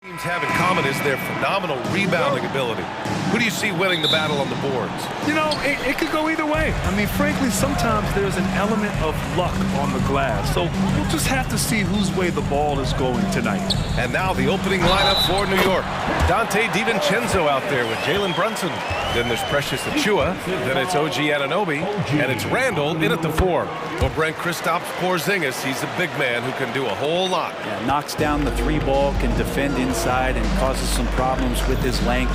Teams have in common is their phenomenal rebounding ability. Who do you see winning the battle on the boards? You know, it could go either way. I mean, frankly, sometimes there's an element of luck on the glass. So we'll just have to see whose way the ball is going tonight. And now the opening lineup for New York. Dante DiVincenzo out there with Jalen Brunson. Then there's Precious Achua. Then it's OG Anunoby. And it's Randall in at the 4. Well, Brent Kristaps Porzingis, he's a big man who can do a whole lot. Yeah, knocks down the 3-ball, can defend inside and causes some problems with his length.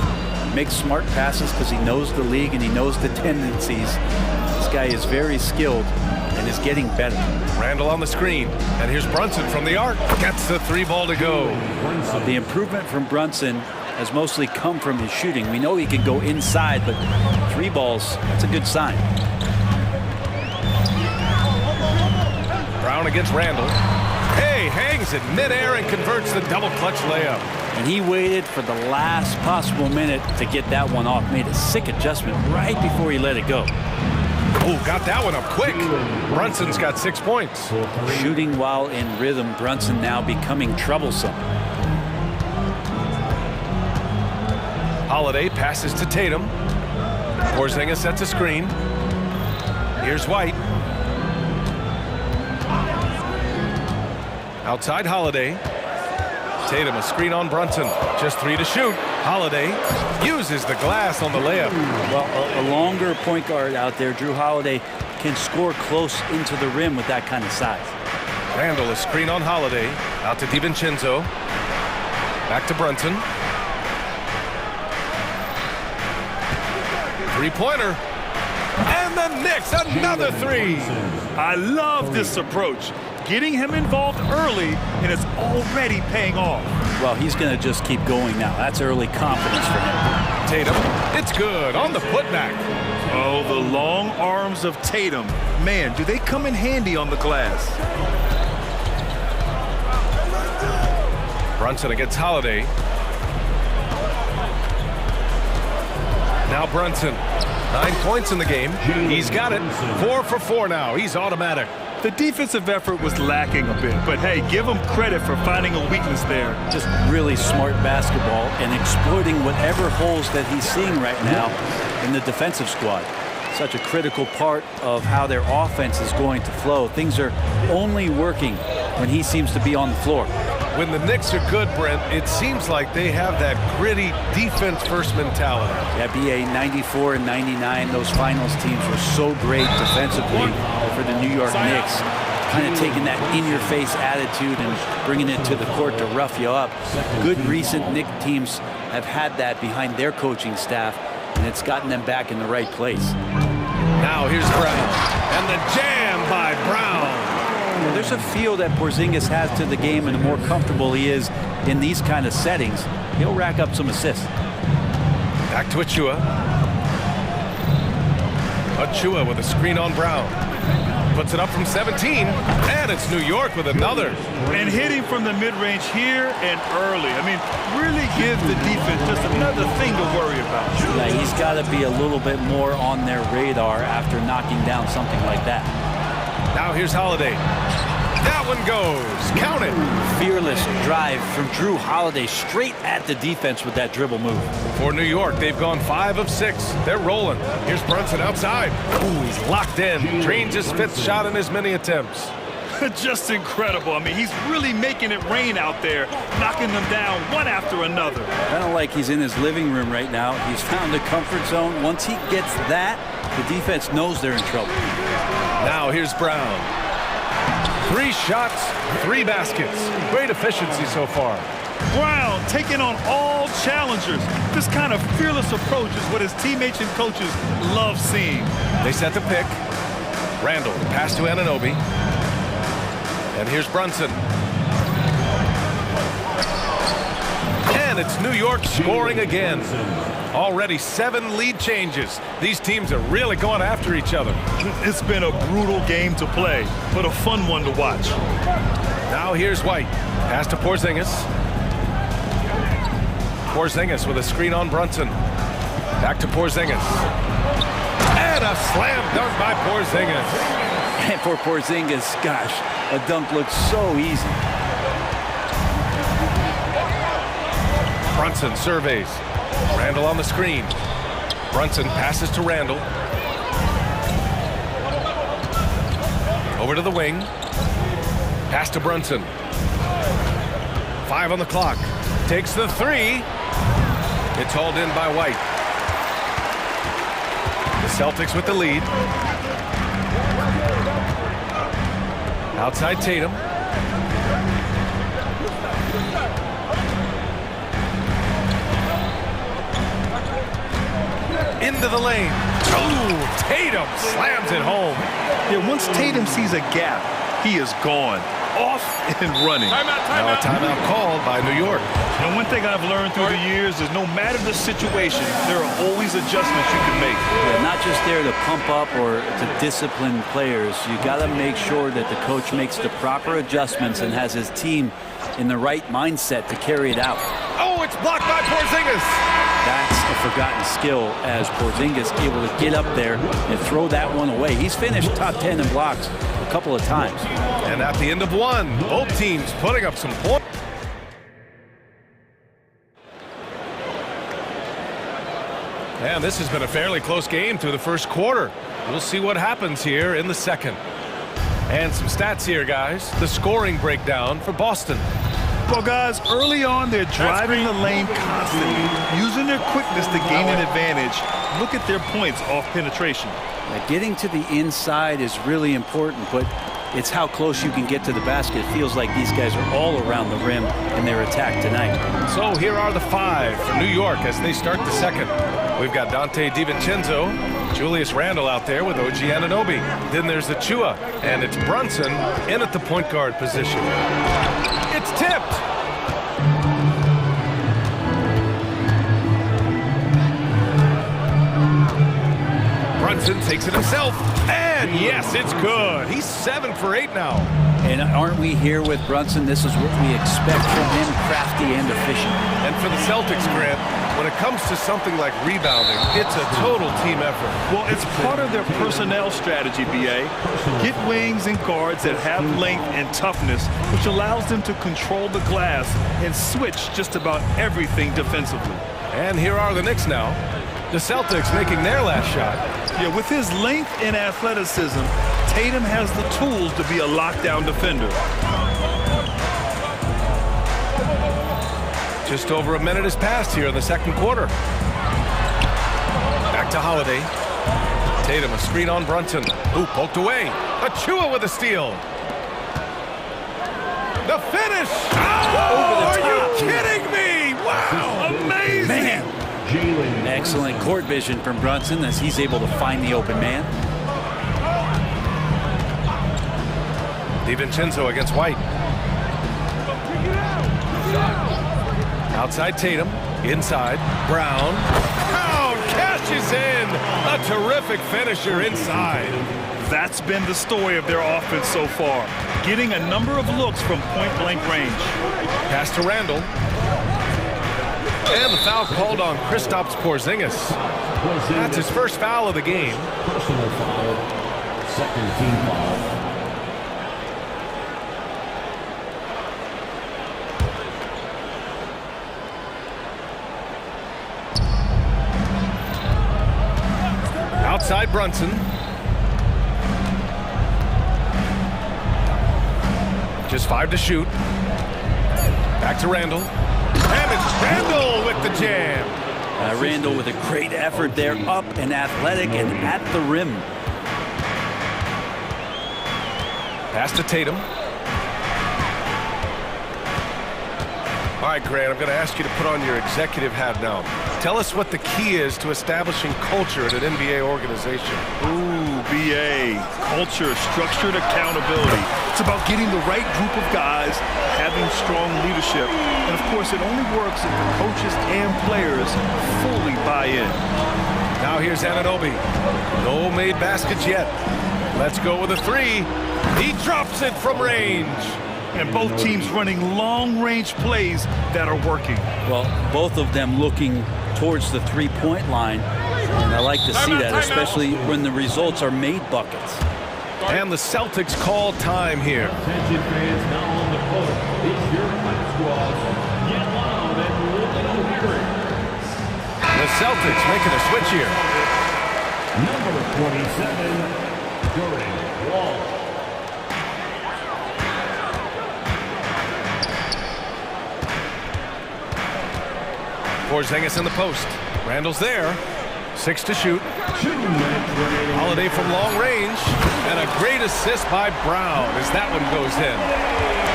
Makes smart passes because he knows the league and he knows the tendencies. This guy is very skilled and is getting better. Randall on the screen. And here's Brunson from the arc. Gets the 3-ball to go. The improvement from Brunson has mostly come from his shooting. We know he can go inside, but 3 balls, that's a good sign. Brown against Randall. Hey, hangs it midair and converts the double clutch layup. And he waited for the last possible minute to get that one off. Made a sick adjustment right before he let it go. Oh, got that one up quick. Brunson's got 6 points. Shooting while in rhythm, Brunson now becoming troublesome. Holiday passes to Tatum. Porzingis sets a screen. Here's White. Outside Holiday. Tatum a screen on Brunson. Just 3 to shoot. Holiday uses the glass on the layup. Well, a longer point guard out there, Drew Holiday, can score close into the rim with that kind of size. Randall a screen on Holiday. Out to DiVincenzo. Back to Brunson. 3-pointer. And the Knicks another 3. I love this approach. Getting him involved early, and it's already paying off. Well, he's going to just keep going now. That's early confidence for him. Tatum, it's good on the putback. Oh, the long arms of Tatum. Man, do they come in handy on the glass. Brunson against Holiday. Now Brunson, 9 points in the game. He's got it. 4 for 4 now. He's automatic. The defensive effort was lacking a bit, but hey, give him credit for finding a weakness there. Just really smart basketball and exploiting whatever holes that he's seeing right now in the defensive squad. Such a critical part of how their offense is going to flow. Things are only working when he seems to be on the floor. When the Knicks are good, Brent, it seems like they have that gritty defense-first mentality. Yeah, BA 94 and 99, those finals teams were so great defensively for the New York Knicks. Kind of taking that in-your-face attitude and bringing it to the court to rough you up. Good recent Knicks teams have had that behind their coaching staff, and it's gotten them back in the right place. Now here's Brown, and the jam by Brown. Well, there's a feel that Porzingis has to the game, and the more comfortable he is in these kind of settings, he'll rack up some assists. Back to Achua. Achua with a screen on Brown. Puts it up from 17, and it's New York with another. And hitting from the mid-range here and early. I mean, really give the defense just another thing to worry about. Yeah, he's got to be a little bit more on their radar after knocking down something like that. Now here's Holiday. That one goes. Count it. Fearless drive from Drew Holiday straight at the defense with that dribble move. For New York, they've gone 5 of 6. They're rolling. Here's Brunson outside. Ooh, he's locked in. Drains his 5th shot in as many attempts. Just incredible. I mean, he's really making it rain out there, knocking them down one after another. Kind of like he's in his living room right now. He's found a comfort zone. Once he gets that, the defense knows they're in trouble. Now here's Brown. 3 shots, 3 baskets. Great efficiency so far. Brown taking on all challengers. This kind of fearless approach is what his teammates and coaches love seeing. They set the pick. Randall, pass to Anunoby. And here's Brunson. And it's New York scoring again. Already 7 lead changes. These teams are really going after each other. It's been a brutal game to play, but a fun one to watch. Now here's White. Pass to Porzingis. Porzingis with a screen on Brunson. Back to Porzingis. And a slam dunk by Porzingis. And for Porzingis, gosh, a dunk looks so easy. Brunson surveys. Randall on the screen. Brunson passes to Randall. Over to the wing. Pass to Brunson. 5 on the clock. Takes the 3. It's hauled in by White. The Celtics with the lead. Outside Tatum. Into the lane. Oh, Tatum slams it home. Yeah, once Tatum sees a gap, he is gone. Off and running. Now a timeout called by New York. And one thing I've learned through the years is no matter the situation, there are always adjustments you can make. Yeah, not just there to pump up or to discipline players. You got to make sure that the coach makes the proper adjustments and has his team in the right mindset to carry it out. Oh, it's blocked by Porzingis. That's a forgotten skill as Porzingis able to get up there and throw that one away. He's finished top 10 in blocks a couple of times. And at the end of one, both teams putting up some points. And this has been a fairly close game through the first quarter. We'll see what happens here in the second. And some stats here, guys. The scoring breakdown for Boston. Well, guys, early on, they're driving the lane constantly, using their quickness to gain an advantage. Look at their points off penetration. Now, getting to the inside is really important, but it's how close you can get to the basket. It feels like these guys are all around the rim in their attack tonight. So here are the 5 for New York as they start the second. We've got Donte DiVincenzo, Julius Randle out there with OG Anunoby. Then there's Achua, and it's Brunson in at the point guard position. It's tipped. Brunson takes it himself, and yes, it's good. He's 7 for 8 now. And aren't we here with Brunson? This is what we expect from him, crafty and efficient. And for the Celtics, Grant, when it comes to something like rebounding, it's a total team effort. Well, it's part of their personnel strategy, BA. Get wings and guards that have length and toughness, which allows them to control the glass and switch just about everything defensively. And here are the Knicks now. The Celtics making their last shot. Yeah, with his length and athleticism, Tatum has the tools to be a lockdown defender. Just over a minute has passed here in the second quarter. Back to Holiday. Tatum, a screen on Brunson. Ooh, poked away. Achua with a steal. The finish! Oh, are you kidding me? Wow, amazing! Man. Excellent court vision from Brunson as he's able to find the open man. DiVincenzo against White. Outside Tatum, inside, Brown. Brown cashes in! A terrific finisher inside. That's been the story of their offense so far, getting a number of looks from point-blank range. Pass to Randall. And the foul called on Kristaps Porzingis. That's his first foul of the game. Personal foul, second team foul. Outside Brunson. Just 5 to shoot. Back to Randall. And it's Randall with the jam. Randall with a great effort there, up and athletic and at the rim. Pass to Tatum. All right, Grant, I'm going to ask you to put on your executive hat now. Tell us what the key is to establishing culture at an NBA organization. Ooh, BA. Culture, structured accountability. It's about getting the right group of guys, having strong leadership. And, of course, it only works if the coaches and players fully buy in. Now here's Anunoby. No made baskets yet. Let's go with a 3. He drops it from range. And both teams running long-range plays that are working. Well, both of them looking towards the three-point line. And I like to see that, especially when the results are made buckets. And the Celtics call time here. Attention fans, now on the court is your high squad. Get loud and Celtics making a switch here. Number 27, Durant Walsh. Porzingis in the post. Randall's there. 6 to shoot. Holiday from long range. And a great assist by Brown as that one goes in.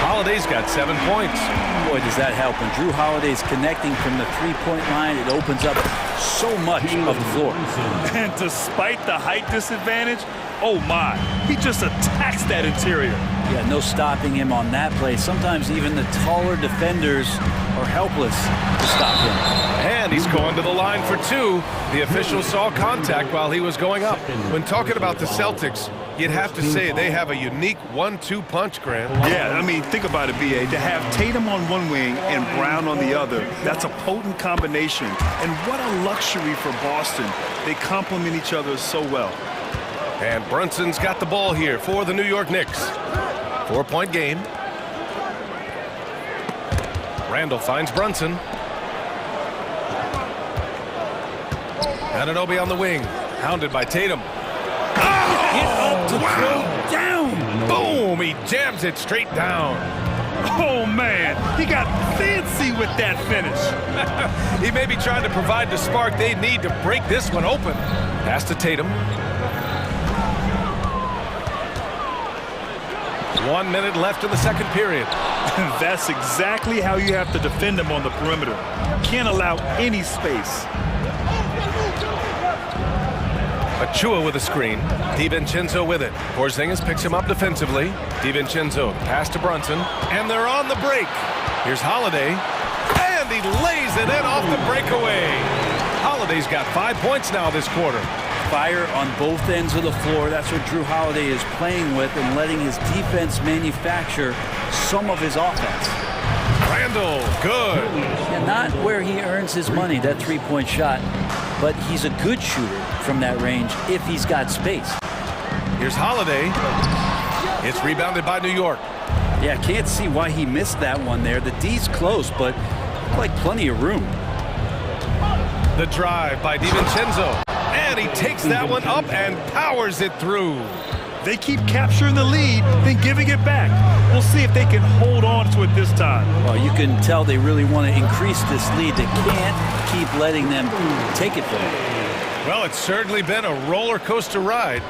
Holiday's got 7 points. Boy, does that help. When Drew Holiday's connecting from the three-point line, it opens up so much of the floor. And despite the height disadvantage, oh my, he just attacks that interior. Yeah, no stopping him on that play. Sometimes even the taller defenders are helpless to stop him. And he's going to the line for 2. The official saw contact while he was going up. When talking about the Celtics, you'd have to say they have a unique 1-2 punch, Grant. Yeah, I mean, think about it, B.A. To have Tatum on one wing and Brown on the other, that's a potent combination. And what a luxury for Boston. They complement each other so well. And Brunson's got the ball here for the New York Knicks. 4-point game. Randall finds Brunson. Anunoby on the wing, hounded by Tatum. Get up to throw down. Boom! He jams it straight down. Oh, man, he got fancy with that finish. He may be trying to provide the spark they need to break this one open. Pass to Tatum. 1 minute left in the second period. That's exactly how you have to defend him on the perimeter. Can't allow any space. Achua with a screen. DiVincenzo with it. Porzingis picks him up defensively. DiVincenzo pass to Brunson. And they're on the break. Here's Holiday. And he lays it in off the breakaway. Holiday's got 5 points now this quarter. Fire on both ends of the floor. That's what Drew Holiday is playing with and letting his defense manufacture some of his offense. Randall, good. Yeah, not where he earns his money, that three-point shot, but he's a good shooter from that range if he's got space. Here's Holiday. It's rebounded by New York. Yeah, can't see why he missed that one there. The D's close, but like plenty of room. The drive by DiVincenzo. And he takes that one up and powers it through. They keep capturing the lead, then giving it back. We'll see if they can hold on to it this time. Well, you can tell they really want to increase this lead. They can't keep letting them take it from them. Well, it's certainly been a roller coaster ride.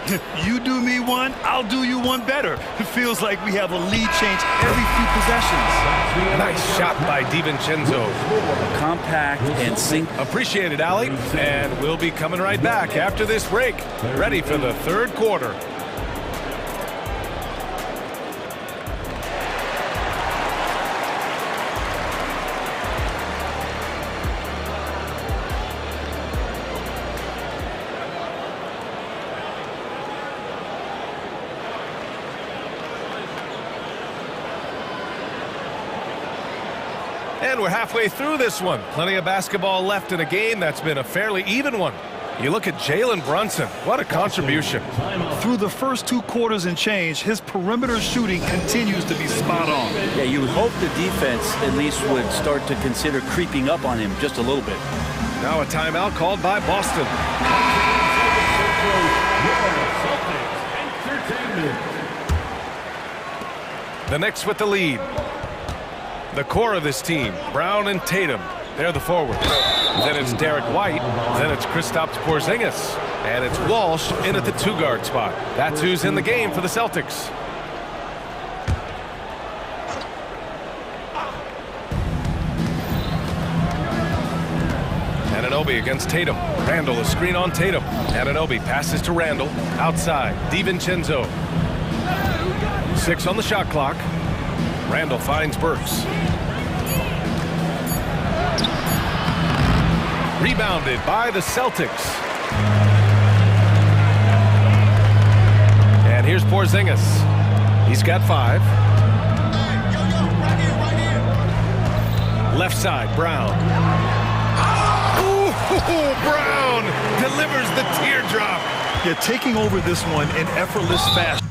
You do me one, I'll do you one better. It feels like we have a lead change every few possessions. Nice shot by DiVincenzo. Compact and sync. Appreciate it, Allie. And we'll be coming right back after this break. Ready for the third quarter. And we're halfway through this one. Plenty of basketball left in a game that's been a fairly even one. You look at Jalen Brunson. What a contribution. Through the first 2 quarters and change, his perimeter shooting continues to be spot on. Yeah, you would hope the defense at least would start to consider creeping up on him just a little bit. Now a timeout called by Boston. The Knicks with the lead. The core of this team, Brown and Tatum, they're the forwards. Then it's Derek White, then it's Kristaps Porzingis, and it's Walsh in at the 2-guard spot. That's who's in the game for the Celtics. Anunoby against Tatum. Randall, a screen on Tatum. Anunoby passes to Randall. Outside, DiVincenzo. 6 on the shot clock. Randall finds Burks. Rebounded by the Celtics. And here's Porzingis. He's got 5. Left side, Brown. Ooh, Brown delivers the teardrop. Yeah, taking over this one in effortless fashion.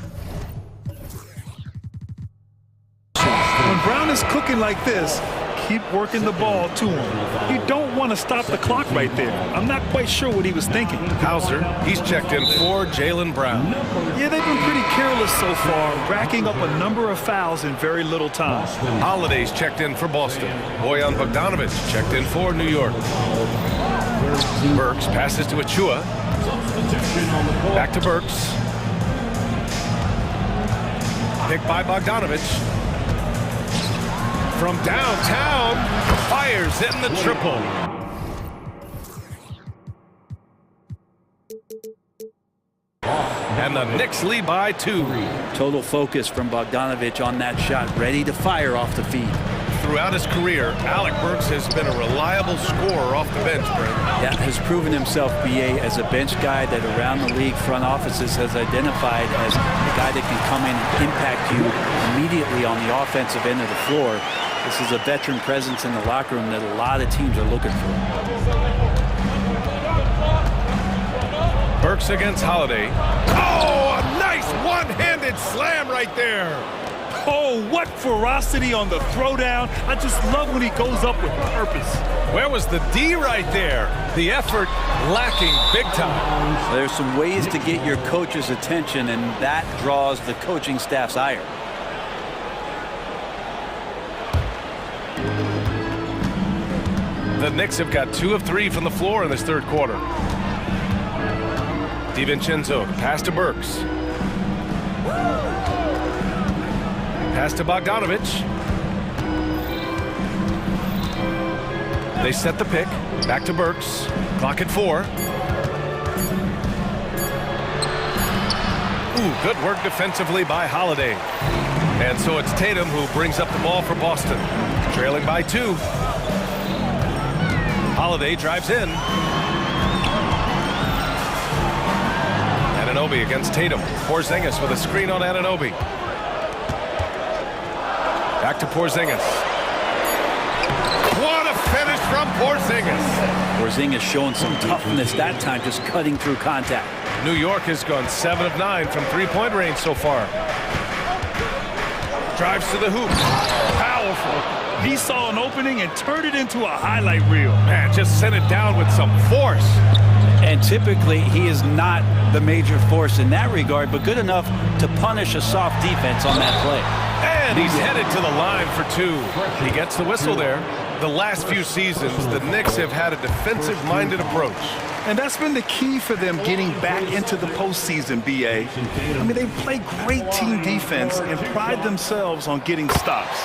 When Brown is cooking like this, keep working the ball to him. You don't want to stop the clock right there. I'm not quite sure what he was thinking. Hauser, he's checked in for Jaylen Brown. Yeah, they've been pretty careless so far, racking up a number of fouls in very little time. Holiday's checked in for Boston. Bojan Bogdanovic checked in for New York. Burks passes to Achua. Back to Burks. Picked by Bogdanovic. From downtown, fires in the triple. And the Knicks lead by 2. Total focus from Bogdanovic on that shot, ready to fire off the feet. Throughout his career, Alec Burks has been a reliable scorer off the bench, Brent. Yeah, has proven himself, BA, as a bench guy that around the league front offices has identified as a guy that can come in and impact you immediately on the offensive end of the floor. This is a veteran presence in the locker room that a lot of teams are looking for. Burks against Holiday. Oh, a nice one-handed slam right there. Oh, what ferocity on the throwdown. I just love when he goes up with purpose. Where was the D right there? The effort lacking big time. There's some ways to get your coach's attention, and that draws the coaching staff's ire. The Knicks have got 2 of 3 from the floor in this third quarter. DiVincenzo, pass to Burks. Pass to Bogdanovic. They set the pick. Back to Burks. Clock at 4. Ooh, good work defensively by Holiday. And so it's Tatum who brings up the ball for Boston. Trailing by 2. Holiday drives in. Anunoby against Tatum. Porzingis with a screen on Anunoby. Back to Porzingis. What a finish from Porzingis. Porzingis showing some toughness that time, just cutting through contact. New York has gone 7 of 9 from three-point range so far. Drives to the hoop. Powerful. He saw an opening and turned it into a highlight reel. Man, just sent it down with some force. And typically, he is not the major force in that regard, but good enough to punish a soft defense on that play. And he's headed to the line for 2. He gets the whistle there. The last few seasons, the Knicks have had a defensive-minded approach. And that's been the key for them getting back into the postseason, BA. I mean, they play great team defense and pride themselves on getting stops.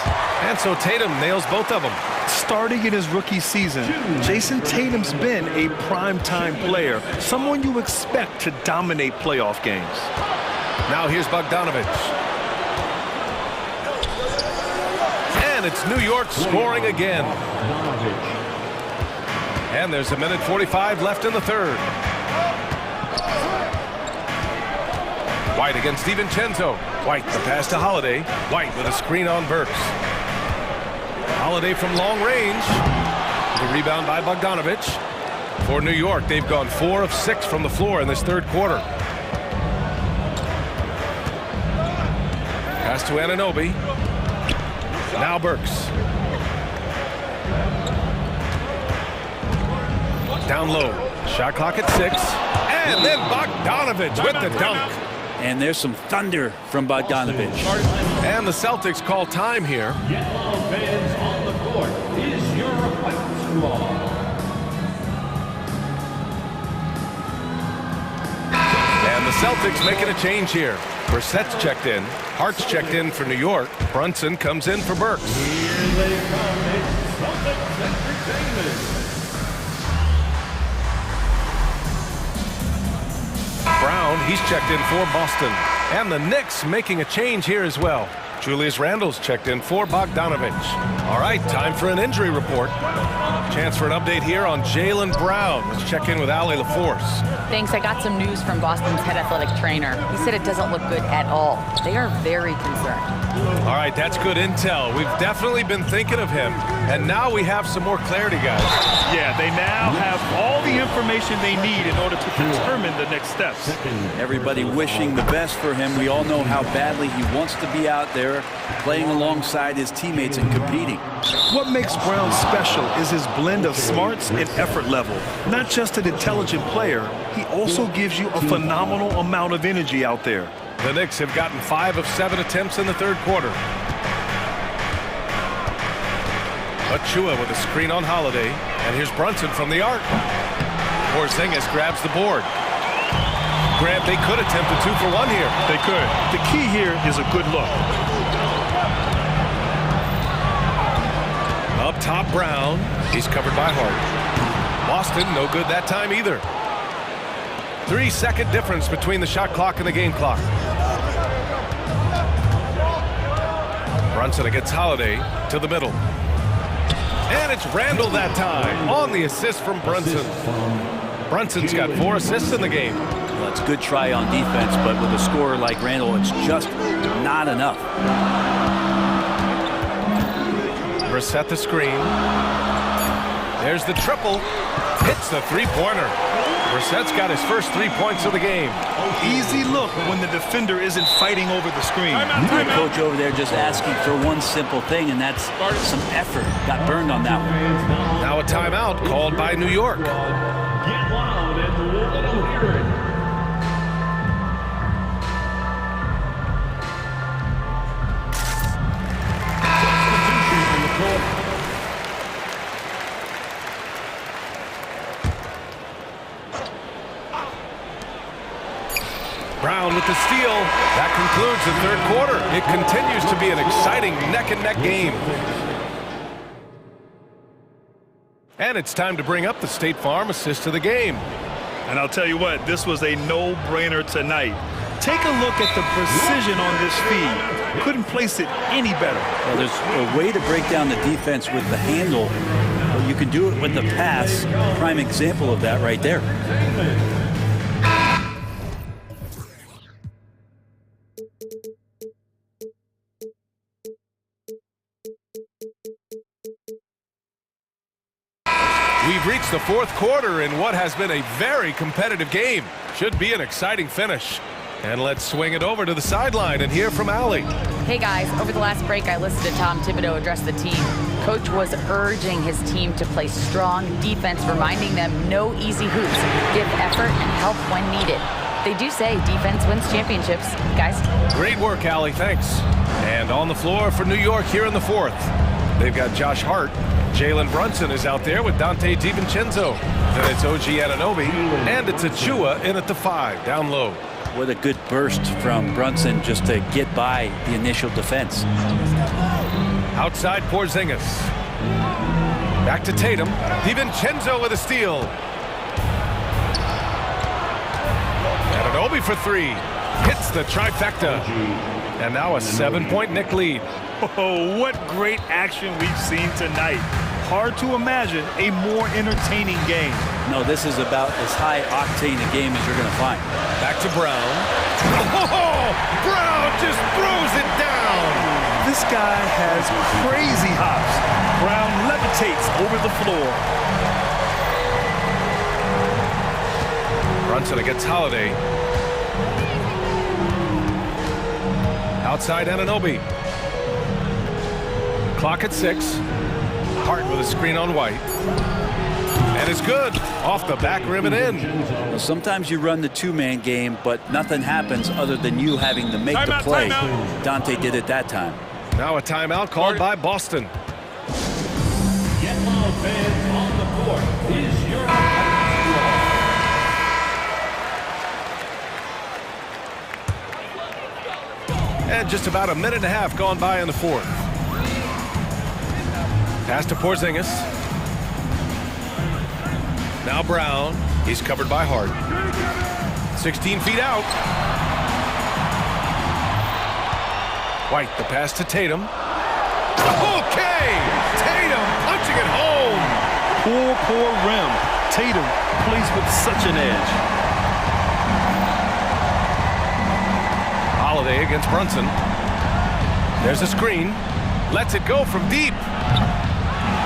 And so Tatum nails both of them. Starting in his rookie season, Jason Tatum's been a primetime player, someone you expect to dominate playoff games. Now here's Bogdanovic. And it's New York scoring again. And there's 1:45 left in the third. White against DiVincenzo. White, the pass to Holiday. White with a screen on Burks. Holiday from long range. The rebound by Bogdanovic. For New York, they've gone 4 of 6 from the floor in this third quarter. Pass to Anunoby. Now Burks. Down low. Shot clock at 6. And then Bogdanovic with the dunk. And there's some thunder from Bogdanovic. And the Celtics call time here. Yellow fans on the court is your white squad. And the Celtics making a change here. Brissett's checked in. Hart's checked in for New York. Brunson comes in for Burks. Here they come. It's Celtics Entertainment. Brown, he's checked in for Boston. And the Knicks making a change here as well. Julius Randle's checked in for Bogdanovic. All right, time for an injury report. Chance for an update here on Jaylen Brown. Let's check in with Allie LaForce. Thanks. I got some news from Boston's head athletic trainer. He said it doesn't look good at all. They are very concerned. All right, that's good intel. We've definitely been thinking of him. And now we have some more clarity, guys. Yeah, they now have all the information they need in order to determine the next steps. Everybody wishing the best for him. We all know how badly he wants to be out there, playing alongside his teammates and competing. What makes Brown special is his blend of smarts and effort level. Not just an intelligent player, he also gives you a phenomenal amount of energy out there. The Knicks have gotten 5 of 7 attempts in the third quarter. Achua with a screen on Holiday, and here's Brunson from the arc. Porzingis grabs the board. Grant, they could attempt a 2 for 1 here. They could. The key here is a good look. Up top, Brown. He's covered by Hart. Boston, no good that time either. 3-second difference between the shot clock and the game clock. Brunson against Holiday to the middle. And it's Randall that time on the assist from Brunson. Brunson's got 4 assists in the game. Well, it's a good try on defense, but with a scorer like Randall, it's just not enough. Brissett the screen. There's the triple. Hits the three-pointer. Brissett's got his first 3 points of the game. Easy look when the defender isn't fighting over the screen. The coach over there just asking for one simple thing, and that's some effort. Got burned on that one. Now a timeout called by New York. Get loud and let them hear it. Brown with the steal. That concludes the third quarter. It continues to be an exciting neck-and-neck game. And it's time to bring up the State Farm assist of the game. And I'll tell you what, this was a no-brainer tonight. Take a look at the precision on this feed. Couldn't place it any better. Well, there's a way to break down the defense with the handle, but you can do it with the pass. Prime example of that right there. We've reached the fourth quarter in what has been a very competitive game. Should be an exciting finish. And let's swing it over to the sideline and hear from Allie. Hey guys, over the last break I listened to Tom Thibodeau address the team. Coach was urging his team to play strong defense, reminding them no easy hoops, give effort and help when needed. They do say defense wins championships, guys. Great work, Allie, thanks. And on the floor for New York here in the fourth. They've got Josh Hart. Jalen Brunson is out there with Dante DiVincenzo. Then it's OG Anunoby, and it's Achua in at the 5, down low. What a good burst from Brunson just to get by the initial defense. Outside Porzingis. Back to Tatum. DiVincenzo with a steal. Anunoby for 3. Hits the trifecta. And now a 7-point Knick lead. Oh, what great action we've seen tonight. Hard to imagine a more entertaining game. No, this is about as high octane a game as you're going to find. Back to Brown. Oh, Brown just throws it down. This guy has crazy hops. Brown levitates over the floor. Brunson against Holiday. Outside Anunoby. Clock at 6. Hart with a screen on White. And it's good. Off the back rim and in. Well, sometimes you run the two-man game, but nothing happens other than you having to make the play. Dante did it that time. Now a timeout called by Boston. Get loud, fans, on the court is your And just about a minute and a half gone by in the fourth. Pass to Porzingis. Now Brown. He's covered by Hart. 16 feet out. White, the pass to Tatum. Okay! Tatum punching it home. Poor rim. Tatum plays with such an edge. Holiday against Brunson. There's a screen. Lets it go from deep.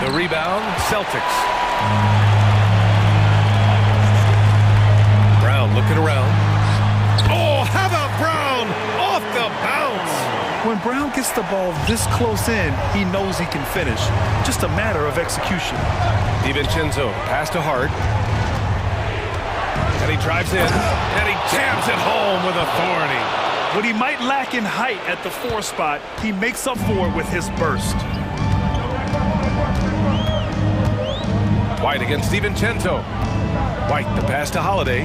The rebound, Celtics. Brown looking around. Oh, how about Brown? Off the bounce. When Brown gets the ball this close in, he knows he can finish. Just a matter of execution. DiVincenzo, pass to Hart. And he drives in, and he jams it home with authority. What he might lack in height at the 4 spot, he makes up for it with his burst. White against DiVincenzo. White, the pass to Holiday.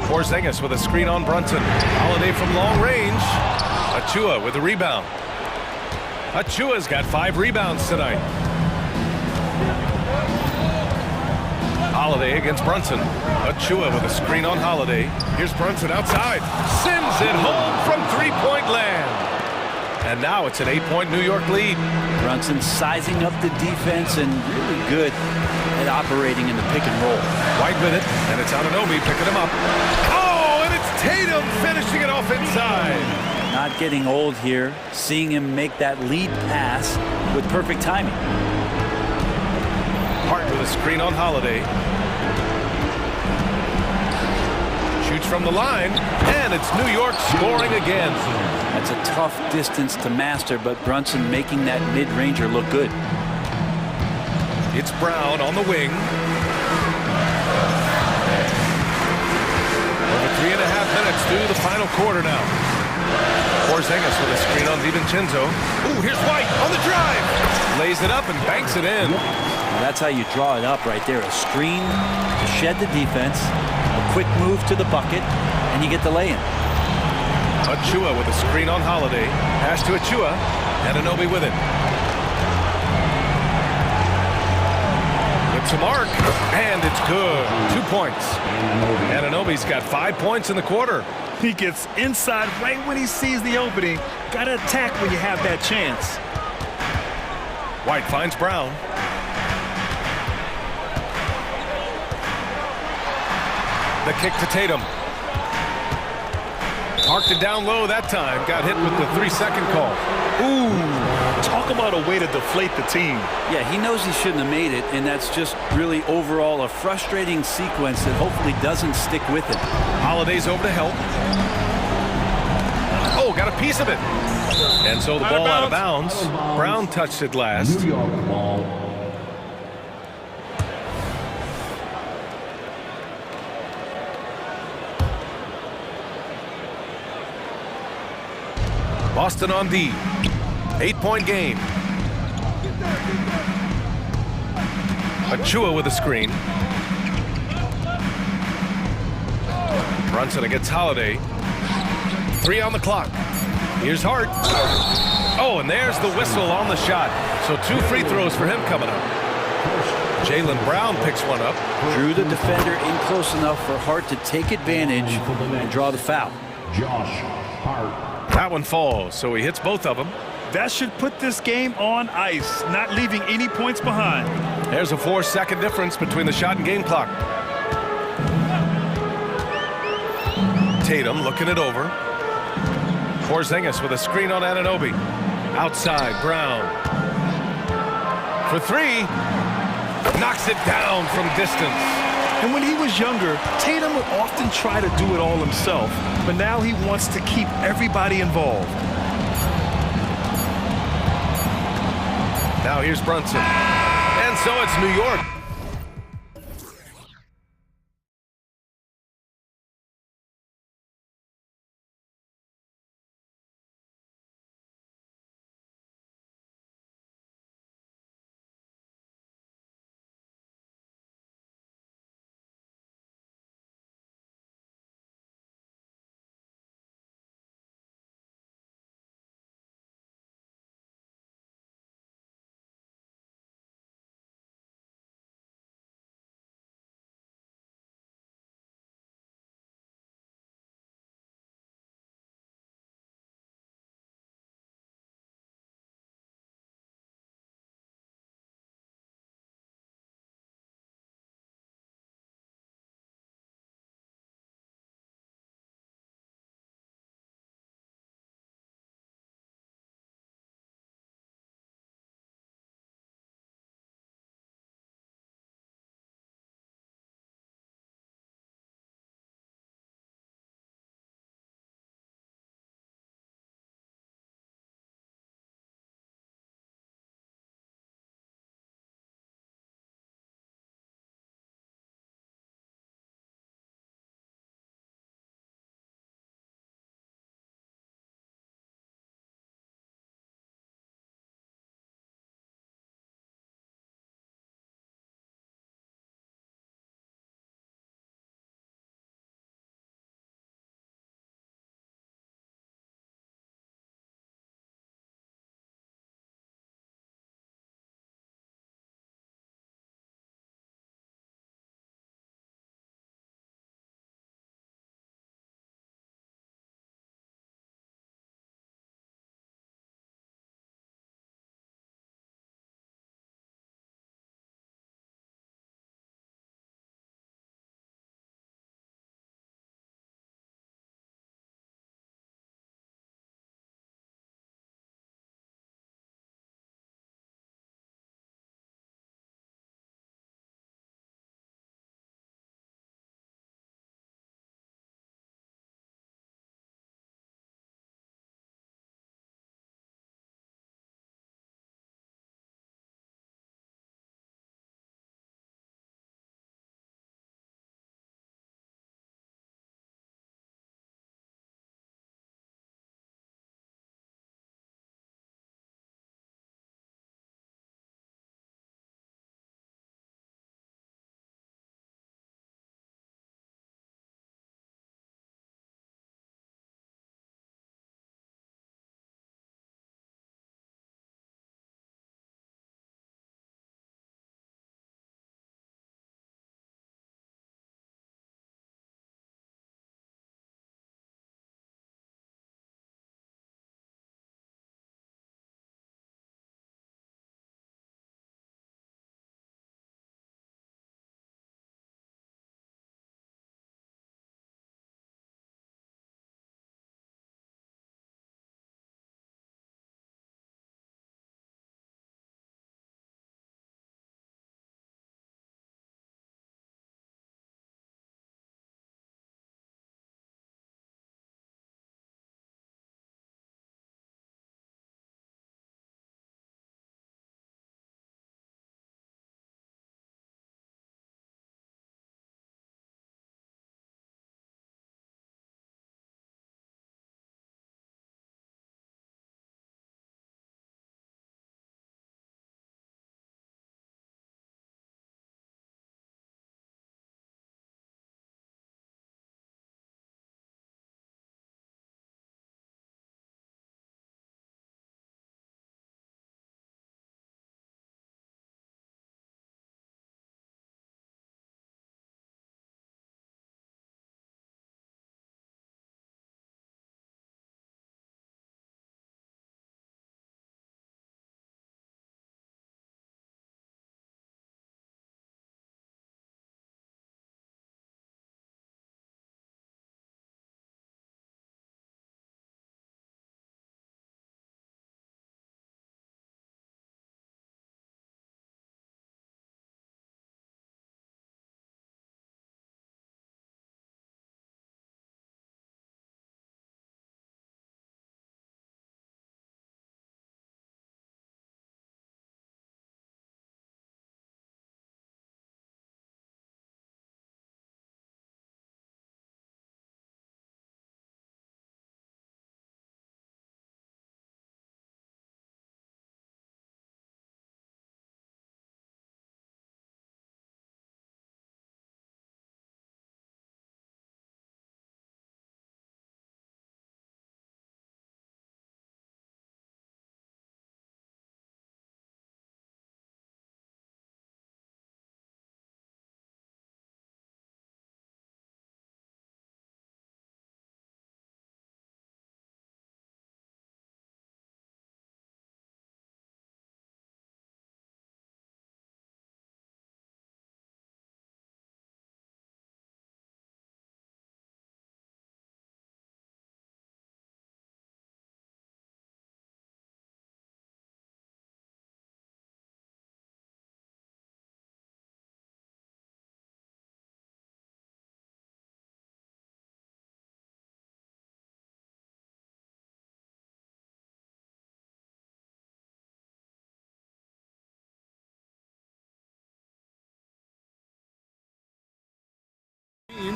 Porzingis with a screen on Brunson. Holiday from long range. Achua with the rebound. Achua's got 5 rebounds tonight. Holiday against Brunson. Achua with a screen on Holiday. Here's Brunson outside. Sends it home from three-point land. And now it's an 8-point New York lead. Brunson sizing up the defense and really good at operating in the pick and roll. White with it, and it's Anunoby picking him up. Oh, and it's Tatum finishing it off inside. Not getting old here, seeing him make that lead pass with perfect timing. Hart with a screen on Holiday. Shoots from the line, and it's New York scoring again. That's a tough distance to master, but Brunson making that mid-ranger look good. It's Brown on the wing. Over 3.5 minutes through the final quarter now. Porzingis with a screen on DiVincenzo. Ooh, here's White on the drive. Lays it up and banks it in. Well, that's how you draw it up right there. A screen to shed the defense, a quick move to the bucket, and you get the lay-in. Achua with a screen on Holiday. Pass to Achua. Anunoby with it. To Mark, and it's good. 2 points. Anunoby's got 5 points in the quarter. He gets inside right when he sees the opening. Got to attack when you have that chance. White finds Brown. The kick to Tatum. Parked it down low that time. Got hit with the 3-second call. Ooh, talk about a way to deflate the team. Yeah, he knows he shouldn't have made it, and that's just really overall a frustrating sequence that hopefully doesn't stick with him. Holiday's over to help. Oh, got a piece of it. And so the ball out of bounds. Brown touched it last. New York ball. Boston on D. 8-point game. Achua with a screen. Brunson against Holiday. 3 on the clock. Here's Hart. Oh, and there's the whistle on the shot. So 2 free throws for him coming up. Jaylen Brown picks one up. Drew the defender in close enough for Hart to take advantage and draw the foul. Josh Hart. That one falls, so he hits both of them. That should put this game on ice, not leaving any points behind. There's a 4-second difference between the shot and game clock. Tatum looking it over. Porzingis with a screen on Anunoby. Outside, Brown. For 3. Knocks it down from distance. And when he was younger, Tatum would often try to do it all himself, but now he wants to keep everybody involved. Now here's Brunson. And so it's New York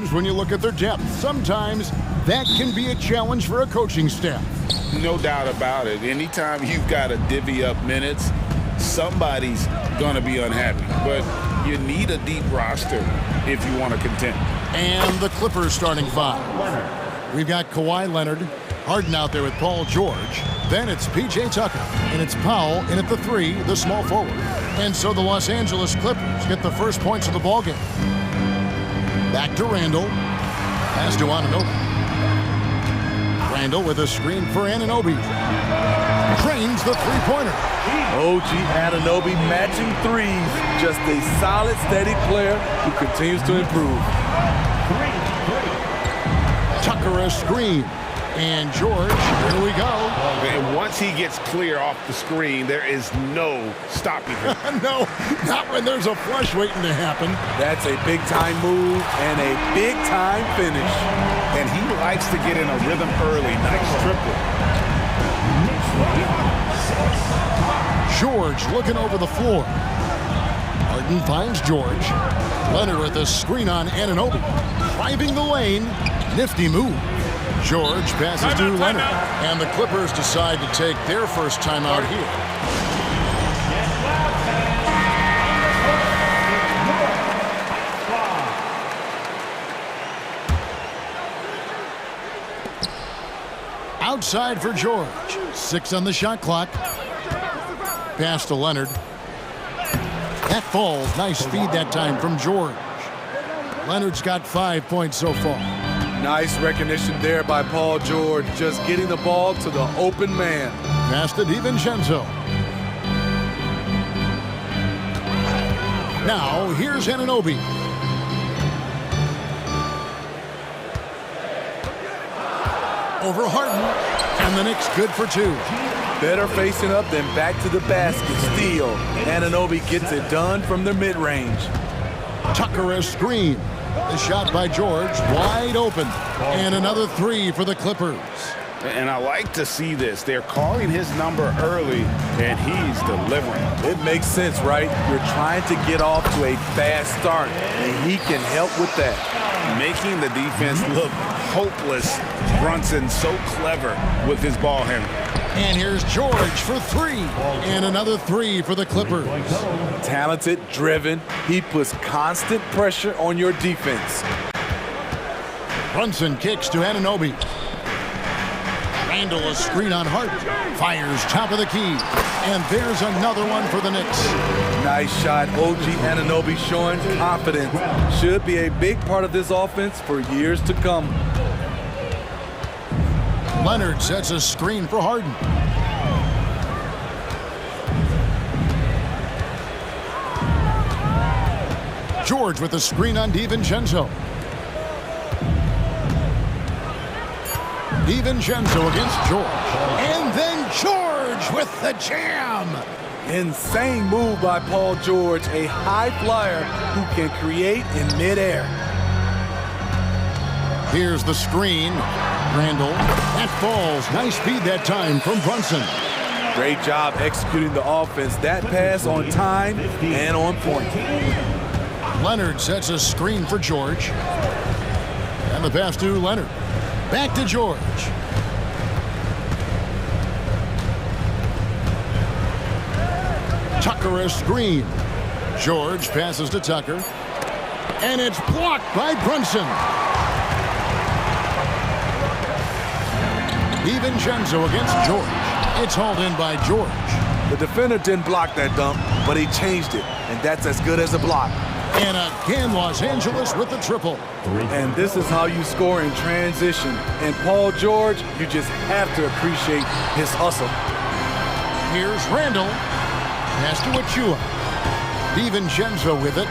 times when you look at their depth, sometimes that can be a challenge for a coaching staff. No doubt about it. Anytime you've got to divvy up minutes, somebody's going to be unhappy. But you need a deep roster if you want to contend. And the Clippers starting five. We've got Kawhi Leonard, Harden out there with Paul George. Then it's P.J. Tucker, and it's Powell in at the three, the small forward. And so the Los Angeles Clippers get the first points of the ballgame. Back to Randall. Pass to Anunoby. Randall with a screen for Anunoby. Trains the three-pointer. OG Anunoby matching threes. Just a solid, steady player who continues to improve. Tucker a screen. And George, here we go. And once he gets clear off the screen, there is no stopping him. No, not when there's a flush waiting to happen. That's a big-time move and a big-time finish. And he likes to get in a rhythm early. Nice triple. George looking over the floor. Harden finds George. Leonard with a screen on Anunoby. Driving the lane. Nifty move. George passes to Leonard. And the Clippers decide to take their first timeout here. Outside for George. 6 on the shot clock. Pass to Leonard. That falls. Nice feed that time from George. Leonard's got 5 points so far. Nice recognition there by Paul George, just getting the ball to the open man. Pass to DiVincenzo. Now, here's Anunoby. Over Harden, and the Knicks good for 2. Better facing up than back to the basket. Steal. Anunoby gets it done from the mid-range. Tucker a screen. The shot by George, wide open. And another 3 for the Clippers. And I like to see this. They're calling his number early, and he's delivering. It makes sense, right? You're trying to get off to a fast start, and he can help with that. Making the defense look hopeless. Brunson so clever with his ball handling. And here's George for 3. And another 3 for the Clippers. Talented, driven. He puts constant pressure on your defense. Brunson kicks to Anunoby. Randall a screen on Hart. Fires top of the key. And there's another one for the Knicks. Nice shot. OG Anunoby showing confidence. Should be a big part of this offense for years to come. Leonard sets a screen for Harden. George with a screen on DiVincenzo. DiVincenzo against George. And then George with the jam. Insane move by Paul George, a high flyer who can create in midair. Here's the screen. Randall. That falls. Nice feed that time from Brunson. Great job executing the offense. That pass on time and on point. Leonard sets a screen for George. And the pass to Leonard. Back to George. Tucker a screen. George passes to Tucker. And it's blocked by Brunson. DiVincenzo against George. It's hauled in by George. The defender didn't block that dunk, but he changed it, and that's as good as a block. And again, Los Angeles with the triple. And this is how you score in transition. And Paul George, you just have to appreciate his hustle. Here's Randall. Pass to Achua. DiVincenzo with it.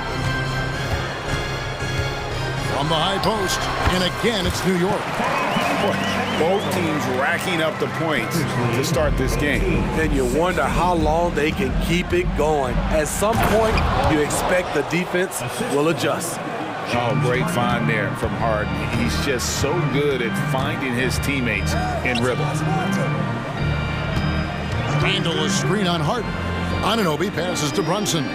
From the high post. And again, it's New York. Both teams racking up the points to start this game. And you wonder how long they can keep it going. At some point, you expect the defense will adjust. Oh, great find there from Harden. He's just so good at finding his teammates in rhythm. Randall a screen on Harden. Anunoby passes to Brunson.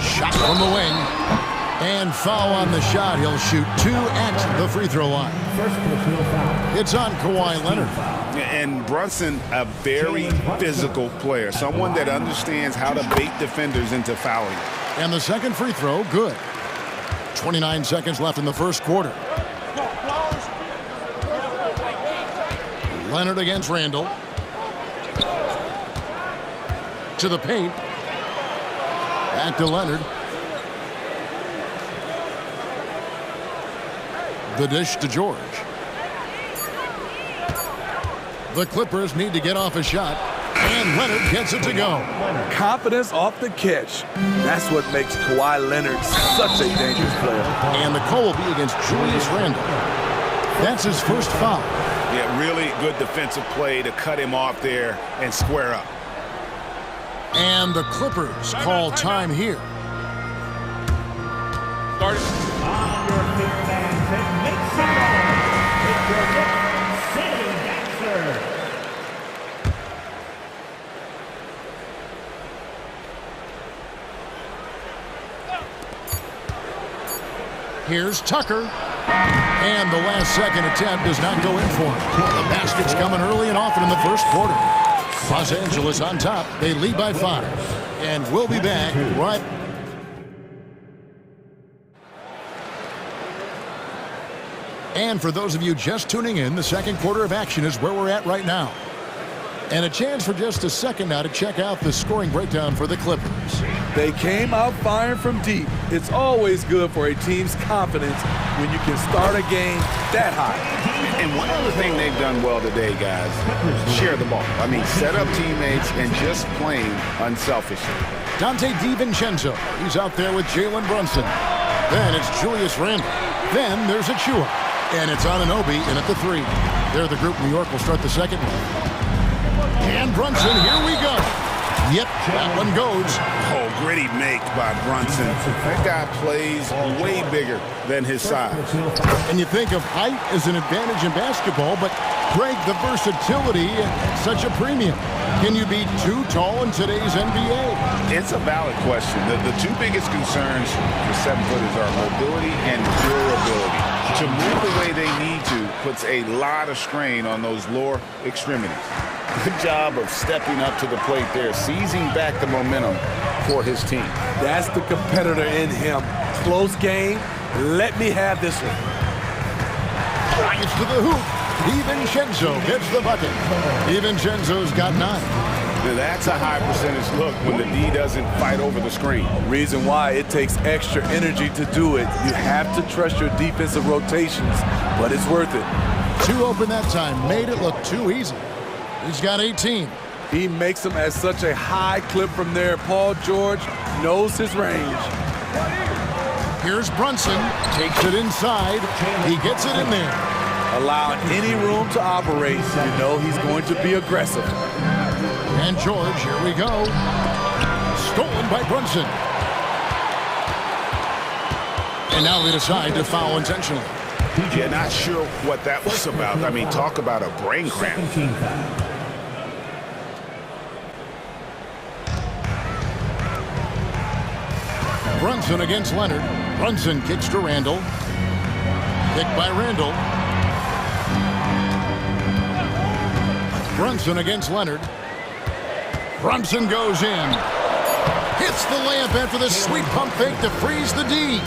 Shot from the wing. And foul on the shot. He'll shoot 2 at the free throw line. It's on Kawhi Leonard. And Brunson, a very physical player, someone that understands how to bait defenders into fouling. And the second free throw, good. 29 seconds left in the first quarter. Leonard against Randall. To the paint. Back to Leonard. The dish to George. The Clippers need to get off a shot, and Leonard gets it to go. Confidence off the catch. That's what makes Kawhi Leonard such a dangerous player. And the call will be against Julius Randle. That's his first foul. Yeah, really good defensive play to cut him off there and square up. And the Clippers call time here. Started. On your fifth man, make some noise. It's your next city dancer. Here's Tucker. And the last second attempt does not go in for him. The basket's coming early and often in the first quarter. Los Angeles on top. They lead by 5. And we'll be back right. And for those of you just tuning in, the second quarter of action is where we're at right now. And a chance for just a second now to check out the scoring breakdown for the Clippers. They came out firing from deep. It's always good for a team's confidence when you can start a game that high. And one other thing they've done well today, guys, share the ball. I mean, set up teammates and just playing unselfishly. Donte DiVincenzo, he's out there with Jalen Brunson. Then it's Julius Randle. Then there's Achua. And it's Anunoby in at the 3. They're the group. New York will start the second one. And Brunson, here we go. Yep, that one goes. Oh, gritty make by Brunson. That guy plays way bigger than his size. And you think of height as an advantage in basketball, but Greg, the versatility, such a premium. Can you be too tall in today's NBA? It's a valid question. The two biggest concerns for 7-footers are mobility and durability. To move the way they need to puts a lot of strain on those lower extremities. Good job of stepping up to the plate there, seizing back the momentum for his team. That's the competitor in him. Close game. Let me have this one. Drives to the hoop. DiVincenzo gets the bucket. DiVincenzo's got 9. That's a high percentage look when the D doesn't fight over the screen. Reason why it takes extra energy to do it. You have to trust your defensive rotations, but it's worth it. 2 open that time. Made it look too easy. He's got 18. He makes them at such a high clip from there. Paul George knows his range. Here's Brunson. Takes it inside. He gets it in there. Allowing any room to operate. You know he's going to be aggressive. And George, here we go. Stolen by Brunson. And now they decide to foul intentionally. Yeah, not sure what that was about. I mean, talk about a brain cramp. Brunson against Leonard. Brunson kicks to Randall. Kick by Randall. Brunson against Leonard. Brunson goes in. Hits the layup after the sweet pump fake to freeze the D.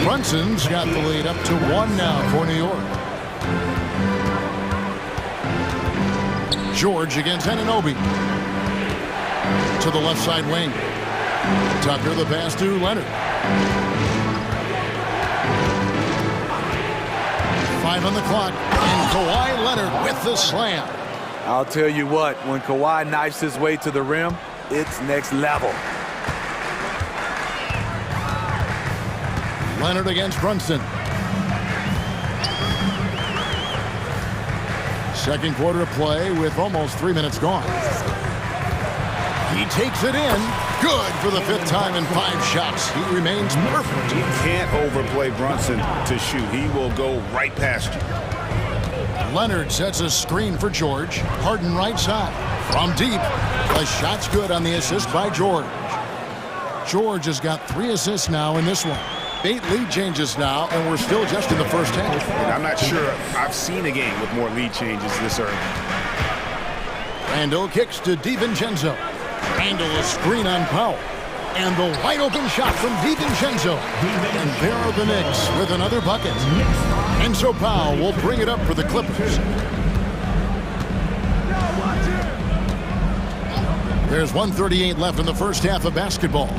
Brunson's got the lead up to 1 now for New York. George against Anunoby. To the left side wing. Tucker the pass to Leonard. 5 on the clock. And Kawhi Leonard with the slam. I'll tell you what, when Kawhi knifes his way to the rim, it's next level. Leonard against Brunson. Second quarter of play with almost 3 minutes gone. He takes it in. Good for the 5th time in 5 shots. He remains perfect. You can't overplay Brunson to shoot. He will go right past you. Leonard sets a screen for George. Harden right side. From deep. The shot's good on the assist by George. George has got 3 assists now in this one. 8 lead changes now, and we're still just in the first half. And I'm not sure I've seen a game with more lead changes this early. Randall kicks to DiVincenzo. Randall a screen on Powell. And the wide open shot from DiVincenzo. And there are the Knicks with another bucket. And so Powell will bring it up for the Clippers. There's 1:38 left in the first half of basketball.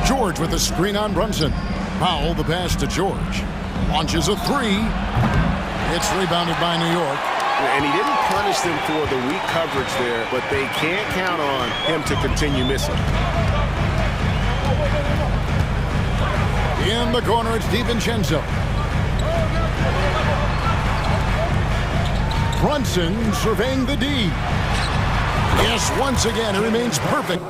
George with a screen on Brunson. Powell the pass to George. Launches a three. It's rebounded by New York. And he didn't punish them for the weak coverage there, but they can't count on him to continue missing. In the corner, it's DiVincenzo. Brunson surveying the D. Yes, once again, it remains perfect.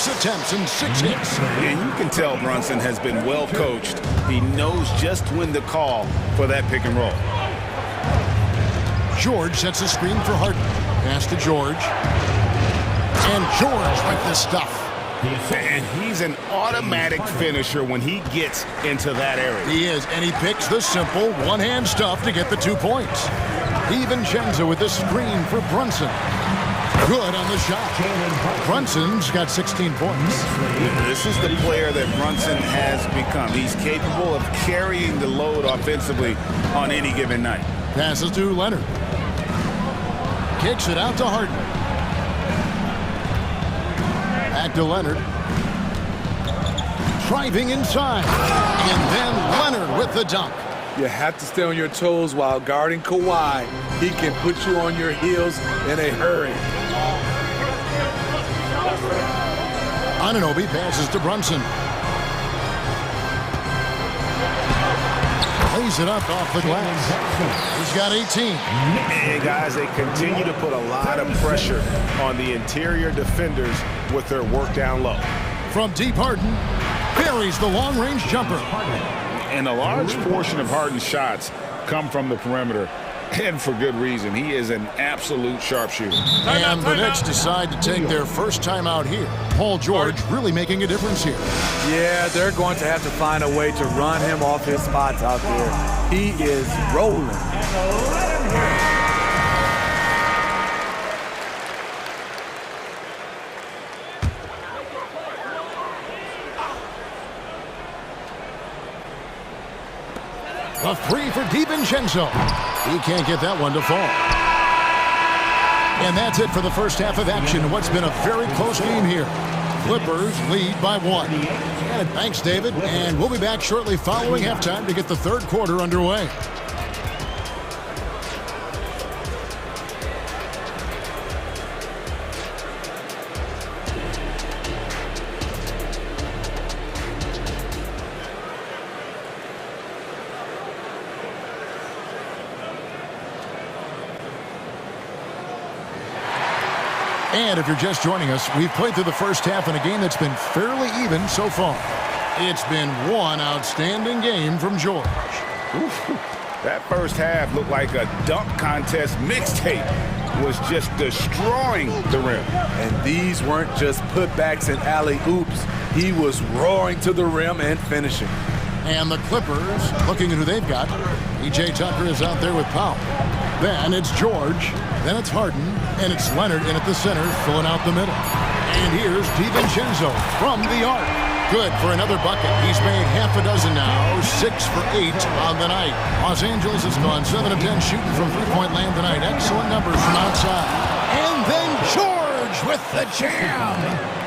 Attempts and 6 hits. And you can tell Brunson has been well coached. He knows just when to call for that pick and roll. George sets a screen for Harden. Pass to George. And George with the stuff. And he's an automatic finisher when he gets into that area. He is, and he picks the simple one-hand stuff to get the 2 points. DiVincenzo with the screen for Brunson. Good on the shot. Brunson's got 16 points. This is the player that Brunson has become. He's capable of carrying the load offensively on any given night. Passes to Leonard. Kicks it out to Harden. Back to Leonard. Driving inside. And then Leonard with the dunk. You have to stay on your toes while guarding Kawhi. He can put you on your heels in a hurry. Anunoby passes to Brunson. Lays it up off the glass. He's got 18. And guys, they continue to put a lot of pressure on the interior defenders with their work down low. From deep, Harden buries the long-range jumper. And a large portion of Harden's shots come from the perimeter. And for good reason. He is an absolute sharpshooter. And the Knicks decide to take their first time out here. Paul George really making a difference here. Yeah, they're going to have to find a way to run him off his spots out there. He is rolling. A three for DiVincenzo. He can't get that one to fall. And that's it for the first half of action. What's been a very close game here. Clippers lead by 1. And thanks, David. And we'll be back shortly following halftime to get the third quarter underway. And if you're just joining us, we've played through the first half in a game that's been fairly even so far. It's been one outstanding game from George. Ooh, that first half looked like a dunk contest mixtape. Was just destroying the rim. And these weren't just putbacks and alley-oops. He was roaring to the rim and finishing. And the Clippers, looking at who they've got. PJ Tucker is out there with Powell. Then it's George. Then it's Harden. And it's Leonard in at the center, filling out the middle. And here's DiVincenzo from the arc. Good for another bucket. He's made half a dozen now. 6 for 8 on the night. Los Angeles has gone 7 of 10 shooting from three-point land tonight. Excellent numbers from outside. And then George with the jam.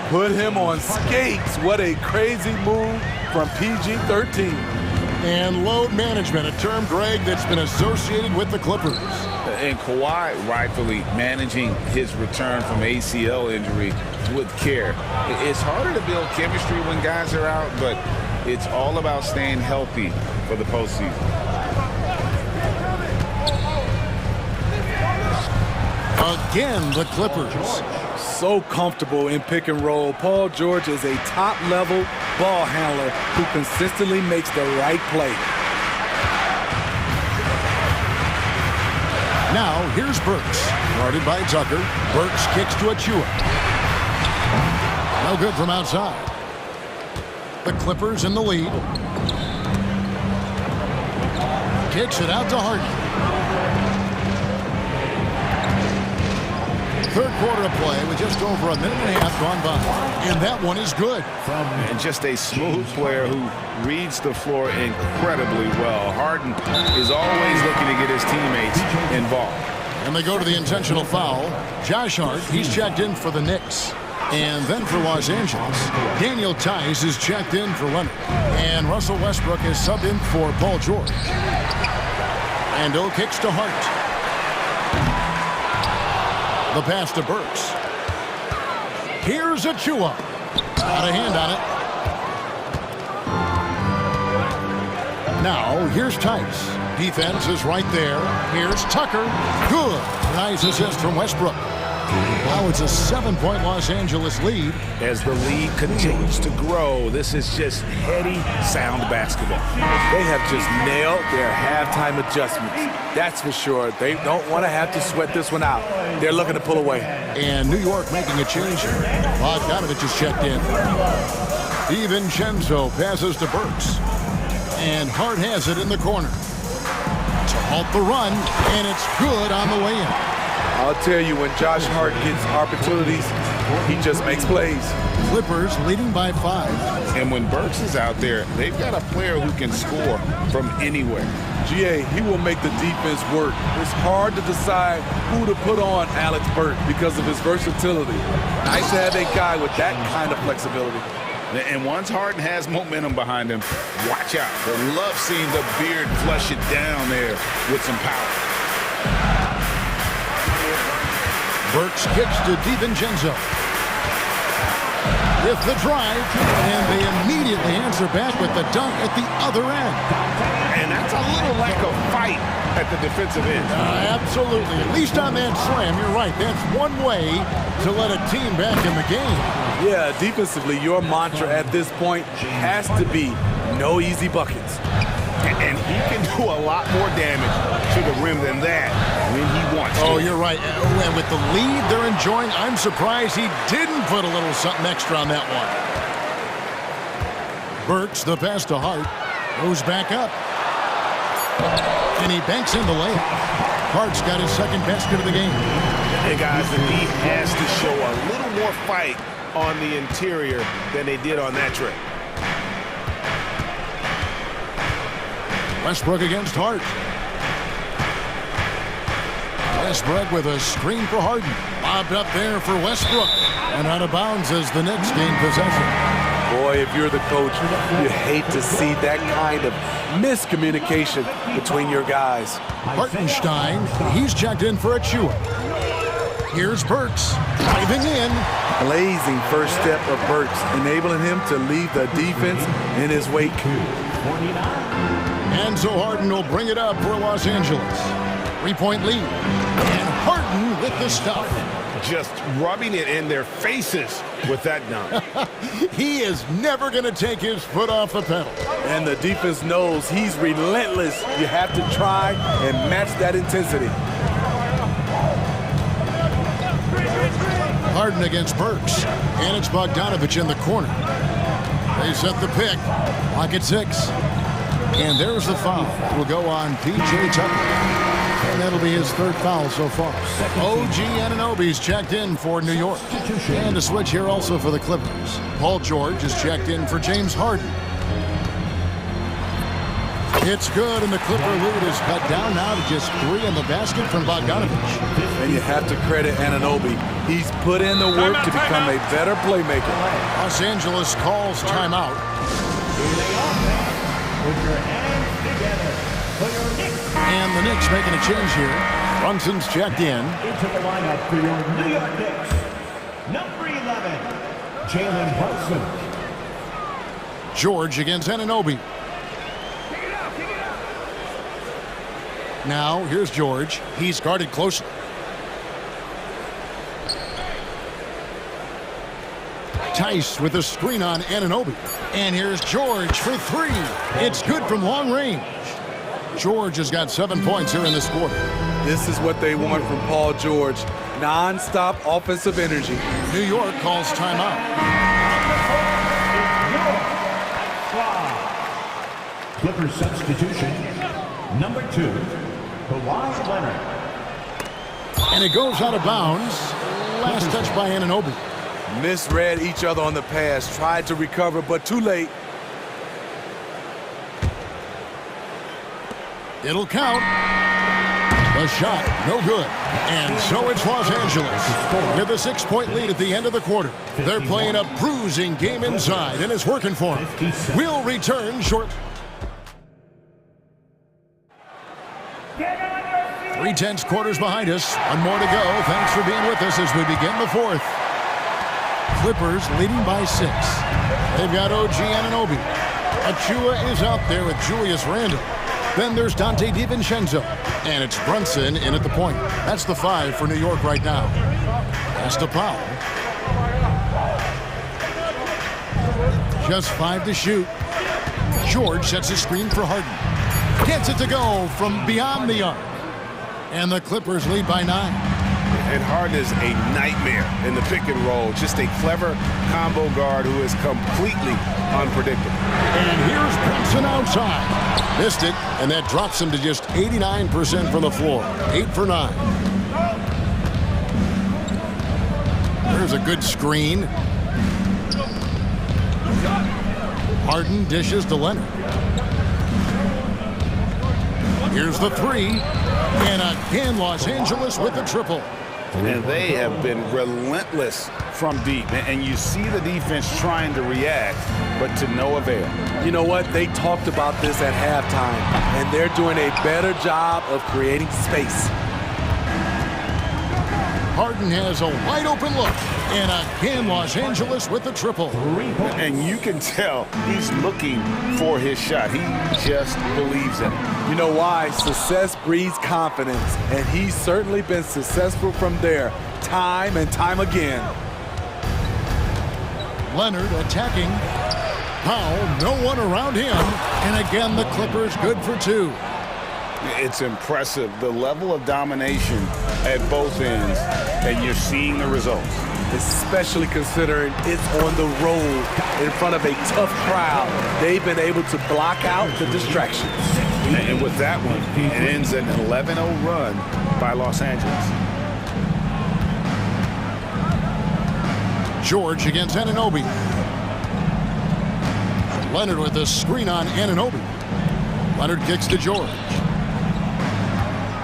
Put him on skates. What a crazy move from PG-13. And load management, a term, Greg, that's been associated with the Clippers. And Kawhi rightfully managing his return from ACL injury with care. It's harder to build chemistry when guys are out, but it's all about staying healthy for the postseason. Again, the Clippers. So comfortable in pick and roll. Paul George is a top-level ball handler who consistently makes the right play. Now, here's Burks. Guarded by Tucker. Burks kicks to Achua. No good from outside. The Clippers in the lead. Kicks it out to Harden. Third quarter of play with just over a minute and a half gone by. And that one is good. And just a smooth player who reads the floor incredibly well. Harden is always looking to get his teammates involved. And they go to the intentional foul. Josh Hart, he's checked in for the Knicks. And then for Los Angeles, Daniel Tice is checked in for Leonard. And Russell Westbrook is subbed in for Paul George. Ando kicks to Hart. The pass to Burks. Here's Achua. Got a hand on it. Now, here's Tice. Defense is right there. Here's Tucker. Good. Nice assist from Westbrook. Now it's a 7-point Los Angeles lead. As the lead continues to grow, this is just heady, sound basketball. They have just nailed their halftime adjustments. That's for sure. They don't want to have to sweat this one out. They're looking to pull away. And New York making a change here. Bogdanovich is checked in. DiVincenzo passes to Burks. And Hart has it in the corner. To halt the run, and it's good on the way in. I'll tell you, when Josh Hart gets opportunities, he just makes plays. Clippers leading by 5. And when Burks is out there, they've got a player who can score from anywhere. GA, he will make the defense work. It's hard to decide who to put on Alex Burke because of his versatility. Nice to have a guy with that kind of flexibility. And once Harden has momentum behind him, watch out. They love seeing the beard flush it down there with some power. Burks kicks to DiVincenzo. With the drive, and they immediately answer back with the dunk at the other end. And that's a little lack of fight at the defensive end. Absolutely. At least on that slam, you're right. That's one way to let a team back in the game. Yeah, defensively, your mantra at this point has to be no easy buckets. And he can do a lot more damage to the rim than that when he wants to. Oh, you're right. And with the lead they're enjoying, I'm surprised he didn't put a little something extra on that one. Burks, the pass to Hart, goes back up. And he banks in the layup. Hart's got his second basket of the game. Hey, guys, the D has to show a little more fight on the interior than they did on that trip. Westbrook against Hart. Westbrook with a screen for Harden. Lobbed up there for Westbrook. And out of bounds as the Knicks gain possession. Boy, if you're the coach, you hate to see that kind of miscommunication between your guys. Hartenstein, he's checked in for Achua. Here's Burks, driving in. Blazing first step of Burks, enabling him to leave the defense in his wake. And so Harden will bring it up for Los Angeles. 3-point lead. And Harden with the stuff. Just rubbing it in their faces with that dunk. He is never going to take his foot off the pedal. And the defense knows he's relentless. You have to try and match that intensity. Harden against Burks. And it's Bogdanovich in the corner. They set the pick. Clock at 6. And there's the foul. Will go on P.J. Tucker. And that'll be his third foul so far. OG Anunoby's checked in for New York. And a switch here also for the Clippers. Paul George is checked in for James Harden. It's good, and the Clipper lead is cut down now to just 3 in the basket from Bogdanovich. And you have to credit Anunoby. He's put in the work to become a better playmaker. Los Angeles calls timeout. Put your hands together for your Knicks. And the Knicks making a change here. Brunson's checked in. Into the lineup for your New York Knicks. Number 11, Jalen Brunson. George against Anunoby. Now, here's George. He's guarded closely. Tice with a screen on Anunoby. And here's George for 3. It's good from long range. George has got 7 points here in this quarter. This is what they want from Paul George. Non-stop offensive energy. New York calls timeout. Clippers substitution, number 2, Kawhi Leonard. And it goes out of bounds. Last touch by Anunoby. Misread each other on the pass. Tried to recover, but too late. It'll count. The shot, no good. And so it's Los Angeles with a 6-point lead at the end of the quarter. They're playing a bruising game inside, and it's working for them. We'll return shortly. 3/10 quarters behind us. One more to go. Thanks for being with us as we begin the fourth. Clippers leading by 6. They've got OG Anunoby. Achua is out there with Julius Randle. Then there's Donte DiVincenzo. And it's Brunson in at the point. That's the 5 for New York right now. Pass to Powell. Just 5 to shoot. George sets a screen for Harden. Gets it to go from beyond the arc. And the Clippers lead by 9. And Harden is a nightmare in the pick and roll. Just a clever combo guard who is completely unpredictable. And here's Brunson outside. Missed it, and that drops him to just 89% from the floor. 8 for 9. There's a good screen. Harden dishes to Leonard. Here's the 3. And again, Los Angeles with the triple. And they have been relentless from deep. And you see the defense trying to react, but to no avail. You know what? They talked about this at halftime, and they're doing a better job of creating space. Harden has a wide open look. And again, Los Angeles with the triple. And you can tell he's looking for his shot. He just believes in it. You know why? Success breeds confidence, and he's certainly been successful from there, time and time again. Leonard attacking. Powell, no one around him. And again, the Clippers good for 2. It's impressive, the level of domination at both ends, and you're seeing the results. Especially considering it's on the road in front of a tough crowd. They've been able to block out the distractions. And with that one, it ends an 11-0 run by Los Angeles. George against Anunoby. Leonard with a screen on Anunoby. Leonard kicks to George.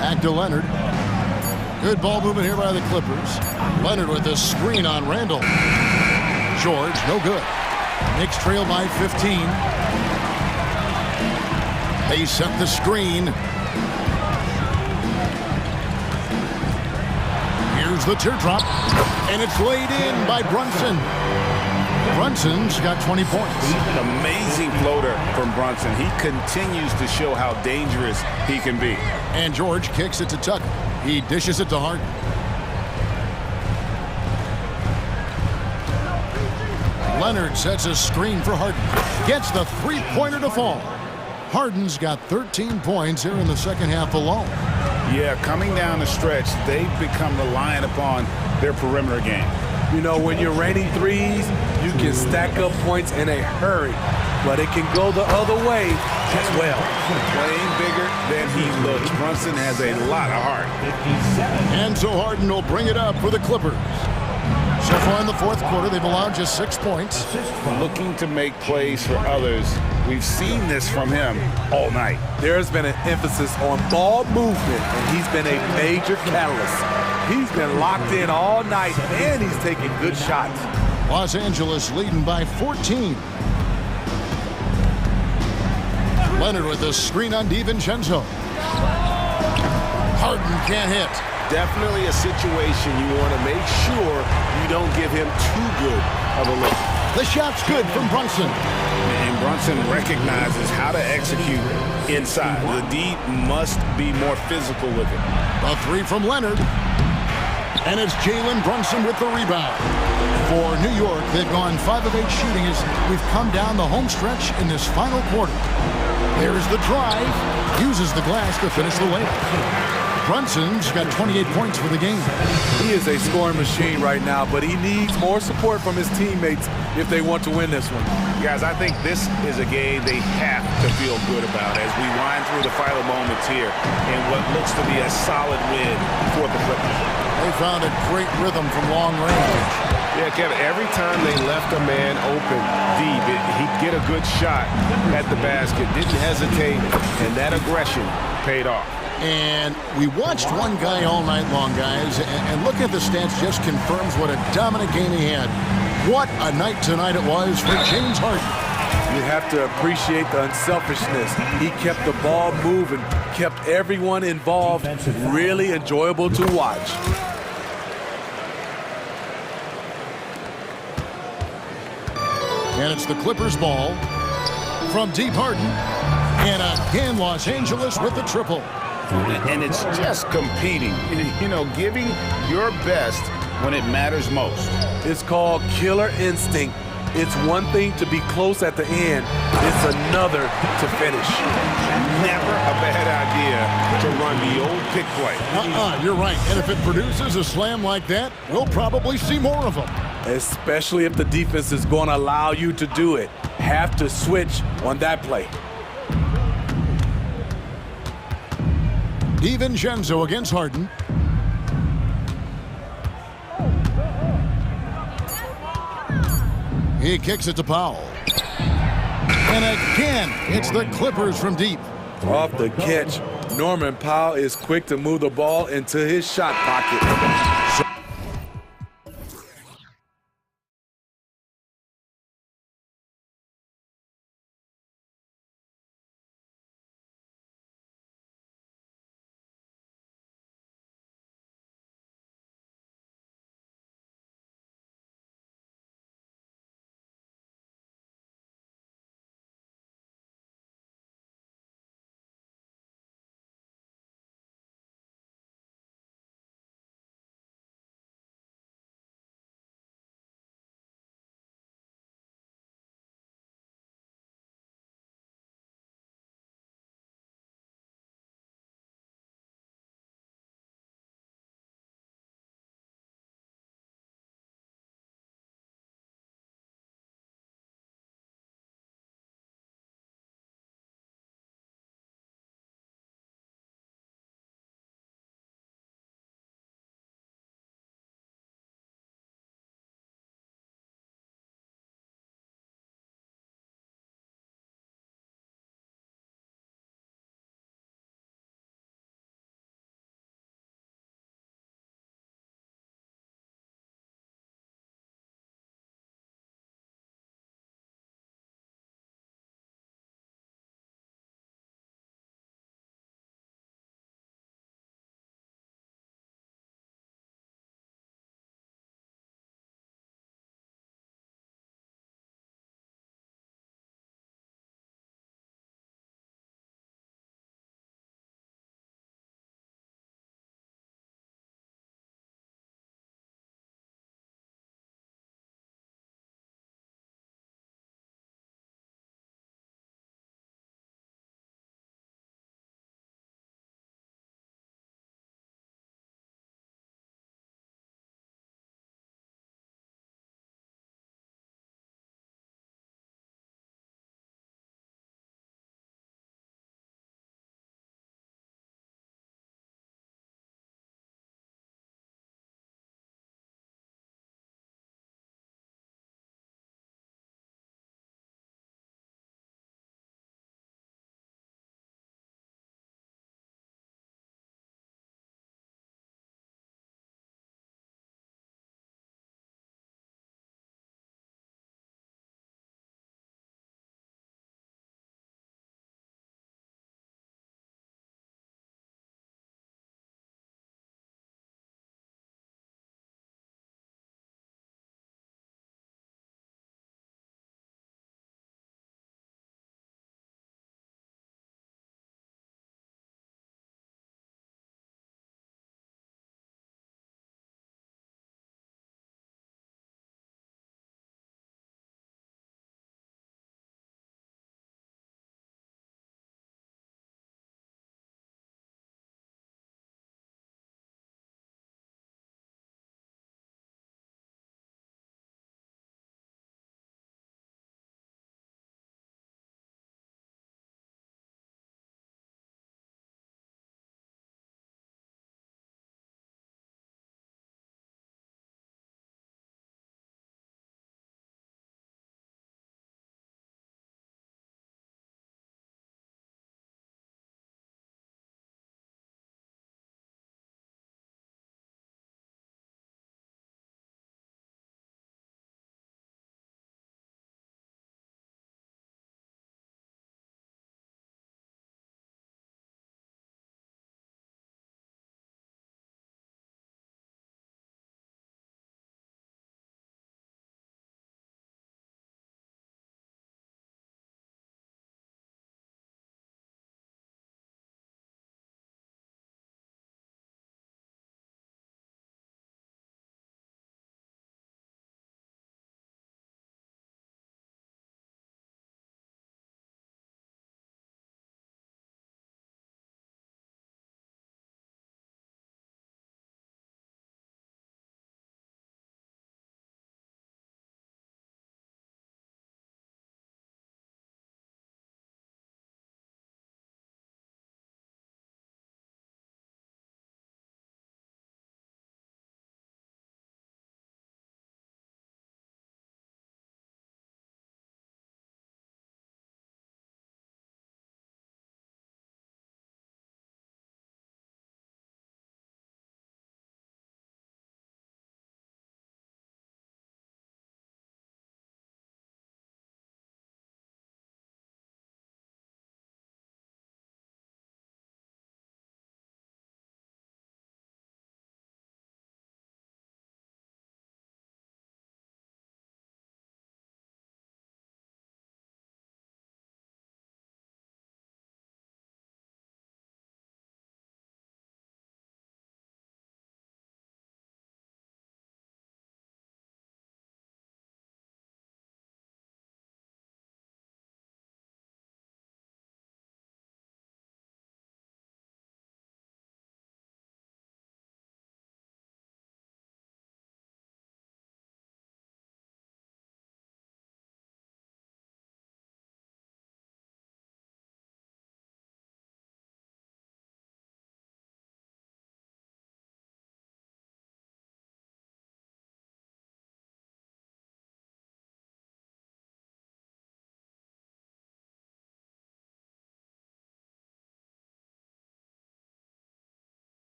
Back to Leonard. Good ball movement here by the Clippers. Leonard with a screen on Randle. George, no good. Knicks trail by 15. They set the screen. Here's the teardrop. And it's laid in by Brunson. Brunson's got 20 points. An amazing floater from Brunson. He continues to show how dangerous he can be. And George kicks it to Tucker. He dishes it to Harden. Leonard sets a screen for Harden. Gets the 3-pointer to fall. Harden's got 13 points here in the second half alone. Yeah, coming down the stretch, they've become reliant upon their perimeter game. You know, when you're raining threes, you can stack up points in a hurry, but it can go the other way as well. Playing bigger than he looks. Brunson has a lot of heart. And so Harden will bring it up for the Clippers. So far in the fourth quarter, they've allowed just 6 points. Looking to make plays for others. We've seen this from him all night. There's been an emphasis on ball movement, and he's been a major catalyst. He's been locked in all night, and he's taking good shots. Los Angeles leading by 14. Leonard with a screen on DiVincenzo. Harden can't hit. Definitely a situation you want to make sure you don't give him too good of a look. The shot's good from Brunson. And Brunson recognizes how to execute inside. The D must be more physical with it. A 3 from Leonard. And it's Jalen Brunson with the rebound. For New York, they've gone 5 of 8 shooting as we've come down the home stretch in this final quarter. There's the drive. Uses the glass to finish the layup. Brunson's got 28 points for the game. He is a scoring machine right now, but he needs more support from his teammates if they want to win this one. Guys, I think this is a game they have to feel good about as we wind through the final moments here in what looks to be a solid win for the Clippers. They found a great rhythm from long range. Yeah, Kevin, every time they left a man open deep, he'd get a good shot at the basket, didn't hesitate, and that aggression paid off. And we watched one guy all night long, guys, and looking at the stats just confirms what a dominant game he had. What a night tonight it was for James Harden. You have to appreciate the unselfishness. He kept the ball moving, kept everyone involved, really enjoyable to watch. And it's the Clippers ball from deep Harden. And again, Los Angeles with the triple. And it's just competing, you know, giving your best when it matters most. It's called killer instinct. It's one thing to be close at the end. It's another to finish. Never a bad idea to run the old pick play. You're right. And if it produces a slam like that, we'll probably see more of them. Especially if the defense is going to allow you to do it. Have to switch on that play. DiVincenzo against Harden. He kicks it to Powell. And again, it's the Clippers from deep. Off the catch, Norman Powell is quick to move the ball into his shot pocket.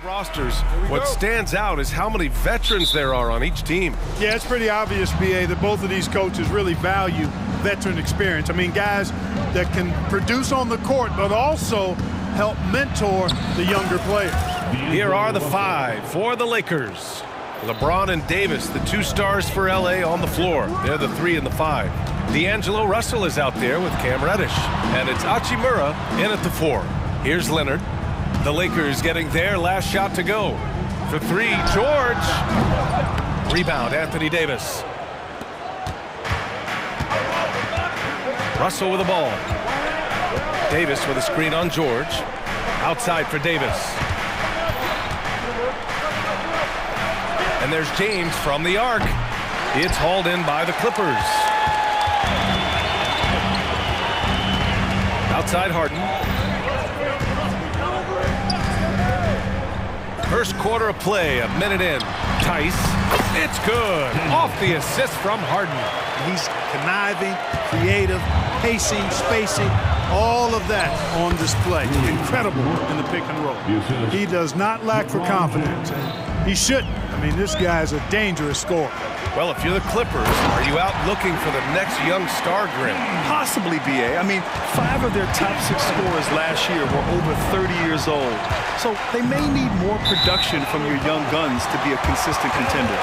Rosters. What stands out is how many veterans there are on each team. Yeah, it's pretty obvious, BA, that both of these coaches really value veteran experience. I mean, guys that can produce on the court, but also help mentor the younger players. Here are the five for the Lakers. LeBron and Davis, the two stars for LA on the floor. They're the 3 and the 5. D'Angelo Russell is out there with Cam Reddish. And it's Hachimura in at the 4. Here's Leonard. The Lakers getting their last shot to go. For 3, George. Rebound, Anthony Davis. Russell with the ball. Davis with a screen on George. Outside for Davis. And there's James from the arc. It's hauled in by the Clippers. Outside Harden. First quarter of play, a minute in. Tice. It's good. Off the assist from Harden. He's conniving, creative, pacing, spacing, all of that on display. Incredible in the pick and roll. He does not lack for confidence. He shouldn't. I mean, this guy's a dangerous scorer. Well, if you're the Clippers, are you out looking for the next young star grim? Possibly, BA. I mean, 5 of their top 6 scorers last year were over 30 years old. So they may need more production from your young guns to be a consistent contender.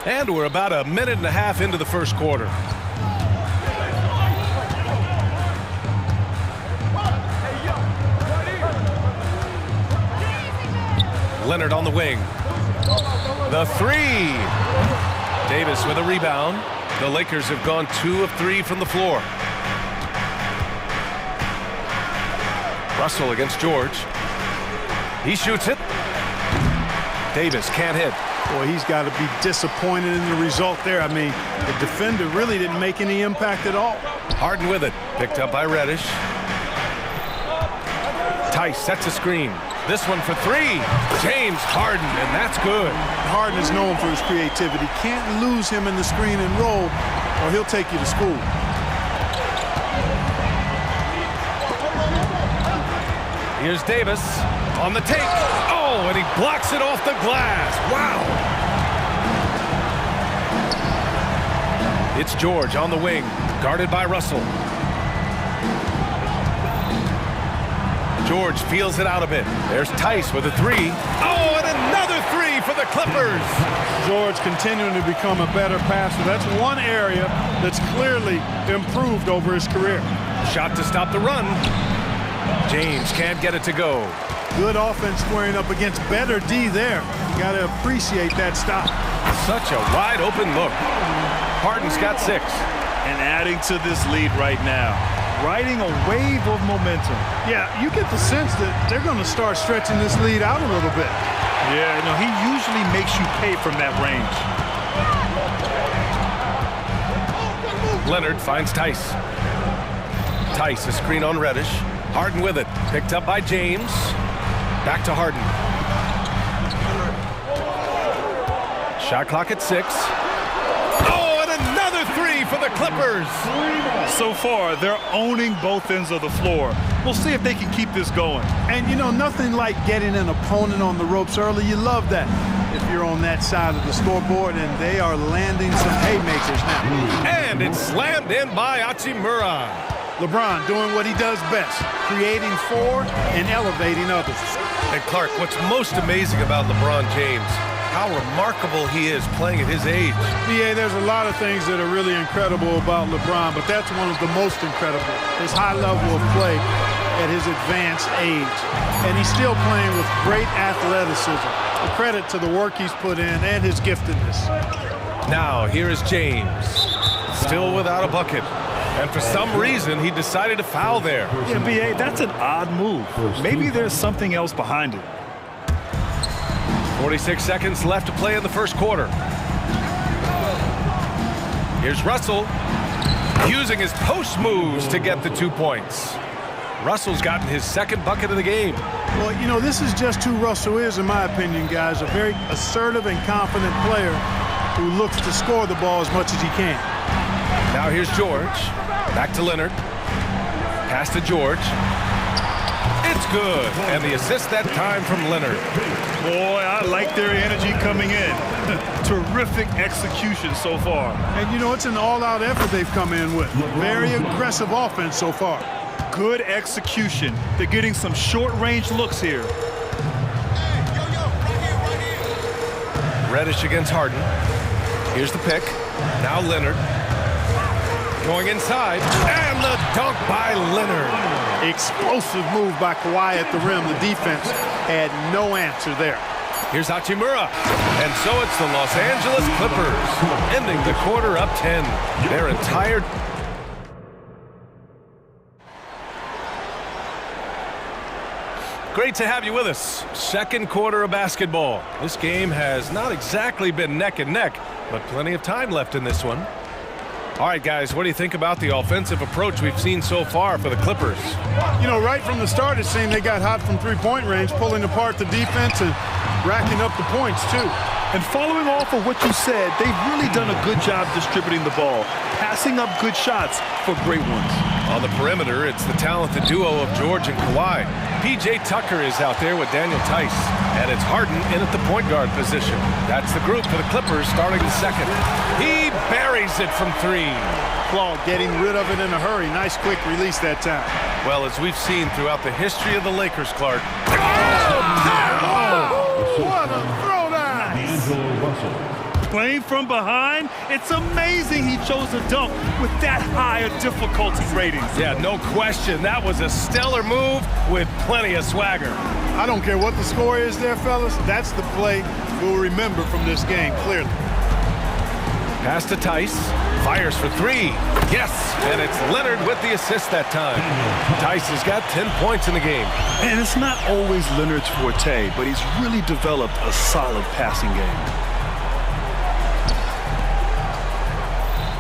And we're about a minute and a half into the first quarter. Leonard on the wing. The 3. Davis with a rebound. The Lakers have gone 2 of 3 from the floor. Russell against George. He shoots it. Davis can't hit. Boy, he's got to be disappointed in the result there. I mean, the defender really didn't make any impact at all. Harden with it. Picked up by Reddish. Tice sets a screen. This one for 3. James Harden, and that's good. Harden is known for his creativity. Can't lose him in the screen and roll, or he'll take you to school. Here's Davis on the take. Oh, and he blocks it off the glass. Wow. It's George on the wing, guarded by Russell. George feels it out a bit. There's Tice with a 3. Oh, and another 3 for the Clippers. George continuing to become a better passer. That's one area that's clearly improved over his career. Shot to stop the run. James can't get it to go. Good offense squaring up against better D there. You got to appreciate that stop. Such a wide open look. Harden's got 6. And adding to this lead right now. Riding a wave of momentum. Yeah, you get the sense that they're going to start stretching this lead out a little bit. Yeah, no, he usually makes you pay from that range. Leonard finds Tice. Tice, a screen on Reddish. Harden with it. Picked up by James. Back to Harden. Shot clock at 6. Oh, and another 3 for the Clippers. So far, they're owning both ends of the floor. We'll see if they can keep this going. And, you know, nothing like getting an opponent on the ropes early. You love that if you're on that side of the scoreboard, and they are landing some haymakers now. And it's slammed in by Hachimura. LeBron doing what he does best, creating for and elevating others. And Clark, what's most amazing about LeBron James, how remarkable he is playing at his age. BA, there's a lot of things that are really incredible about LeBron, but that's one of the most incredible. His high level of play at his advanced age. And he's still playing with great athleticism. A credit to the work he's put in and his giftedness. Now, here is James, still without a bucket. And for some reason, he decided to foul there. Yeah, BA, that's an odd move. Maybe there's something else behind it. 46 seconds left to play in the first quarter. Here's Russell, using his post moves to get the 2 points. Russell's gotten his 2nd bucket of the game. Well, you know, this is just who Russell is, in my opinion, guys. A very assertive and confident player who looks to score the ball as much as he can. Now here's George. Back to Leonard. Pass to George. It's good. And the assist that time from Leonard. Boy, I like their energy coming in. Terrific execution so far. And, you know, it's an all-out effort they've come in with. Very aggressive offense so far. Good execution. They're getting some short-range looks here. Reddish against Harden. Here's the pick. Now Leonard. Going inside. And the dunk by Leonard. Explosive move by Kawhi at the rim. The defense had no answer there. Here's Hachimura. And so it's the Los Angeles Clippers ending the quarter up 10. Their entire... Great to have you with us. Second quarter of basketball. This game has not exactly been neck and neck, but plenty of time left in this one. All right, guys, what do you think about the offensive approach we've seen so far for the Clippers? You know, right from the start, it seemed they got hot from three-point range, pulling apart the defense and racking up the points, too. And following off of what you said, they've really done a good job distributing the ball, passing up good shots for great ones. On the perimeter, it's the talented duo of George and Kawhi. P.J. Tucker is out there with Daniel Tice, and it's Harden in at the point guard position. That's the group for the Clippers starting the second. He buries it from three. Claude getting rid of it in a hurry. Nice quick release that time. Well, as we've seen throughout the history of the Lakers, Clark. What a throwdown! Playing from behind, it's amazing he chose a dunk with that high a difficulty rating. Yeah, no question. That was a stellar move with plenty of swagger. I don't care what the score is there, fellas. That's the play we'll remember from this game, clearly. Pass to Tice. Fires for three. Yes! And it's Leonard with the assist that time. Tice has got 10 points in the game. And it's not always Leonard's forte, but he's really developed a solid passing game.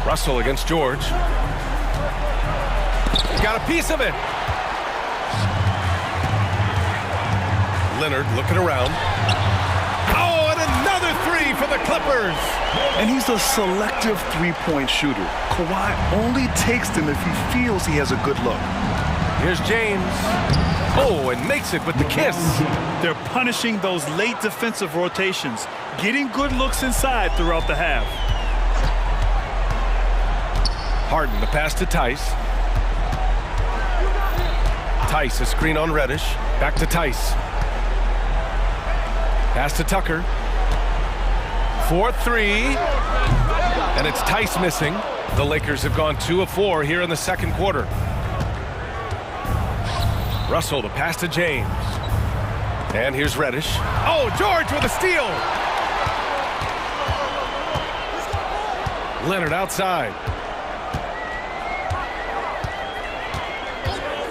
Russell against George. He got a piece of it. Leonard looking around. Oh, and another three for the Clippers. And he's a selective three-point shooter. Kawhi only takes them if he feels he has a good look. Here's James. Oh, and makes it with the kiss. They're punishing those late defensive rotations, getting good looks inside throughout the half. Harden, the pass to Tice. Tice, a screen on Reddish. Back to Tice. Pass to Tucker. 4-3. And it's Tice missing. The Lakers have gone 2 of 4 here in the second quarter. Russell, the pass to James. And here's Reddish. Oh, George with a steal. Leonard outside.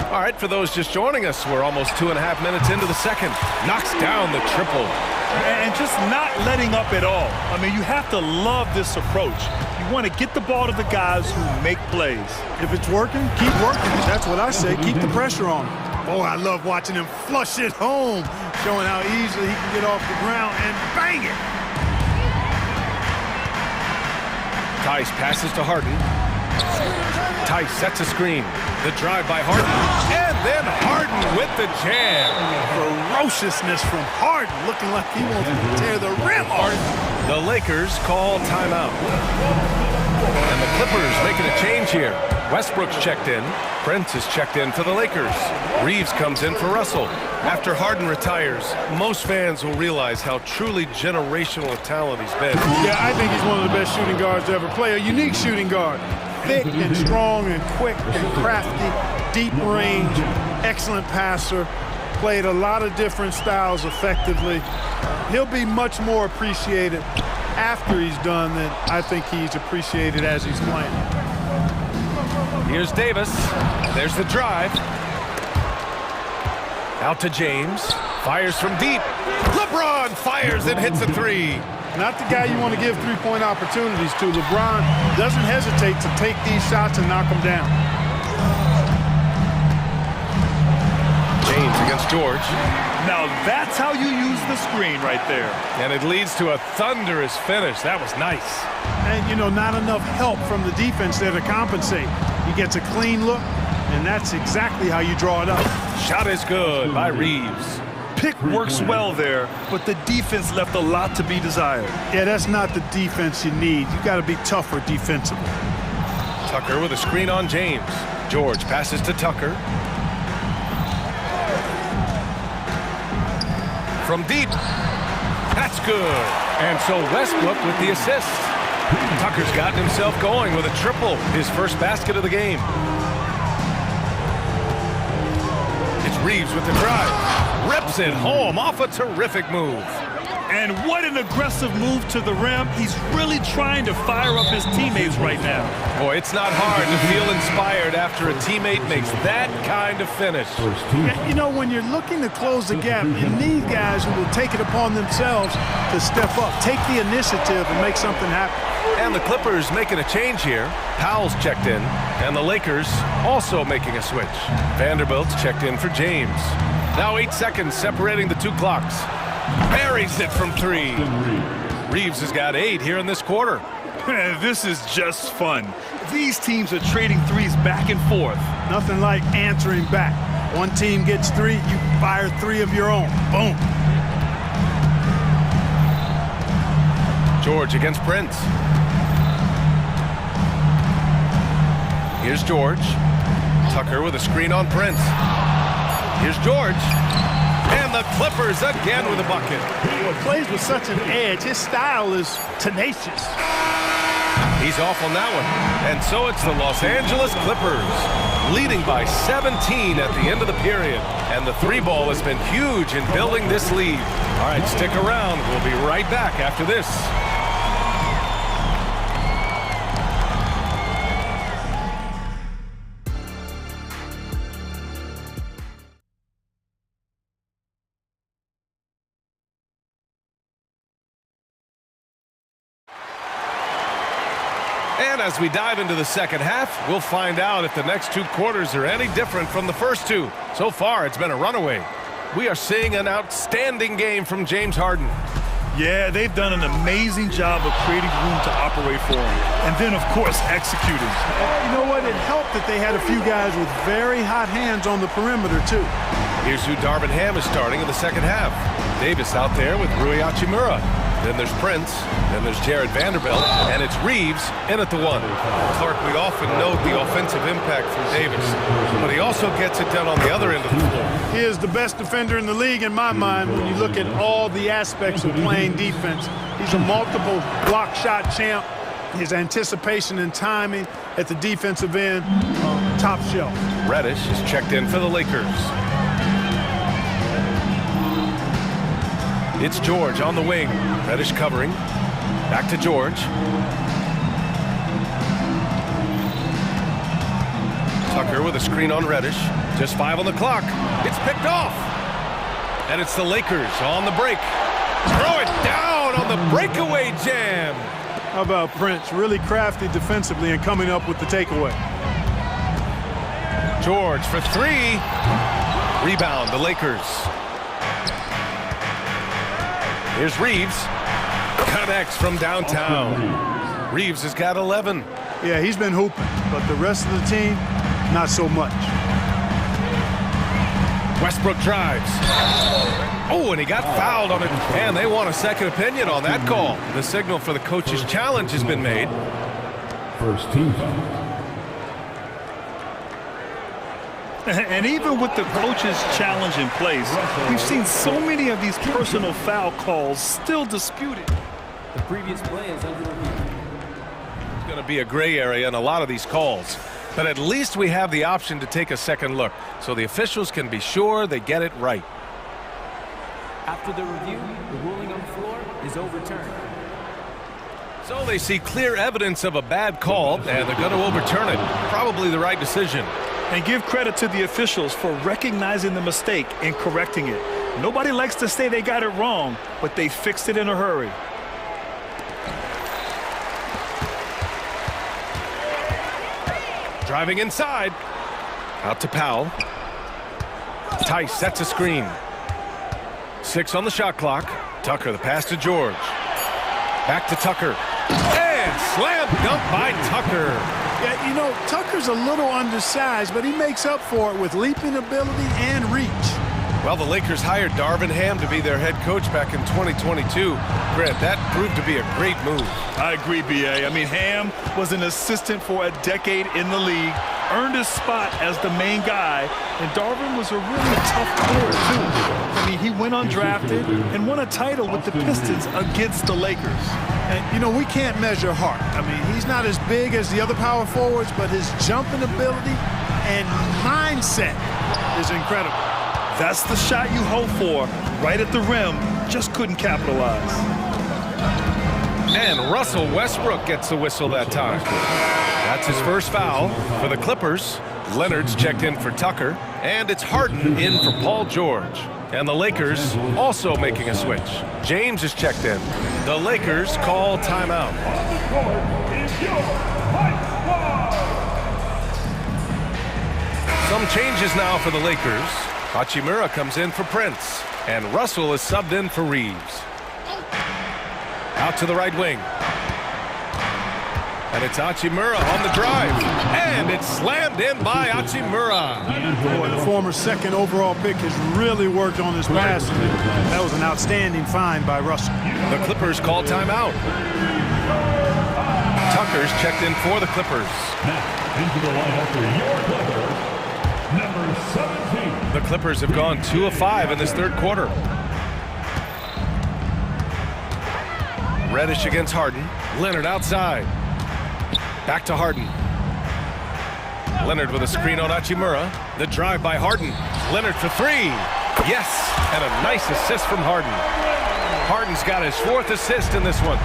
All right, for those just joining us, we're almost 2.5 minutes into the second. Knocks down the triple. And just not letting up at all. I mean, you have to love this approach. You want to get the ball to the guys who make plays. If it's working, keep working. That's what I say. Keep the pressure on him. Oh, I love watching him flush it home, showing how easily he can get off the ground and bang it. Tice passes to Harden. Tice sets a screen. The drive by Harden. And then Harden with the jam. Ferociousness from Harden, looking like he wants to tear the rim off. The Lakers call timeout. And the Clippers making a change here. Westbrook's checked in. Prince is checked in for the Lakers. Reeves comes in for Russell. After Harden retires, most fans will realize how truly generational a talent he's been. Yeah, I think he's one of the best shooting guards to ever play. A unique shooting guard. Thick and strong and quick and crafty, deep range, excellent passer. Played a lot of different styles effectively. He'll be much more appreciated after he's done than I think he's appreciated as he's playing. Here's Davis. There's the drive. Out to James. Fires from deep. LeBron fires and hits a three. Not the guy you want to give three-point opportunities to. LeBron doesn't hesitate to take these shots and knock them down. James against George. Now that's how you use the screen right there. And it leads to a thunderous finish. That was nice. And, you know, not enough help from the defense there to compensate. He gets a clean look, and that's exactly how you draw it up. Shot is good by Reeves. Pick works well there, but the defense left a lot to be desired. Yeah, that's not the defense you need. You got to be tougher defensively. Tucker with a screen on James. George passes to Tucker. From deep. That's good. And so Westbrook with the assist. Tucker's gotten himself going with a triple, his first basket of the game. It's Reeves with the drive. Rips it home off a terrific move. And what an aggressive move to the rim. He's really trying to fire up his teammates right now. Boy, it's not hard to feel inspired after a teammate makes that kind of finish. Yeah, you know, when you're looking to close the gap, you need guys who will take it upon themselves to step up, take the initiative and make something happen. And the Clippers making a change here. Powell's checked in, and the Lakers also making a switch. Vanderbilt's checked in for James. Now 8 seconds separating the two clocks. Buries it from 3. Reeves has got 8 here in this quarter. This is just fun. These teams are trading threes back and forth. Nothing like answering back. One team gets 3, you fire 3 of your own. Boom. George against Prince. Here's George. Tucker with a screen on Prince. Here's George. And the Clippers again with a bucket. He plays with such an edge. His style is tenacious. He's off on that one. And so it's the Los Angeles Clippers leading by 17 at the end of the period. And the 3-ball has been huge in building this lead. All right, stick around. We'll be right back after this. And as we dive into the second half, we'll find out if the next 2 quarters are any different from the first 2. So far, it's been a runaway. We are seeing an outstanding game from James Harden. Yeah, they've done an amazing job of creating room to operate for him. And then, of course, executing. You know what? It helped that they had a few guys with very hot hands on the perimeter, too. Here's who Darvin Ham is starting in the second half. Davis out there with Rui Hachimura. Then there's Prince. Then there's Jared Vanderbilt. And it's Reeves in at the 1. Clark, we often note the offensive impact from Davis, but he also gets it done on the other end of the floor. He is the best defender in the league in my mind when you look at all the aspects of playing defense. He's a multiple block shot champ. His anticipation and timing at the defensive end, top shelf. Reddish is checked in for the Lakers. It's George on the wing. Reddish covering. Back to George. Tucker with a screen on Reddish. Just 5 on the clock. It's picked off. And it's the Lakers on the break. Throw it down on the breakaway jam. How about Prince? Really crafty defensively and coming up with the takeaway. George for 3. Rebound, the Lakers. Here's Reeves. Connects from downtown. Reeves has got 11. Yeah, he's been hooping, but the rest of the team, not so much. Westbrook drives. Oh, and he got fouled on it. And they want a second opinion on that call. The signal for the coach's challenge has been made. First team foul. And even with the coach's challenge in place, we've seen so many of these personal foul calls still disputed. The previous play is under review. It's going to be a gray area in a lot of these calls. But at least we have the option to take a second look, so the officials can be sure they get it right. After the review, the ruling on the floor is overturned. So they see clear evidence of a bad call, and they're going to overturn it. Probably the right decision. And give credit to the officials for recognizing the mistake and correcting it. Nobody likes to say they got it wrong, but they fixed it in a hurry. Driving inside. Out to Powell. Tice sets a screen. 6 on the shot clock. Tucker, the pass to George. Back to Tucker. And slam dunk by Tucker. Yeah, you know, Tucker's a little undersized, but he makes up for it with leaping ability and reach. Well, the Lakers hired Darvin Ham to be their head coach back in 2022. Grant, that proved to be a great move. I agree, B.A. I mean, Ham was an assistant for a decade in the league, earned his spot as the main guy, and Darvin was a really tough player, too. I mean, he went undrafted and won a title with the Pistons against the Lakers. And, you know, we can't measure Hart. I mean, he's not as big as the other power forwards, but his jumping ability and mindset is incredible. That's the shot you hope for, right at the rim, just couldn't capitalize. And Russell Westbrook gets the whistle that time. That's his first foul for the Clippers. Leonard's checked in for Tucker, and it's Harden in for Paul George. And the Lakers also making a switch. James is checked in. The Lakers call timeout. Some changes now for the Lakers. Hachimura comes in for Prince, and Russell is subbed in for Reeves. Out to the right wing. And it's Hachimura on the drive. And it's slammed in by Hachimura. Boy, the former second overall pick has really worked on his passing. That was an outstanding find by Russell. The Clippers call timeout. Tucker's checked in for the Clippers. Now, into the lineup for your Clipper, number 17. The Clippers have gone 2 of 5 in this third quarter. Reddish against Harden. Leonard outside. Back to Harden. Leonard with a screen on Hachimura. The drive by Harden. Leonard for 3. Yes, and a nice assist from Harden. Harden's got his 4th assist in this one.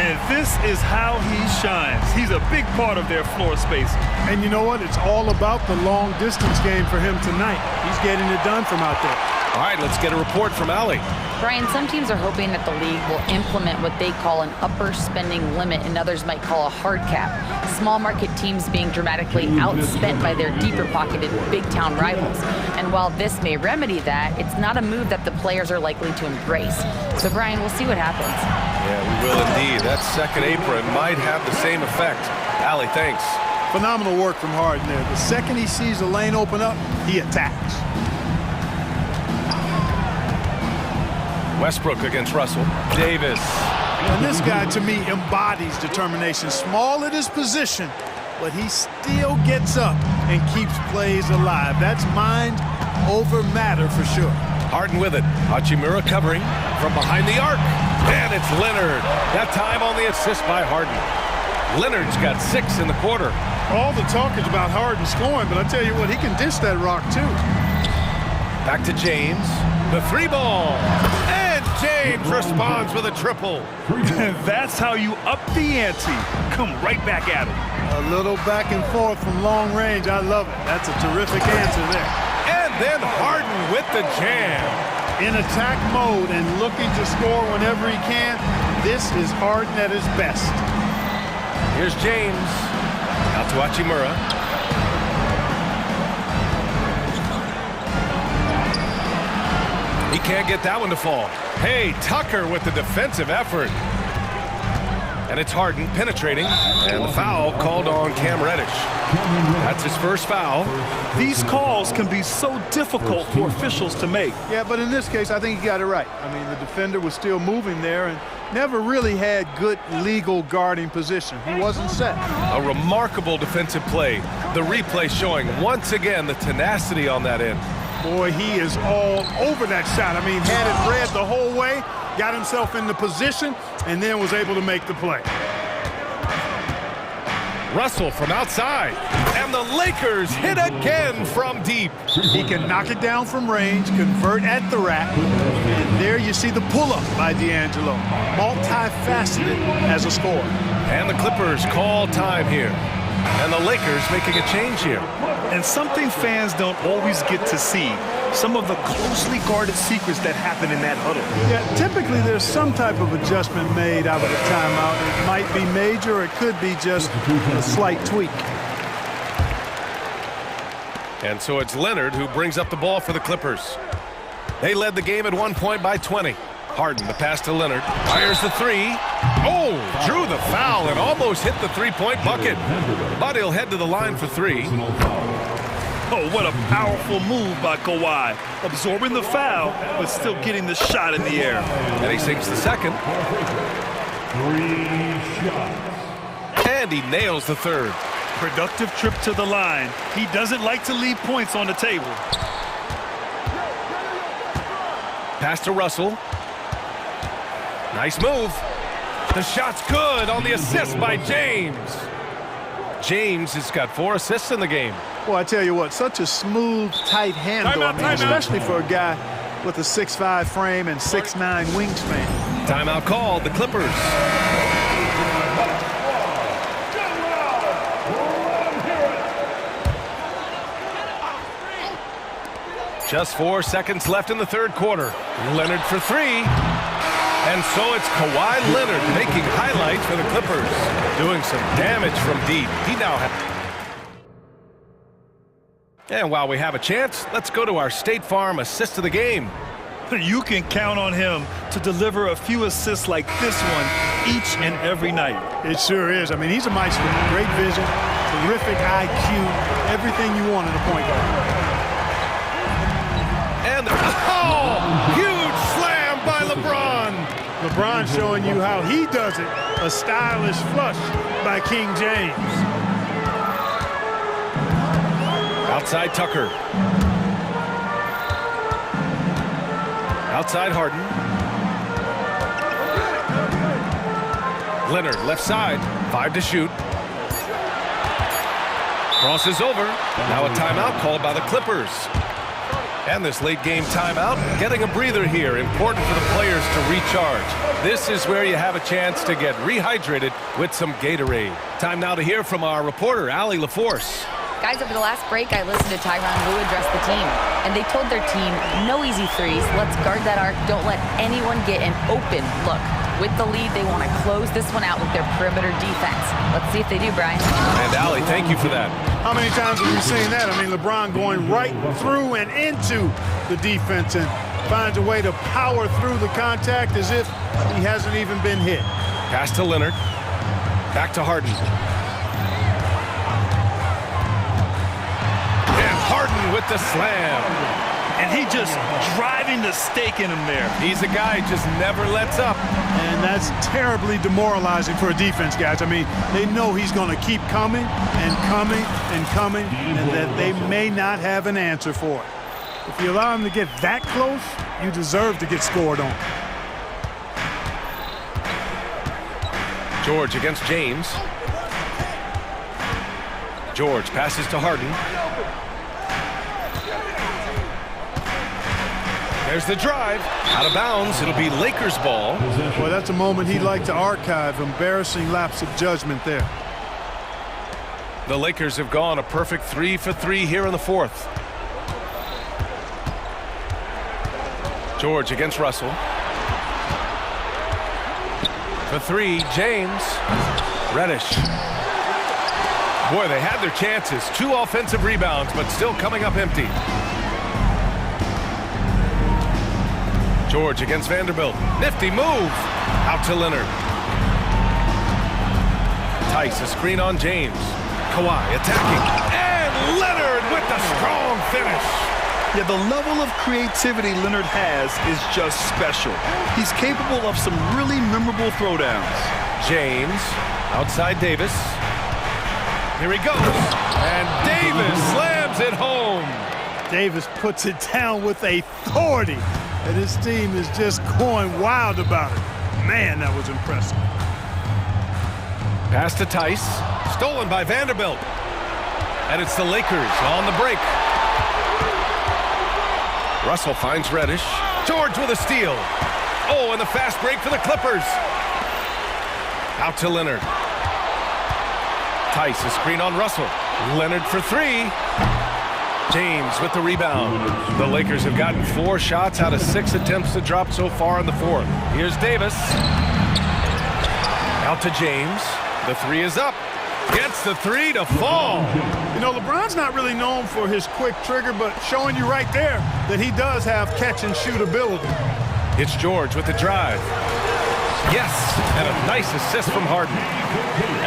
And this is how he shines. He's a big part of their floor space. And you know what? It's all about the long distance game for him tonight. He's getting it done from out there. All right, let's get a report from Allie. Brian, some teams are hoping that the league will implement what they call an upper spending limit and others might call a hard cap. Small market teams being dramatically outspent by their deeper pocketed big town rivals. And while this may remedy that, it's not a move that the players are likely to embrace. So Brian, we'll see what happens. Yeah, we will indeed. That second apron might have the same effect. Allie, thanks. Phenomenal work from Harden there. The second he sees a lane open up, he attacks. Westbrook against Russell. Davis. And this guy, to me, embodies determination. Small at his position, but he still gets up and keeps plays alive. That's mind over matter for sure. Harden with it. Hachimura covering from behind the arc. And it's Leonard. That time on the assist by Harden. Leonard's got 6 in the quarter. All the talk is about Harden scoring, but I tell you what, he can dish that rock too. Back to James. The 3 ball. And James responds with a triple. That's how you up the ante. Come right back at him. A little back and forth from long range. I love it. That's a terrific answer there. And then Harden with the jam. In attack mode and looking to score whenever he can. This is Harden at his best. Here's James. Out to Hachimura. He can't get that one to fall. Hey, Tucker with the defensive effort. And it's Harden penetrating. And the foul called on Cam Reddish. That's his first foul. These calls can be so difficult for officials to make. Yeah, but in this case, I think he got it right. I mean, the defender was still moving there and never really had good legal guarding position. He wasn't set. A remarkable defensive play. The replay showing once again the tenacity on that end. Boy, he is all over that shot. I mean, had it read the whole way, got himself in the position, and then was able to make the play. Russell from outside, and the Lakers hit again from deep. He can knock it down from range, convert at the rack, and there you see the pull-up by D'Angelo. Multifaceted as a scorer. And the Clippers call time here. And the Lakers making a change here. And something fans don't always get to see, some of the closely guarded secrets that happen in that huddle. Yeah, typically there's some type of adjustment made out of the timeout. It might be major, or it could be just a slight tweak. And so it's Leonard who brings up the ball for the Clippers. They led the game at one point by 20. Harden, the pass to Leonard. Fires the three. Oh, drew the foul and almost hit the three-point bucket. But he'll head to the line for three. Oh, what a powerful move by Kawhi. Absorbing the foul, but still getting the shot in the air. And he sinks the second. 3 shots. And he nails the third. Productive trip to the line. He doesn't like to leave points on the table. Pass to Russell. Nice move. The shot's good on the assist by James. James has got 4 assists in the game. Well, I tell you what, such a smooth, tight handle, especially for a guy with a 6'5" frame and 6'9" wingspan. Timeout called, the Clippers. Just 4 seconds left in the third quarter. Leonard for three. And so it's Kawhi Leonard making highlights for the Clippers. Doing some damage from deep. He now has... And while we have a chance, let's go to our State Farm assist of the game. You can count on him to deliver a few assists like this one each and every night. It sure is. I mean, he's a maestro. Great vision, terrific IQ, everything you want in a point guard. And huge slam by LeBron. LeBron showing you how he does it. A stylish flush by King James. Outside Tucker. Outside Harden. Leonard left side. 5 to shoot. Crosses over. Now a timeout called by the Clippers. And this late game timeout, getting a breather here. Important for the players to recharge. This is where you have a chance to get rehydrated with some Gatorade. Time now to hear from our reporter, Allie LaForce. Guys, over the last break, I listened to Tyronn Lue address the team. And they told their team, no easy threes. Let's guard that arc. Don't let anyone get an open look. With the lead, they want to close this one out with their perimeter defense. Let's see if they do, Brian. And Allie, thank you for that. How many times have we seen that? I mean, LeBron going right through and into the defense and finds a way to power through the contact as if he hasn't even been hit. Pass to Leonard. Back to Harden. And Harden with the slam. And he just driving the stake in him there. He's a guy who just never lets up. And that's terribly demoralizing for a defense, guys. I mean, they know he's going to keep coming and coming and coming, and that they may not have an answer for it. If you allow him to get that close, you deserve to get scored on. George against James. George passes to Harden. There's the drive. Out of bounds. It'll be Lakers ball. Well, that's a moment he'd like to archive. Embarrassing lapse of judgment there. The Lakers have gone a perfect 3 for 3 here in the fourth. George against Russell. For three, James. Reddish. Boy, they had their chances. 2 offensive rebounds, but still coming up empty. George against Vanderbilt. Nifty move. Out to Leonard. Tice, a screen on James. Kawhi attacking. And Leonard with the strong finish. Yeah, the level of creativity Leonard has is just special. He's capable of some really memorable throwdowns. James, outside Davis. Here he goes. And Davis slams it home. Davis puts it down with authority. And his team is just going wild about it. Man, that was impressive. Pass to Tice. Stolen by Vanderbilt. And it's the Lakers on the break. Russell finds Reddish. George with a steal. Oh, and the fast break for the Clippers. Out to Leonard. Tice, a screen on Russell. Leonard for three. James with the rebound. The Lakers have gotten 4 shots out of 6 attempts to drop so far in the fourth. Here's Davis. Out to James. The 3 is up. Gets the 3 to fall. You know, LeBron's not really known for his quick trigger, but showing you right there that he does have catch and shoot ability. It's George with the drive. Yes, and a nice assist from Harden.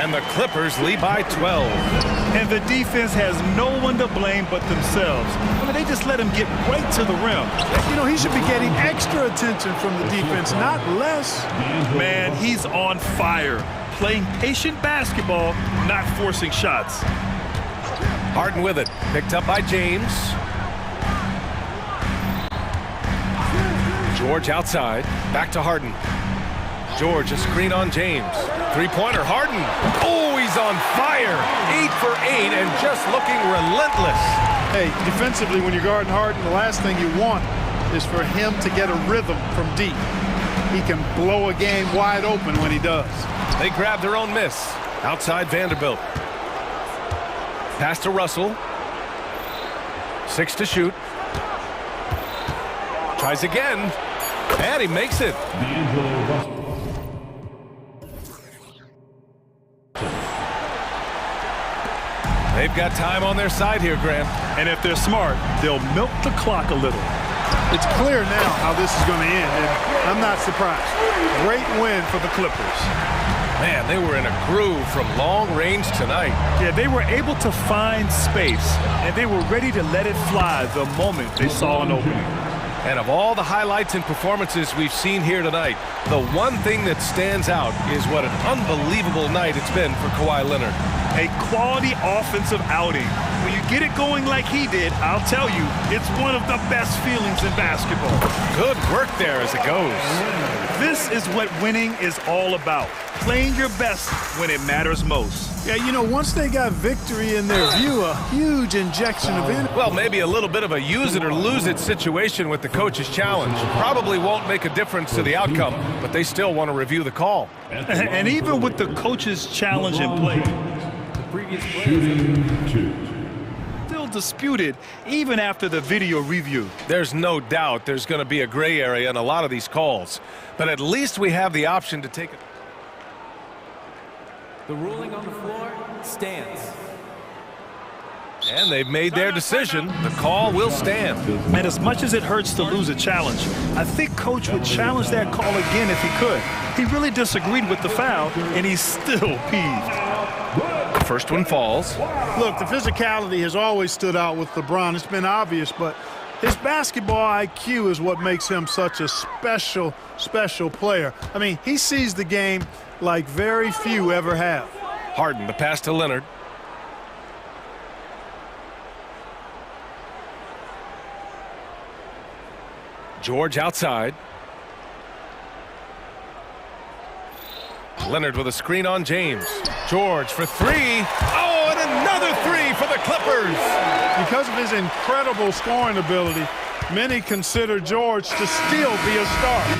And the Clippers lead by 12. And the defense has no one to blame but themselves. I mean, they just let him get right to the rim. You know, he should be getting extra attention from the defense, not less. Man, he's on fire. Playing patient basketball, not forcing shots. Harden with it. Picked up by James. George outside. Back to Harden. George, a screen on James. Three-pointer, Harden. Oh, he's on fire. 8 for 8 and just looking relentless. Hey, defensively, when you're guarding Harden, the last thing you want is for him to get a rhythm from deep. He can blow a game wide open when he does. They grab their own miss. Outside Vanderbilt. Pass to Russell. 6 to shoot. Tries again. And he makes it. They've got time on their side here, Graham. And if they're smart, they'll milk the clock a little. It's clear now how this is going to end, and I'm not surprised. Great win for the Clippers. Man, they were in a groove from long range tonight. Yeah, they were able to find space, and they were ready to let it fly the moment they saw an opening. And of all the highlights and performances we've seen here tonight, the one thing that stands out is what an unbelievable night it's been for Kawhi Leonard. A quality offensive outing. When you get it going like he did, I'll tell you, it's one of the best feelings in basketball. Good work there as it goes. This is what winning is all about. Playing your best when it matters most. Yeah, you know, once they got victory in their view, a huge injection of energy. Well, maybe a little bit of a use it or lose it situation with the coach's challenge. Probably won't make a difference to the outcome, but they still want to review the call. And even with the coach's challenge in play, still disputed even after the video review. There's no doubt there's going to be a gray area in a lot of these calls, but at least we have the option to take it. The ruling on the floor stands. And they've made their decision. The call will stand. And as much as it hurts to lose a challenge, I think Coach would challenge that call again if he could. He really disagreed with the foul, and he's still peeved. First one falls. Look, the physicality has always stood out with LeBron. It's been obvious, but his basketball IQ is what makes him such a special, special player. I mean, he sees the game like very few ever have. Harden, the pass to Leonard. George outside. Leonard with a screen on James. George for three. Oh, and another three for the Clippers. Because of his incredible scoring ability, many consider George to still be a star.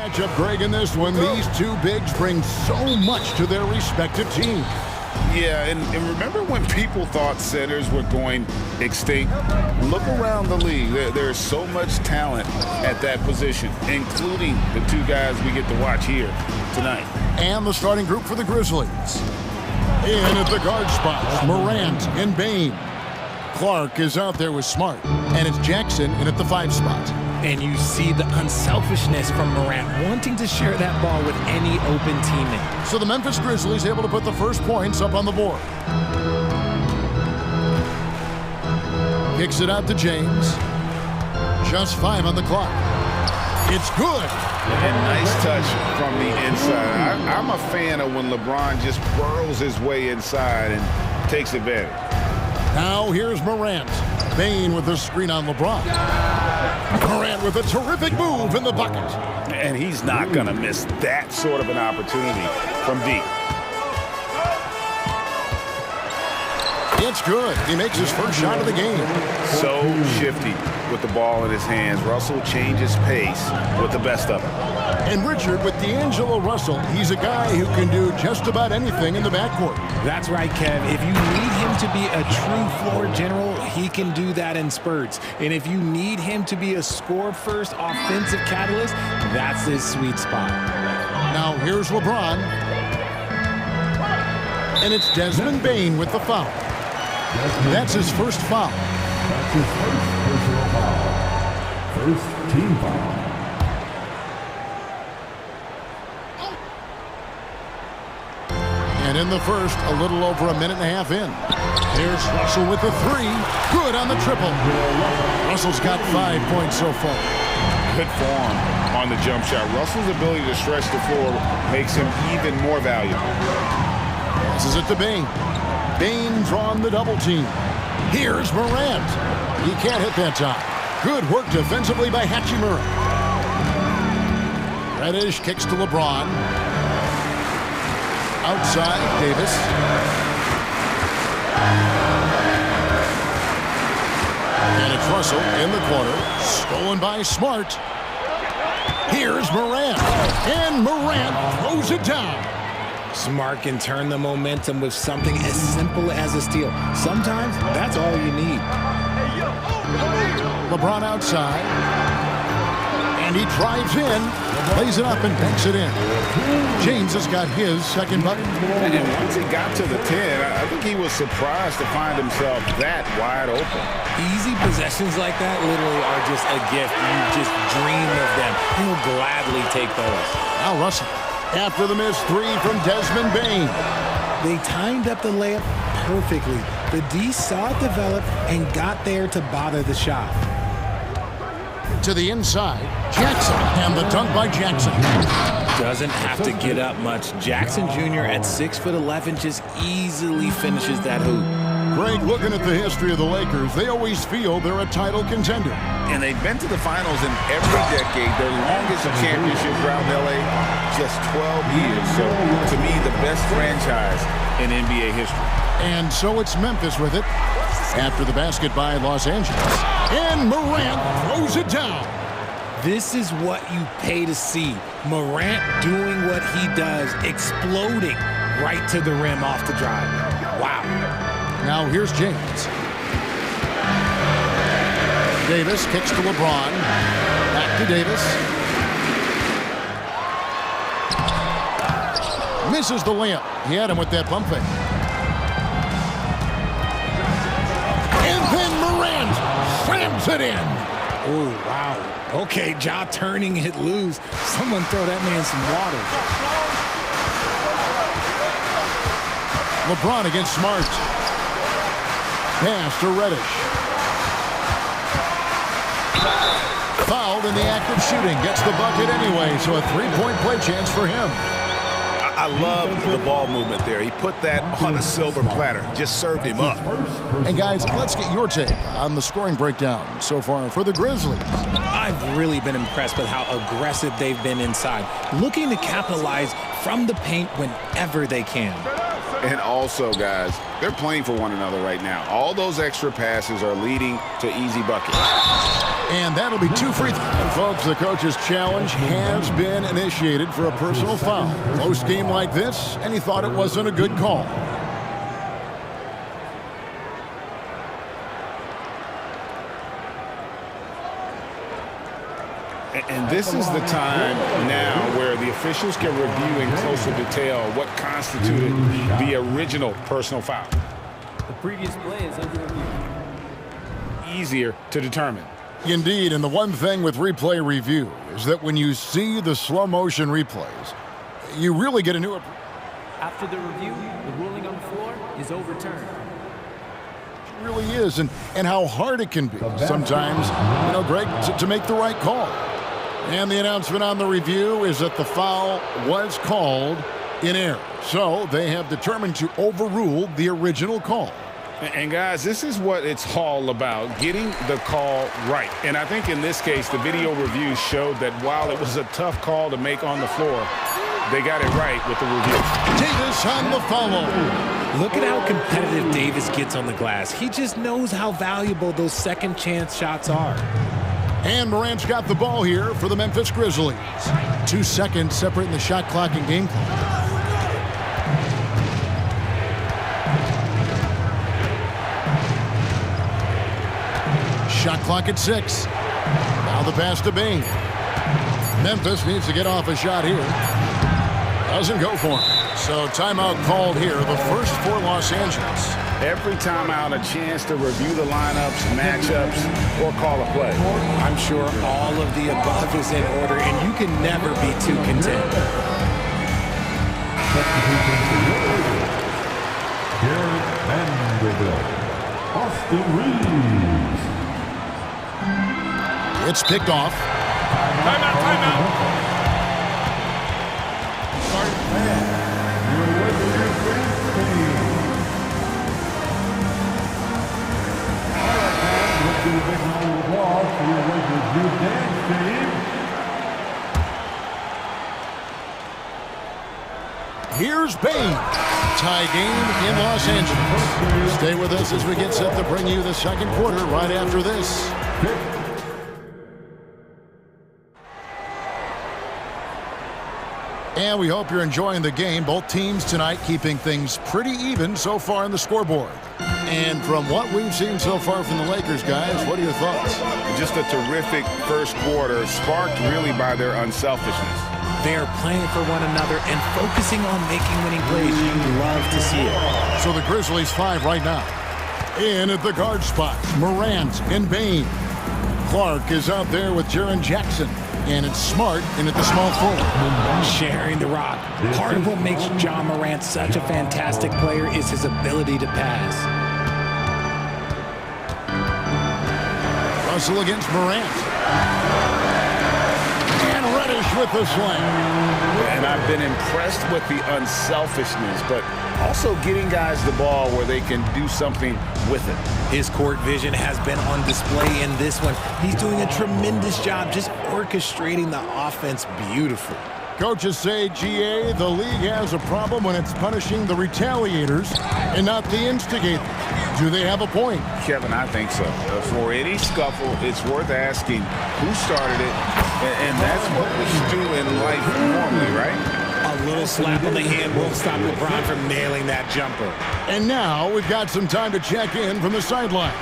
matchup, Greg, in this one. These two bigs bring so much to their respective teams. Yeah, and remember when people thought centers were going extinct? Look around the league. There's so much talent at that position, including the two guys we get to watch here tonight. And the starting group for the Grizzlies. In at the guard spots, Morant and Bain. Clark is out there with Smart, and it's Jackson in at the 5 spot. And you see the unselfishness from Morant, wanting to share that ball with any open teammate. So the Memphis Grizzlies able to put the first points up on the board. Kicks it out to James. Just 5 on the clock. It's good. And nice touch from the inside. I'm a fan of when LeBron just burrows his way inside and takes advantage. Now here's Morant. Bain with the screen on LeBron. Morant with a terrific move in the bucket. And he's not going to miss that sort of an opportunity from deep. It's good. He makes his first shot of the game. So shifty with the ball in his hands. Russell changes pace with the best of it. And Richard, with D'Angelo Russell, he's a guy who can do just about anything in the backcourt. That's right, Kev. If you need him to be a true floor general, he can do that in spurts. And if you need him to be a score-first offensive catalyst, that's his sweet spot. Now here's LeBron. And it's Desmond Bain with the foul. That's his first foul. That's his first personal foul. First team foul. And in the first, a little over a minute and a half in. Here's Russell with the 3. Good on the triple. Russell's got 5 points so far. Good form on the jump shot. Russell's ability to stretch the floor makes him even more valuable. Passes it to Bain. Bain drawn the double team. Here's Morant. He can't hit that time. Good work defensively by Hachimura. Reddish kicks to LeBron. Outside, Davis. And it's Russell in the corner. Stolen by Smart. Here's Morant. And Morant throws it down. Smart can turn the momentum with something as simple as a steal. Sometimes that's all you need. LeBron outside. And he drives in, plays it up and banks it in. James has got his second bucket. And once he got to the 10, I think he was surprised to find himself that wide open. Easy possessions like that literally are just a gift. You just dream of them. He'll gladly take those. Now Russell, after the missed 3 from Desmond Bain. They timed up the layup perfectly. The D saw it develop and got there to bother the shot. To the inside, Jackson, and the dunk by Jackson. Doesn't have to get up much. Jackson Jr. at 6'11" just easily finishes that hoop. Greg, looking at the history of the Lakers, they always feel they're a title contender. And they've been to the finals in every decade. Their longest championship round in LA, just 12 years. So, to me, the best franchise in NBA history. And so it's Memphis with it. After the basket by Los Angeles. And Morant throws it down. This is what you pay to see. Morant doing what he does, exploding right to the rim off the drive. Wow. Now here's James. Davis kicks to LeBron. Back to Davis. Misses the layup. He had him with that pump fake. And then Morant slams it in. Oh, wow. Okay, Ja turning it loose. Someone throw that man some water. LeBron against Smart. Pass to Reddish. Fouled in the act of shooting. Gets the bucket anyway, so a 3-point play chance for him. I love the ball movement there. He put that on a silver platter. Just served him up. And guys, let's get your take on the scoring breakdown so far for the Grizzlies. I've really been impressed with how aggressive they've been inside, looking to capitalize from the paint whenever they can. And also, guys, they're playing for one another right now. All those extra passes are leading to easy buckets. And that'll be 2 free throws. And folks, the coach's challenge has been initiated for a personal foul. Close game like this, and he thought it wasn't a good call. And this is the time now where the officials can review in closer detail what constituted the original personal foul. The previous play is under review. Easier to determine. Indeed, and the one thing with replay review is that when you see the slow motion replays, you really get a new... After the review, the ruling on the floor is overturned. It really is, and how hard it can be sometimes, Greg, to make the right call. And the announcement on the review is that the foul was called in error. So they have determined to overrule the original call. And guys, this is what it's all about, getting the call right. And I think in this case, the video review showed that while it was a tough call to make on the floor, they got it right with the review. Davis on the follow. Look at how competitive Davis gets on the glass. He just knows how valuable those second chance shots are. And Morant's got the ball here for the Memphis Grizzlies. 2 seconds separating the shot clock and game clock. Shot clock at 6. Now the pass to Bain. Memphis needs to get off a shot here. Doesn't go for him. So timeout called here, the first for Los Angeles. Every timeout, a chance to review the lineups, matchups, or call a play. I'm sure all of the above is in order, and you can never be too content. Garrett Vanderbilt. Austin Reeves. It's picked off. Timeout. Here's Bain. Tie game in Los Angeles. Stay with us as we get set to bring you the second quarter right after this. And we hope you're enjoying the game. Both teams tonight keeping things pretty even so far on the scoreboard. And from what we've seen so far from the Lakers, guys, what are your thoughts? Just a terrific first quarter, sparked really by their unselfishness. They are playing for one another and focusing on making winning plays. You love to see it. So the Grizzlies 5 right now. In at the guard spot, Morant and Bain. Clark is out there with Jaren Jackson. And it's Smart in at the small forward. Sharing the rock. Part of what makes John Morant such a fantastic player is his ability to pass. Russell against Morant. And Reddish with the slam. And I've been impressed with the unselfishness, but also getting guys the ball where they can do something with it. His court vision has been on display in this one. He's doing a tremendous job just orchestrating the offense beautifully. Coaches say, GA, the league has a problem when it's punishing the retaliators and not the instigators. Do they have a point? Kevin, I think so. For any scuffle, it's worth asking who started it, and that's what we do in life normally, right? A little slap on the hand won't stop LeBron from nailing that jumper. And now we've got some time to check in from the sidelines.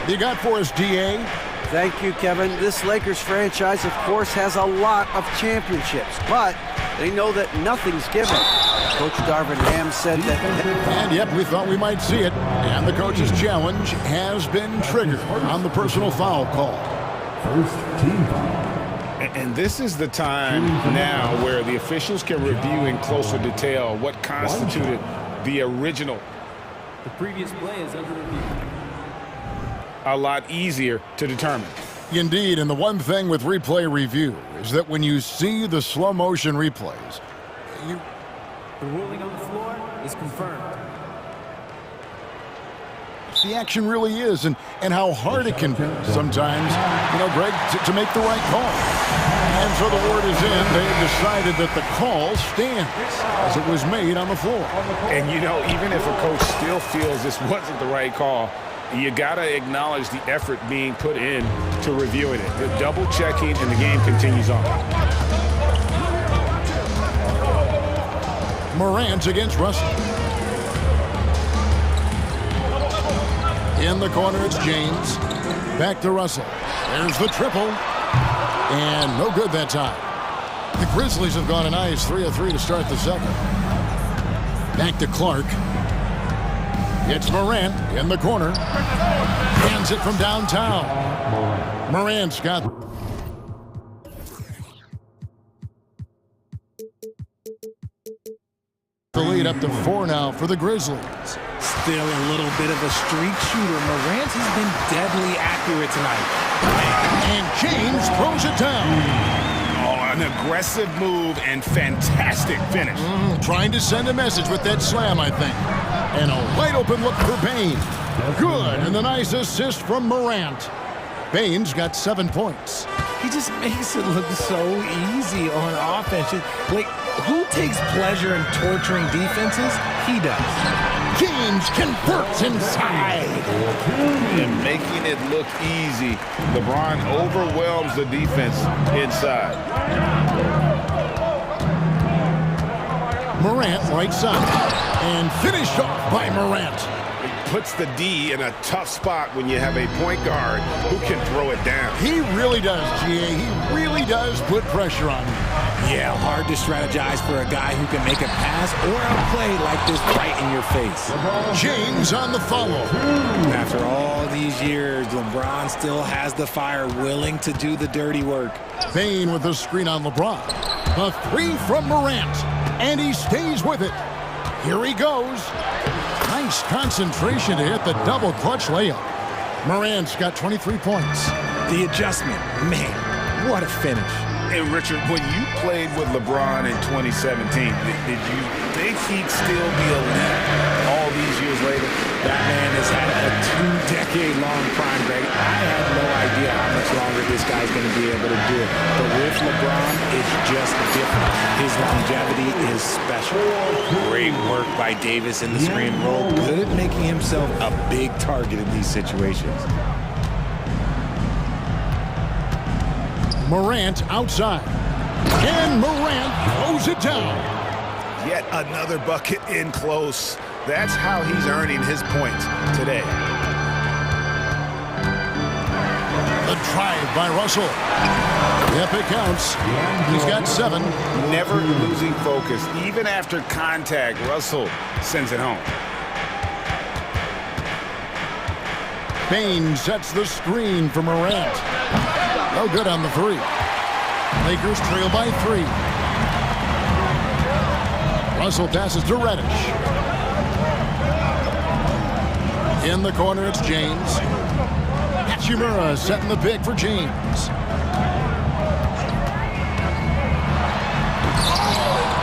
You got for us, DA? Thank you, Kevin. This Lakers franchise, of course, has a lot of championships, but they know that nothing's given. Coach Darvin Ham said that... And yep, we thought we might see it. And the coach's challenge has been triggered on the personal foul call. First team foul. And this is the time now where the officials can review in closer detail what constituted the original. The previous play is under review. A lot easier to determine. Indeed, and the one thing with replay review is that when you see the slow motion replays, The ruling on the floor is confirmed. the action really is and how hard it can be sometimes, Greg, to make the right call. And so the word is in. They've decided that the call stands as it was made on the floor. And, even if a coach still feels this wasn't the right call, You got to acknowledge the effort being put in to reviewing it. They're double-checking, and the game continues on. Morant against Russell. In the corner, it's James. Back to Russell. There's the triple. And no good that time. The Grizzlies have gone a nice 3 of 3 to start the second. Back to Clark. It's Morant in the corner. Hands it from downtown. Morant's got the lead up to 4 now for the Grizzlies. Still a little bit of a streak shooter. Morant has been deadly accurate tonight. And James throws it down. An aggressive move and fantastic finish. Trying to send a message with that slam, I think. And a wide open look for Bane. Good, and the nice assist from Morant. Bane's got 7 points. He just makes it look so easy on offense. Like, who takes pleasure in torturing defenses? He does. James converts inside. And making it look easy, LeBron overwhelms the defense inside. Morant right side. And finished off by Morant. It puts the D in a tough spot when you have a point guard who can throw it down. He really does, GA. He really does put pressure on him. Yeah, hard to strategize for a guy who can make a pass or a play like this right in your face. James on the follow. After all these years, LeBron still has the fire, willing to do the dirty work. Bane with the screen on LeBron. A 3 from Morant. And he stays with it. Here he goes. Nice concentration to hit the double clutch layup. Morant's got 23 points. The adjustment, man, what a finish. Hey, Richard, when you played with LeBron in 2017, did you think he'd still be elite all these years later? That man has had a 2-decade-long prime, Greg. I have no idea how much longer this guy's going to be able to do it. But with LeBron, it's just different. His longevity is special. Great work by Davis in the screen roll. Good at making himself a big target in these situations. Morant outside. And Morant throws it down. Yet another bucket in close. That's how he's earning his points today. The drive by Russell. Yep, it counts. He's got 7. Never losing focus. Even after contact, Russell sends it home. Bane sets the screen for Morant. No good on the 3. Lakers trail by 3. Russell passes to Reddish. In the corner, it's James. Hachimura setting the pick for James.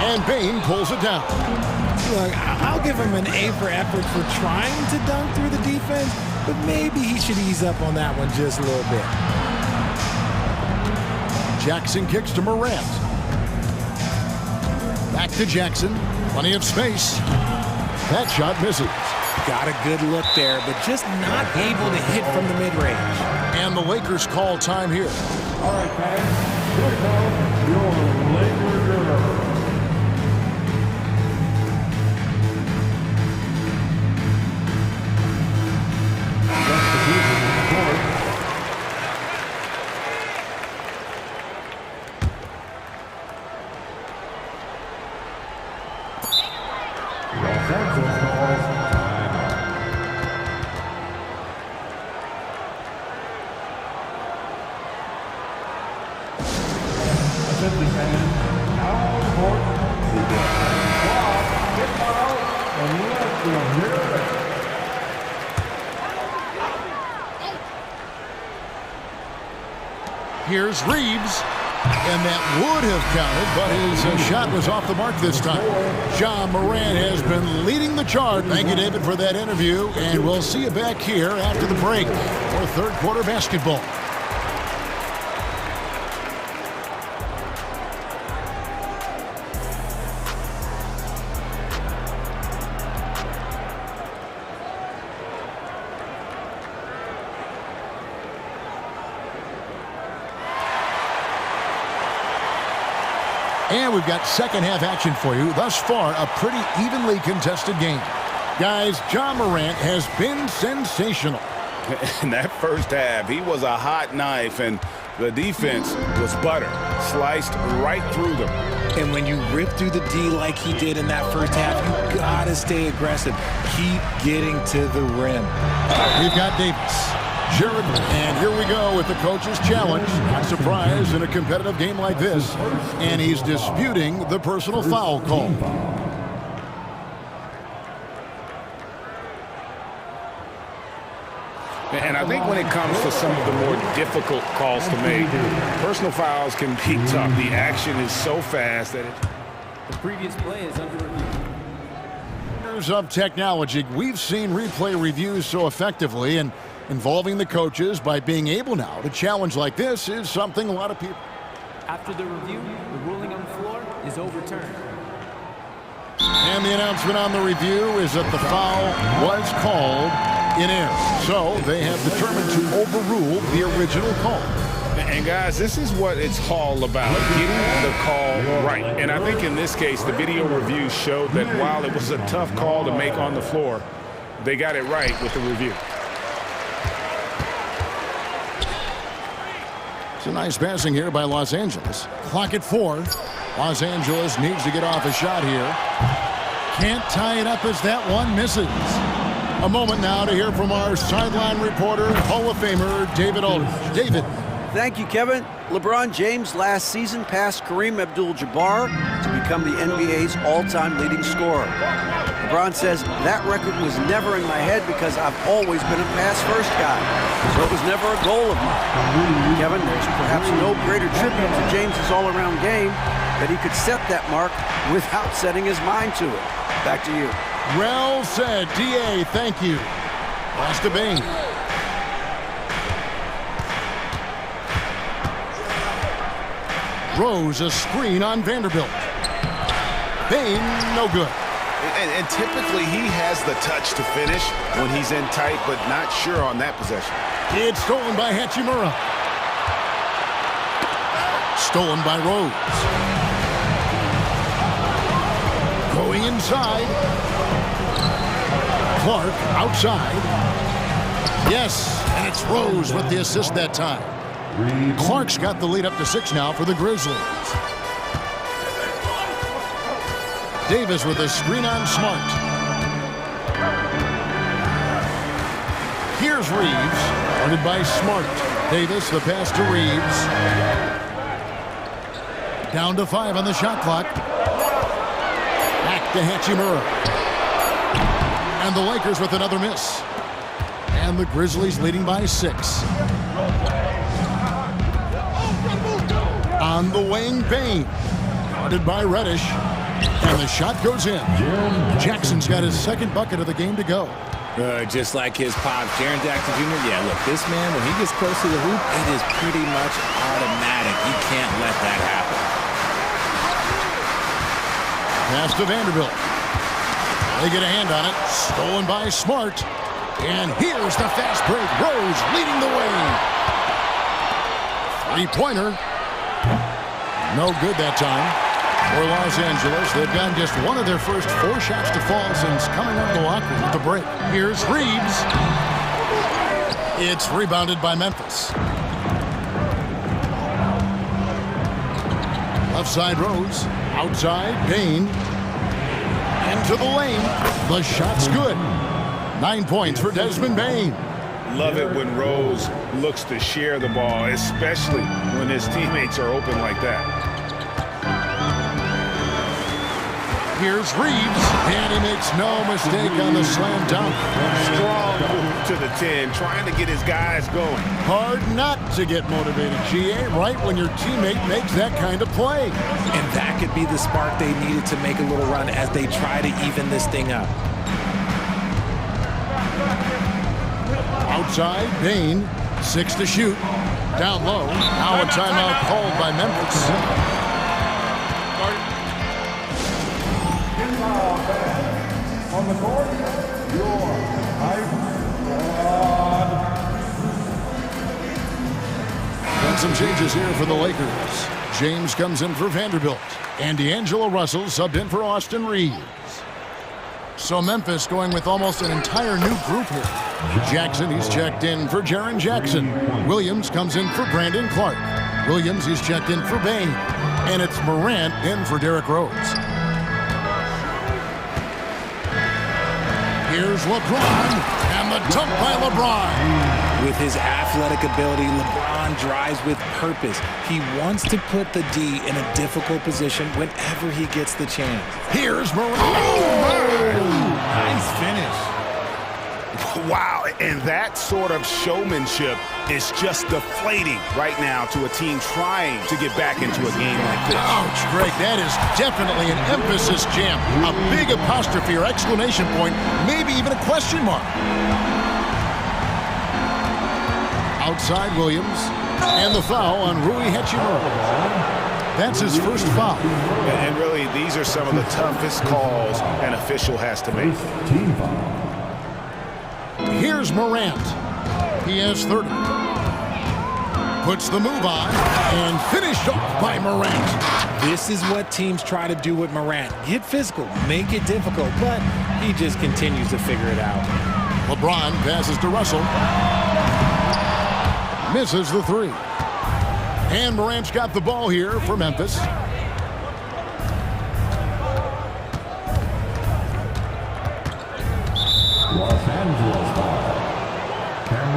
And Bane pulls it down. Look, I'll give him an A for effort for trying to dunk through the defense, but maybe he should ease up on that one just a little bit. Jackson kicks to Morant. Back to Jackson. Plenty of space. That shot misses. Got a good look there, but just not able to hit from the mid-range. And the Lakers call time here. All right, fans. Here comes your Laker girl. Here's Reeves. And that would have counted, but his shot was off the mark this time. Ja Morant has been leading the charge. Thank you, David, for that interview. And we'll see you back here after the break for third quarter basketball. we've got second half action for you. Thus far, a pretty evenly contested game. Guys, John Morant has been sensational. In that first half, he was a hot knife, and the defense was butter, sliced right through them. And when you rip through the D like he did in that first half, you gotta stay aggressive. Keep getting to the rim. We've got Davis, Jared, and here we go with the coach's challenge. Not surprised in a competitive game like this, and he's disputing the personal foul call. And I think when it comes to some of the more difficult calls to make, personal fouls can be tough. The action is so fast that The previous play is under review. Years of technology, we've seen replay reviews so effectively, and involving the coaches by being able now to challenge like this is something a lot of people. After the review, the ruling on the floor is overturned. And the announcement on the review is that the foul was called in error. So they have determined to overrule the original call. And guys, this is what it's all about, getting the call right. And I think in this case, the video review showed that while it was a tough call to make on the floor, they got it right with the review. It's a nice passing here by Los Angeles. Clock at 4. Los Angeles needs to get off a shot here. Can't tie it up as that one misses. A moment now to hear from our sideline reporter, Hall of Famer David Aldridge. David. Thank you, Kevin. LeBron James last season passed Kareem Abdul-Jabbar to become the NBA's all-time leading scorer. LeBron says that record was never in my head because I've always been a pass-first guy, so it was never a goal of mine. Kevin, there's perhaps no greater tribute to James's all-around game that he could set that mark without setting his mind to it. Back to you. Well said, D.A. Thank you. Pass to Bain. Rose a screen on Vanderbilt. Bain, no good. And typically he has the touch to finish when he's in tight, but not sure on that possession. It's stolen by Hachimura. Stolen by Rose. Going inside. Clark outside. Yes, and it's Rose with the assist that time. Clark's got the lead up to 6 now for the Grizzlies. Davis with a screen on Smart. Here's Reeves, guarded by Smart. Davis, the pass to Reeves. Down to 5 on the shot clock. Back to Hachimura. And the Lakers with another miss. And the Grizzlies leading by 6. On the wing, Bain. Guarded by Reddish. And the shot goes in. Jackson's got his second bucket of the game to go. Just like his pops, Jaren Jackson Jr. Yeah, look, this man, when he gets close to the hoop, it is pretty much automatic. He can't let that happen. Pass to Vanderbilt. They get a hand on it. Stolen by Smart. And here's the fast break. Rose leading the way. Three-pointer. No good that time for Los Angeles. They've gotten just one of their first 4 shots to fall since coming out of the locker room at the break. Here's Reeves. It's rebounded by Memphis. Left side Rose. Outside Bain. Into the lane. The shot's good. 9 points for Desmond Bain. Love it when Rose looks to share the ball, especially when his teammates are open like that. Here's Reeves, and he makes no mistake on the slam dunk. Strong move to the 10, trying to get his guys going. Hard not to get motivated, GA, right when your teammate makes that kind of play. And that could be the spark they needed to make a little run as they try to even this thing up. Outside, Bain, 6 to shoot. Down low, now a timeout called by Memphis. On the court, your high squad. Got some changes here for the Lakers. James comes in for Vanderbilt. And D'Angelo Russell subbed in for Austin Reeves. So Memphis going with almost an entire new group here. Jackson, he's checked in for Jaren Jackson. Williams comes in for Brandon Clark. Williams, he's checked in for Bain. And it's Morant in for Derrick Rose. Here's LeBron, and the dunk by LeBron. With his athletic ability, LeBron drives with purpose. He wants to put the D in a difficult position whenever he gets the chance. Here's Morant. Oh, nice finish. Wow, and that sort of showmanship is just deflating right now to a team trying to get back into a game like this. Ouch, Greg, that is definitely an emphasis jam. A big apostrophe or exclamation point, maybe even a question mark. Outside Williams, and the foul on Rui Hachimura. That's his first foul. And really, these are some of the toughest calls an official has to make. Here's Morant. He has 30. Puts the move on and finished off by Morant. This is what teams try to do with Morant. Get physical, make it difficult, but he just continues to figure it out. LeBron passes to Russell. Misses the three. And Morant's got the ball here for Memphis.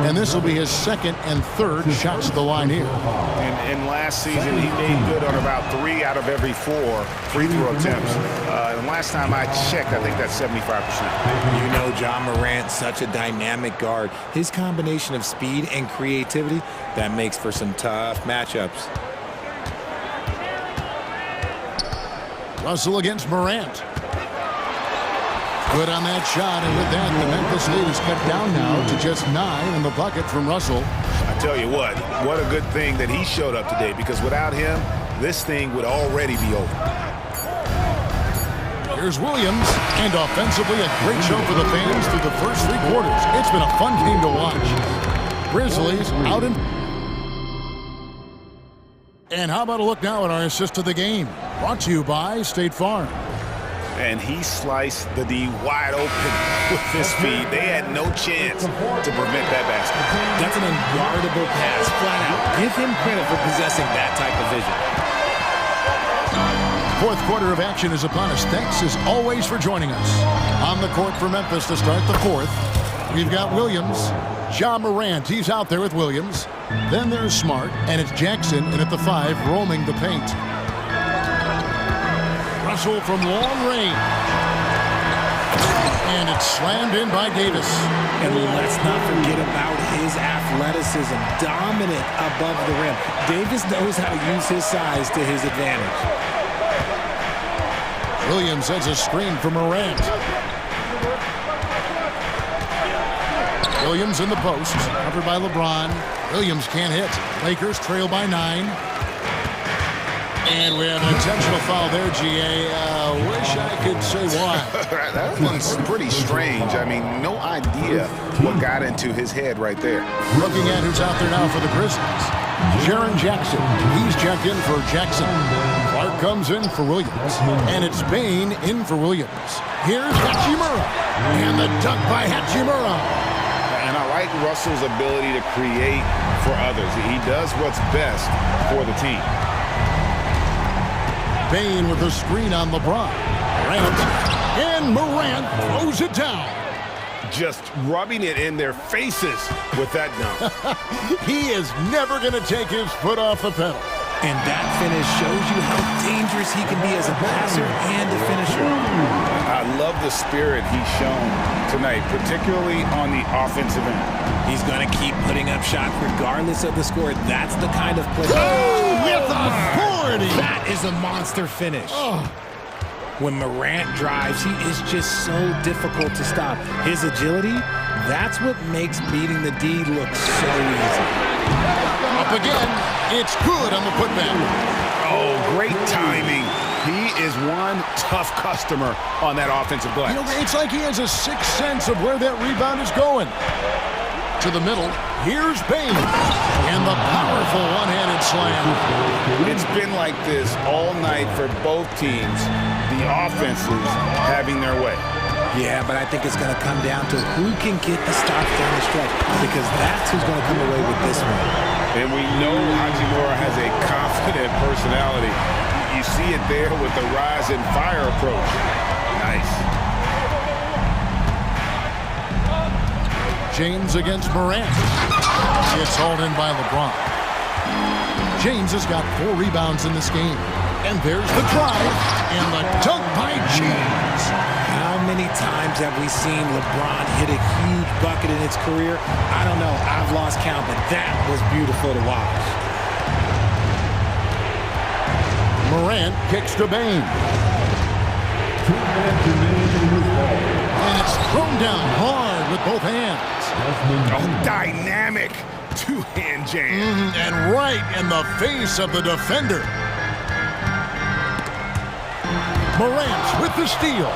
And this will be his second and third shots at the line here. And last season, he made good on about 3 out of every 4 free throw attempts. And last time I checked, I think that's 75%. You know, John Morant, such a dynamic guard. His combination of speed and creativity, that makes for some tough matchups. Russell against Morant. Good on that shot, and with that, the Memphis lead is cut down now to just 9 in the bucket from Russell. I tell you what a good thing that he showed up today, because without him, this thing would already be over. Here's Williams, and offensively, a great show for the fans through the first 3 quarters. It's been a fun game to watch. Grizzlies out in... And how about a look now at our assist of the game? Brought to you by State Farm. And he sliced the D wide open with his speed. They had no chance to prevent that basket. That's an unguardable pass, flat out. Give him credit for possessing that type of vision. Fourth quarter of action is upon us. Thanks, as always, for joining us. On the court for Memphis to start the fourth, we've got Williams. Ja Morant, he's out there with Williams. Then there's Smart, and it's Jackson in at the 5, roaming the paint. Russell from long range. And it's slammed in by Davis. And let's not forget about his athleticism. Dominant above the rim. Davis knows how to use his size to his advantage. Williams has a screen for Morant. Williams in the post, covered by LeBron. Williams can't hit. Lakers trail by 9. And we have an intentional foul there, GA. Wish I could say why. That one's pretty strange. I mean, no idea what got into his head right there. Looking at who's out there now for the Grizzlies. Jaren Jackson. He's checked in for Jackson. Clark comes in for Williams. And it's Bain in for Williams. Here's Hachimura. And the dunk by Hachimura. And I like Russell's ability to create for others. He does what's best for the team. Bain with a screen on LeBron. And Morant throws it down. Just rubbing it in their faces with that dunk. He is never going to take his foot off the pedal. And that finish shows you how dangerous he can be as a passer and a finisher. I love the spirit he's shown tonight, particularly on the offensive end. He's going to keep putting up shots regardless of the score. That's the kind of play. Oh, with authority! That is a monster finish. Oh. When Morant drives, he is just so difficult to stop. His agility, that's what makes beating the D look so easy. Up again, it's good on the putback. Oh, great timing. He is one tough customer on that offensive glass. You know, it's like he has a sixth sense of where that rebound is going. To the middle, Here's Bain. And the powerful one-handed slam. It's been like this all night for both teams. The offenses having their way. Yeah, but I think it's going to come down to who can get the stops down the stretch, because that's who's going to come away with this one. And we know Hachimura has a confident personality. You see it there with the rise and fire approach. Nice. James against Morant. It's hauled in by LeBron. James has got 4 rebounds in this game. And there's the drive and the dunk by James. How many times have we seen LeBron hit a huge bucket in his career? I don't know. I've lost count, but that was beautiful to watch. Morant kicks to Bain. And it's thrown down hard with both hands. Oh, dynamic two-hand jam. And right in the face of the defender. Morant with the steal.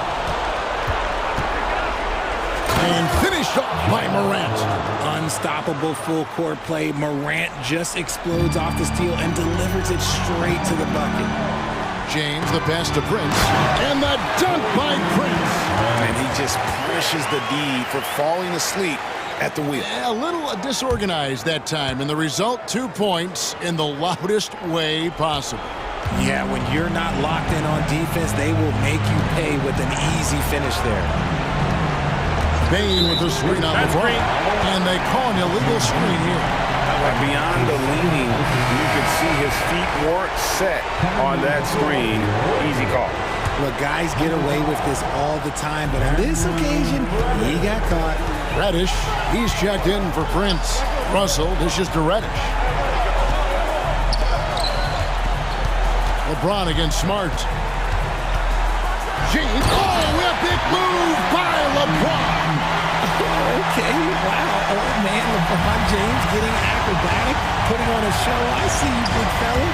And finished off by Morant. Unstoppable full court play. Morant just explodes off the steal and delivers it straight to the bucket. James, the pass to Prince. And the dunk by Prince. And he just punishes the D for falling asleep at the wheel. A little disorganized that time, and the result, 2 points in the loudest way possible. Yeah, when you're not locked in on defense, they will make you pay with an easy finish there. Bain with the screen on LeBron. And they call an illegal screen here. Beyond the leaning, you could see his feet weren't set on that screen. Easy call. Look, guys get away with this all the time, but on this occasion, he got caught. Reddish, he's checked in for Prince. Russell dishes to Reddish. LeBron against Smart. James, a big move by LeBron. Okay, wow. Oh, man, LeBron James getting acrobatic, putting on a show. I see you, big fella.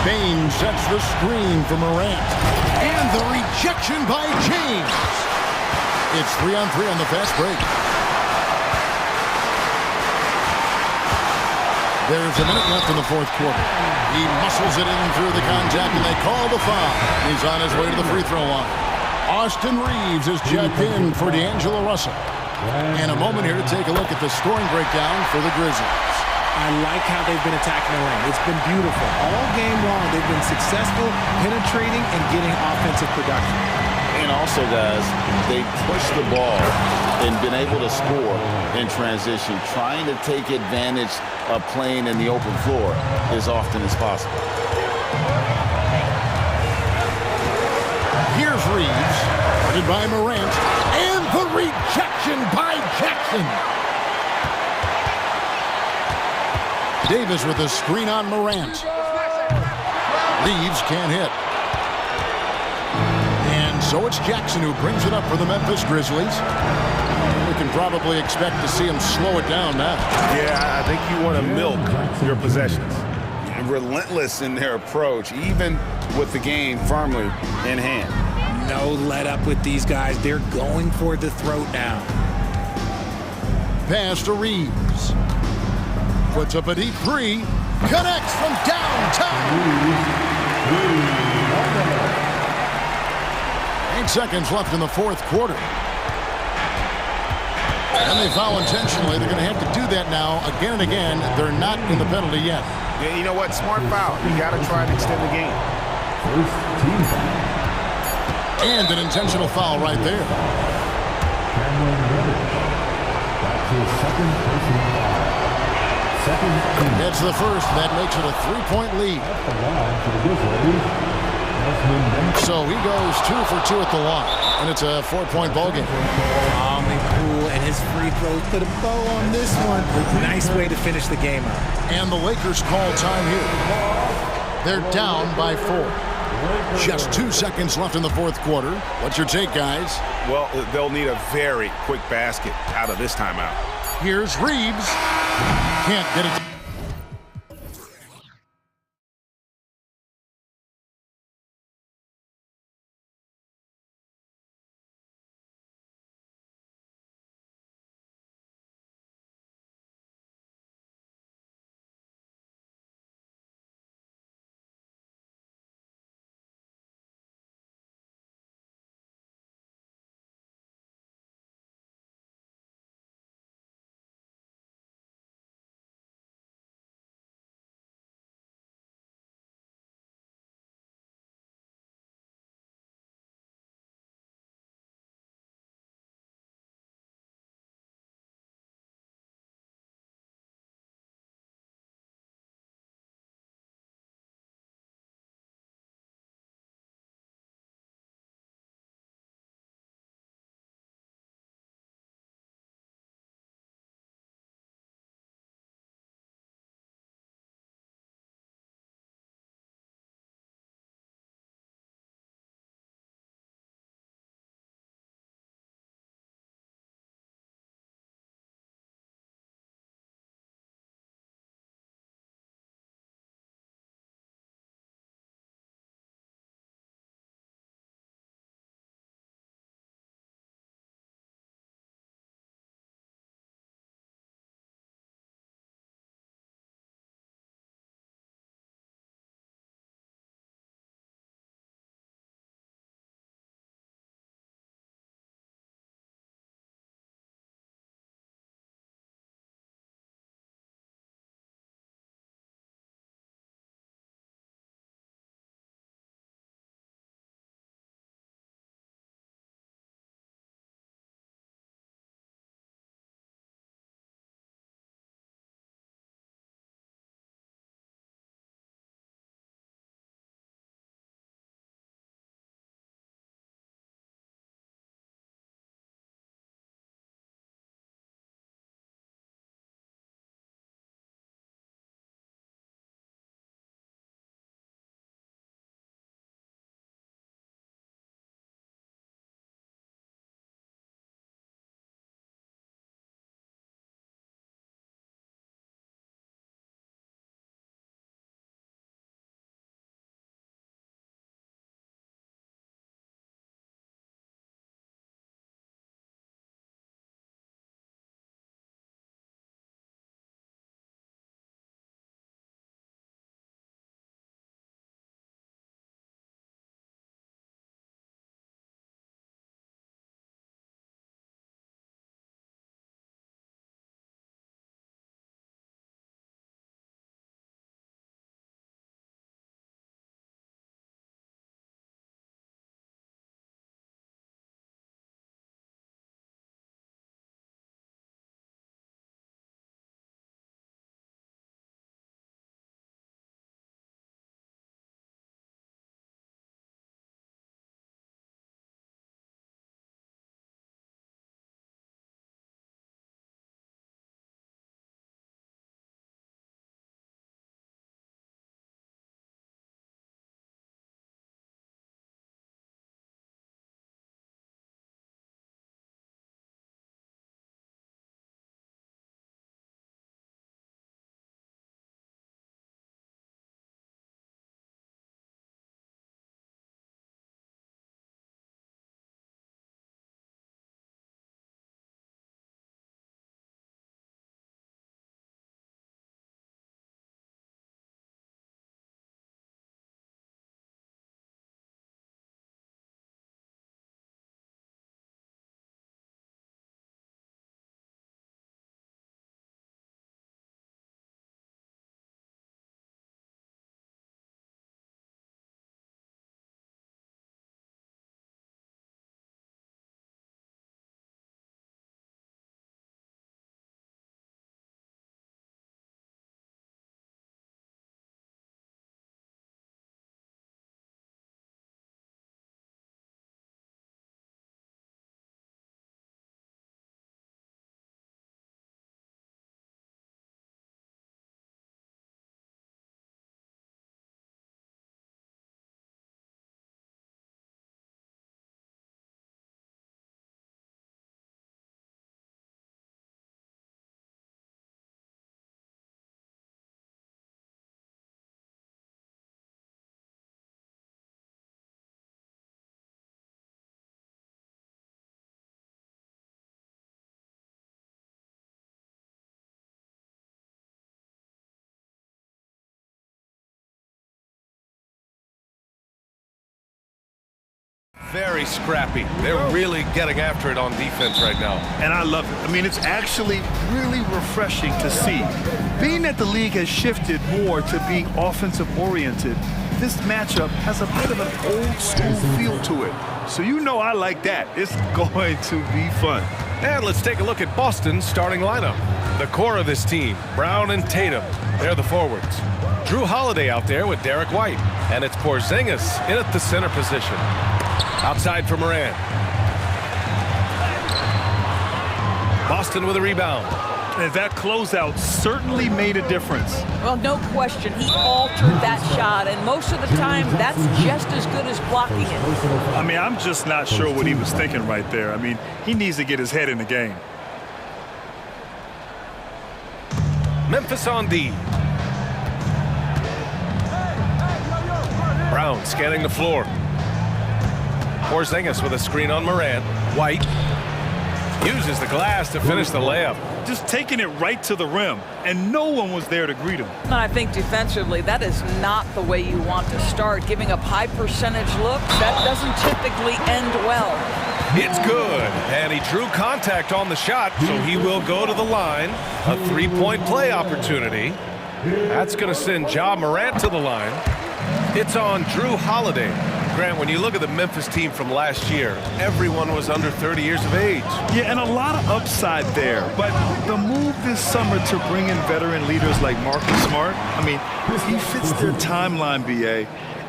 Bain sets the screen for Morant. And the rejection by James. It's 3-on-3 on the fast break. There's a minute left in the fourth quarter. He muscles it in through the contact, and they call the foul. He's on his way to the free throw line. Austin Reeves is checked in for D'Angelo Russell. And a moment here to take a look at the scoring breakdown for the Grizzlies. I like how they've been attacking the rim. It's been beautiful. All game long, they've been successful penetrating and getting offensive production. And also, guys, they push the ball and been able to score in transition, trying to take advantage of playing in the open floor as often as possible. Here's Reeves, guarded by Morant, and the rejection by Jackson. Davis with a screen on Morant. Reeves can't hit. And so it's Jackson who brings it up for the Memphis Grizzlies. We can probably expect to see him slow it down now. Yeah, I think you want to milk your possessions. Relentless in their approach, even with the game firmly in hand. No let up with these guys. They're going for the throat now. Pass to Reeves. Puts up a deep three. Connects from downtown. 8 seconds left in the fourth quarter. And they foul intentionally. They're going to have to do that now again and again. They're not in the penalty yet. Yeah, you know what? Smart foul. You got to try and extend the game. And an intentional foul right there. That's the first. That makes it a 3-point lead. So he goes 2 for 2 at the line. And it's a 4-point ball game. Calmly cool, and his free throws put a bow on this one. Nice way to finish the game out. And the Lakers call time here. They're down by 4. Just 2 seconds left in the fourth quarter. What's your take, guys? Well, they'll need a very quick basket out of this timeout. Here's Reeves. Can't get it. Very scrappy. They're really getting after it on defense right now. And I love it. I mean, it's actually really refreshing to see. Being that the league has shifted more to being offensive-oriented, this matchup has a bit of an old-school feel to it. So you know I like that. It's going to be fun. And let's take a look at Boston's starting lineup. The core of this team, Brown and Tatum, they're the forwards. Drew Holiday out there with Derek White. And it's Porzingis in at the center position. Outside for Morant. Boston with a rebound. And that closeout certainly made a difference. Well, no question. He altered that shot, and most of the time, that's just as good as blocking it. I mean, I'm just not sure what he was thinking right there. I mean, he needs to get his head in the game. Memphis on D. Brown scanning the floor. Porzingis with a screen on Morant. White uses the glass to finish the layup. Just taking it right to the rim, and no one was there to greet him. And I think defensively, that is not the way you want to start. Giving up high percentage looks, that doesn't typically end well. It's good, and he drew contact on the shot, so he will go to the line. A three-point play opportunity. That's going to send Ja Morant to the line. It's on Drew Holiday. Grant, when you look at the Memphis team from last year, everyone was under 30 years of age. Yeah, and a lot of upside there. But the move this summer to bring in veteran leaders like Marcus Smart, I mean, he fits their timeline, BA,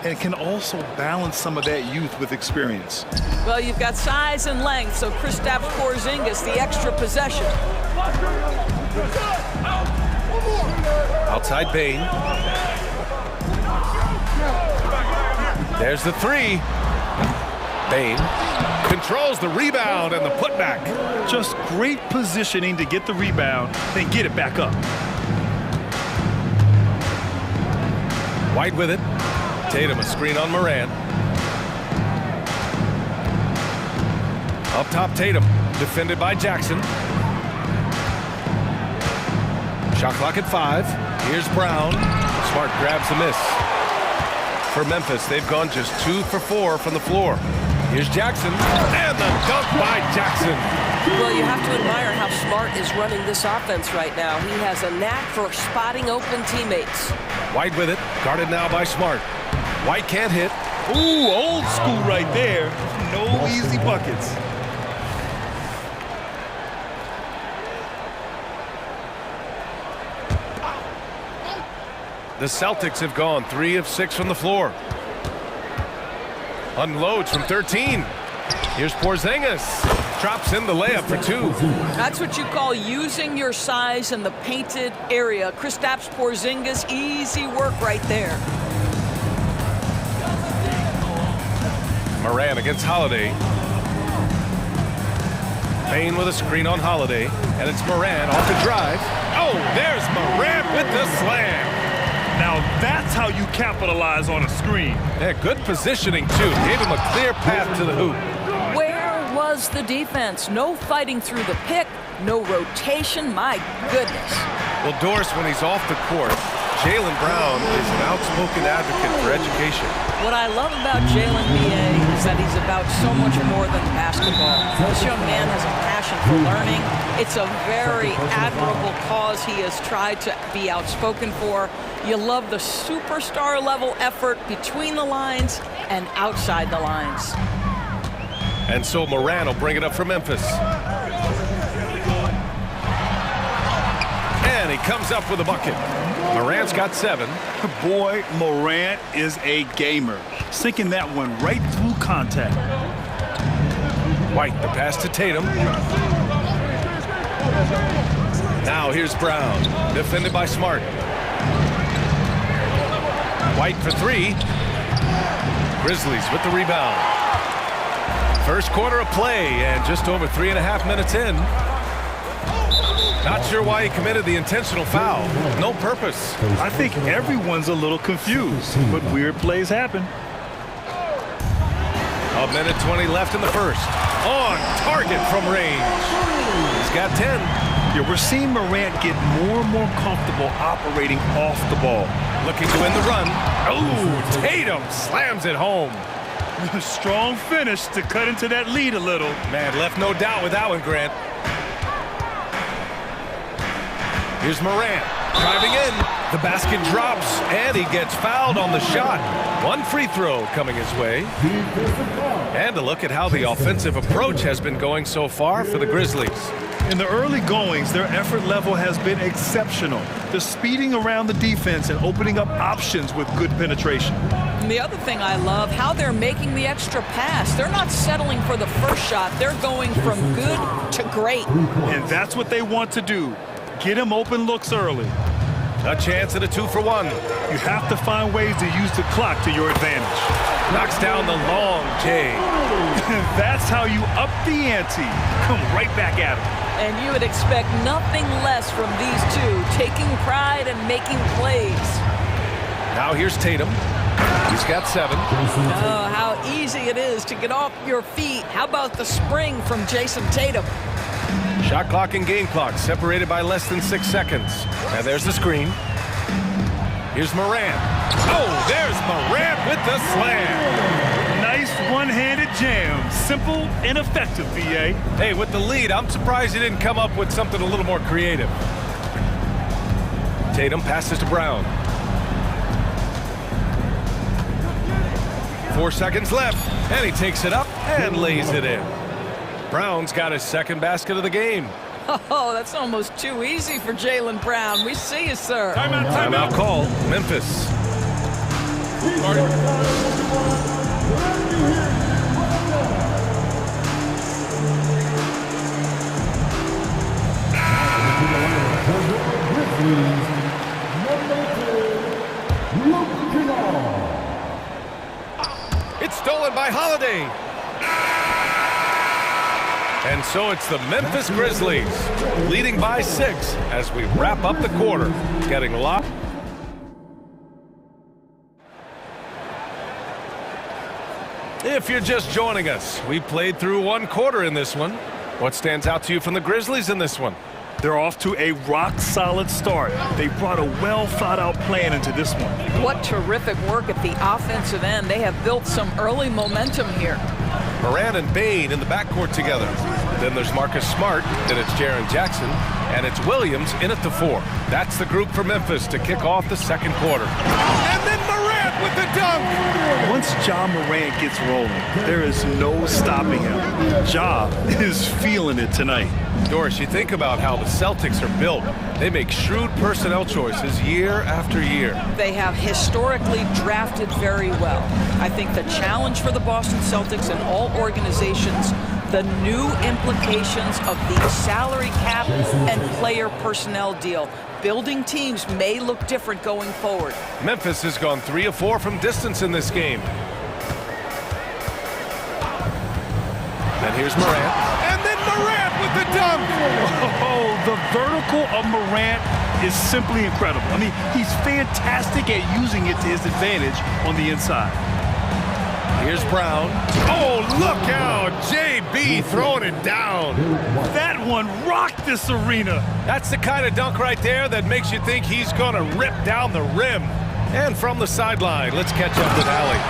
and can also balance some of that youth with experience. Well, you've got size and length, so Kristaps Porzingis, the extra possession. Outside Bane. There's the three. Bane controls the rebound and the putback. Just great positioning to get the rebound, then get it back up. White with it. Tatum a screen on Morant. Up top Tatum, defended by Jackson. Shot clock at 5. Here's Brown. Smart grabs the miss. For Memphis, they've gone just 2 for 4 from the floor. Here's Jackson, and the dunk by Jackson. Well, you have to admire how Smart is running this offense right now. He has a knack for spotting open teammates. White with it, guarded now by Smart. White can't hit. Ooh, old school right there. No easy buckets. The Celtics have gone 3 of 6 from the floor. Unloads from 13. Here's Porzingis. Drops in the layup for 2. That's what you call using your size in the painted area. Kristaps Porzingis, easy work right there. Morant against Holiday. Bane with a screen on Holiday. And it's Morant off the drive. Oh, there's Morant with the slam. Now that's how you capitalize on a screen. Yeah, good positioning, too. Gave him a clear path to the hoop. Where was the defense? No fighting through the pick, no rotation. My goodness. Well, Doris, when he's off the court, Jaylen Brown is an outspoken advocate for education. What I love about Jaylen, B.A., is that he's about so much more than basketball. This young man has a passion for learning. It's a very admirable cause he has tried to be outspoken for. You love the superstar level effort between the lines and outside the lines. And so Morant will bring it up for Memphis. And he comes up with a bucket. Morant's got 7. Boy, Morant is a gamer. Sinking that one right through contact. White, the pass to Tatum. Now here's Brown, defended by Smart. White for 3. Grizzlies with the rebound. First quarter of play, and just over 3.5 minutes in. Not sure why he committed the intentional foul. No purpose. I think everyone's a little confused, but weird plays happen. A minute 20 left in the first. On target from range. He's got 10. Yeah, we're seeing Morant get more and more comfortable operating off the ball. Looking to win the run. Oh, Tatum slams it home. Strong finish to cut into that lead a little. Man, left no doubt with that one, Grant. Here's Morant driving in. The basket drops, and he gets fouled on the shot. One free throw coming his way. And a look at how the offensive approach has been going so far for the Grizzlies. In the early goings, their effort level has been exceptional. They're speeding around the defense and opening up options with good penetration. And the other thing I love, how they're making the extra pass. They're not settling for the first shot. They're going from good to great. And that's what they want to do. Get him open looks early. A chance at a 2-for-1. You have to find ways to use the clock to your advantage. Knocks down the long J. That's how you up the ante. Come right back at him. And you would expect nothing less from these two, taking pride and making plays. Now here's Tatum. He's got 7. Oh, how easy it is to get off your feet. How about the spring from Jason Tatum? Shot clock and game clock separated by less than 6 seconds. And there's the screen. Here's Morant. Oh, there's Morant with the slam. Nice one-handed jam. Simple and effective, VA. Hey, with the lead, I'm surprised he didn't come up with something a little more creative. Tatum passes to Brown. 4 seconds left, and he takes it up and lays it in. Brown's got his second basket of the game. Oh, that's almost too easy for Jaylen Brown. We see you, sir. Timeout call, Memphis. It's stolen by Holiday. And so it's the Memphis Grizzlies leading by 6 as we wrap up the quarter. Getting locked. If you're just joining us, we played through 1 quarter in this one. What stands out to you from the Grizzlies in this one? They're off to a rock-solid start. They brought a well-thought-out plan into this one. What terrific work at the offensive end. They have built some early momentum here. Morant and Bane in the backcourt together. Then there's Marcus Smart, then it's Jaren Jackson, and it's Williams in at the 4. That's the group for Memphis to kick off the second quarter. And then Morant with the dunk! Once Ja Morant gets rolling, there is no stopping him. Ja is feeling it tonight. Doris, you think about how the Celtics are built. They make shrewd personnel choices year after year. They have historically drafted very well. I think the challenge for the Boston Celtics and all organizations, the new implications of the salary cap and player personnel deal. Building teams may look different going forward. Memphis has gone 3 of 4 from distance in this game. And here's Morant. And then Morant with the dunk! Oh, the vertical of Morant is simply incredible. I mean, he's fantastic at using it to his advantage on the inside. Here's Brown. Oh, look out! JB throwing it down. That one rocked this arena. That's the kind of dunk right there that makes you think he's going to rip down the rim. And from the sideline, let's catch up with Allie.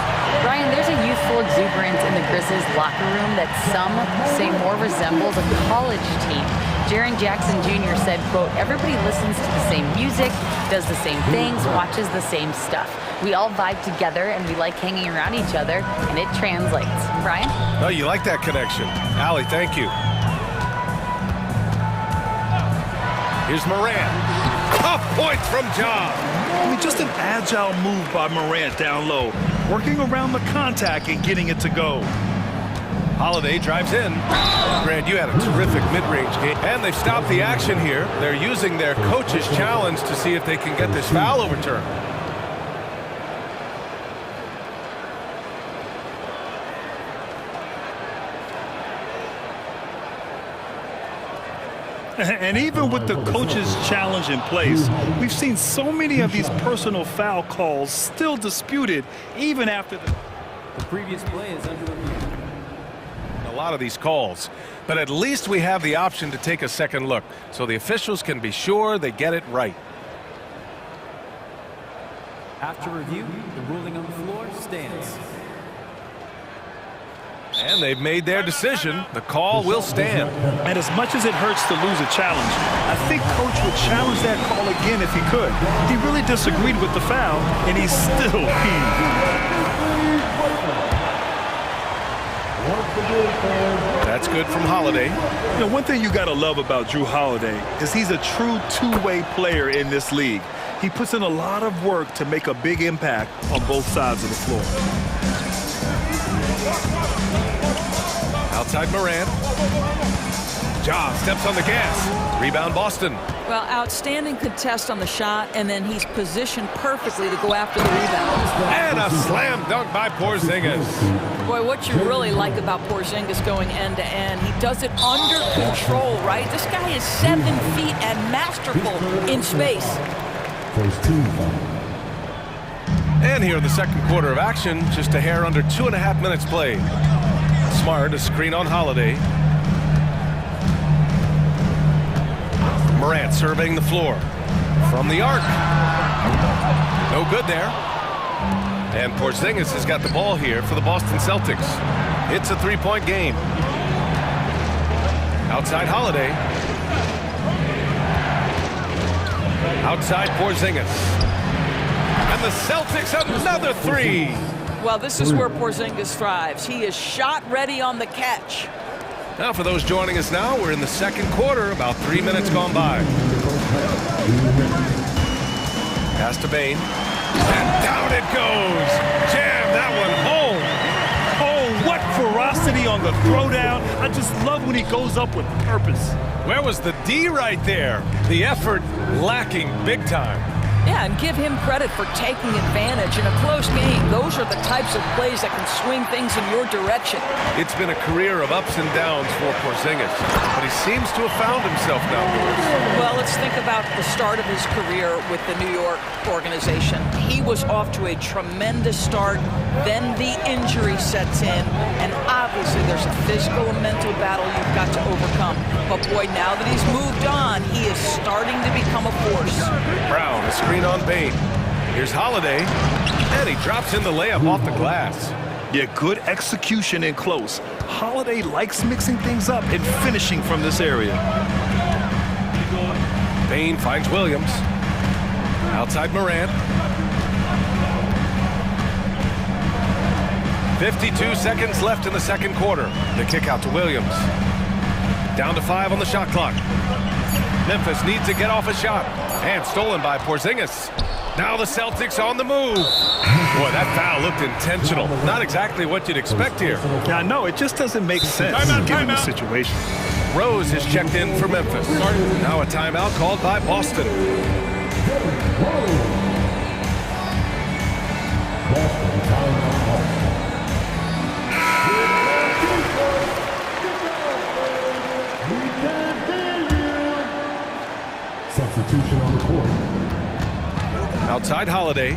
Brian, there's a youthful exuberance in the Grizzlies locker room that some say more resembles a college team. Jaren Jackson Jr. said, quote, "Everybody listens to the same music, does the same things, watches the same stuff. We all vibe together and we like hanging around each other, and it translates." Brian? Oh, you like that connection. Allie, thank you. Here's Morant. Tough points from Ja. I mean, just an agile move by Morant down low, working around the contact and getting it to go. Holiday drives in. Grant, you had a terrific mid-range game. And they've stopped the action here. They're using their coach's challenge to see if they can get this foul overturned. And even with the coach's challenge in place, we've seen so many of these personal foul calls still disputed even after the previous play is under review. A lot of these calls, but at least we have the option to take a second look so the officials can be sure they get it right. After review, the ruling on the floor stands. And they've made their decision. The call will stand. And as much as it hurts to lose a challenge, I think Coach would challenge that call again if he could. He really disagreed with the foul, and he's still heaved. That's good from Holiday. You know, one thing you got to love about Drew Holiday is he's a true two-way player in this league. He puts in a lot of work to make a big impact on both sides of the floor. Outside Morant. Ja steps on the gas. Rebound Boston. Well, outstanding contest on the shot, and then he's positioned perfectly to go after the rebound. And a slam dunk by Porzingis. Boy, what you really like about Porzingis going end-to-end, he does it under control, right? This guy is 7 feet and masterful in space. And here in the second quarter of action, just a hair under 2.5 minutes played. Smart, a screen on Holiday. Morant surveying the floor. From the arc. No good there. And Porzingis has got the ball here for the Boston Celtics. It's a three-point game. Outside Holiday. Outside Porzingis. And the Celtics another three. Well, this is where Porzingis thrives. He is shot ready on the catch. Now for those joining us now, we're in the second quarter, about 3 minutes gone by. Pass to Bane. And down it goes. Jam that one home. Oh, what ferocity on the throwdown. I just love when he goes up with purpose. Where was the D right there? The effort lacking big time. Yeah, and give him credit for taking advantage in a close game. Those are the types of plays that can swing things in your direction. It's been a career of ups and downs for Porzingis, but he seems to have found himself now. Well, let's think about the start of his career with the New York organization. He was off to a tremendous start. Then the injury sets in, and obviously there's a physical and mental battle you've got to overcome. But boy, now that he's moved on, he is starting to become a force. Brown, a screen on Bane. Here's Holiday, and he drops in the layup off the glass. Yeah, good execution in close. Holiday likes mixing things up and finishing from this area. Bane finds Williams. Outside Morant. 52 seconds left in the second quarter. The kick out to Williams. Down to 5 on the shot clock. Memphis needs to get off a shot. And stolen by Porzingis. Now the Celtics on the move. Boy, that foul looked intentional. Not exactly what you'd expect here. Yeah, no, it just doesn't make sense given the situation. Rose is checked in for Memphis. Now a timeout called by Boston. Substitution on the court. Outside Holiday.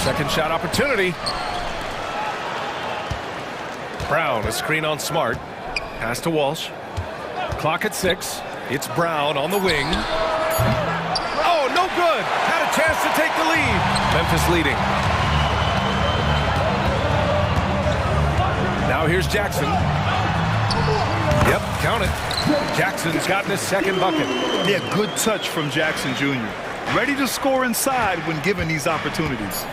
Second shot opportunity. Brown, a screen on Smart. Pass to Walsh. Clock at 6. It's Brown on the wing. Oh, no good. Had a chance to take the lead. Memphis leading. Now here's Jackson. Yep, count it. Jackson's gotten his second bucket. Yeah, good touch from Jackson Jr. Ready to score inside when given these opportunities.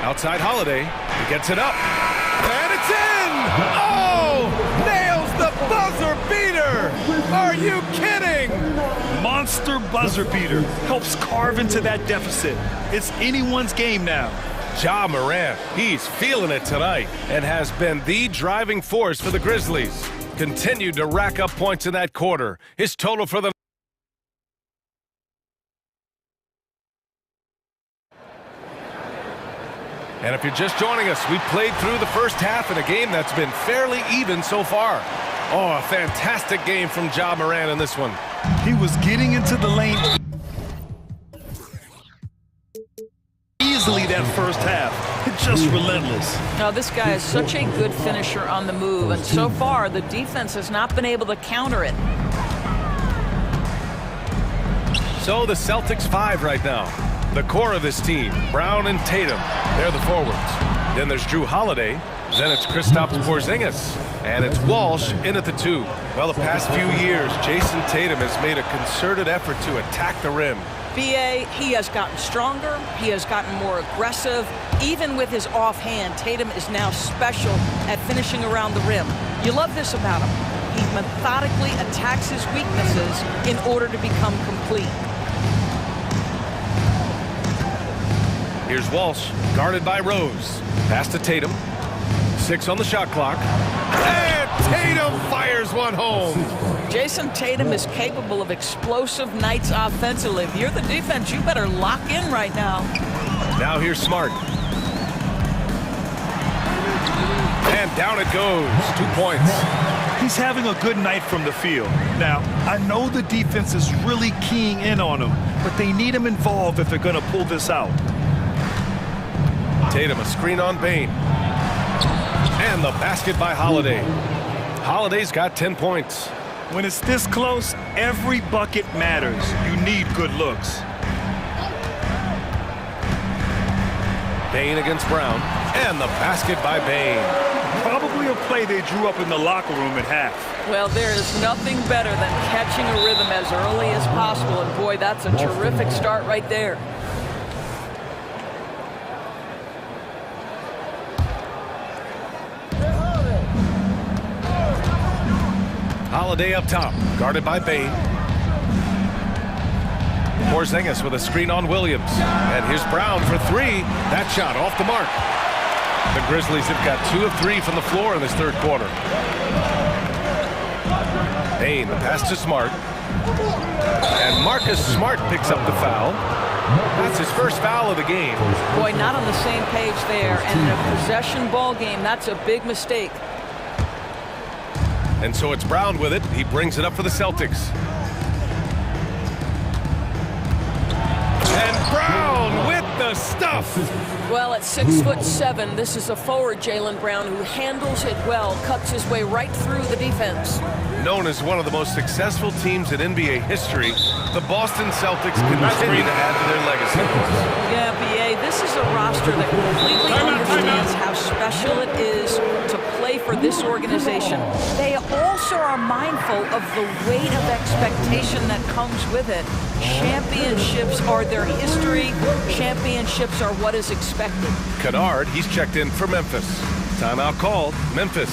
Outside Holiday. He gets it up. And it's in! Oh! Nails the buzzer beater! Are you kidding? Monster buzzer beater. Helps carve into that deficit. It's anyone's game now. Ja Morant, he's feeling it tonight and has been the driving force for the Grizzlies. Continued to rack up points in that quarter. His total for the... And if you're just joining us, we played through the first half in a game that's been fairly even so far. Oh, a fantastic game from Ja Morant in this one. He was getting into the lane easily that first half. It's just relentless. Now, this guy is such a good finisher on the move, and so far the defense has not been able to counter it. So the Celtics 5 right now. The core of this team, Brown and Tatum, they're the forwards. Then there's Drew Holiday. Then it's Kristaps Porzingis. And it's Walsh in at the 2. Well, the past few years, Jason Tatum has made a concerted effort to attack the rim. BA, he has gotten stronger. He has gotten more aggressive. Even with his offhand, Tatum is now special at finishing around the rim. You love this about him. He methodically attacks his weaknesses in order to become complete. Here's Walsh, guarded by Rose. Pass to Tatum. 6 on the shot clock. And Tatum fires one home. Jason Tatum is capable of explosive nights offensively. If you're the defense, you better lock in right now. Now here's Smart. And down it goes. 2 points. He's having a good night from the field. Now, I know the defense is really keying in on him, but they need him involved if they're going to pull this out. Tatum, a screen on Bane. And the basket by Holiday. Holiday's got 10 points. When it's this close, every bucket matters. You need good looks. Bane against Brown. And the basket by Bane. Probably a play they drew up in the locker room at half. Well, there is nothing better than catching a rhythm as early as possible. And boy, that's a terrific start right there. Holiday up top, guarded by Bane. Porzingis with a screen on Williams. And here's Brown for 3. That shot off the mark. The Grizzlies have got 2 of 3 from the floor in this third quarter. Bane, the pass to Smart. And Marcus Smart picks up the foul. That's his first foul of the game. Boy, not on the same page there. And in a possession ball game, that's a big mistake. And so it's Brown with it. He brings it up for the Celtics. And Brown with the stuff. Well, at 6'7", this is a forward, Jaylen Brown, who handles it well, cuts his way right through the defense. Known as one of the most successful teams in NBA history, the Boston Celtics continue to add to their legacy. Yeah, BA, this is a roster that completely understands how special it is to play for this organization. They also are mindful of the weight of expectation that comes with it. Championships are their history. Championships are what is expected. Kennard, he's checked in for Memphis. Timeout called, Memphis.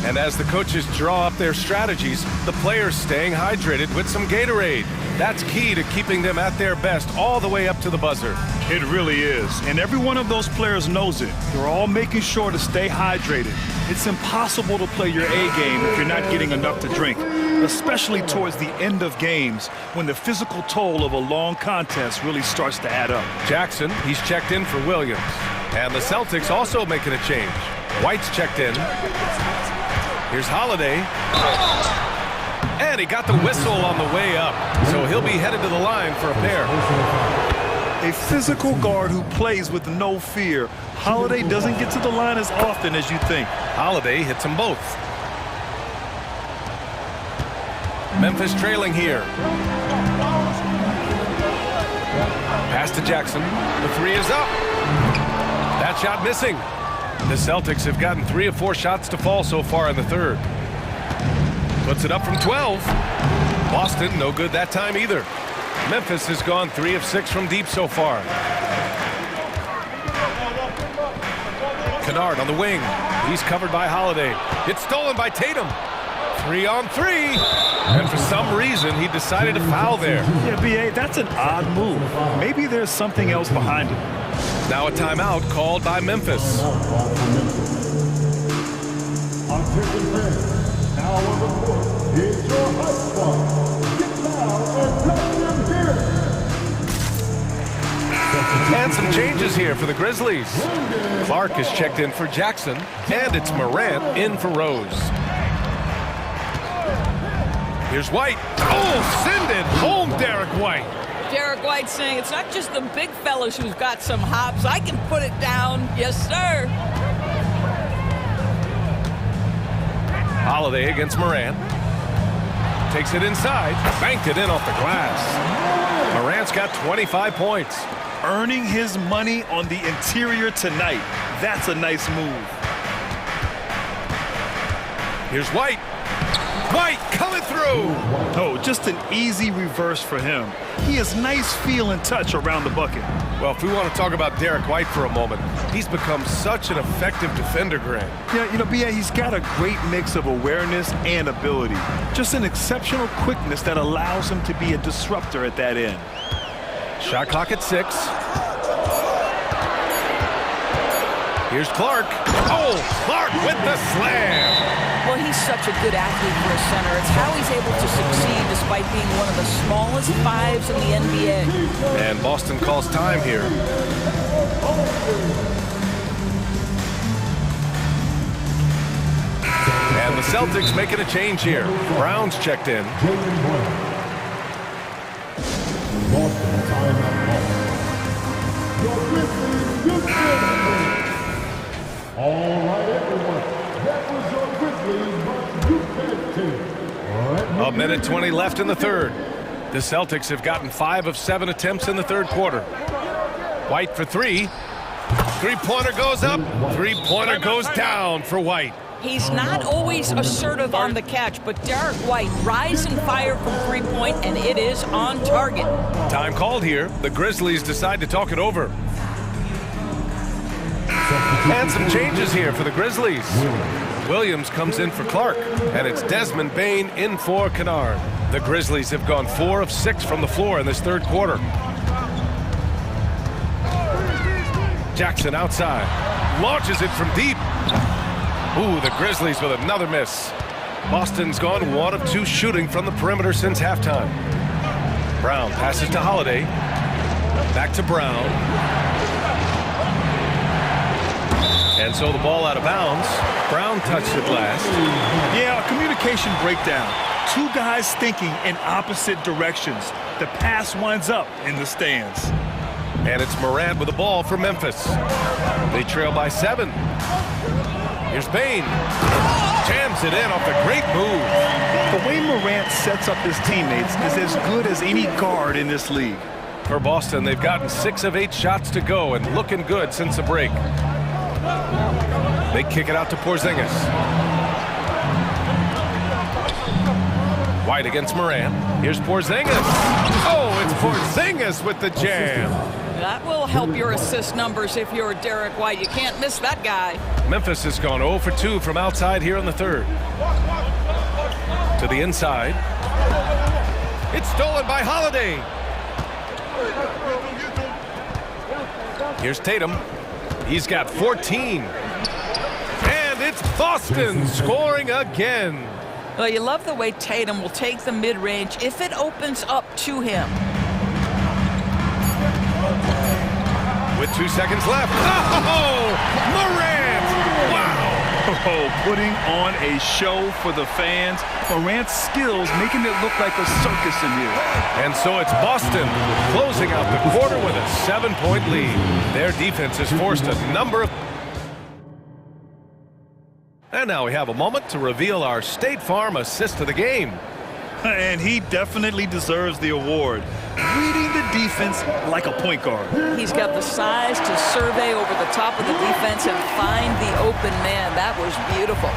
And as the coaches draw up their strategies, the players staying hydrated with some Gatorade. That's key to keeping them at their best all the way up to the buzzer. It really is. And every one of those players knows it. They're all making sure to stay hydrated. It's impossible to play your A game if you're not getting enough to drink, especially towards the end of games when the physical toll of a long contest really starts to add up. Jackson, he's checked in for Williams. And the Celtics also making a change. White's checked in. Here's Holiday. And he got the whistle on the way up. So he'll be headed to the line for a pair. A physical guard who plays with no fear. Holiday doesn't get to the line as often as you think. Holiday hits them both. Memphis trailing here. Pass to Jackson. The 3 is up. That shot missing. The Celtics have gotten 3 of 4 shots to fall so far in the third. Puts it up from 12. Boston, no good that time either. Memphis has gone 3 of 6 from deep so far. Kennard on the wing. He's covered by Holiday. It's stolen by Tatum. 3 on 3. And for some reason, he decided to foul there. Yeah, BA, that's an odd move. Maybe there's something else behind it. Now a timeout called by Memphis. Now on the court is your high squad. Get loud and let them hear it. And some changes here for the Grizzlies. Clark is checked in for Jackson, and it's Morant in for Rose. Here's White. Oh, send it home, Derek White. Derek White saying it's not just the big fellas who've got some hops. I can put it down. Yes, sir. Holiday against Morant. Takes it inside. Banked it in off the glass. Morant's got 25 points. Earning his money on the interior tonight. That's a nice move. Here's White. White coming through. Oh, just an easy reverse for him. He has nice feel and touch around the bucket. Well, if we want to talk about Derek White for a moment, he's become such an effective defender, Grant. Yeah, you know, B.A., he's got a great mix of awareness and ability. Just an exceptional quickness that allows him to be a disruptor at that end. Shot clock at 6. Here's Clark. Oh, Clark with the slam. Well, he's such a good athlete for a center. It's how he's able to succeed despite being one of the smallest fives in the NBA. And Boston calls time here. And the Celtics making a change here. Brown's checked in. Boston timeout. Your Grizzlies, all right, everyone. That was your Grizzlies team. A minute 20 left in the third. The Celtics have gotten 5 of 7 attempts in the third quarter. White for 3. Three-pointer goes up. Three-pointer goes down for White. He's not always assertive on the catch, but Derek White rise and fire from three-point, and it is on target. Time called here. The Grizzlies decide to talk it over. And some changes here for the Grizzlies. Williams comes in for Clark, and it's Desmond Bane in for Kennard. The Grizzlies have gone 4 of 6 from the floor in this third quarter. Jackson outside. Launches it from deep. Ooh, the Grizzlies with another miss. Boston's gone 1 of 2 shooting from the perimeter since halftime. Brown passes to Holiday. Back to Brown. And so the ball out of bounds. Brown touched it last. Yeah, a communication breakdown. 2 guys thinking in opposite directions. The pass winds up in the stands. And it's Morant with the ball for Memphis. They trail by 7. Here's Bane. Jams it in off a great move. The way Morant sets up his teammates is as good as any guard in this league. For Boston, they've gotten 6 of 8 shots to go and looking good since the break. They kick it out to Porzingis. White against Morant. Here's Porzingis. Oh, it's Porzingis with the jam. That will help your assist numbers if you're Derek White. You can't miss that guy. Memphis has gone 0 for 2 from outside here in the third. To the inside. It's stolen by Holiday. Here's Tatum. He's got 14. And it's Boston scoring again. Well, you love the way Tatum will take the mid-range if it opens up to him. With 2 seconds left. Oh, Morant! Wow! Oh, putting on a show for the fans. Morant's skills making it look like a circus in here. And so it's Boston closing out the quarter with a 7-point lead. Their defense has forced a number of... And now we have a moment to reveal our State Farm assist of the game. And he definitely deserves the award. Reading the defense like a point guard. He's got the size to survey over the top of the defense and find the open man. That was beautiful.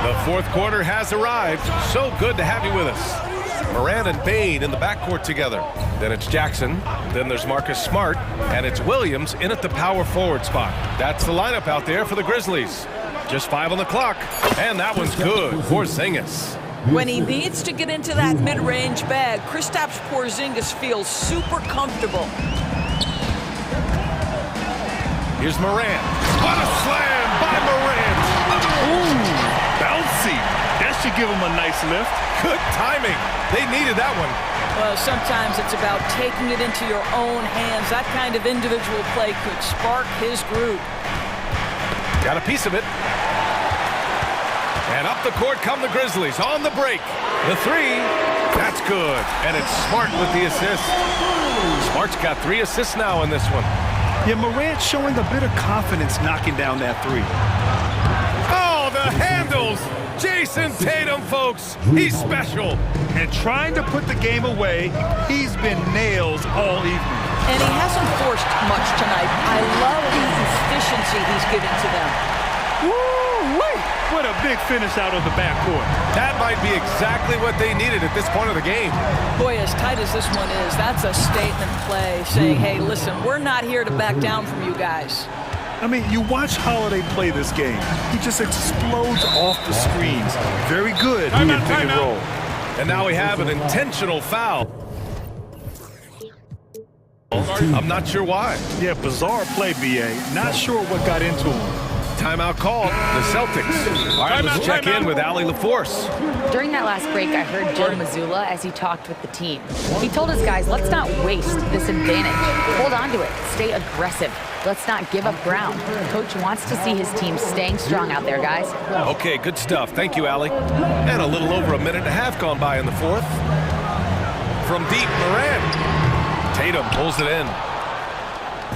The fourth quarter has arrived. So good to have you with us. Morant and Bane in the backcourt together. Then it's Jackson. Then there's Marcus Smart. And it's Williams in at the power forward spot. That's the lineup out there for the Grizzlies. Just 5 on the clock. And that one's good. Porzingis. When he needs to get into that mid-range bag, Kristaps Porzingis feels super comfortable. Here's Morant. What a slam by Morant. Ooh, bouncy. That should give him a nice lift. Good timing. They needed that one. Well, sometimes it's about taking it into your own hands. That kind of individual play could spark his group. Got a piece of it. And up the court come the Grizzlies on the break. The 3, that's good. And it's Smart with the assist. Smart's got 3 assists now in this one. Yeah, Morant showing a bit of confidence knocking down that 3. Oh, the handles Jason Tatum, folks. He's special. And trying to put the game away, he's been nails all evening. And he hasn't forced much tonight. I love the efficiency he's giving to them. Woo-wee! What a big finish out of the backcourt. That might be exactly what they needed at this point of the game. Boy, as tight as this one is, that's a statement play saying, hey, listen, we're not here to back down from you guys. I mean, you watch Holiday play this game. He just explodes off the screens. Very good in pick and roll. And now we have an intentional foul. I'm not sure why. Yeah, bizarre play, BA. Not sure what got into him. Timeout called, the Celtics. All right, let's check in with Allie LaForce. During that last break, I heard Joe Mazzulla as he talked with the team. He told his guys, let's not waste this advantage. Hold on to it. Stay aggressive. Let's not give up ground. Coach wants to see his team staying strong out there, guys. Okay, good stuff. Thank you, Allie. And a little over a minute and a half gone by in the fourth. From deep, Moran. Tatum pulls it in.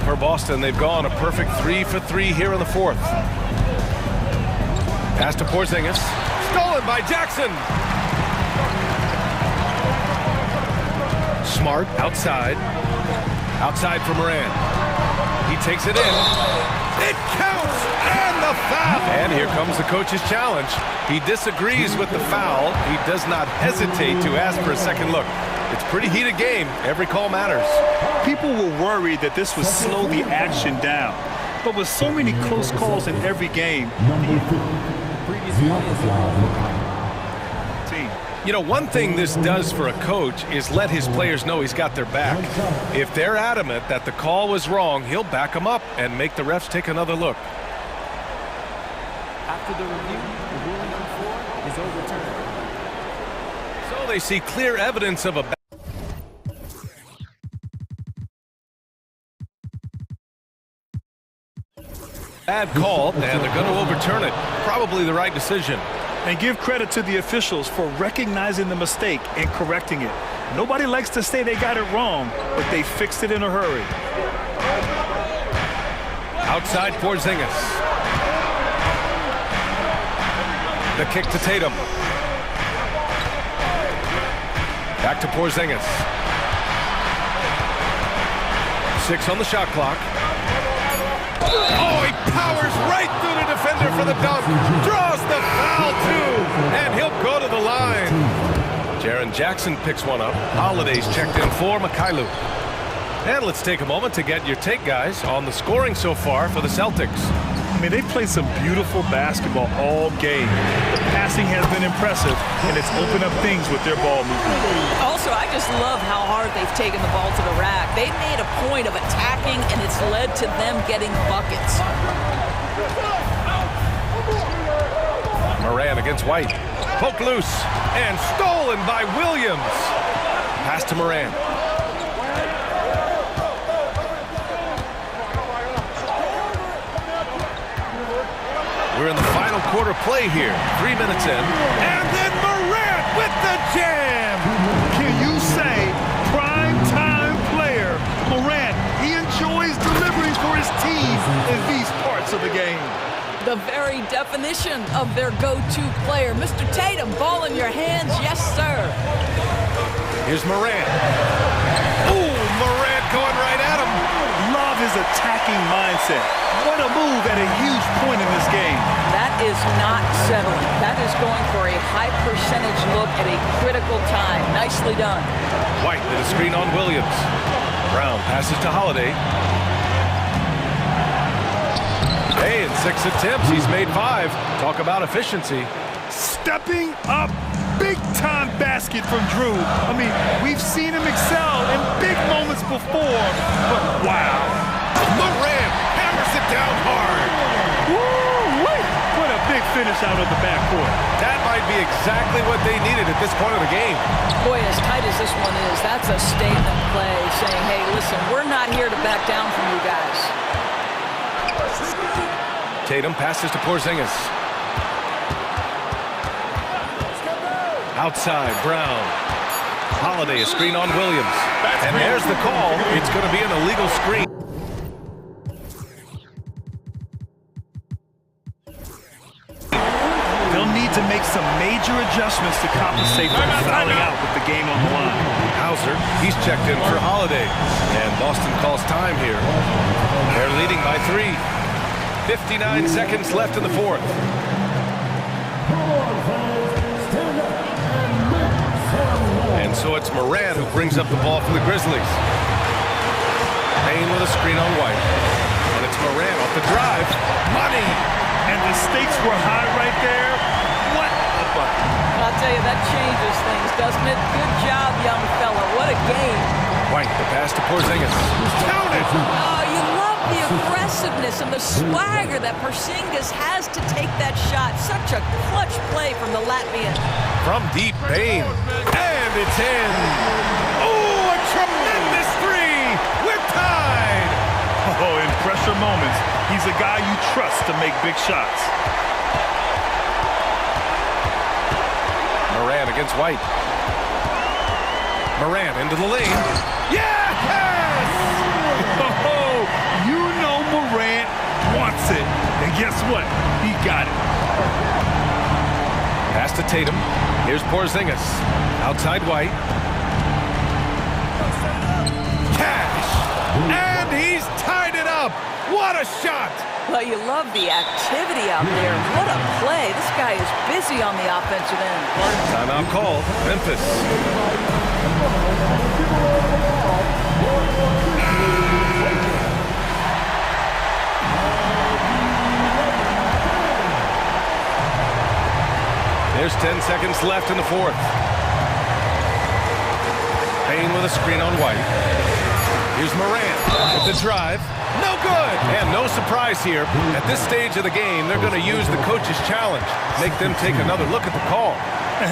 For Boston, they've gone a perfect 3 for 3 here in the fourth. Pass to Porzingis. Stolen by Jackson. Smart outside. Outside for Moran. He takes it in. It counts! And the foul! And here comes the coach's challenge. He disagrees with the foul. He does not hesitate to ask for a second look. It's a pretty heated game. Every call matters. People were worried that this would slow the action down. But with so many close calls in every game, you know, one thing this does for a coach is let his players know he's got their back. If they're adamant that the call was wrong, he'll back them up and make the refs take another look. After the review, the ruling on the floor is overturned. So they see clear evidence of a bad call, and they're going to overturn it. Probably the right decision. And give credit to the officials for recognizing the mistake and correcting it. Nobody likes to say they got it wrong, but they fixed it in a hurry. Outside Porzingis. The kick to Tatum. Back to Porzingis. 6 on the shot clock. Oh, he powers right through the defender for the dunk. Draws the foul, too. And he'll go to the line. Jaren Jackson picks one up. Holiday's checked in for Mikhailuk. And let's take a moment to get your take, guys, on the scoring so far for the Celtics. I mean, they've played some beautiful basketball all game. The passing has been impressive, and it's opened up things with their ball movement. Also, I just love how hard they've taken the ball to the rack. They've made a point of attacking, and it's led to them getting buckets. Moran against White. Poked loose and stolen by Williams. Pass to Moran. We're in the final quarter play here. 3 minutes in. And then Moran with the jam. Can you say prime time player Moran? He enjoys delivering for his team in these parts of the game. The very definition of their go-to player. Mr. Tatum, ball in your hands. Yes, sir. Here's Moran. Ooh, Moran going right at him. Love his attacking mindset. What a move at a huge point in this game. That is not settling. That is going for a high percentage look at a critical time. Nicely done. White with a screen on Williams. Brown passes to Holiday. Hey, in 6 attempts, he's made 5. Talk about efficiency. Stepping up, big-time basket from Drew. I mean, we've seen him excel in big moments before, but wow. Moran hammers it down hard. Woo-wee! What a big finish out of the backcourt. That might be exactly what they needed at this point of the game. Boy, as tight as this one is, that's a statement play saying, hey, listen, we're not here to back down from you guys. Tatum passes to Porzingis. Outside, Brown. Holiday, a screen on Williams. And there's the call. It's going to be an illegal screen. They'll need to make some major adjustments to compensate for fouling out with the game on the line. Hauser, he's checked in for Holiday. And Boston calls time here. They're leading by 3. 59 seconds left in the fourth. And so it's Moran who brings up the ball for the Grizzlies. Payne with a screen on White. And it's Moran off the drive. Money! And the stakes were high right there. What a bucket. I'll tell you, that changes things, doesn't it? Good job, young fella. What a game. White, the pass to Porzingis. Count it! Oh, you love the aggressiveness and the swagger that Porzingis has to take that shot. Such a clutch play from the Latvian. From deep, Payne. And it's in. Oh, a tremendous three. We're tied. Oh, in pressure moments, he's a guy you trust to make big shots. Moran against White. Moran into the lane. Yes! Oh, you know Morant wants it. And guess what? He got it. Pass to Tatum. Here's Porzingis. Outside White. Cash! And he's tied it up. What a shot! Well, you love the activity out there. What a play. This guy is busy on the offensive end. Timeout called. Memphis. There's 10 seconds left in the fourth. Payne with a screen on White. Here's Moran with the drive. No good! And no surprise here. At this stage of the game, they're going to use the coach's challenge. Make them take another look at the call.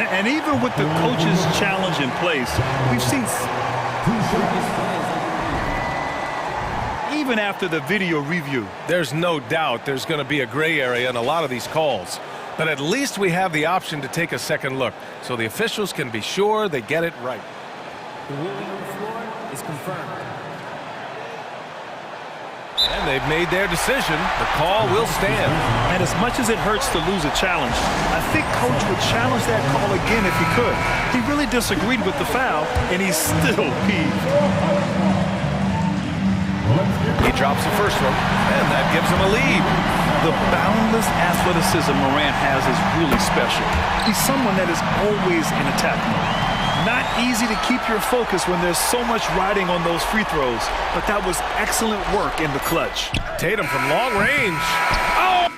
And even with the coach's challenge in place, we've seen... Even after the video review. There's no doubt there's going to be a gray area in a lot of these calls. But at least we have the option to take a second look, so the officials can be sure they get it right. The ruling on the floor is confirmed. And they've made their decision. The call will stand. And as much as it hurts to lose a challenge, I think Coach would challenge that call again if he could. He really disagreed with the foul, and he's still peeved. He drops the first one, and that gives him a lead. The boundless athleticism Morant has is really special. He's someone that is always in attack mode. Not easy to keep your focus when there's so much riding on those free throws, but that was excellent work in the clutch. Tatum from long range. Oh!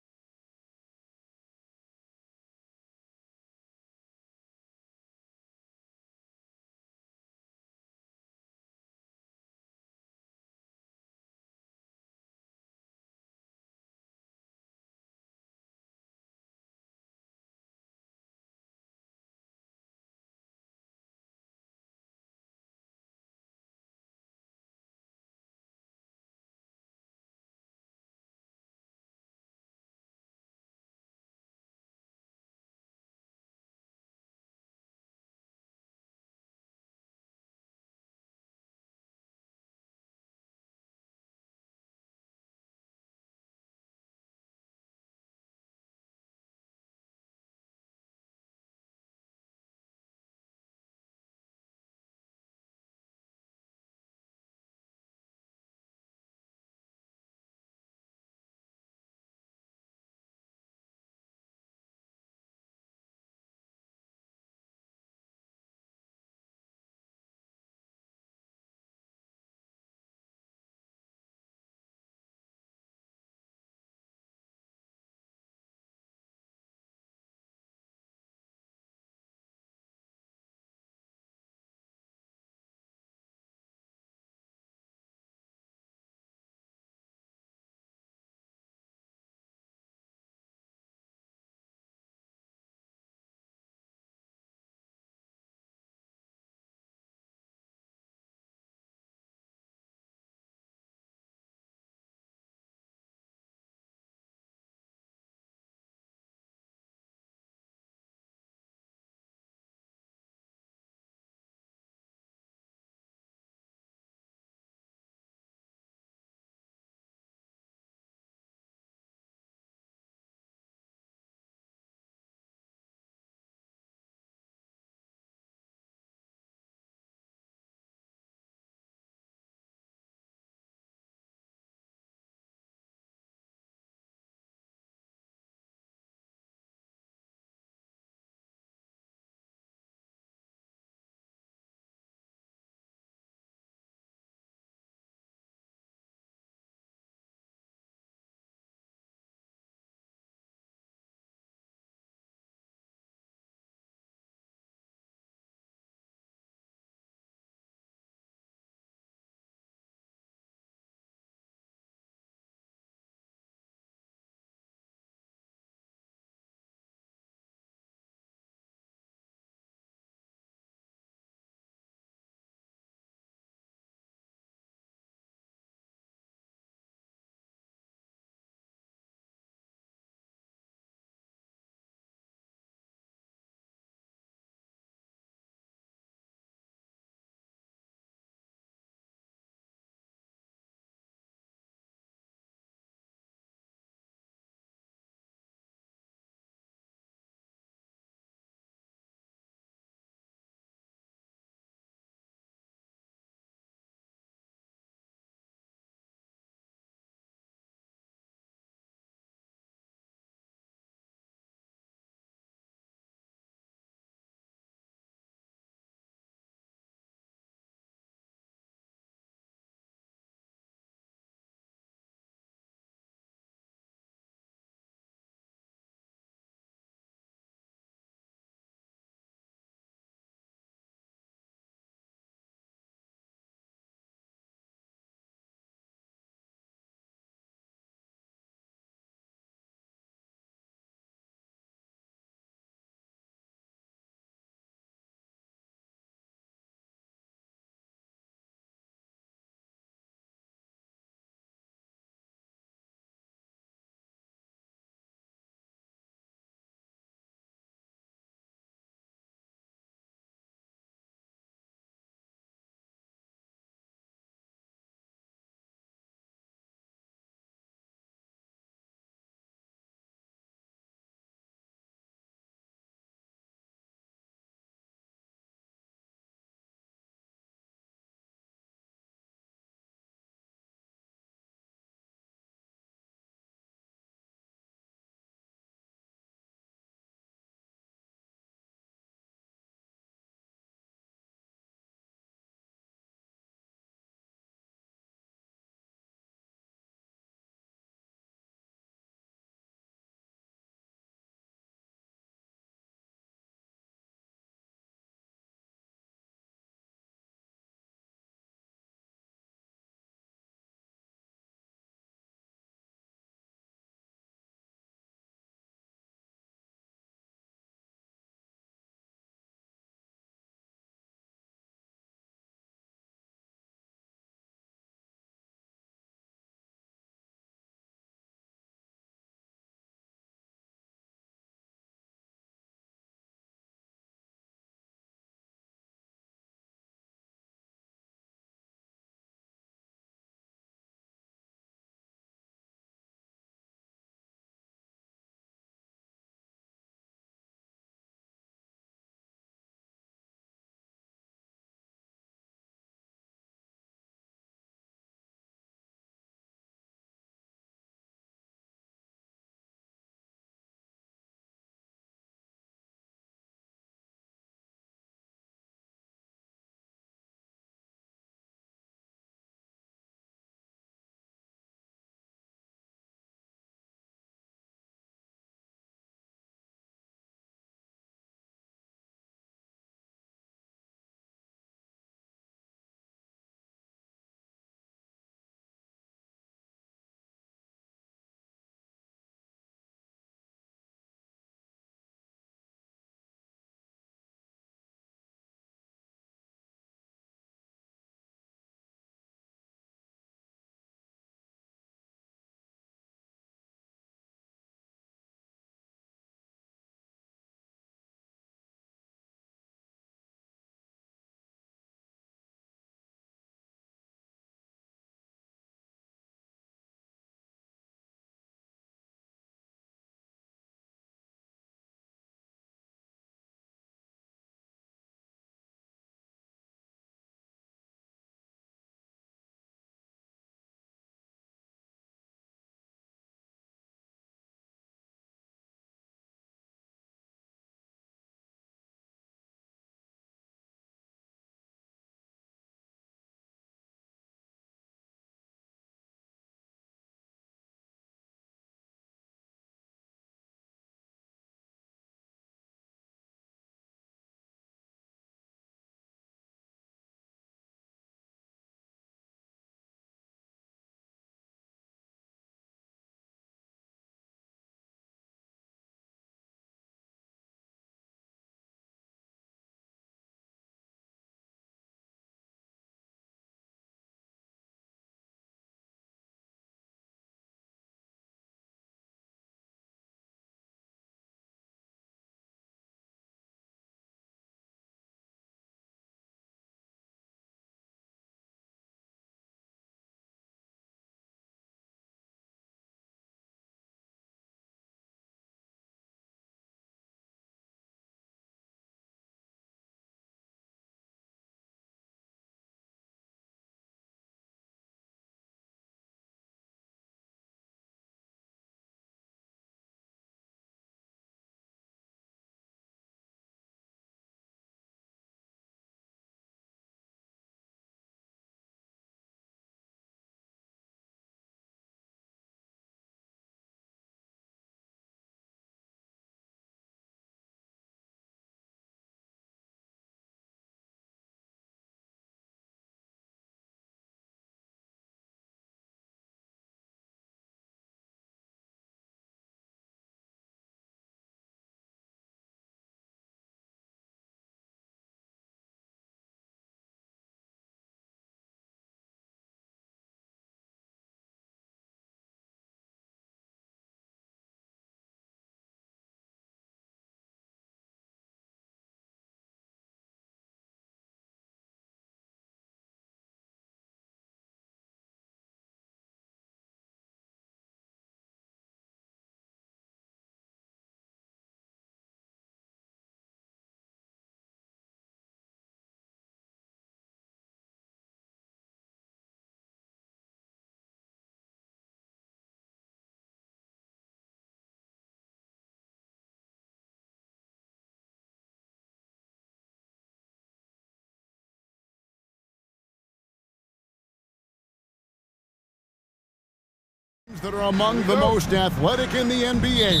that are among the most athletic in the NBA.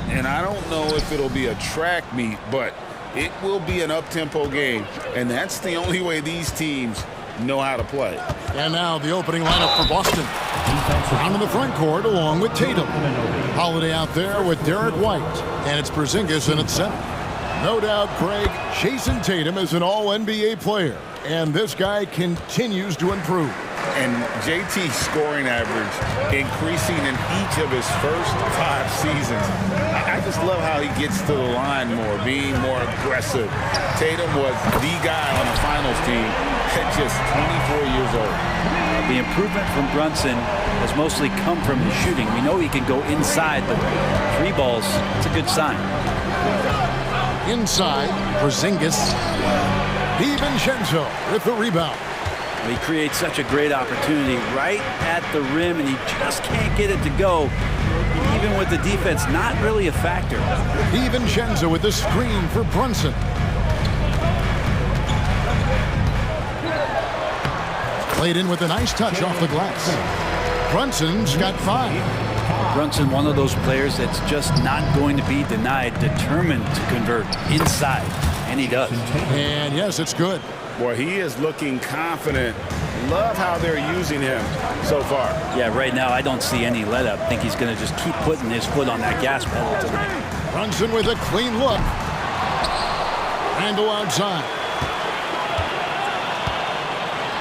And I don't know if it'll be a track meet, but it will be an up-tempo game. And that's the only way these teams know how to play. And now the opening lineup for Boston. Down in the front court along with Tatum. Holiday out there with Derek White. And it's Porzingis in at center. No doubt, Craig, Jason Tatum is an all-NBA player. And this guy continues to improve. And JT's scoring average increasing in each of his first 5 seasons. I just love how he gets to the line more, being more aggressive. Tatum was the guy on the finals team at just 24 years old. The improvement from Brunson has mostly come from his shooting. We know he can go inside, but 3 balls, it's a good sign. Inside, Porzingis. DiVincenzo with the rebound. He creates such a great opportunity right at the rim, and he just can't get it to go. Even with the defense, not really a factor. DiVincenzo with the screen for Brunson. Played in with a nice touch off the glass. Brunson's got 5. Brunson, one of those players that's just not going to be denied, determined to convert inside, and he does. And yes, it's good. Boy, he is looking confident. Love how they're using him so far. Yeah, right now I don't see any let up. I think he's going to just keep putting his foot on that gas pedal tonight. Brunson with a clean look. Randall outside.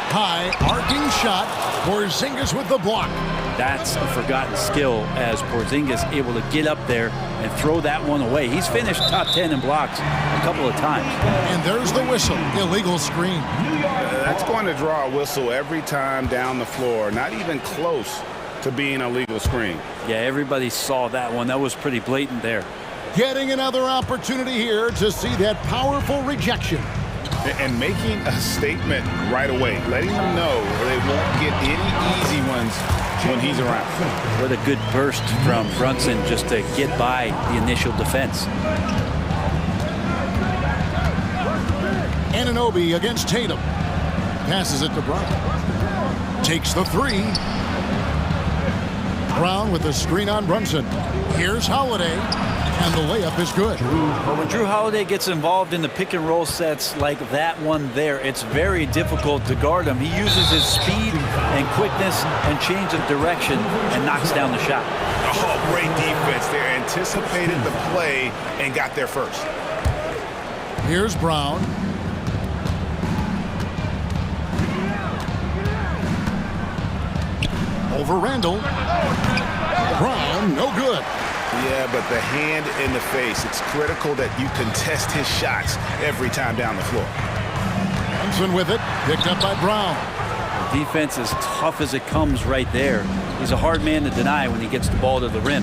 High arcing shot. Porzingis with the block. That's a forgotten skill as Porzingis able to get up there and throw that one away. He's finished top 10 in blocks a couple of times. And there's the whistle. Illegal screen. That's going to draw a whistle every time down the floor. Not even close to being a legal screen. Yeah, everybody saw that one. That was pretty blatant there. Getting another opportunity here to see that powerful rejection. And making a statement right away. Letting them know they won't get any easy ones when he's around. What a good burst from Brunson just to get by the initial defense. Anunoby against Tatum. Passes it to Brown. Takes the 3. Brown with the screen on Brunson. Here's Holiday. And the layup is good. But when Drew Holiday gets involved in the pick and roll sets like that one there, it's very difficult to guard him. He uses his speed and quickness and change of direction and knocks down the shot. Oh, great defense there. Anticipated the play and got there first. Here's Brown. Over Randall. Brown, no good. Yeah, but the hand in the face, it's critical that you contest his shots every time down the floor. Brunson with it, picked up by Brown. The defense is tough as it comes right there. He's a hard man to deny when he gets the ball to the rim.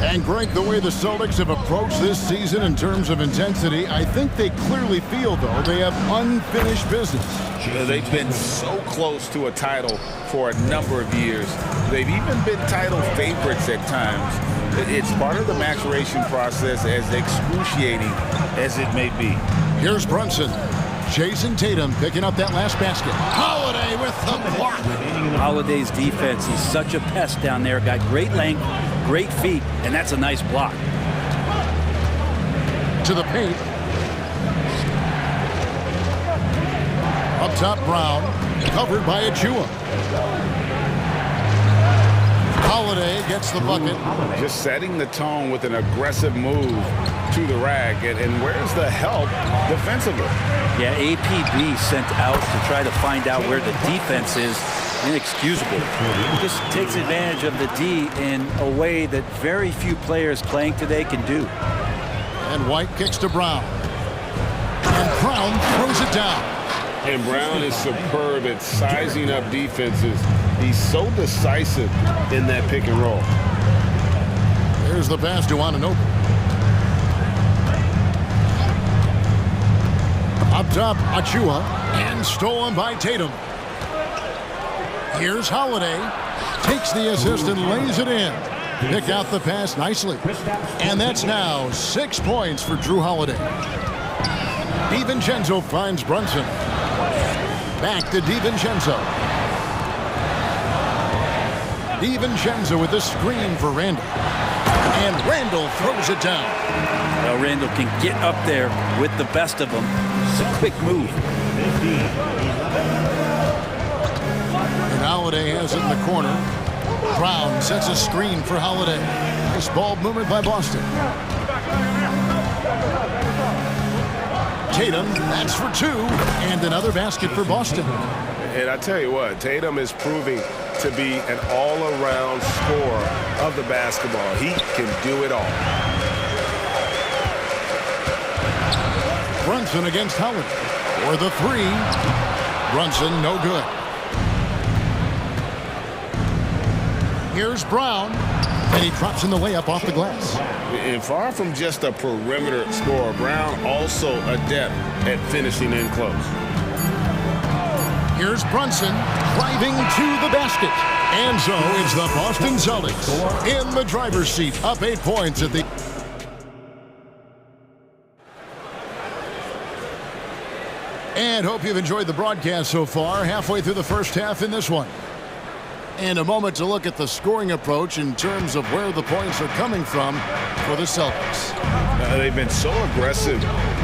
And Greg, the way the Celtics have approached this season in terms of intensity, I think they clearly feel, though, they have unfinished business. They've been so close to a title for a number of years. They've even been title favorites at times. It's part of the maturation process, as excruciating as it may be. Here's Brunson. Jason Tatum picking up that last basket. Holiday with the block. Holiday's defense, he's such a pest down there. Got great length, great feet, and that's a nice block. To the paint. Up top, Brown. Covered by Achua. Holiday gets the bucket. Just setting the tone with an aggressive move to the rack. And where's the help defensively? Yeah, APB sent out to try to find out where the defense is. Inexcusable. He just takes advantage of the D in a way that very few players playing today can do. And White kicks to Brown. And Brown throws it down. And Brown is superb at sizing up defenses. He's so decisive in that pick and roll. There's the pass to Anunoby. Up top, Achua, and stolen by Tatum. Here's Holiday. Takes the assist and lays it in. Pick out the pass nicely. And that's now 6 points for Drew Holiday. DiVincenzo finds Brunson. Back to DiVincenzo. DiVincenzo with the screen for Randall. And Randall throws it down. Well, Randall can get up there with the best of them. It's a quick move. And Holiday has it in the corner. Brown sets a screen for Holiday. Nice ball movement by Boston. Tatum, that's for two. And another basket for Boston. And I tell you what, Tatum is proving to be an all-around scorer of the basketball. He can do it all. Brunson against Holiday. For the three. Brunson, no good. Here's Brown. And he drops in the layup off the glass. And far from just a perimeter scorer, Brown also adept at finishing in close. Here's Brunson driving to the basket. And so it's the Boston Celtics in the driver's seat, up 8 points at the... And hope you've enjoyed the broadcast so far, halfway through the first half in this one. And a moment to look at the scoring approach in terms of where the points are coming from for the Celtics. They've been so aggressive,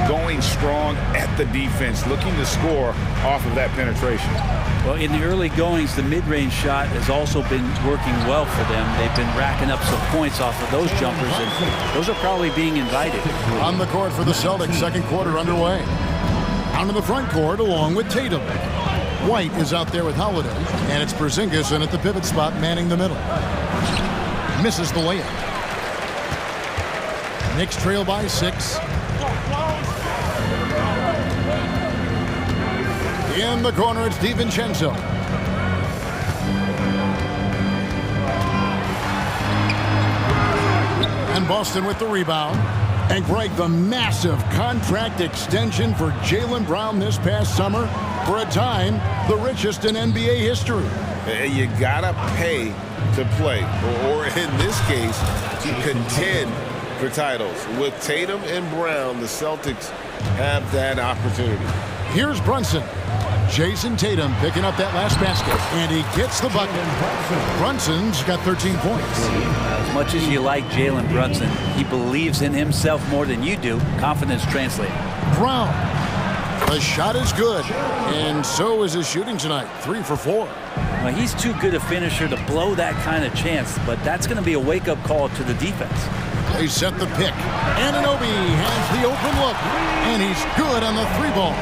going strong at the defense, looking to score off of that penetration. Well, in the early goings, the mid-range shot has also been working well for them. They've been racking up some points off of those jumpers, and those are probably being invited. On the court for the Celtics, second quarter underway. Out in the front court along with Tatum. White is out there with Holiday, and it's Porzingis in at the pivot spot manning the middle. Misses the layup. Knicks trail by 6. In the corner, it's DiVincenzo. And Boston with the rebound. And Greg, the massive contract extension for Jaylen Brown this past summer, for a time, the richest in NBA history. You gotta pay to play, or in this case, to contend for titles. With Tatum and Brown, the Celtics have that opportunity. Here's Brunson. Jason Tatum picking up that last basket, and he gets the bucket. Brunson's got 13 points. As much as you like Jalen Brunson, he believes in himself more than you do. Confidence translates. Brown. The shot is good, and so is his shooting tonight. 3 for 4. Well, he's too good a finisher to blow that kind of chance, but that's going to be a wake-up call to the defense. They set the pick. Anunoby has the open look, and he's good on the 3-ball.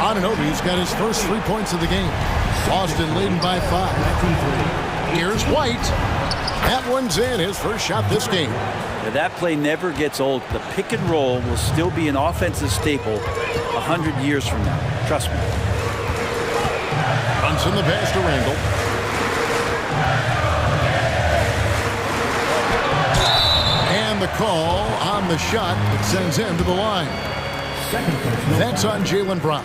Anunoby's got his first 3 points of the game. Boston leading by 5. Here's White. That one's in, his first shot this game. Now, that play never gets old. The pick and roll will still be an offensive staple 100 years from now. Trust me. Brunson the pass to Randall. And the call on the shot that sends him to the line. That's on Jaylen Brown.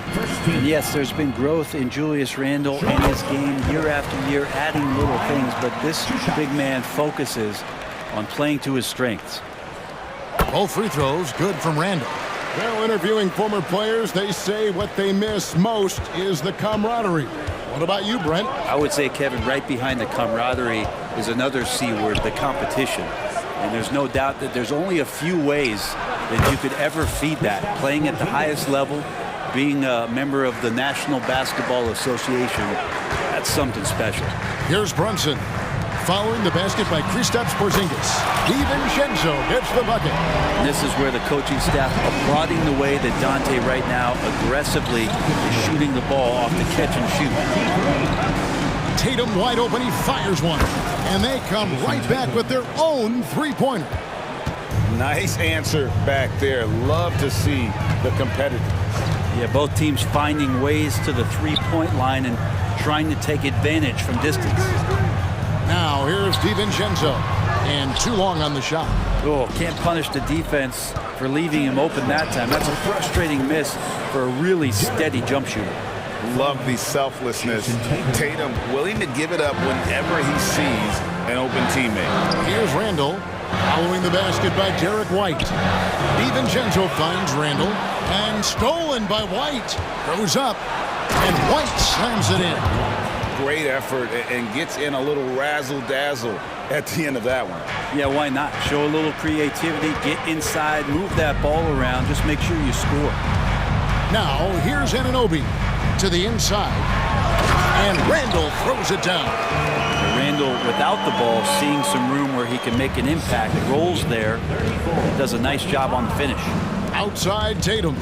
And yes, there's been growth in Julius Randle in his game year after year, adding little things, but this big man focuses on playing to his strengths. Both free throws good from Randall. Well, interviewing former players, they say what they miss most is the camaraderie. What about you, Brent? I would say, Kevin, right behind the camaraderie is another C word, the competition. And there's no doubt that there's only a few ways that you could ever feed that. Playing at the highest level, being a member of the National Basketball Association, that's something special. Here's Brunson. Following the basket by Kristaps Porzingis. DiVincenzo gets the bucket. And this is where the coaching staff applauding the way that Dante right now aggressively is shooting the ball off the catch and shoot. Tatum wide open, he fires one. And they come right back with their own three-pointer. Nice answer back there. Love to see the competitiveness. Yeah, both teams finding ways to the three-point line and trying to take advantage from distance. Now here's DiVincenzo, and too long on the shot. Oh, can't punish the defense for leaving him open that time. That's a frustrating miss for a really steady jump shooter. Love the selflessness. Tatum willing to give it up whenever he sees an open teammate. Here's Randall, following the basket by Derek White. DiVincenzo finds Randall, and stolen by White. Goes up, and White slams it in. great effort and gets in a little razzle-dazzle at the end of that one. Yeah, why not? Show a little creativity, get inside, move that ball around, just make sure you score. Now, here's Anunoby to the inside, and Randall throws it down. Randall, without the ball, seeing some room where he can make an impact, rolls there, does a nice job on the finish. Outside Tatum.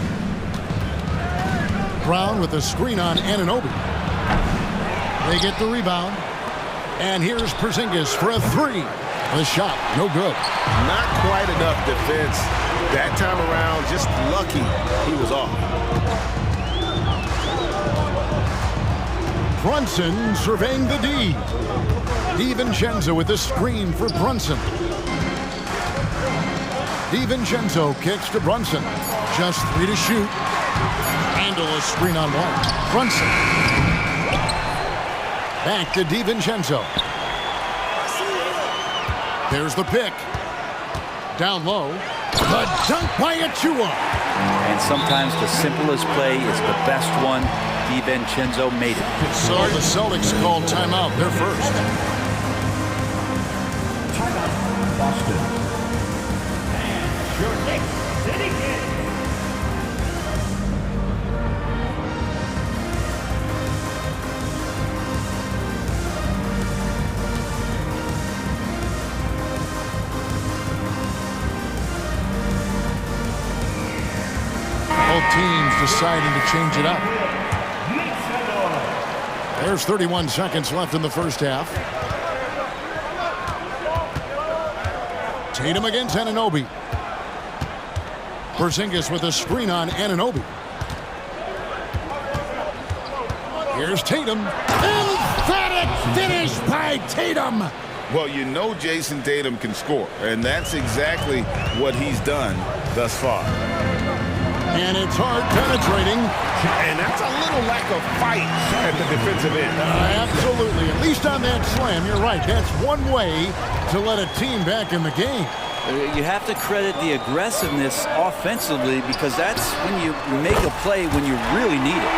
Brown with a screen on Anunoby. They get the rebound. And here's Porzingis for a three. The shot, no good. Not quite enough defense. That time around, just lucky he was off. Brunson surveying the D. DiVincenzo with the screen for Brunson. DiVincenzo kicks to Brunson. Just 3 to shoot. Handle a screen on one. Brunson. Back to DiVincenzo. There's the pick. Down low. The dunk by Achua. And sometimes the simplest play is the best one. DiVincenzo made it. So the Celtics called timeout. They're first. Timeout, Boston. And your next sitting in. Both teams deciding to change it up. There's 31 seconds left in the first half. Tatum against Anunoby. Porzingis with a screen on Anunoby. Here's Tatum. Emphatic finish by Tatum. Well, you know Jason Tatum can score, and that's exactly what he's done thus far. And it's hard penetrating. And that's a little lack of fight at the defensive end. Absolutely. At least on that slam, you're right. That's one way to let a team back in the game. You have to credit the aggressiveness offensively because that's when you make a play when you really need it.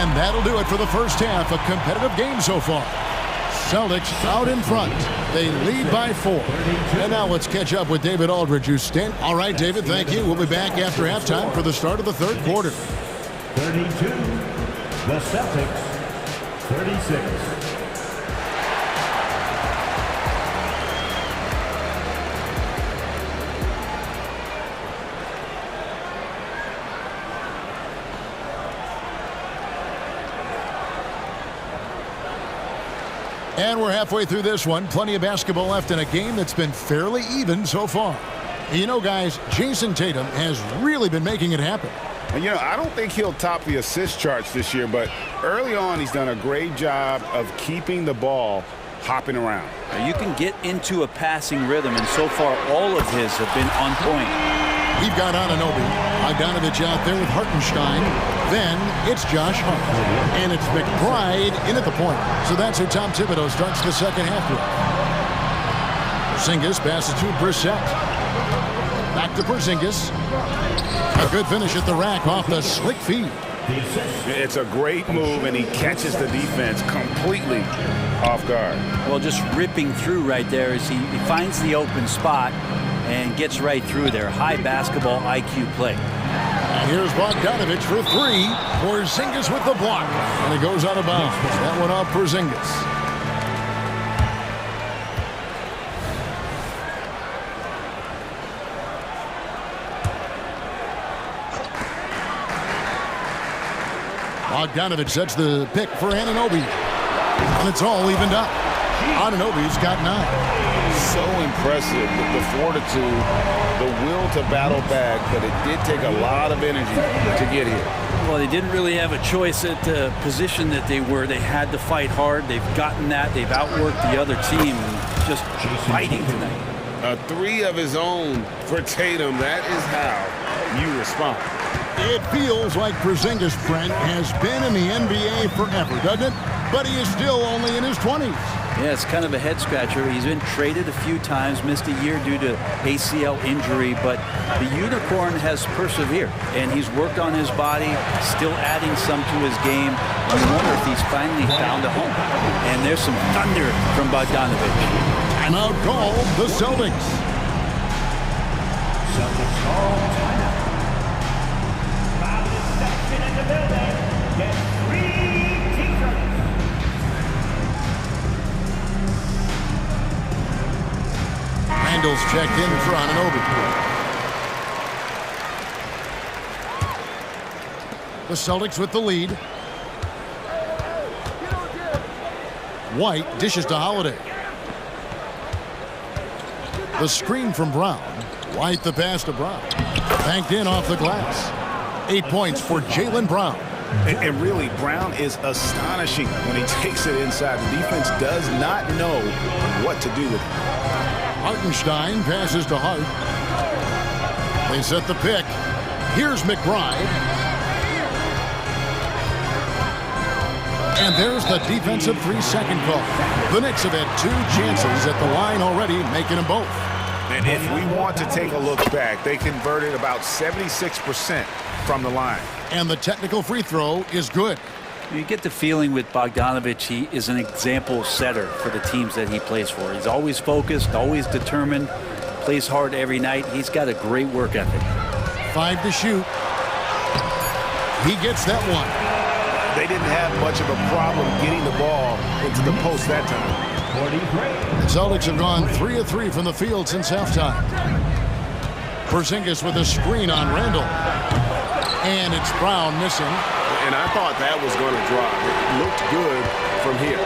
And that'll do it for the first half. A competitive game so far. Celtics out in front. They lead by 4. And now let's catch up with David Aldridge, who's standing. All right, David, thank you. We'll be back after halftime for the start of the third quarter. 32, the Celtics, 36. And we're halfway through this one. Plenty of basketball left in a game that's been fairly even so far. You know, guys, Jason Tatum has really been making it happen. And, you know, I don't think he'll top the assist charts this year, but early on he's done a great job of keeping the ball hopping around. You can get into a passing rhythm, and so far all of his have been on point. We've got Anunoby. Bogdanovich out there with Hartenstein. Then it's Josh Hart. And it's McBride in at the point. So that's how Tom Thibodeau starts the second half with. Porzingis passes to Brissett. Back to Porzingis. A good finish at the rack off the slick feed. It's a great move, and he catches the defense completely off guard. Well, just ripping through right there as he finds the open spot and gets right through there. High basketball IQ play. And here's Bogdanovich for 3. Porzingis with the block. And it goes out of bounds. That one off Porzingis. Bogdanovich sets the pick for Anunoby. And it's all evened up. Anunoby's got 9. So impressive with the fortitude, the will to battle back, but it did take a lot of energy to get here. Well, they didn't really have a choice at the position that they were. They had to fight hard. They've gotten that. They've outworked the other team. Just fighting tonight. A 3 of his own for Tatum. That is how you respond. It feels like Porzingis, Brent, has been in the NBA forever, doesn't it? But he is still only in his 20s. Yeah, it's kind of a head scratcher. He's been traded a few times, missed a year due to ACL injury, but the Unicorn has persevered, and he's worked on his body, still adding some to his game. I wonder if he's finally found a home. And there's some thunder from Bogdanovic. Timeout call, the Celtics. Celtics call timeout. Loudest section in the building. Get 3 t-shirts. Randall's checked in for Anunoby. The Celtics with the lead. White dishes to Holiday. The screen from Brown. White the pass to Brown. Banked in off the glass. 8 points for Jaylen Brown. And really, Brown is astonishing when he takes it inside. The defense does not know what to do with it. Hartenstein passes to Hart. They set the pick. Here's McBride. And there's the defensive 3-second call. The Knicks have had 2 chances at the line already, making them both. And if we want to take a look back, they converted about 76% from the line. And the technical free throw is good. You get the feeling with Bogdanovic, he is an example setter for the teams that he plays for. He's always focused, always determined, plays hard every night. He's got a great work ethic. 5 to shoot. He gets that one. They didn't have much of a problem getting the ball into the post that time. The Celtics have gone 3 of 3 from the field since halftime. Porzingis with a screen on Randall. And it's Brown missing. And I thought that was going to drop. It looked good from here.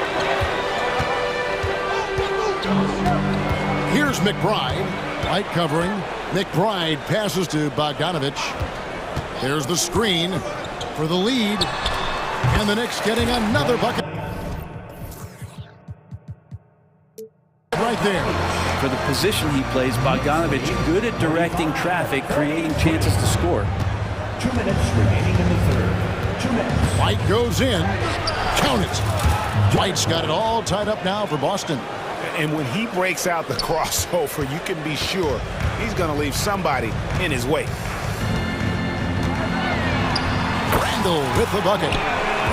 Here's McBride. Light covering. McBride passes to Bogdanovic. There's the screen for the lead. And the Knicks getting another bucket. Right there. For the position he plays, Bogdanovic good at directing traffic, creating chances to score. 2 minutes remaining in the third. 2 minutes. White goes in. Count it. White's got it all tied up now for Boston. And when he breaks out the crossover, you can be sure he's going to leave somebody in his way. Randall with the bucket.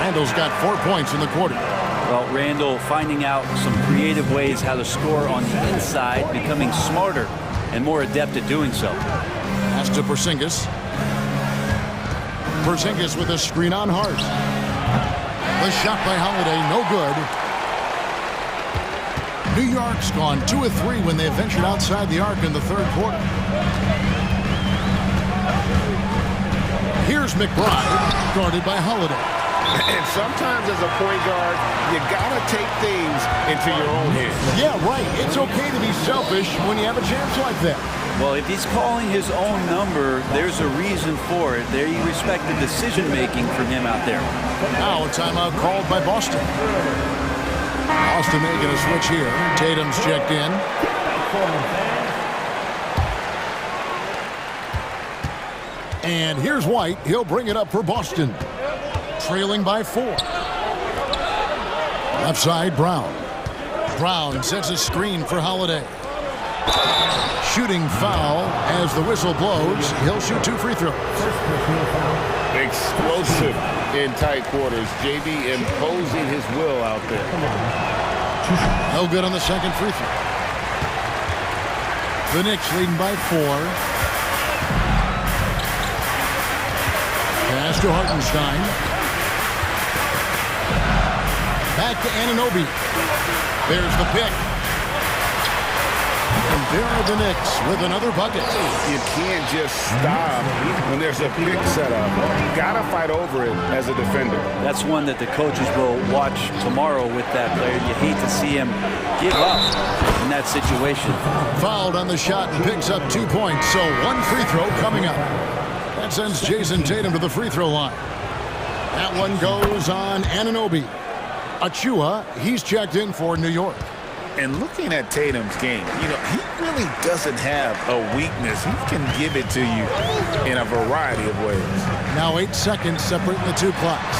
Randall's got 4 points in the quarter. Well, Randall finding out some creative ways how to score on the inside, becoming smarter and more adept at doing so. Pass to Porzingis. Porzingis with a screen on Hart. The shot by Holiday, no good. New York's gone 2 of 3 when they ventured outside the arc in the third quarter. Here's McBride, guarded by Holiday. And sometimes as a point guard, you gotta take things into your own hands. Yeah, right. It's okay to be selfish when you have a chance like that. Well, if he's calling his own number, there's a reason for it. There you respect the decision-making from him out there. Now a timeout called by Boston. Boston making a switch here. Tatum's checked in. And here's White. He'll bring it up for Boston. Trailing by 4. Left side, Brown. Brown sets a screen for Holiday. Shooting foul as the whistle blows. He'll shoot 2 free throws. Explosive in tight quarters. JB imposing his will out there. No good on the second free throw. The Knicks leading by 4. Pass to Hartenstein. Back to Anunoby. There's the pick. And there are the Knicks with another bucket. You can't just stop when there's a pick set up. You gotta fight over it as a defender. That's one that the coaches will watch tomorrow with that player. You hate to see him give up in that situation. Fouled on the shot and picks up 2 points. So 1 free throw coming up. That sends Jason Tatum to the free throw line. That one goes on Anunoby. Achua, he's checked in for New York. And looking at Tatum's game, you know, he really doesn't have a weakness. He can give it to you in a variety of ways. Now 8 seconds separating the 2 clocks.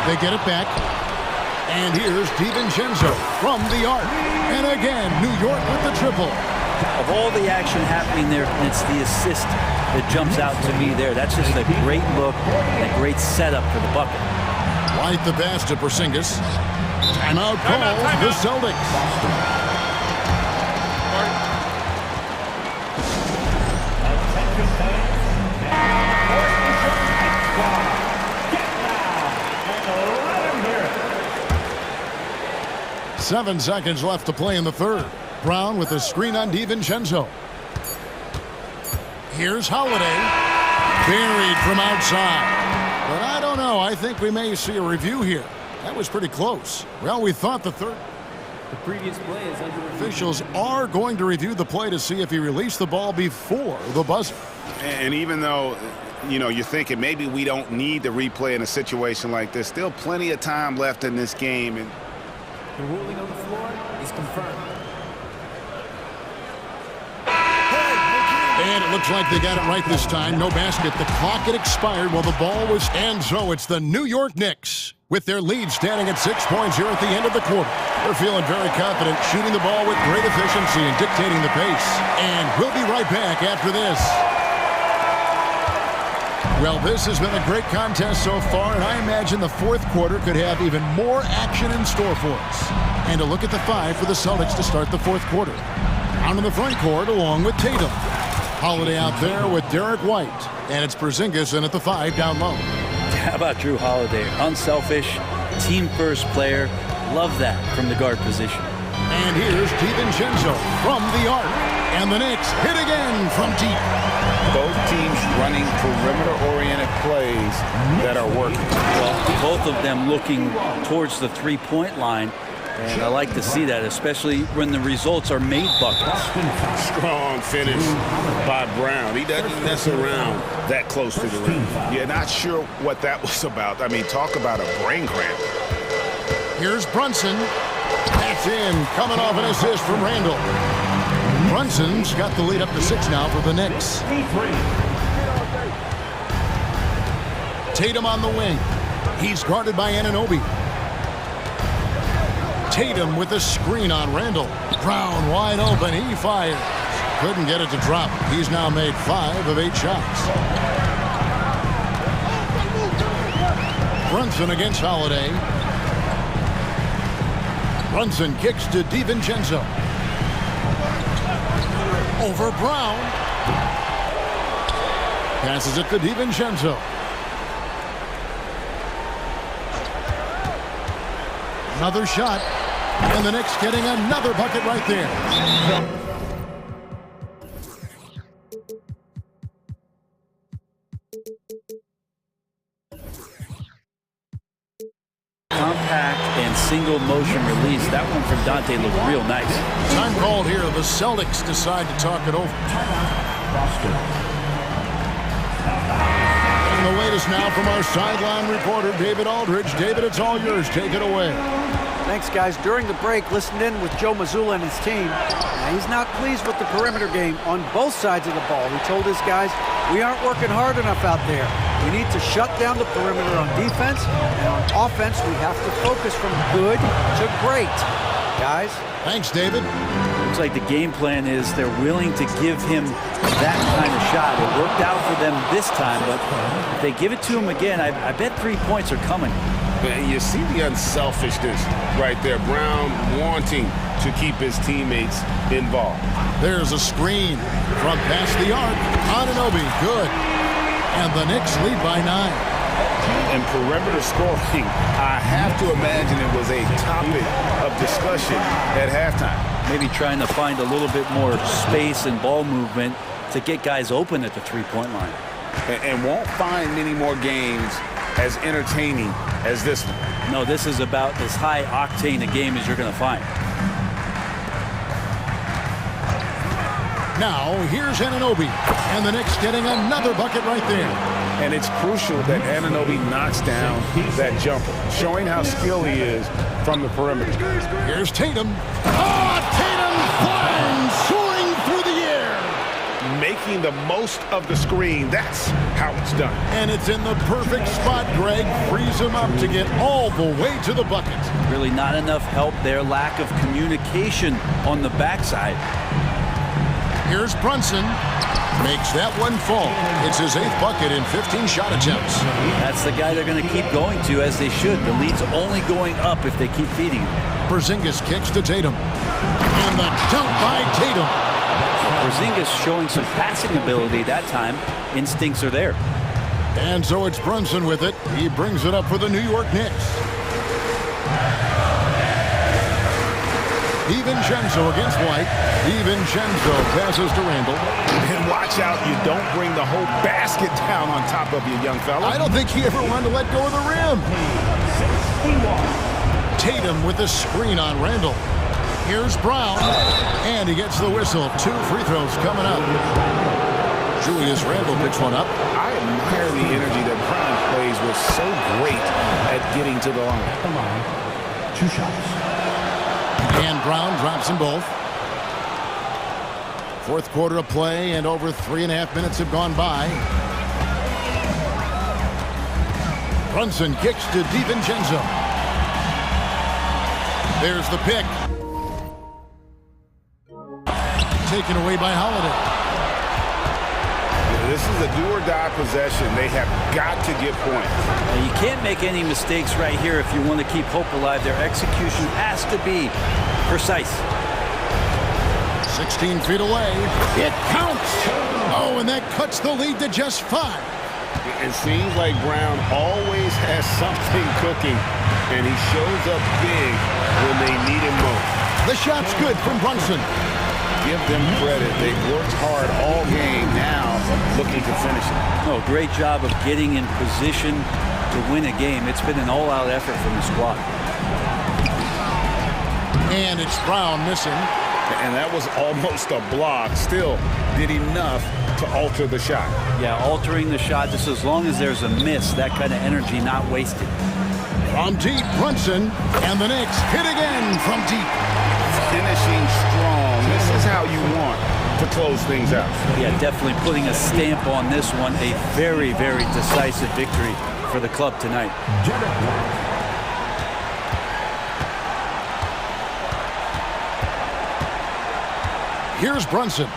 They get it back. And here's DiVincenzo from the arc. And again, New York with the triple. Of all the action happening there, it's the assist that jumps out to me there. That's just a great look and a great setup for the bucket. Right the pass to Porzingis. Timeout call, the Celtics. Seven seconds left to play in the third. Brown with a screen on DiVincenzo. Here's Holiday. Buried from outside. But I don't know. I think we may see a review here. That was pretty close. Well, we thought the third. The previous play is under review. Officials are going to review the play to see if he released the ball before the buzzer. And even though, you're thinking maybe we don't need the replay in a situation like this, still plenty of time left in this game. And the ruling on the floor is confirmed. And it looks like they got it right this time. No basket. The clock had expired while the ball was... And so it's the New York Knicks with their lead standing at 6 points here at the end of the quarter. They're feeling very confident, shooting the ball with great efficiency and dictating the pace. And we'll be right back after this. Well, this has been a great contest so far, and I imagine the fourth quarter could have even more action in store for us. And a look at the five for the Celtics to start the fourth quarter. Out in the front court along with Tatum. Holiday out there with Derek White. And it's Porzingis in at the five down low. How about Drew Holiday? Unselfish, team-first player. Love that from the guard position. And here's DiVincenzo from the arc. And the Knicks hit again from deep. Both teams running perimeter-oriented plays that are working. Well, both of them looking towards the three-point line. And I like to see that, especially when the results are made buckets. Strong finish by Brown. He doesn't mess around that close to the rim. You're not sure what that was about. I mean, talk about a brain cramp. Here's Brunson. That's in, coming off an assist from Randall. Brunson's got the lead up to 6 now for the Knicks. Tatum on the wing. He's guarded by Anunoby. Tatum with a screen on Randall. Brown wide open. He fires. Couldn't get it to drop. He's now made 5 of 8 shots. Brunson against Holiday. Brunson kicks to DiVincenzo. Over Brown. Passes it to DiVincenzo. Another shot. And the Knicks getting another bucket right there. Compact and single motion release. That one from Dante looked real nice. Time called here. The Celtics decide to talk it over. And the latest now from our sideline reporter, David Aldridge. David, it's all yours. Take it away. Thanks, guys. During the break, listened in with Joe Mazzulla and his team. Now, he's not pleased with the perimeter game on both sides of the ball. He told his guys, we aren't working hard enough out there. We need to shut down the perimeter on defense, and on offense, we have to focus from good to great. Guys? Thanks, David. Looks like the game plan is they're willing to give him that kind of shot. It worked out for them this time, but if they give it to him again, I bet 3 points are coming. You see the unselfishness right there. Brown wanting to keep his teammates involved. There's a screen from past the arc. Anunoby, good. And the Knicks lead by 9. And perimeter scoring, I have to imagine it was a topic of discussion at halftime. Maybe trying to find a little bit more space and ball movement to get guys open at the three-point line. And won't find many more games as entertaining as this one. No, this is about as high octane a game as you're going to find. Now, here's Anunoby. And the Knicks getting another bucket right there. And it's crucial that Anunoby knocks down that jumper, showing how skilled he is from the perimeter. Here's Tatum. Oh, Tatum flying, soaring through the air. Making the the most of the screen. That's how it's done. And it's in the perfect spot, Greg. Frees him up to get all the way to the bucket. Really not enough help there. Lack of communication on the backside. Here's Brunson. Makes that one fall. It's his 8th bucket in 15 shot attempts. That's the guy they're going to keep going to, as they should. The lead's only going up if they keep feeding him. Porzingis kicks to Tatum. And the dunk by Tatum. Porzingis showing some passing ability that time. Instincts are there. And so it's Brunson with it. He brings it up for the New York Knicks. DiVincenzo against White. DiVincenzo passes to Randall. And watch out, you don't bring the whole basket down on top of you, young fella. I don't think he ever wanted to let go of the rim. Tatum with the screen on Randall. Here's Brown. And he gets the whistle. 2 free throws coming up. Julius Randle picks one up. I admire the energy that Brown plays with, so great at getting to the line. Come on. 2 shots. And Brown drops them both. 4th quarter of play, and over 3.5 minutes have gone by. Brunson kicks to DiVincenzo. There's the pick. Taken away by Holiday. This is a do-or-die possession. They have got to get points. Now, you can't make any mistakes right here if you want to keep hope alive. Their execution has to be precise. 16 feet away. It counts. Oh, and that cuts the lead to just 5. It seems like Brown always has something cooking, and he shows up big when they need him most. The shot's good from Brunson. Give them credit. They've worked hard all game, now looking to finish it. Oh, great job of getting in position to win a game. It's been an all-out effort from the squad. And it's Brown missing. And that was almost a block. Still did enough to alter the shot. Yeah, altering the shot, just as long as there's a miss, that kind of energy not wasted. From deep, Brunson, and the Knicks hit again from deep. Finishing strong. This is how you want to close things out. Yeah, definitely putting a stamp on this one. A very, very decisive victory for the club tonight. Here's Brunson.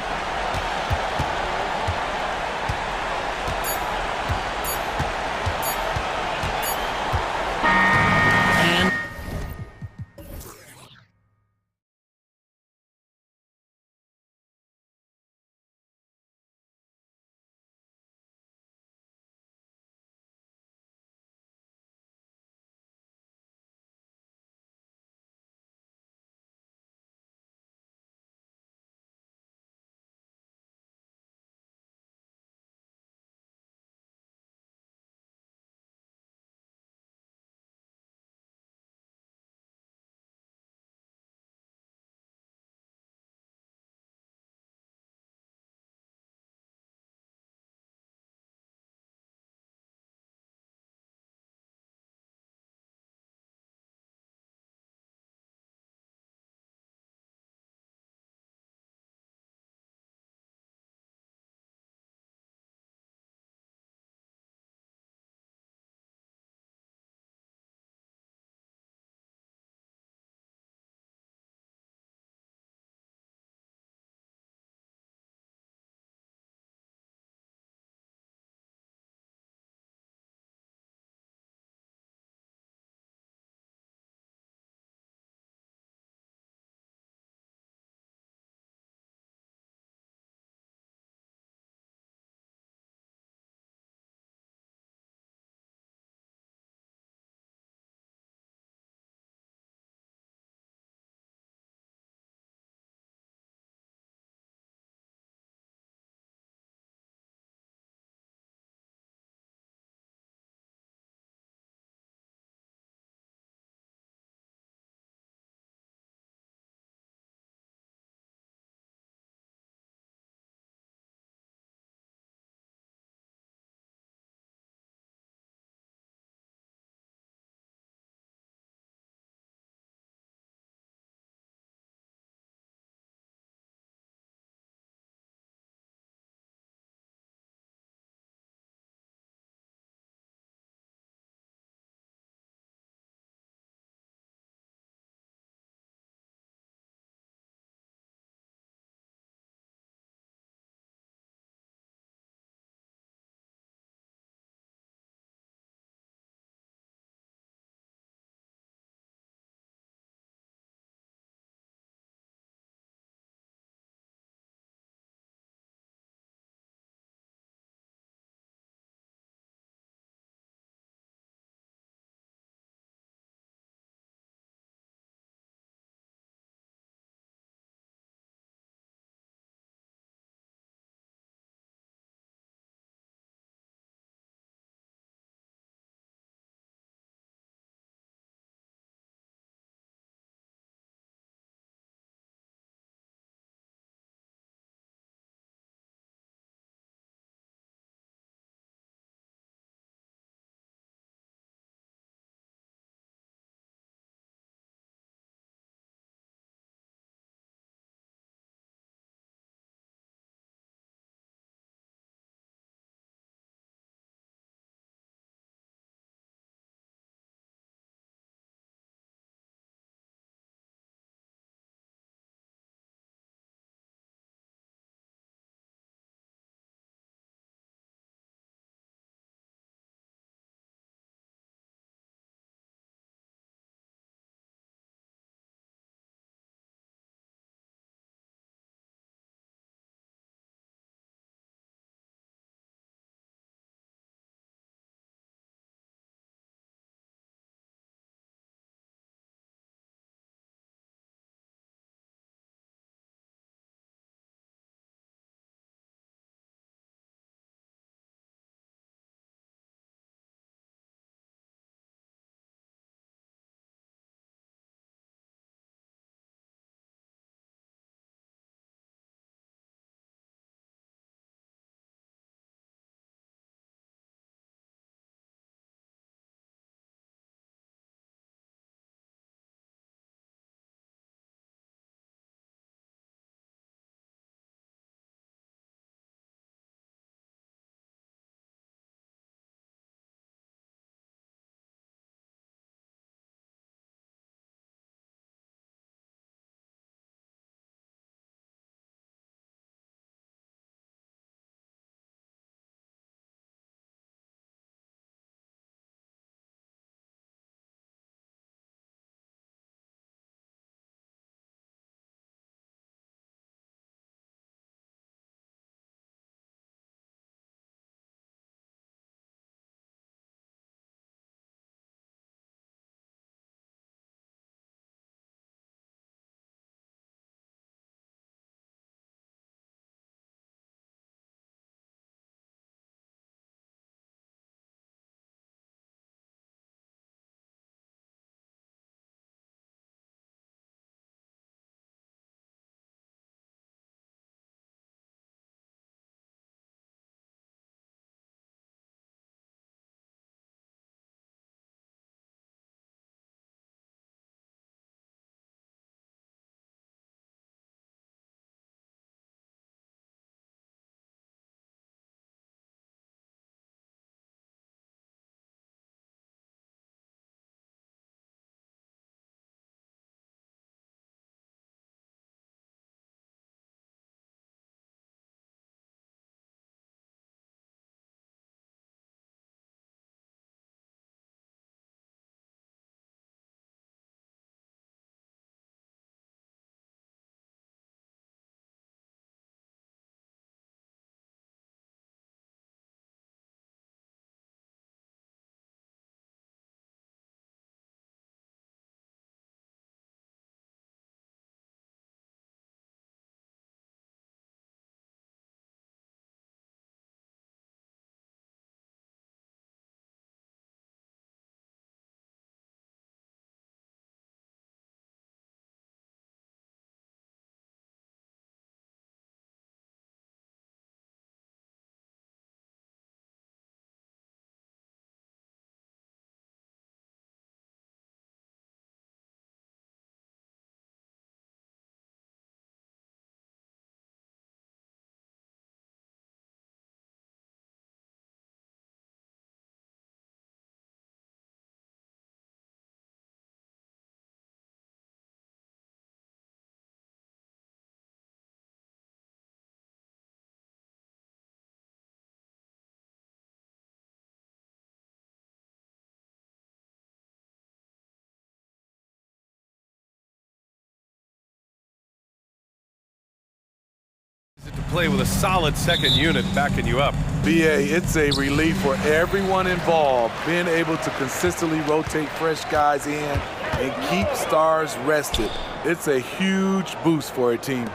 play with a solid second unit backing you up. BA, it's a relief for everyone involved, being able to consistently rotate fresh guys in and keep stars rested. It's a huge boost for a team.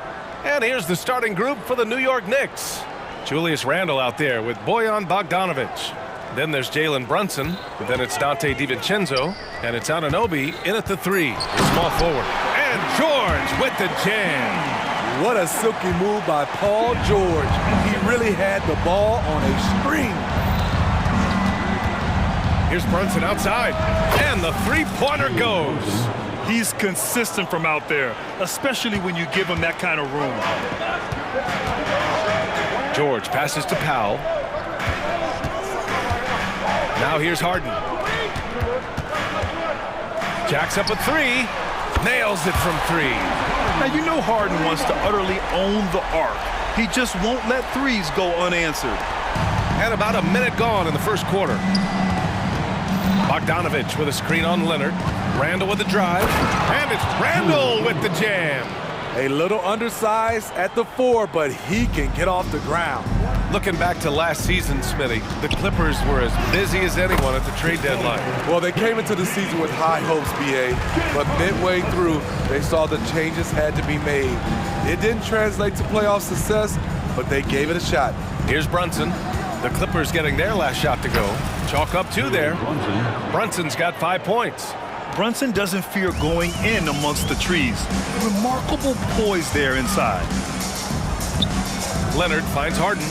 And here's the starting group for the New York Knicks. Julius Randle out there with Bojan Bogdanovic. Then there's Jalen Brunson. Then it's Dante DiVincenzo. And it's Anunoby in at the 3, the small forward. And George with the jam. What a silky move by Paul George. He really had the ball on a string. Here's Brunson outside. And the three-pointer goes. He's consistent from out there, especially when you give him that kind of room. George passes to Powell. Now here's Harden. Jacks up a 3. Nails it from 3. Now, you know Harden wants to utterly own the arc. He just won't let threes go unanswered. And about a minute gone in the first quarter. Bogdanovic with a screen on Leonard. Randle with the drive. And it's Randle with the jam. A little undersized at the 4, but he can get off the ground. Looking back to last season, Smitty, the Clippers were as busy as anyone at the trade deadline. Well, they came into the season with high hopes, BA, but midway through, they saw the changes had to be made. It didn't translate to playoff success, but they gave it a shot. Here's Brunson. The Clippers getting their last shot to go. Chalk up 2 there. Brunson's got 5 points. Brunson doesn't fear going in amongst the trees. Remarkable poise there inside. Leonard finds Harden.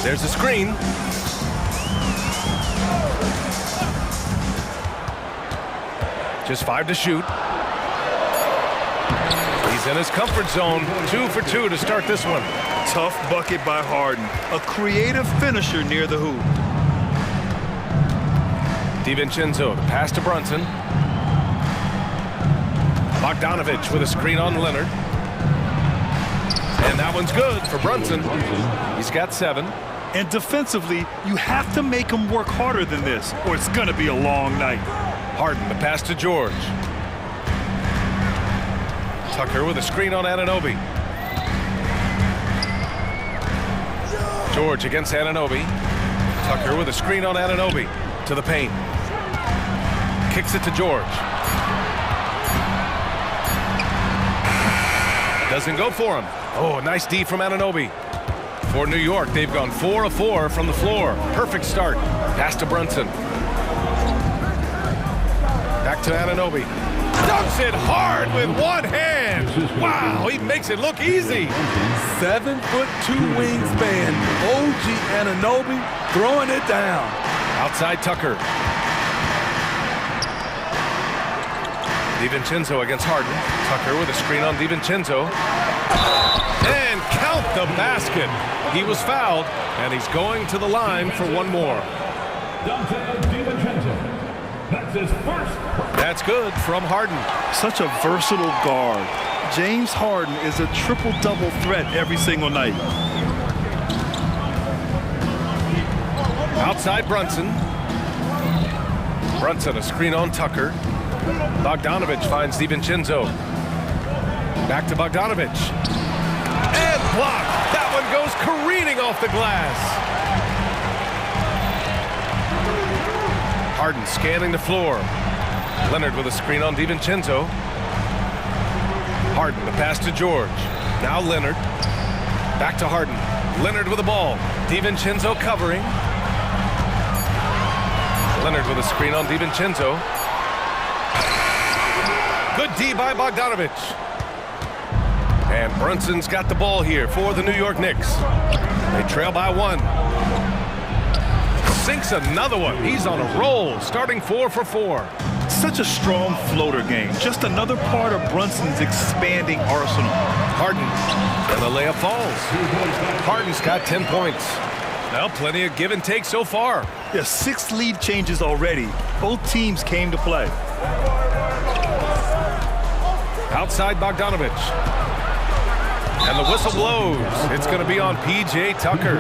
There's a screen. Just 5 to shoot. He's in his comfort zone. 2 for 2 to start this one. Tough bucket by Harden. A creative finisher near the hoop. DiVincenzo, the pass to Brunson. Bogdanovic with a screen on Leonard. And that one's good for Brunson. He's got 7. And defensively, you have to make him work harder than this, or it's going to be a long night. Harden, the pass to George. Tucker with a screen on Anunoby. George against Anunoby. Tucker with a screen on Anunoby. To the paint. Kicks it to George. Doesn't go for him. Oh, nice D from Anunoby. For New York, they've gone 4 of 4 from the floor. Perfect start. Pass to Brunson. Back to Anunoby. Dunks it hard with one hand. Wow, he makes it look easy. 7'2" wingspan. OG Anunoby throwing it down. Outside Tucker. DiVincenzo against Harden. Tucker with a screen on DiVincenzo. And count the basket. He was fouled, and he's going to the line for one more. That's his first. That's good from Harden. Such a versatile guard. James Harden is a triple-double threat every single night. Outside Brunson. Brunson, a screen on Tucker. Bogdanovic finds DiVincenzo. Back to Bogdanovic. And blocked. That one goes careening off the glass. Harden scanning the floor. Leonard with a screen on DiVincenzo. Harden, the pass to George. Now Leonard. Back to Harden. Leonard with the ball. DiVincenzo covering. Leonard with a screen on DiVincenzo. Good D by Bogdanovic. And Brunson's got the ball here for the New York Knicks. They trail by 1. Sinks another one. He's on a roll, starting 4 for 4. Such a strong floater game. Just another part of Brunson's expanding arsenal. Harden, and the layup falls. Harden's got 10 points. Well, plenty of give and take so far. Yeah, 6 lead changes already. Both teams came to play. Outside Bogdanovic. And the whistle blows. It's going to be on P.J. Tucker.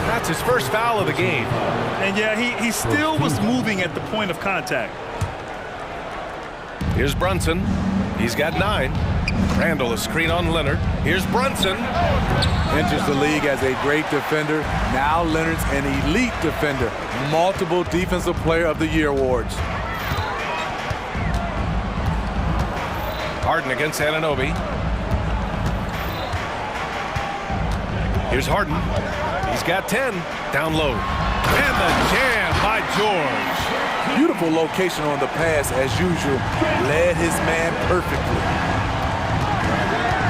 That's his first foul of the game. And yeah, he still was moving at the point of contact. Here's Brunson. He's got 9. Randall, a screen on Leonard. Here's Brunson. Enters the league as a great defender. Now Leonard's an elite defender. Multiple Defensive Player of the Year awards. Harden against Anunoby. Here's Harden. He's got 10. Down low. And the jam by George. Beautiful location on the pass as usual. Led his man perfectly.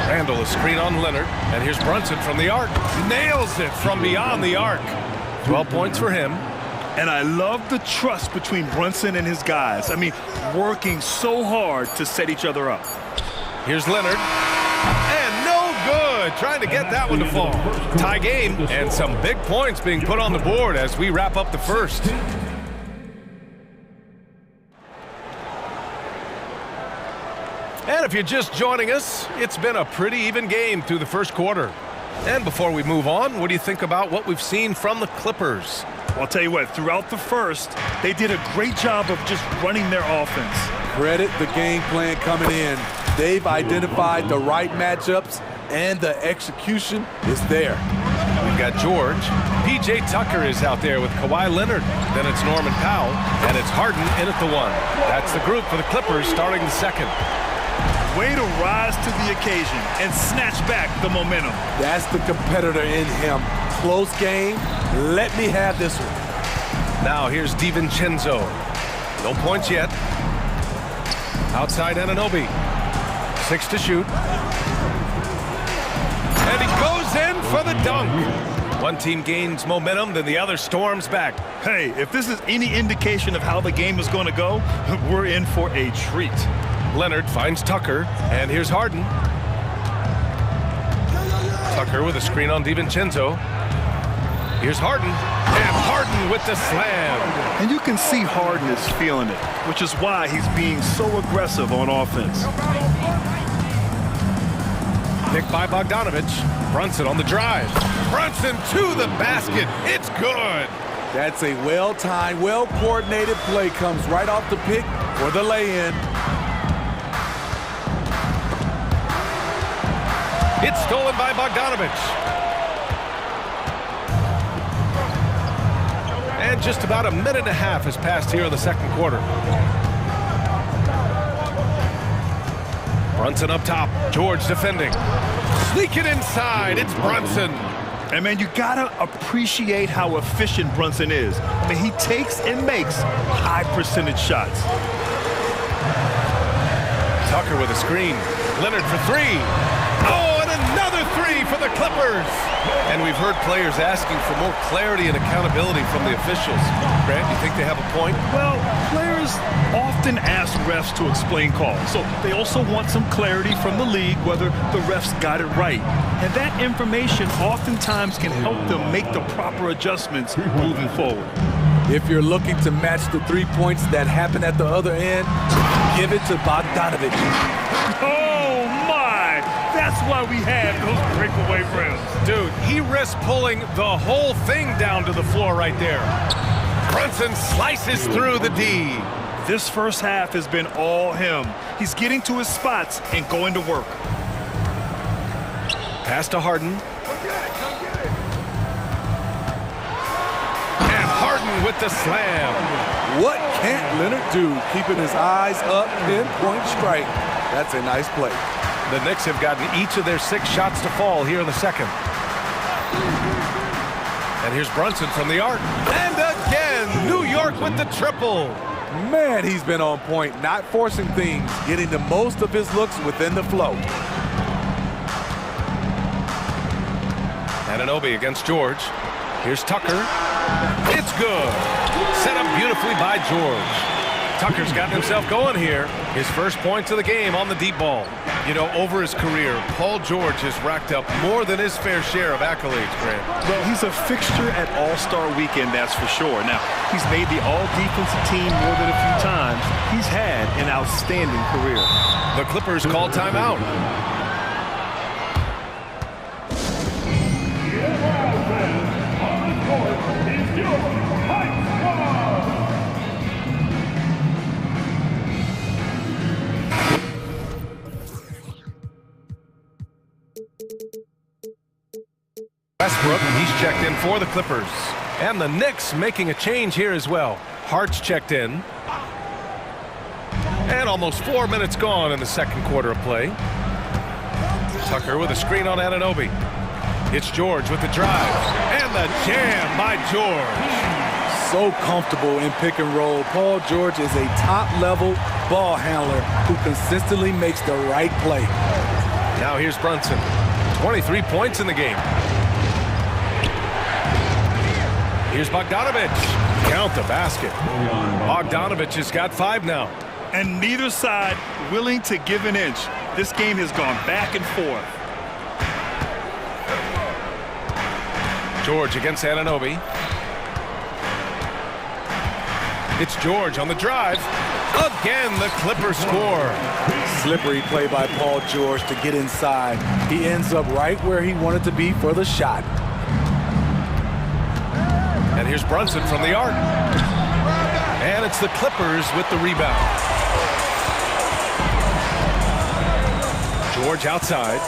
Randall, a screen on Leonard. And here's Brunson from the arc. Nails it from beyond the arc. 12 points for him. And I love the trust between Brunson and his guys. I mean, working so hard to set each other up. Here's Leonard. And no good. Trying to get that one to fall. Tie game and some big points being put on the board as we wrap up the first. And if you're just joining us, it's been a pretty even game through the first quarter. And before we move on, what do you think about what we've seen from the Clippers? Well, I'll tell you what, throughout the first, they did a great job of just running their offense. Credit the game plan coming in. They've identified the right matchups, and the execution is there. We've got George. P.J. Tucker is out there with Kawhi Leonard. Then it's Norman Powell, and it's Harden in at the 1. That's the group for the Clippers starting the second. Way to rise to the occasion and snatch back the momentum. That's the competitor in him. Close game. Let me have this one. Now here's DiVincenzo. No points yet. Outside Anunoby. 6 to shoot. And he goes in for the dunk. One team gains momentum, then the other storms back. Hey, if this is any indication of how the game is going to go, we're in for a treat. Leonard finds Tucker, and here's Harden. Tucker with a screen on DiVincenzo. Here's Harden, and Harden with the slam. And you can see Harden is feeling it, which is why he's being so aggressive on offense. Picked by Bogdanovich. Brunson on the drive. Brunson to the basket. It's good. That's a well-timed, well-coordinated play. Comes right off the pick for the lay-in. It's stolen by Bogdanovich. And just about a minute and a half has passed here in the second quarter. Brunson up top. George defending. Sneak it inside. It's Brunson. And, man, you got to appreciate how efficient Brunson is. I mean, he takes and makes high-percentage shots. Tucker with a screen. Leonard for 3. Oh, and another 3 for the Clippers. And we've heard players asking for more clarity and accountability from the officials. Grant, you think they have a point? Well, players often ask refs to explain calls. So they also want some clarity from the league whether the refs got it right. And that information oftentimes can help them make the proper adjustments moving forward. If you're looking to match the 3 points that happened at the other end, give it to Bogdanovich. Oh, my! That's why we have those breakaway rims. Dude, he risked pulling the whole thing down to the floor right there. Brunson slices through the D. This first half has been all him. He's getting to his spots and going to work. Pass to Harden. And Harden with the slam. What can't Leonard do? Keeping his eyes up, pinpoint strike. That's a nice play. The Knicks have gotten each of their 6 shots to fall here in the second. And here's Brunson from the arc. And again, New York with the triple. Man, he's been on point, not forcing things, getting the most of his looks within the flow. Anunoby against George. Here's Tucker. It's good. Set up beautifully by George. Tucker's gotten himself going here. His first points of the game on the deep ball. You know, over his career, Paul George has racked up more than his fair share of accolades, Grant. Well, he's a fixture at All-Star Weekend, that's for sure. Now, he's made the All-Defensive team more than a few times. He's had an outstanding career. The Clippers call timeout. Westbrook, he's checked in for the Clippers. And the Knicks making a change here as well. Hart's checked in. And almost 4 minutes gone in the second quarter of play. Tucker with a screen on Anunoby. It's George with the drive. And the jam by George. So comfortable in pick and roll. Paul George is a top-level ball handler who consistently makes the right play. Now here's Brunson. 23 points in the game. Here's Bogdanovich. Count the basket. Bogdanovich has got 5 now. And neither side willing to give an inch. This game has gone back and forth. George against Anunoby. It's George on the drive. Again, the Clippers score. Slippery play by Paul George to get inside. He ends up right where he wanted to be for the shot. And here's Brunson from the arc. And it's the Clippers with the rebound. George outside.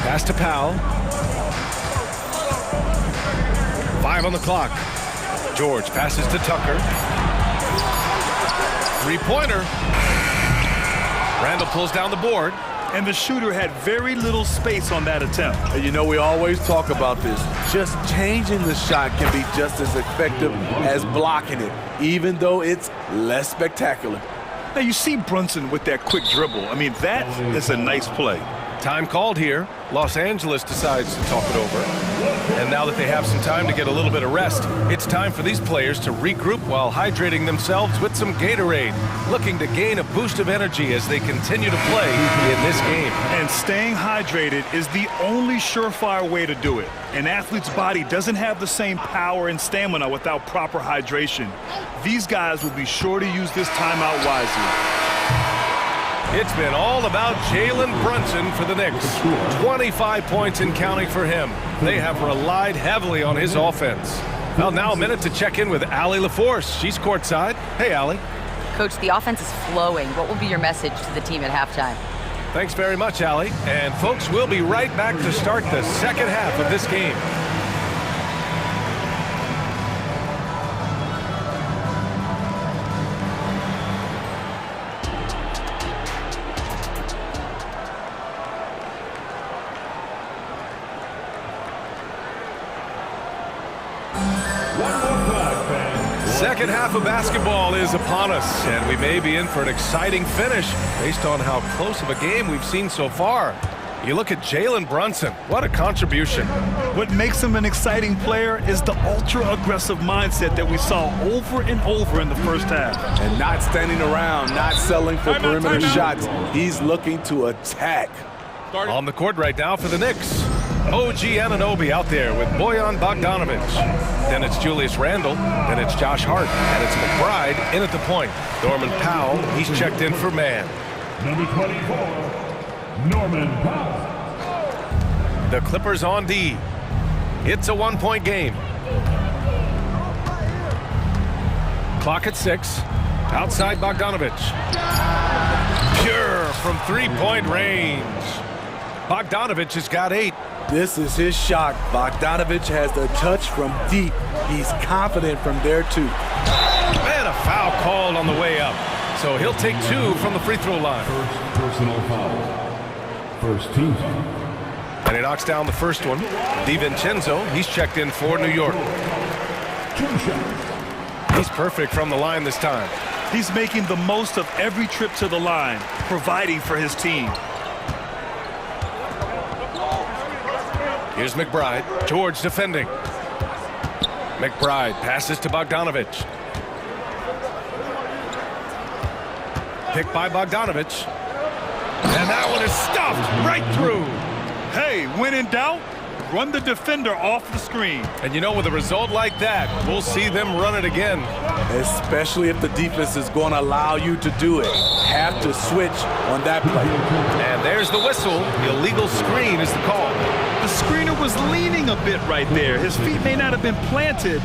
Pass to Powell. 5 on the clock. George passes to Tucker. Three-pointer. Randall pulls down the board. And the shooter had very little space on that attempt. And you know, we always talk about this. Just changing the shot can be just as effective as blocking it, even though it's less spectacular. Now, you see Brunson with that quick dribble. I mean, that is a nice play. Time called here. Los Angeles decides to talk it over. And now that they have some time to get a little bit of rest, it's time for these players to regroup while hydrating themselves with some Gatorade, looking to gain a boost of energy as they continue to play in this game. And staying hydrated is the only surefire way to do it. An athlete's body doesn't have the same power and stamina without proper hydration. These guys will be sure to use this timeout wisely. It's been all about Jalen Brunson for the Knicks. 25 points and counting for him. They have relied heavily on his offense. Well, now a minute to check in with Allie LaForce. She's courtside. Hey, Allie. Coach, the offense is flowing. What will be your message to the team at halftime? Thanks very much, Allie. And folks, we'll be right back to start the second half of this game. Second half of basketball is upon us, and we may be in for an exciting finish based on how close of a game we've seen so far. You look at Jalen Brunson, what a contribution. What makes him an exciting player is the ultra-aggressive mindset that we saw over and over in the first half. And not standing around, not settling for perimeter shots. He's looking to attack. On the court right now for the Knicks. OG Anunoby out there with Bojan Bogdanovich. Then it's Julius Randle. Then it's Josh Hart. And it's McBride in at the point. Norman Powell, he's checked in for man. Number 24, Norman Powell. The Clippers on D. It's a 1-point game. Clock at 6. Outside Bogdanovich. Pure from three-point range. Bogdanovich has got 8. This is his shot. Bogdanovich has the touch from deep. He's confident from there, too. And a foul called on the way up. So he'll take 2 from the free throw line. First personal foul. First team. And he knocks down the first one. DiVincenzo, he's checked in for New York. 2 shots. He's perfect from the line this time. He's making the most of every trip to the line, providing for his team. Here's McBride. George defending. McBride passes to Bogdanovich. Picked by Bogdanovich. And that one is stuffed right through. Hey, when in doubt, run the defender off the screen. And you know, with a result like that, we'll see them run it again. Especially if the defense is going to allow you to do it. Have to switch on that play. And there's the whistle. The illegal screen is the call. The screener was leaning a bit right there. His feet may not have been planted,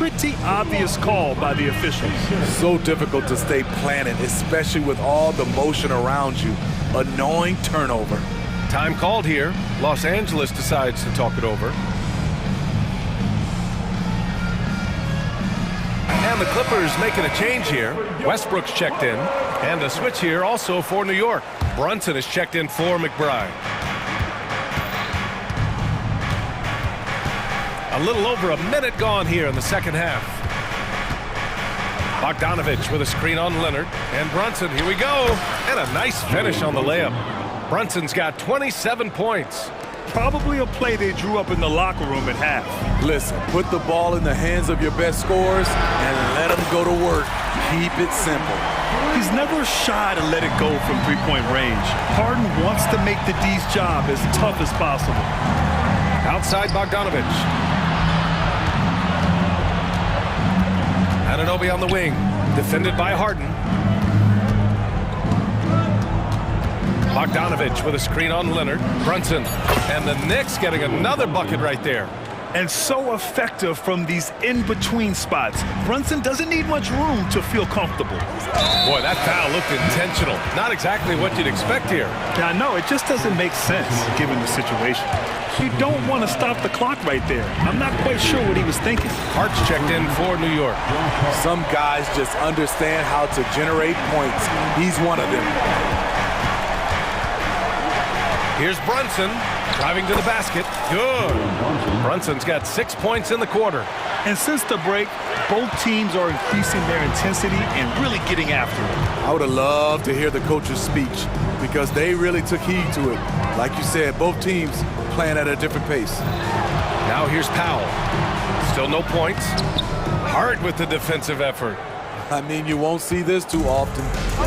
pretty obvious call by the officials. So difficult to stay planted, especially with all the motion around you. Annoying turnover. Time called here. Los Angeles decides to talk it over. And the Clippers making a change here. Westbrook's checked in. And a switch here also for New York. Brunson is checked in for McBride. A little over a minute gone here in the second half. Bogdanovich with a screen on Leonard. And Brunson, here we go. And a nice finish on the layup. Brunson's got 27 points. Probably a play they drew up in the locker room at half. Listen, put the ball in the hands of your best scorers and let them go to work. Keep it simple. He's never shy to let it go from three-point range. Harden wants to make the D's job as tough as possible. Outside Bogdanovich. Anunoby on the wing, defended by Harden. Bogdanovich with a screen on Leonard. Brunson, and the Knicks getting another bucket right there. And so effective from these in-between spots. Brunson doesn't need much room to feel comfortable. Boy, that foul looked intentional. Not exactly what you'd expect here. Yeah, I know, it just doesn't make sense given the situation. You don't want to stop the clock right there. I'm not quite sure what he was thinking. Hart's checked in for New York. Some guys just understand how to generate points. He's one of them. Here's Brunson driving to the basket. Good. Brunson's got 6 points in the quarter. And since the break, both teams are increasing their intensity and really getting after it. I would have loved to hear the coach's speech because they really took heed to it. Like you said, both teams playing at a different pace. Now here's Powell. Still no points. Hart with the defensive effort. I mean, you won't see this too often.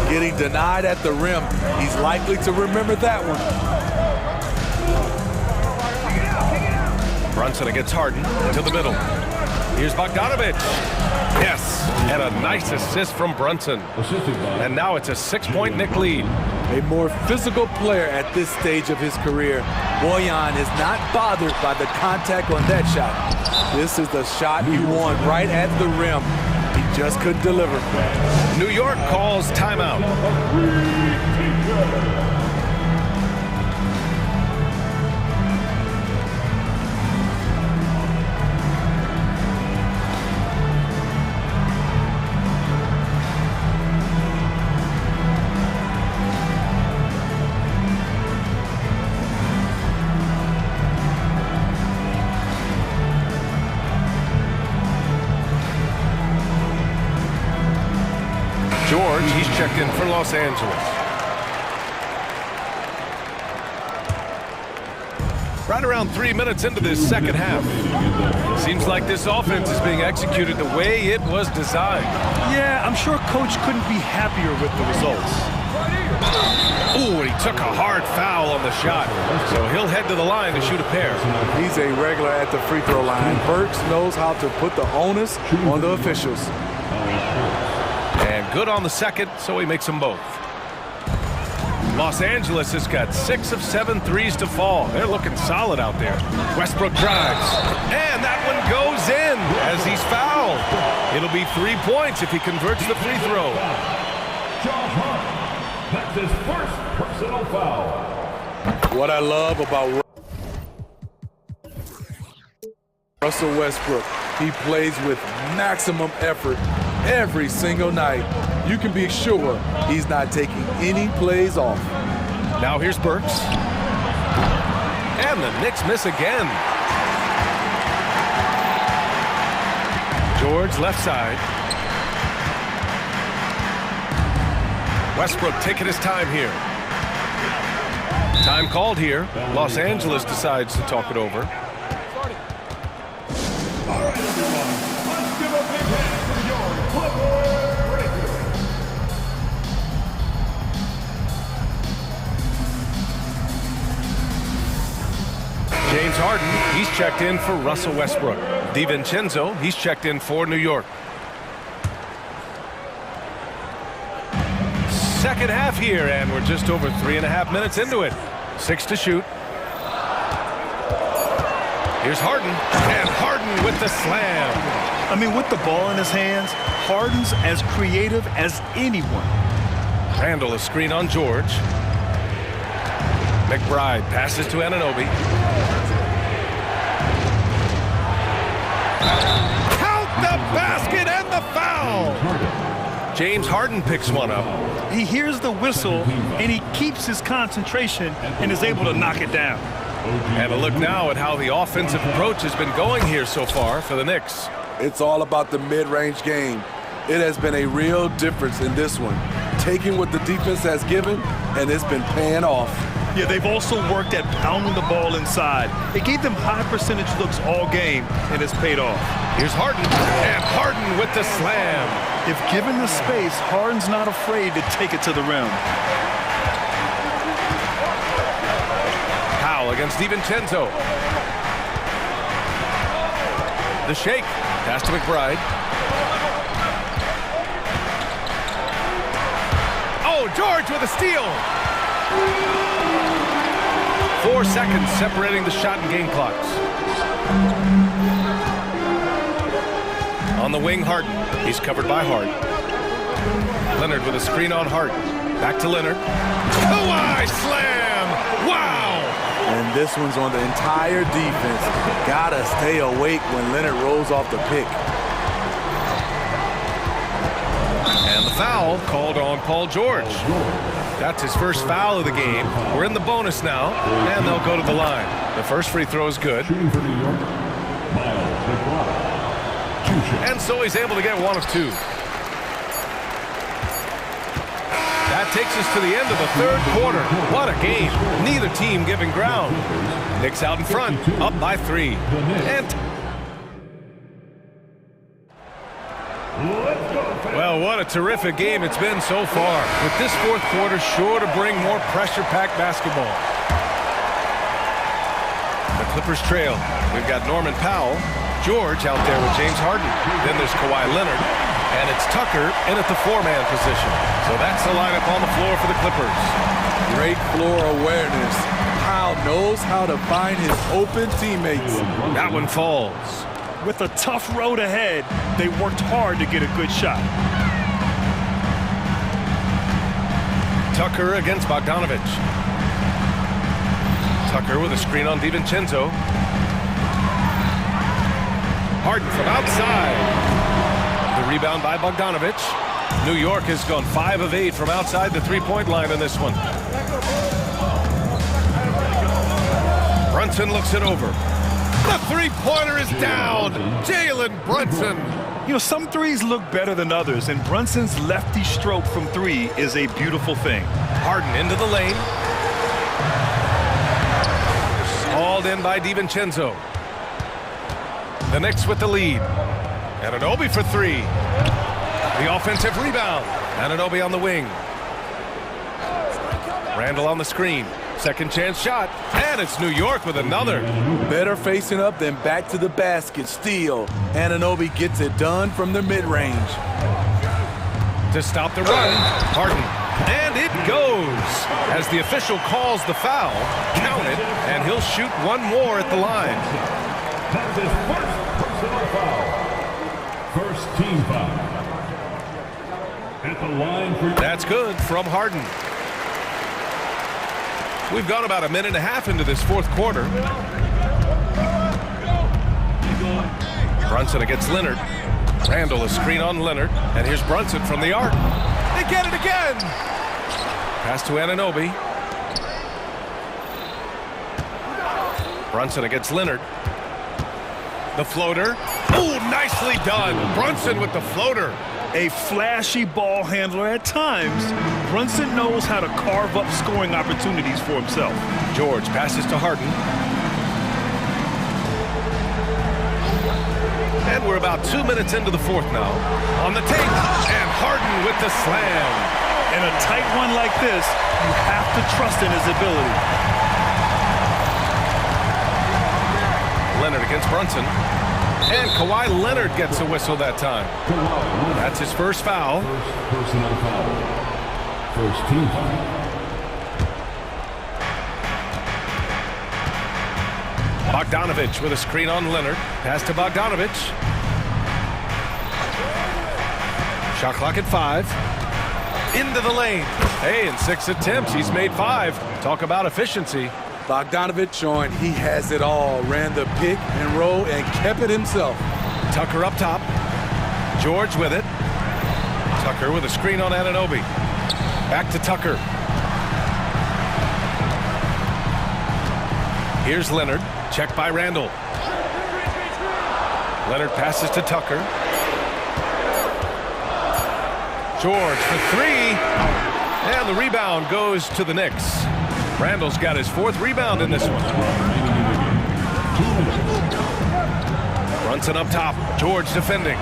Getting denied at the rim. He's likely to remember that one. Brunson against Harden to the middle. Here's Bogdanovich. Yes, and a nice assist from Brunson. And now it's a 6-point Knick lead. A more physical player at this stage of his career. Bojan is not bothered by the contact on that shot. This is the shot you want right at the rim. He just couldn't deliver. New York calls timeout. George, he's checked in for Los Angeles. Right around 3 minutes into this second half. Seems like this offense is being executed the way it was designed. Yeah, I'm sure Coach couldn't be happier with the results. Ooh, and he took a hard foul on the shot. So he'll head to the line to shoot a pair. He's a regular at the free throw line. Burks knows how to put the onus on the officials. And good on the second, so he makes them both. Los Angeles has got 6 of 7 threes to fall. They're looking solid out there. Westbrook drives, and that one goes in as he's fouled. It'll be 3 points if he converts the free throw. That's his first personal foul. What I love about Russell Westbrook, he plays with maximum effort every single night. You can be sure he's not taking any plays off. Now here's Burks. And the Knicks miss again. George left side. Westbrook taking his time here. Time called here. Los Angeles decides to talk it over. James Harden, he's checked in for Russell Westbrook. DiVincenzo, he's checked in for New York. Second half here, and we're just over 3.5 minutes into it. 6 to shoot. Here's Harden, and Harden with the slam. I mean, with the ball in his hands, Harden's as creative as anyone. Randall a screen on George. McBride passes to Anunoby. Count the basket and the foul! James Harden picks one up. He hears the whistle, and he keeps his concentration and is able to knock it down. And a look now at how the offensive approach has been going here so far for the Knicks. It's all about the mid-range game. It has been a real difference in this one. Taking what the defense has given, and it's been paying off. Yeah, they've also worked at pounding the ball inside. It gave them high percentage looks all game, and it's paid off. Here's Harden, and Harden with the slam. If given the space, Harden's not afraid to take it to the rim. Powell against DiVincenzo. The shake, pass to McBride. Oh, George with a steal. 4 seconds separating the shot and game clocks. On the wing, Harden. He's covered by Hart. Leonard with a screen on Hart. Back to Leonard. Kawhi slam! Wow! And this one's on the entire defense. Gotta stay awake when Leonard rolls off the pick. And the foul called on Paul George. That's his first foul of the game. We're in the bonus now, and they'll go to the line. The first free throw is good. And so he's able to get one of two. That takes us to the end of the third quarter. What a game. Neither team giving ground. Knicks out in front, up by 3. And well, what a terrific game it's been so far. With this fourth quarter sure to bring more pressure-packed basketball. The Clippers trail. We've got Norman Powell, George out there with James Harden. Then there's Kawhi Leonard, and it's Tucker in at the 4-man position. So that's the lineup on the floor for the Clippers. Great floor awareness. Powell knows how to find his open teammates. That one falls. With a tough road ahead, they worked hard to get a good shot. Tucker against Bogdanovich. Tucker with a screen on DiVincenzo. Harden from outside. The rebound by Bogdanovich. New York has gone 5 of 8 from outside the three-point line in this one. Brunson looks it over. The three-pointer is down. Jalen Brunson. You know, some threes look better than others, and Brunson's lefty stroke from 3 is a beautiful thing. Harden into the lane. Hauled in by DiVincenzo. The Knicks with the lead. Anunoby for 3. The offensive rebound. Anunoby on the wing. Randall on the screen. Second chance shot. And it's New York with another. Better facing up than back to the basket. Steal. Anunoby gets it done from the mid-range. To stop the run, Harden. And it goes. As the official calls the foul, count it, and he'll shoot one more at the line. That's his first personal foul. First team foul. At the line for... That's good from Harden. We've gone about a minute and a half into this fourth quarter. Brunson against Leonard. Randall a screen on Leonard. And here's Brunson from the arc. They get it again. Pass to Anunoby. Brunson against Leonard. The floater. Oh, nicely done. Brunson with the floater. A flashy ball handler at times, Brunson knows how to carve up scoring opportunities for himself. George passes to Harden. And we're about 2 minutes into the fourth now. On the take, and Harden with the slam. In a tight one like this, you have to trust in his ability. Leonard against Brunson. And Kawhi Leonard gets a whistle that time. That's his first foul. First personal foul. First team foul. Bogdanovich with a screen on Leonard. Pass to Bogdanovich. Shot clock at 5. Into the lane. Hey, in 6 attempts, he's made 5. Talk about efficiency. Bogdanovic showing he has it all. Ran the pick and roll and kept it himself. Tucker up top. George with it. Tucker with a screen on Anunoby. Back to Tucker. Here's Leonard. Check by Randall. Leonard passes to Tucker. George for 3. And the rebound goes to the Knicks. Randall's got his 4th rebound in this one. Brunson up top. George defending.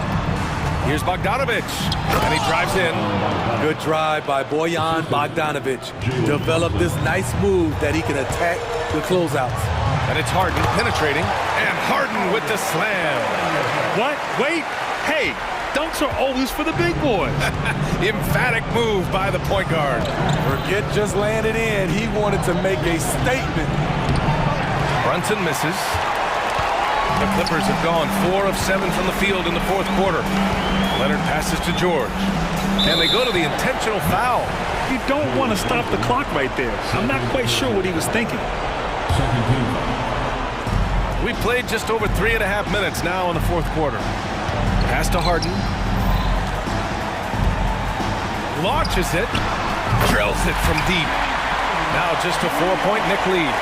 Here's Bogdanovic. And he drives in. Good drive by Bojan Bogdanovic. Developed this nice move that he can attack the closeouts. And it's Harden penetrating. And Harden with the slam. What? Wait. Hey, dunks are always for the big boys. Emphatic move by the point guard. Forget just laying it in. He wanted to make a statement. Brunson misses. The Clippers have gone 4 of 7 from the field in the 4th quarter. Leonard passes to George. And they go to the intentional foul. You don't want to stop the clock right there. I'm not quite sure what he was thinking. We played just over 3.5 minutes now in the 4th quarter. Pass to Harden. Launches it. Drills it from deep. Now just a 4-point Knick lead.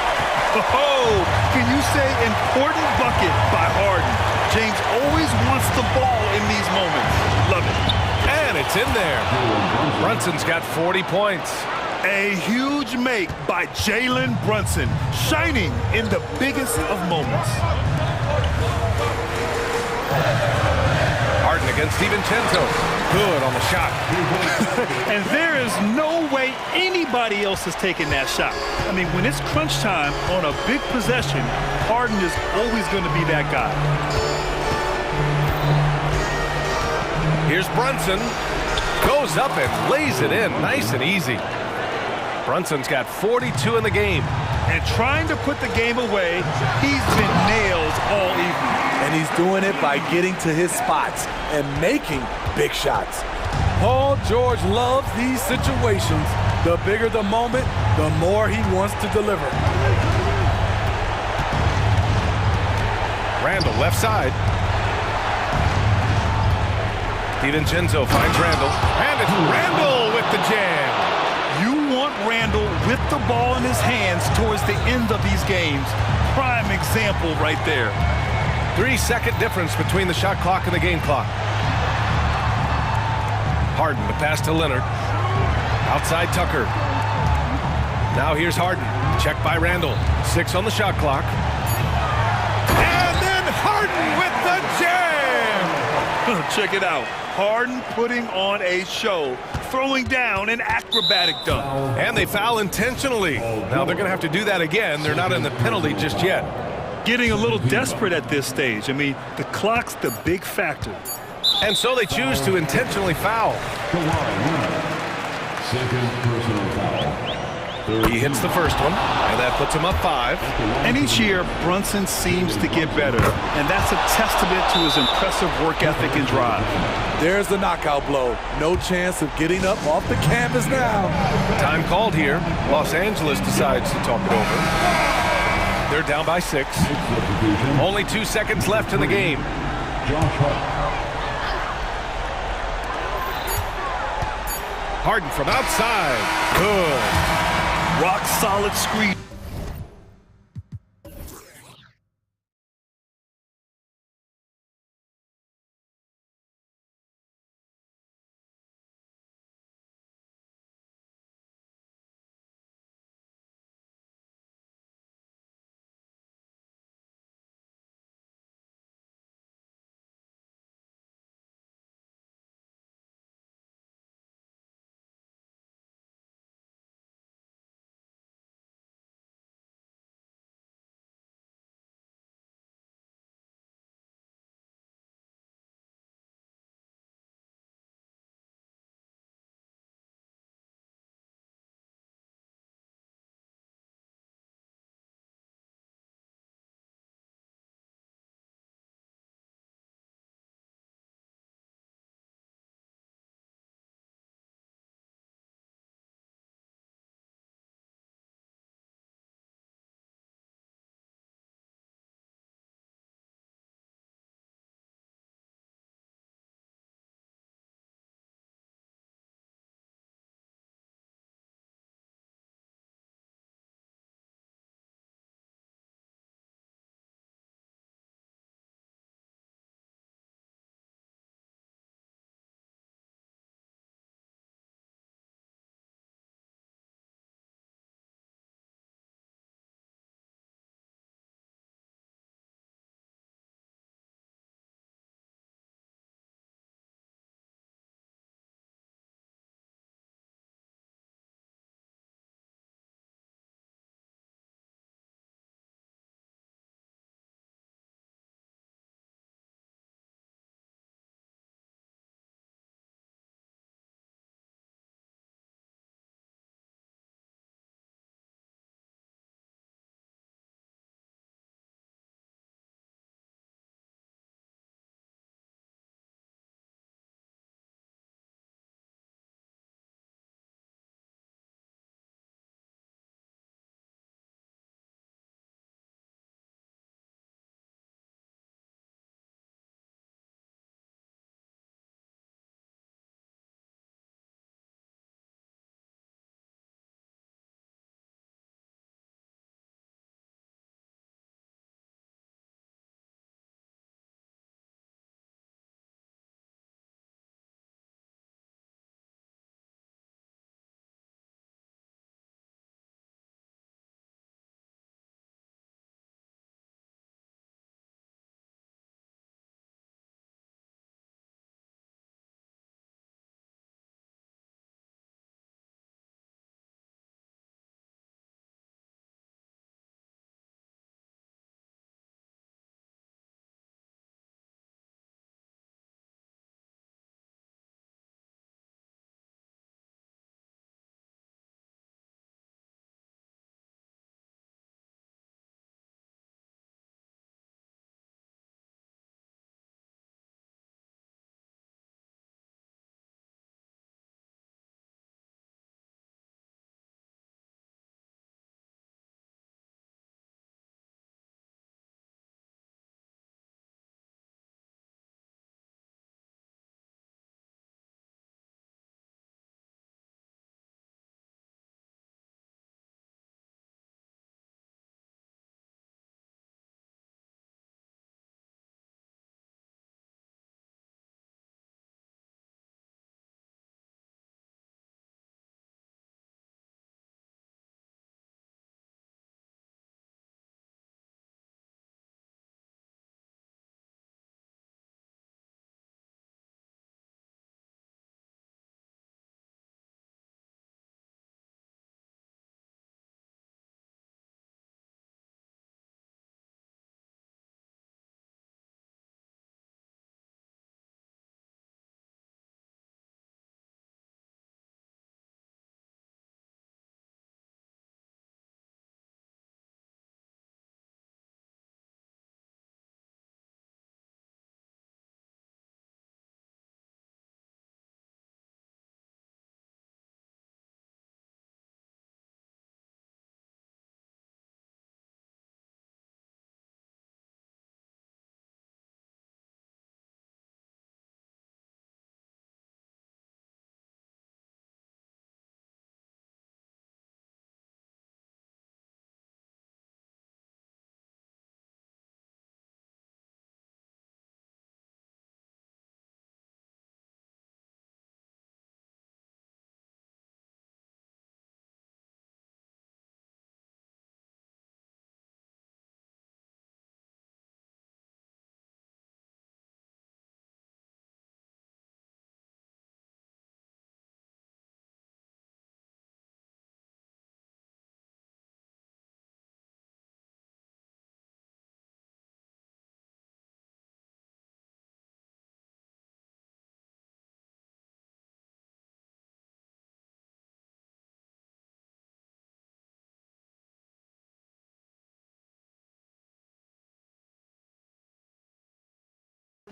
Oh, can you say important bucket by Harden? James always wants the ball in these moments. Love it. And it's in there. Brunson's got 40 points. A huge make by Jalen Brunson, shining in the biggest of moments. Harden against DiVincenzo. Good on the shot. And there is no way anybody else is taking that shot. I mean, when it's crunch time on a big possession, Harden is always going to be that guy. Here's Brunson. Goes up and lays it in. Nice and easy. Brunson's got 42 in the game. And trying to put the game away, he's been nails all evening. And he's doing it by getting to his spots and making big shots. Paul George loves these situations. The bigger the moment, the more he wants to deliver. Randall left side. DiVincenzo finds Randall. And it's Randall with the jam. You want Randall with the ball in his hands towards the end of these games. Prime example right there. 3-second difference between the shot clock and the game clock. Harden, the pass to Leonard. Outside Tucker. Now here's Harden. Checked by Randall. 6 on the shot clock. And then Harden with the jam! Check it out. Harden putting on a show, throwing down an acrobatic dunk. And they foul intentionally. Now they're going to have to do that again. They're not in the penalty just yet. Getting a little desperate at this stage. I mean, the clock's the big factor. And so they choose to intentionally foul. Second personal foul. He hits the first one, and that puts him up 5. And each year, Brunson seems to get better, and that's a testament to his impressive work ethic and drive. There's the knockout blow. No chance of getting up off the canvas now. Time called here. Los Angeles decides to talk it over. They're down by 6. Only 2 seconds left in the game. Harden from outside. Good. Rock solid screen.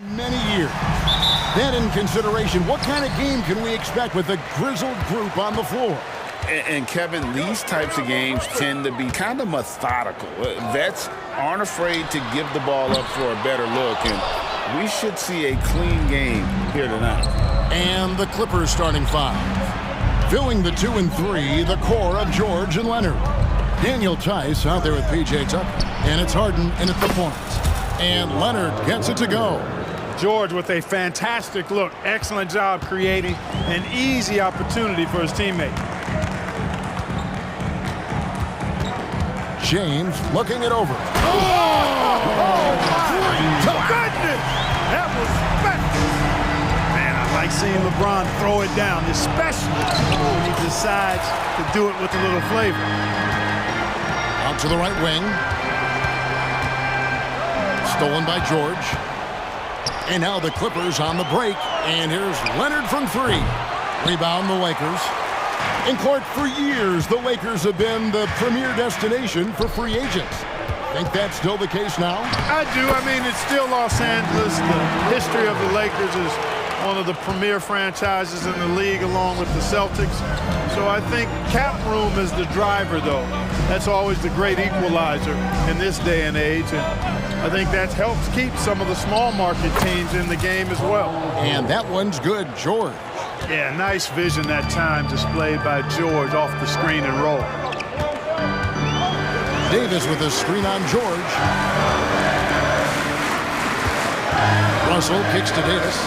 Many years. Then in consideration, what kind of game can we expect with a grizzled group on the floor? And Kevin, these types of games tend to be kind of methodical. Vets aren't afraid to give the ball up for a better look, and we should see a clean game here tonight. And the Clippers starting five. Filling the 2 and 3, the core of George and Leonard. Daniel Tice out there with P.J. Tucker, and it's Harden in at the point. And Leonard gets it to go. George with a fantastic look. Excellent job creating an easy opportunity for his teammate. James looking it over. Oh, goodness! That was special. Man, I like seeing LeBron throw it down, especially when he decides to do it with a little flavor. Out to the right wing. Stolen by George. And now the Clippers on the break. And here's Leonard from 3. Rebound the Lakers. And Clark, for years, the Lakers have been the premier destination for free agents. Think that's still the case now? I do. I mean, it's still Los Angeles. The history of the Lakers is one of the premier franchises in the league, along with the Celtics. So I think cap room is the driver, though. That's always the great equalizer in this day and age. And I think that helps keep some of the small market teams in the game as well. And that one's good, George. Yeah, nice vision that time displayed by George off the screen and roll. Davis with a screen on George. Russell kicks to Davis.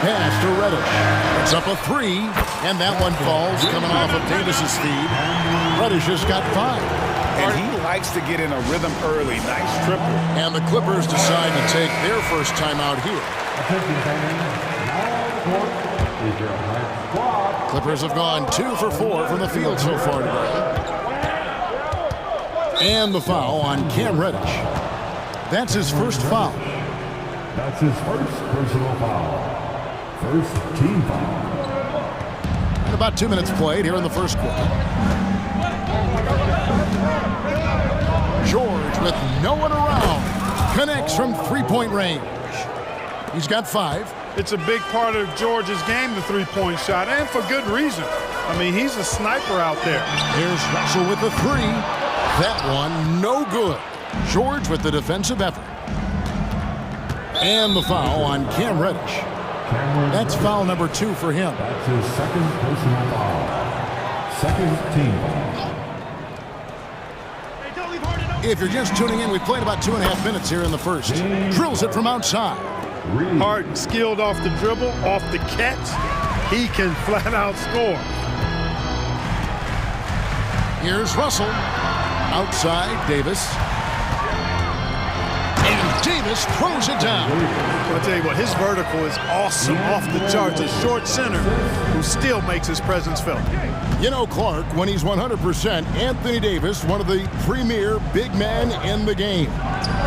Pass to Reddish. It's up a 3, and that one falls coming off of Davis's feed. Reddish has got 5. And he likes to get in a rhythm early. Nice triple. And the Clippers decide to take their first timeout here. Clippers have gone 2 for 4 from the field so far today. And the foul on Cam Reddish. That's his first foul. That's his first personal foul. First team foul. And about 2 minutes played here in the first quarter. George with no one around. Connects from 3-point range. He's got 5. It's a big part of George's game, the three-point shot, and for good reason. I mean, he's a sniper out there. Here's Russell with the 3. That one, no good. George with the defensive effort. And the foul on Cam Reddish. That's foul number 2 for him. That's his second personal foul. Second team foul. If you're just tuning in, we've played about 2.5 minutes here in the first. Drills it from outside. Harden skilled off the dribble, off the catch. He can flat out score. Here's Russell. Outside, Davis. And Davis throws it down. I'll tell you what, his vertical is awesome, off the charts. A short center who still makes his presence felt. You know, Clark, when he's 100%, Anthony Davis, one of the premier big men in the game.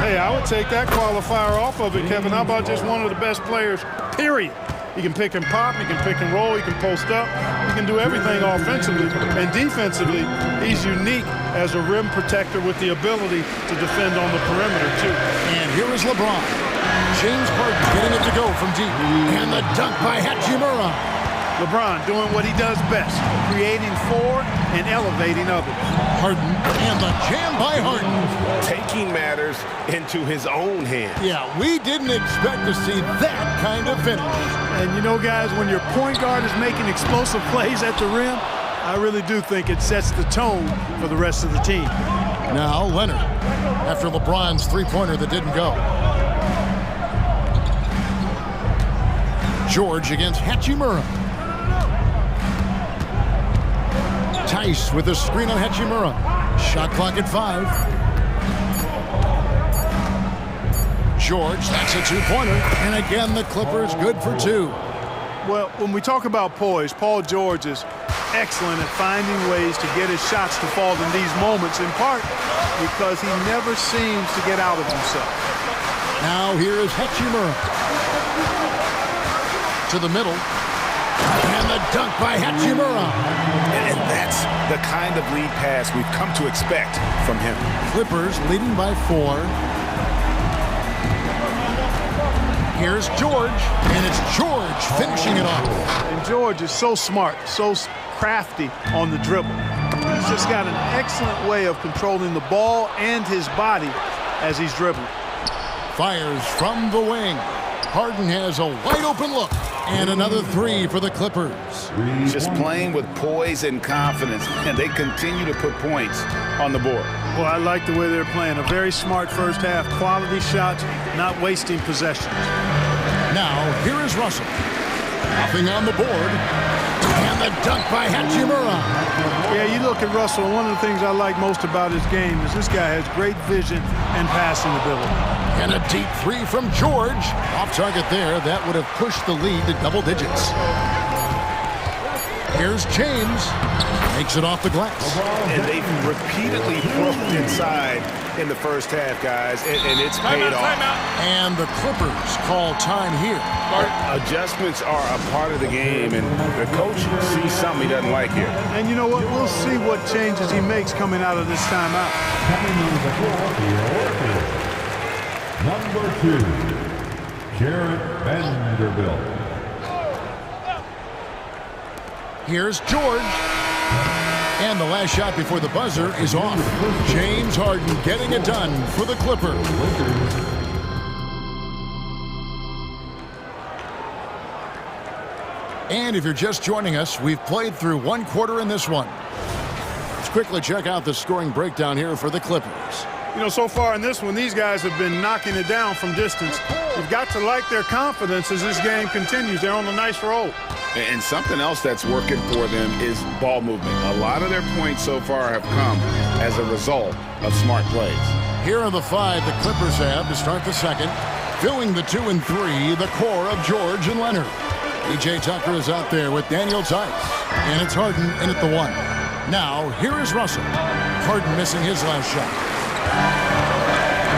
Hey, I would take that qualifier off of it, Kevin. How about just one of the best players, period? He can pick and pop, he can pick and roll, he can post up, he can do everything offensively. And defensively, he's unique as a rim protector with the ability to defend on the perimeter, too. And here is LeBron. James Harden getting it to go from deep. And the dunk by Hachimura. LeBron doing what he does best, creating for and elevating others. Harden and the jam by Harden. Taking matters into his own hands. Yeah, we didn't expect to see that kind of finish. And you know, guys, when your point guard is making explosive plays at the rim, I really do think it sets the tone for the rest of the team. Now Leonard, after LeBron's three-pointer that didn't go. George against Hachimura. Tice with a screen on Hachimura. Shot clock at 5. George, that's a 2-pointer. And again, the Clippers good for 2. Well, when we talk about poise, Paul George is excellent at finding ways to get his shots to fall in these moments, in part because he never seems to get out of himself. Now here is Hachimura. To the middle. And the dunk by Hachimura. And that's the kind of lead pass we've come to expect from him. Clippers leading by 4. Here's George, and it's George finishing it off. And George is so smart, so crafty on the dribble. He's just got an excellent way of controlling the ball and his body as he's dribbling. Fires from the wing. Harden has a wide open look. And another three for the Clippers. Just playing with poise and confidence, and they continue to put points on the board. Well, I like the way they're playing. A very smart first half. Quality shots, not wasting possessions. Now, here is Russell. Nothing on the board. And the dunk by Hachimura. Yeah, you look at Russell, and one of the things I like most about his game is this guy has great vision and passing ability. And a deep three from George. Off target there. That would have pushed the lead to double digits. Here's James. Makes it off the glass. And they've repeatedly broken inside in the first half, guys, and it's paid off. And the Clippers call time here. Adjustments are a part of the game, and the coach sees something he doesn't like here. And you know what? We'll see what changes he makes coming out of this timeout. Number 2, Jarrett Vanderbilt. Here's George. And the last shot before the buzzer is off. James Harden getting it done for the Clippers. And if you're just joining us, we've played through one quarter in this one. Let's quickly check out the scoring breakdown here for the Clippers. You know, so far in this one, these guys have been knocking it down from distance. You've got to like their confidence as this game continues. They're on a nice roll. And something else that's working for them is ball movement. A lot of their points so far have come as a result of smart plays. Here are the five the Clippers have to start the second. Filling the 2 and 3, the core of George and Leonard. PJ Tucker is out there with Daniel Tice. And it's Harden in at the 1. Now, here is Russell. Harden missing his last shot.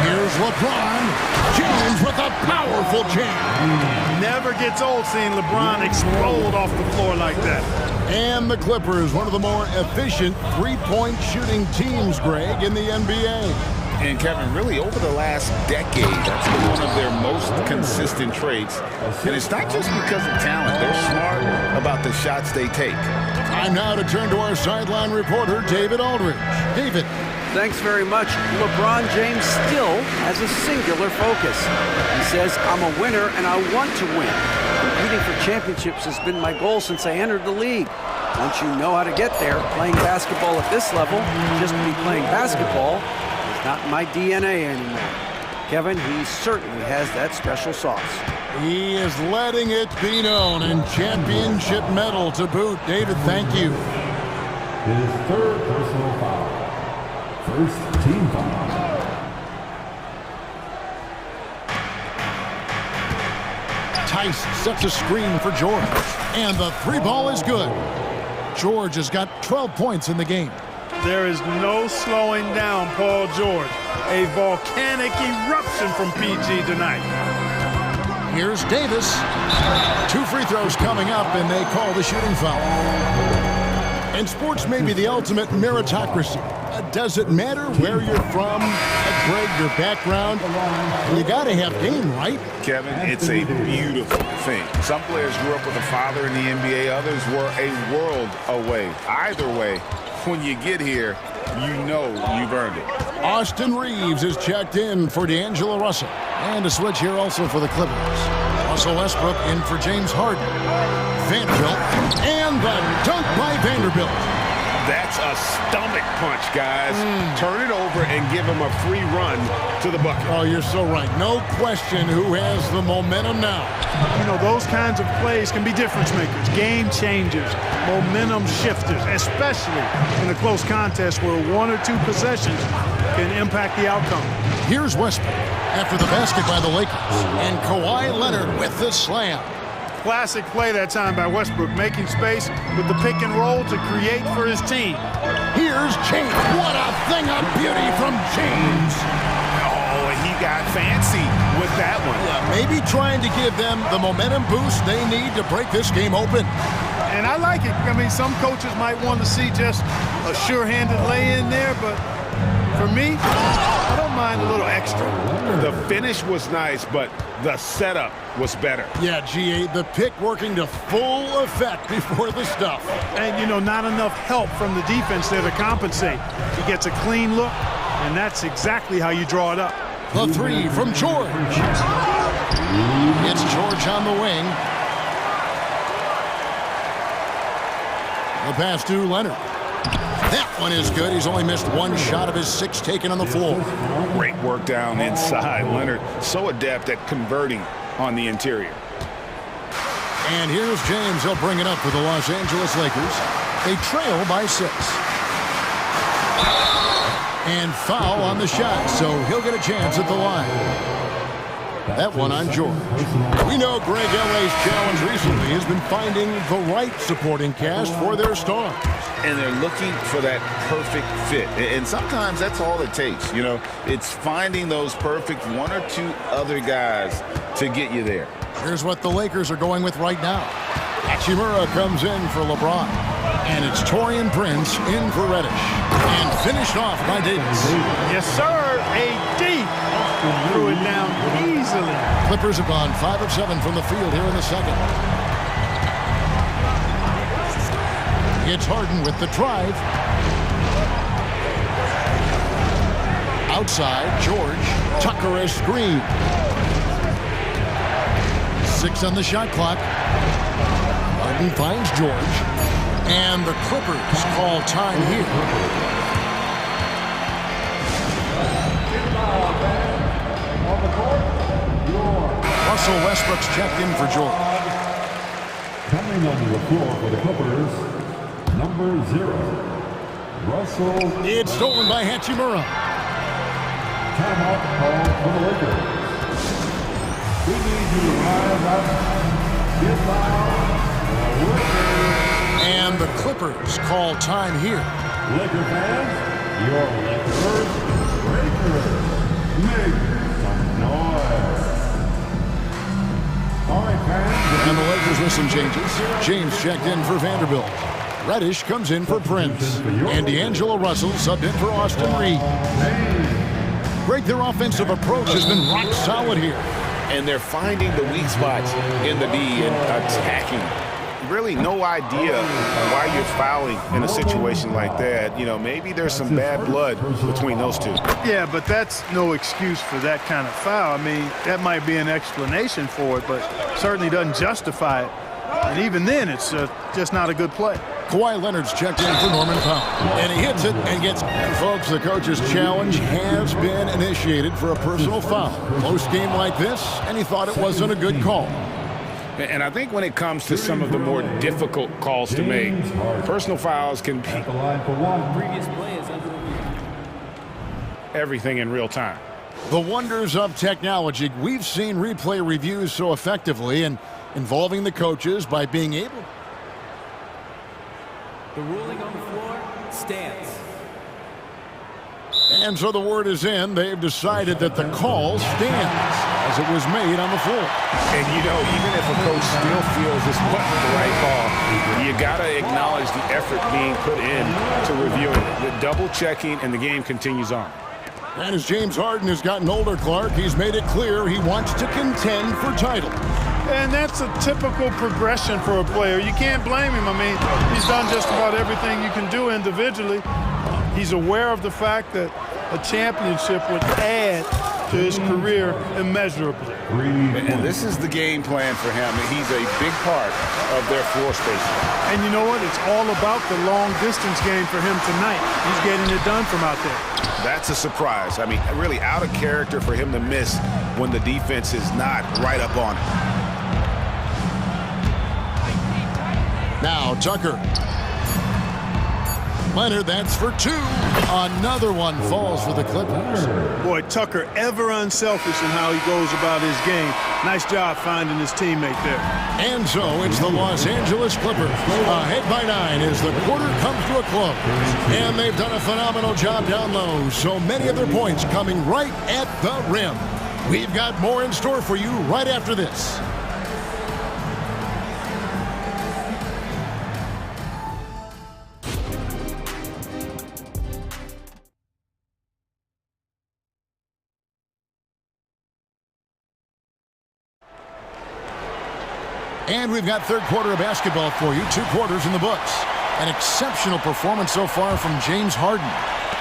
Here's LeBron James with a powerful jam. Never gets old seeing LeBron explode off the floor like that. And the Clippers, one of the more efficient three-point shooting teams, Greg, in the NBA. And Kevin, really over the last decade, that's been one of their most consistent traits. And it's not just because of talent. They're smart about the shots they take. Time now to turn to our sideline reporter, David Aldridge. David. Thanks very much. LeBron James still has a singular focus. He says, I'm a winner and I want to win. Competing for championships has been my goal since I entered the league. Once you know how to get there, playing basketball at this level, just to be playing basketball, is not my DNA anymore. Kevin, he certainly has that special sauce. He is letting it be known, and championship medal to boot. David, thank you. His third personal foul. First team foul. Tice sets a screen for George, and the three ball is good. George has got 12 points in the game. There is no slowing down Paul George. A volcanic eruption from PG tonight. Here's Davis. 2 free throws coming up, and they call the shooting foul. And sports may be the ultimate meritocracy. Does it matter where you're from, Greg, your background? You got to have game, right? Kevin, it's a beautiful thing. Some players grew up with a father in the NBA. Others were a world away. Either way, when you get here, you know you've earned it. Austin Reeves is checked in for D'Angelo Russell. And a switch here also for the Clippers. Russell Westbrook in for James Harden. Vanderbilt, and the dunk by Vanderbilt. That's a stomach punch, guys. Turn it over and give him a free run to the bucket. Oh, you're so right. No question who has the momentum now. You know, those kinds of plays can be difference makers, game changers, momentum shifters, especially in a close contest where 1 or 2 possessions can impact the outcome. Here's Westbrook after the basket by the Lakers. And Kawhi Leonard with the slam. Classic play that time by Westbrook, making space with the pick and roll to create for his team. Here's James. What a thing of beauty from James. Oh, he got fancy with that one. Yeah, maybe trying to give them the momentum boost they need to break this game open. And I like it. I mean, some coaches might want to see just a sure-handed lay-in there, but For me, I don't mind a little extra. The finish was nice, but the setup was better. Yeah, GA, the pick working to full effect before the stuff. And, you know, not enough help from the defense there to compensate. He gets a clean look, and that's exactly how you draw it up. The three from George. It's George on the wing. The pass to Leonard. That one is good. He's only missed one shot of his 6 taken on the floor. Great work down inside. Leonard so adept at converting on the interior. And here's James. He'll bring it up for the Los Angeles Lakers. They trail by 6. And foul on the shot, so he'll get a chance at the line. That one on George. We know Greg L.A.'s challenge recently has been finding the right supporting cast for their stars. And they're looking for that perfect fit. And sometimes that's all it takes. You know, it's finding those perfect 1 or 2 other guys to get you there. Here's what the Lakers are going with right now. Hachimura comes in for LeBron. And it's Taurean Prince in for Reddish. And finished off by Davis. Yes, sir. AD threw it down easily. Clippers have gone 5 of 7 from the field here in the second. It's Harden with the drive. Outside, George. Tucker a screen. 6 on the shot clock. Harden finds George. And the Clippers call time here. Russell Westbrook's checked in for George. Coming onto the floor for the Clippers, number 0, Russell. It's stolen by Hachimura. Timeout called for the Lakers. We need you to rise up, get loud, work. And the Clippers call time here. Laker fans, your Lakers, make some noise. All right, fans. And the Lakers with some changes. James checked in for Vanderbilt. Reddish comes in for Prince. And D'Angelo Russell subbed in for Austin Reed. Great, their offensive approach has been rock solid here. And they're finding the weak spots in the D and attacking. Really no idea why you're fouling in a situation like that. You know, maybe there's some bad blood between those two. Yeah, but that's no excuse for that kind of foul. I mean, that might be an explanation for it, but certainly doesn't justify it. And even then, it's just not a good play. Kawhi Leonard's checked in for Norman Powell. And he hits it and gets... And folks, the coach's challenge has been initiated for a personal foul. Close game like this, and he thought it wasn't a good call. And I think when it comes to some of the more difficult calls to make, personal fouls can be everything in real time. The wonders of technology. We've seen replay reviews so effectively and involving the coaches by being able. The ruling on the floor stands. And so the word is in. They've decided that the call stands as it was made on the floor. And, you know, even if a coach still feels this wasn't the right call, you got to acknowledge the effort being put in to reviewing it. The double checking, and the game continues on. And as James Harden has gotten older, Clark, he's made it clear he wants to contend for titles. And that's a typical progression for a player. You can't blame him. I mean, he's done just about everything you can do individually. He's aware of the fact that a championship would add to his career immeasurably. And this is the game plan for him. He's a big part of their floor space. And you know what? It's all about the long distance game for him tonight. He's getting it done from out there. That's a surprise. I mean, really out of character for him to miss when the defense is not right up on him. Now Tucker. Leonard, that's for 2. Another one falls for the Clippers. Boy, Tucker ever unselfish in how he goes about his game. Nice job finding his teammate there. And so it's the Los Angeles Clippers ahead by 9 as the quarter comes to a close. And they've done a phenomenal job down low. So many of their points coming right at the rim. We've got more in store for you right after this. And we've got third quarter of basketball for you. 2 quarters in the books. An exceptional performance so far from James Harden.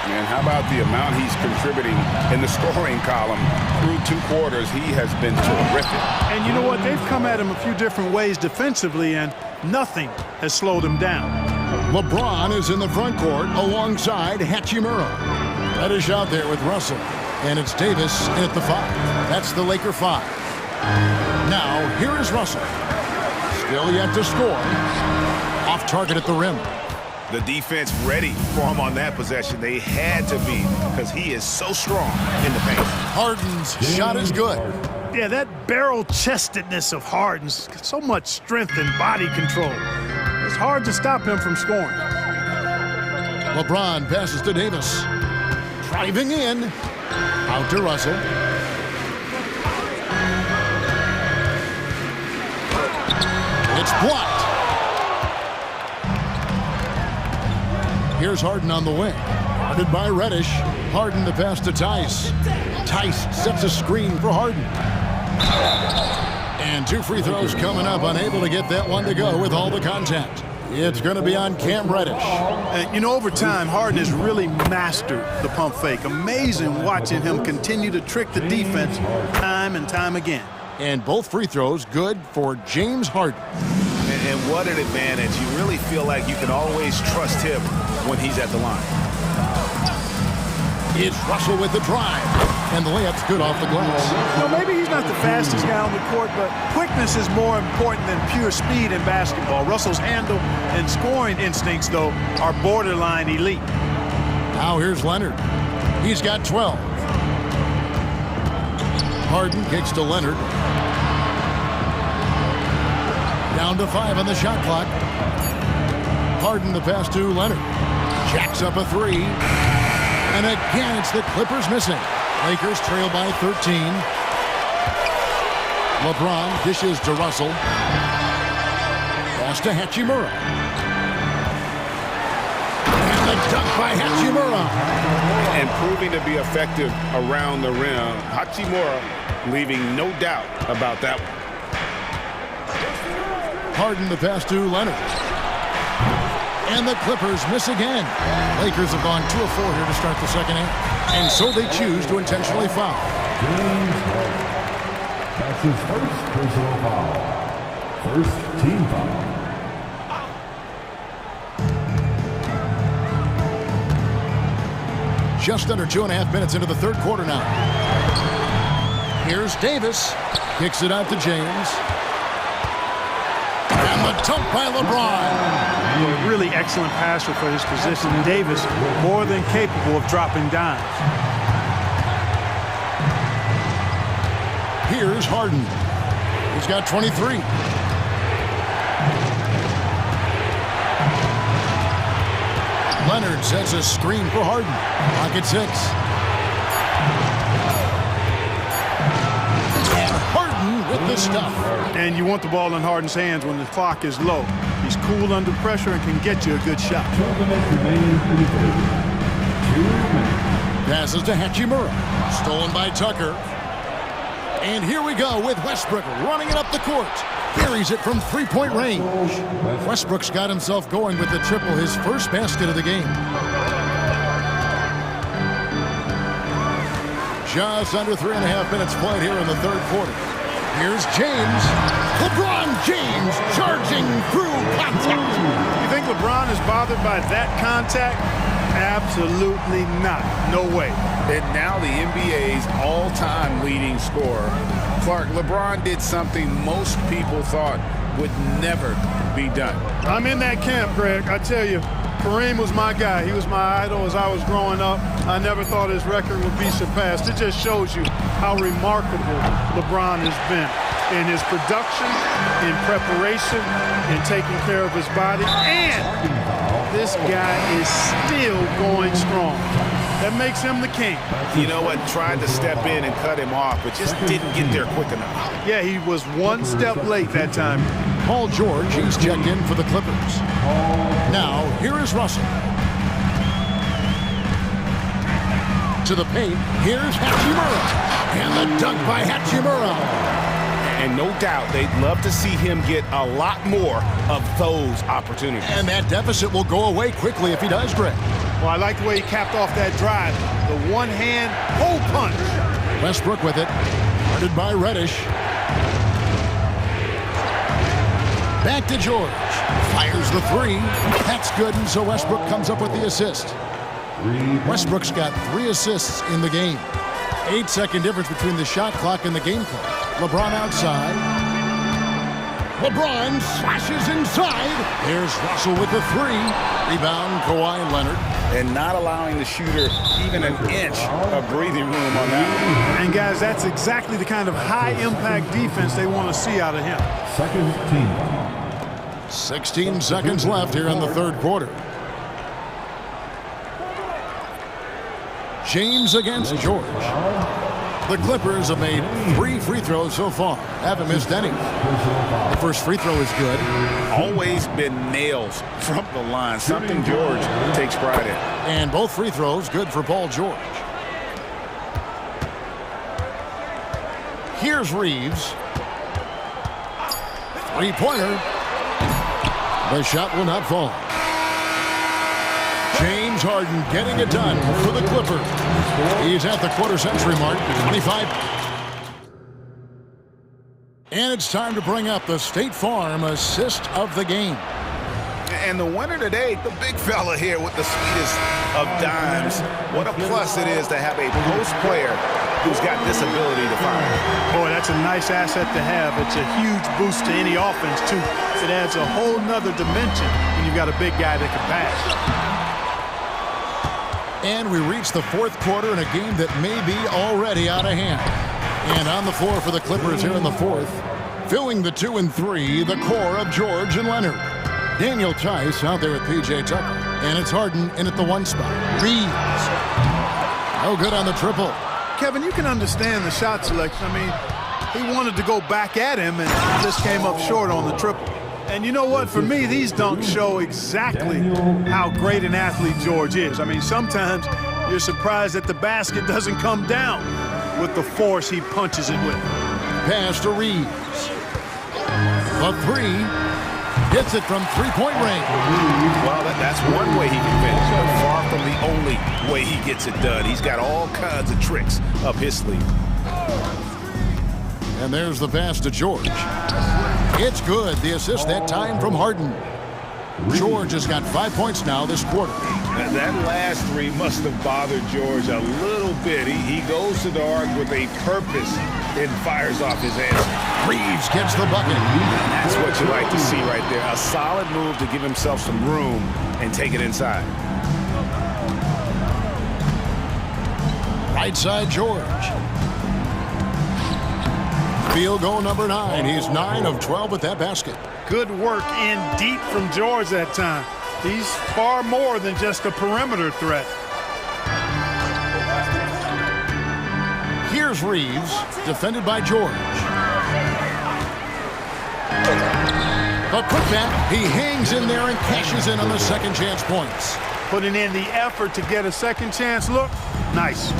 And how about the amount he's contributing in the scoring column through 2 quarters? He has been terrific. And you know what? They've come at him a few different ways defensively, and nothing has slowed him down. LeBron is in the front court alongside Hachimura. Reddish out there with Russell. And it's Davis in at the 5. That's the Laker 5. Now, here is Russell. Still yet to score. Off target at the rim. The defense ready for him on that possession. They had to be because he is so strong in the paint. Harden's shot is good. Yeah, that barrel-chestedness of Harden's, so much strength and body control. It's hard to stop him from scoring. LeBron passes to Davis. Driving in. Out to Russell. It's blocked. Here's Harden on the wing. Guarded by Reddish. Harden the pass to Tice. Tice sets a screen for Harden. And 2 free throws coming up. Unable to get that one to go with all the contact. It's going to be on Cam Reddish. And, you know, over time, Harden has really mastered the pump fake. Amazing watching him continue to trick the defense time and time again. And both free throws good for James Harden. And what an advantage. You really feel like you can always trust him when he's at the line. It's Russell with the drive. And the layup's good off the glass. You know, maybe he's not the fastest guy on the court, but quickness is more important than pure speed in basketball. Russell's handle and scoring instincts, though, are borderline elite. Now here's Leonard. He's got 12. Harden kicks to Leonard. Down to 5 on the shot clock. Harden the pass to Leonard. Jacks up a 3. And again, it's the Clippers missing. Lakers trail by 13. LeBron dishes to Russell. Pass to Hachimura. And the dunk by Hachimura. And proving to be effective around the rim. Hachimura leaving no doubt about that one. Harden the pass to Leonard. And the Clippers miss again. Lakers have gone 2 of 4 here to start the second half. And so they choose to intentionally foul. That's his first personal foul. First team foul. Just under 2.5 minutes into the third quarter now. Here's Davis. Kicks it out to James. And the dunk by LeBron. A really excellent passer for his position. Davis more than capable of dropping dimes. Here's Harden. He's got 23. Leonard sets a screen for Harden. Pocket 6. And Harden with the stuff. And you want the ball in Harden's hands when the clock is low. He's cool under pressure and can get you a good shot. 2 minutes remaining in the third. 2 minutes. Passes to Hachimura. Stolen by Tucker. And here we go with Westbrook running it up the court. Carries it from 3-point range. Westbrook's got himself going with the triple, his first basket of the game. Just under 3.5 minutes played here in the third quarter. Here's James. LeBron James charging through contact. You think LeBron is bothered by that contact? Absolutely not. No way. And now the NBA's all-time leading scorer. Clark, LeBron did something most people thought would never be done. I'm in that camp, Greg. I tell you, Kareem was my guy. He was my idol as I was growing up. I never thought his record would be surpassed. It just shows you how remarkable LeBron has been in his production, in preparation, in taking care of his body. And this guy is still going strong. That makes him the king. You know what? Tried to step in and cut him off, but just didn't get there quick enough. Yeah, he was one step late that time. Paul George, he's checked in for the Clippers. Now, here is Russell. To the paint, here's Hachimura. And the dunk by Hachimura. And no doubt they'd love to see him get a lot more of those opportunities. And that deficit will go away quickly if he does, Greg. Well, I like the way he capped off that drive. The one-hand hole punch. Westbrook with it. Guarded by Reddish. Back to George. Fires the three. That's good, and so Westbrook comes up with the assist. Westbrook's got 3 assists in the game. 8-second difference between the shot clock and the game clock. LeBron outside. LeBron slashes inside. Here's Russell with the 3. Rebound, Kawhi Leonard. And not allowing the shooter even an inch of breathing room on that one. And guys, that's exactly the kind of high-impact defense they want to see out of him. Second team. 16 seconds left here in the third quarter. James against George. The Clippers have made 3 free throws so far. Haven't missed any. The first free throw is good. Always been nails from the line. Something George takes pride in. And both free throws good for Paul George. Here's Reeves. 3-pointer. The shot will not fall. James Harden getting it done for the Clippers. He's at the quarter-century mark, 25. And it's time to bring up the State Farm assist of the game. And the winner today, the big fella here with the sweetest of dimes. What a plus it is to have a post player who's got this ability to fire. Boy, that's a nice asset to have. It's a huge boost to any offense, too. It adds a whole nother dimension when you've got a big guy that can pass. And we reach the fourth quarter in a game that may be already out of hand. And on the floor for the Clippers here in the fourth, filling the 2 and 3, the core of George and Leonard. Daniel Tice out there with P.J. Tucker. And it's Harden in at the 1 spot. Reeves. No good on the triple. Kevin, you can understand the shot selection. I mean, he wanted to go back at him and just came up short on the triple. And you know what? For me, these dunks show exactly how great an athlete George is. I mean, sometimes you're surprised that the basket doesn't come down with the force he punches it with. Pass to Reeves. The 3. Hits it from 3-point range. Well, that's one way he can finish, but far from the only way he gets it done. He's got all kinds of tricks up his sleeve. And there's the pass to George. It's good. The assist that time from Harden. George has got 5 points now this quarter. That last 3 must have bothered George a little bit. He goes to the arc with a purpose and fires off his answer. Reeves gets the bucket. And that's what you like to see right there. A solid move to give himself some room and take it inside. Right side George. Field goal number 9. He's 9 of 12 at that basket. Good work in deep from George that time. He's far more than just a perimeter threat. Here's Reeves, defended by George. The putback, he hangs in there and cashes in on the second chance points. Putting in the effort to get a second chance look. Nice.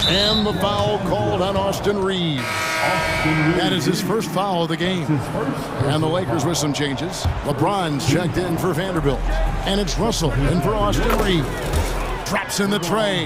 And the foul called on Austin Reeves. That is his first foul of the game. And the Lakers with some changes. LeBron's checked in for Vanderbilt. And it's Russell in for Austin Reeves. Drops in the tray.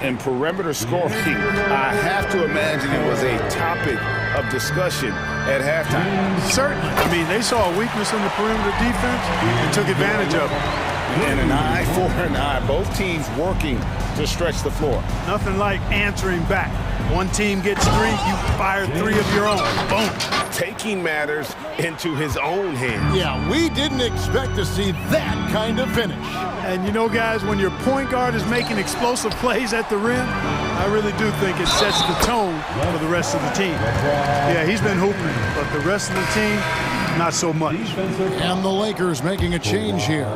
And perimeter scoring, I have to imagine it was a topic of discussion at halftime. Certainly. I mean, they saw a weakness in the perimeter defense and took advantage of it. And an eye for an eye. Both teams working to stretch the floor. Nothing like answering back. One team gets 3, you fire 3 of your own. Boom. Taking matters into his own hands. Yeah, we didn't expect to see that kind of finish. And you know, guys, when your point guard is making explosive plays at the rim, I really do think it sets the tone for the rest of the team. Yeah, he's been hooping, but the rest of the team, not so much. And the Lakers making a change here.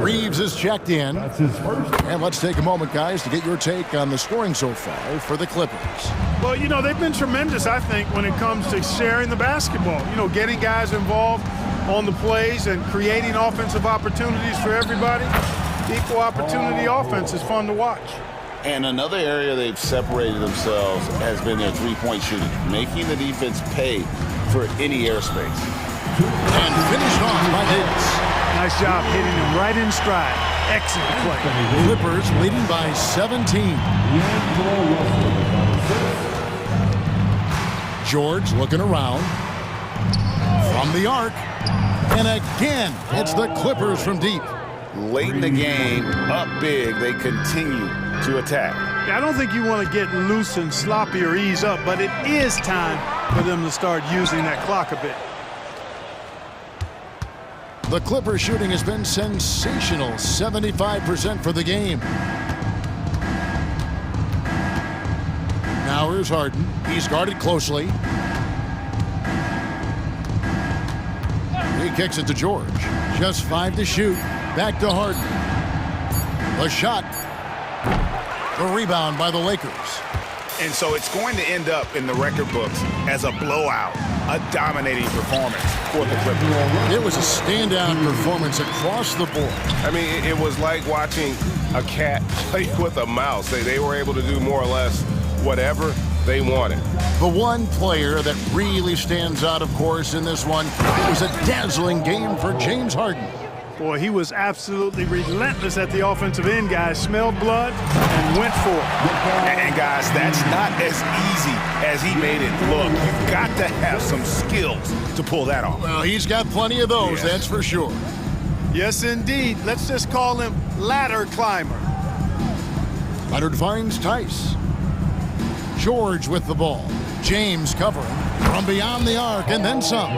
Reeves is checked in. And let's take a moment, guys, to get your take on the scoring so far for the Clippers. Well, you know, they've been tremendous, I think, when it comes to sharing the basketball. You know, getting guys involved on the plays and creating offensive opportunities for everybody. Equal opportunity offense is fun to watch. And another area they've separated themselves has been their three-point shooting, making the defense pay for any airspace. And finished off by Davis. Nice job hitting him right in stride. Excellent play. Clippers leading by 17. George looking around. From the arc. And again, it's the Clippers from deep. Late in the game, up big, they continue to attack. I don't think you want to get loose and sloppy or ease up, but it is time for them to start using that clock a bit. The Clippers shooting has been sensational, 75% for the game. Now here's Harden. He's guarded closely. He kicks it to George. Just 5 to shoot. Back to Harden. The shot. The rebound by the Lakers. And so it's going to end up in the record books as a blowout, a dominating performance for the Clippers. It was a standout performance across the board. I mean, it was like watching a cat play with a mouse. They were able to do more or less whatever they wanted. The one player that really stands out, of course, in this one, it was a dazzling game for James Harden. Boy, he was absolutely relentless at the offensive end, guys. Smelled blood and went for it. And guys, that's not as easy as he made it look. You've got to have some skills to pull that off. Well, he's got plenty of those, that's for sure. Yes, indeed. Let's just call him ladder climber. Leonard finds Tice. George with the ball. James covering from beyond the arc and then some.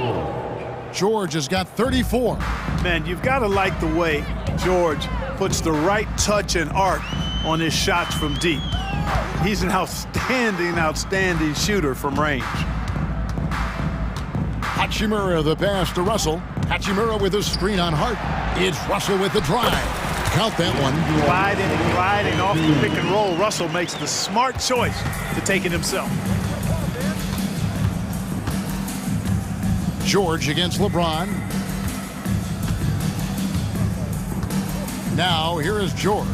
George has got 34. Man, you've got to like the way George puts the right touch and arc on his shots from deep. He's an outstanding shooter from range. Hachimura the pass to Russell. Hachimura with a screen on Hart. It's Russell with the drive. Count that one. Gliding off the pick and roll. Russell makes the smart choice to take it himself. George against LeBron. Now here is George.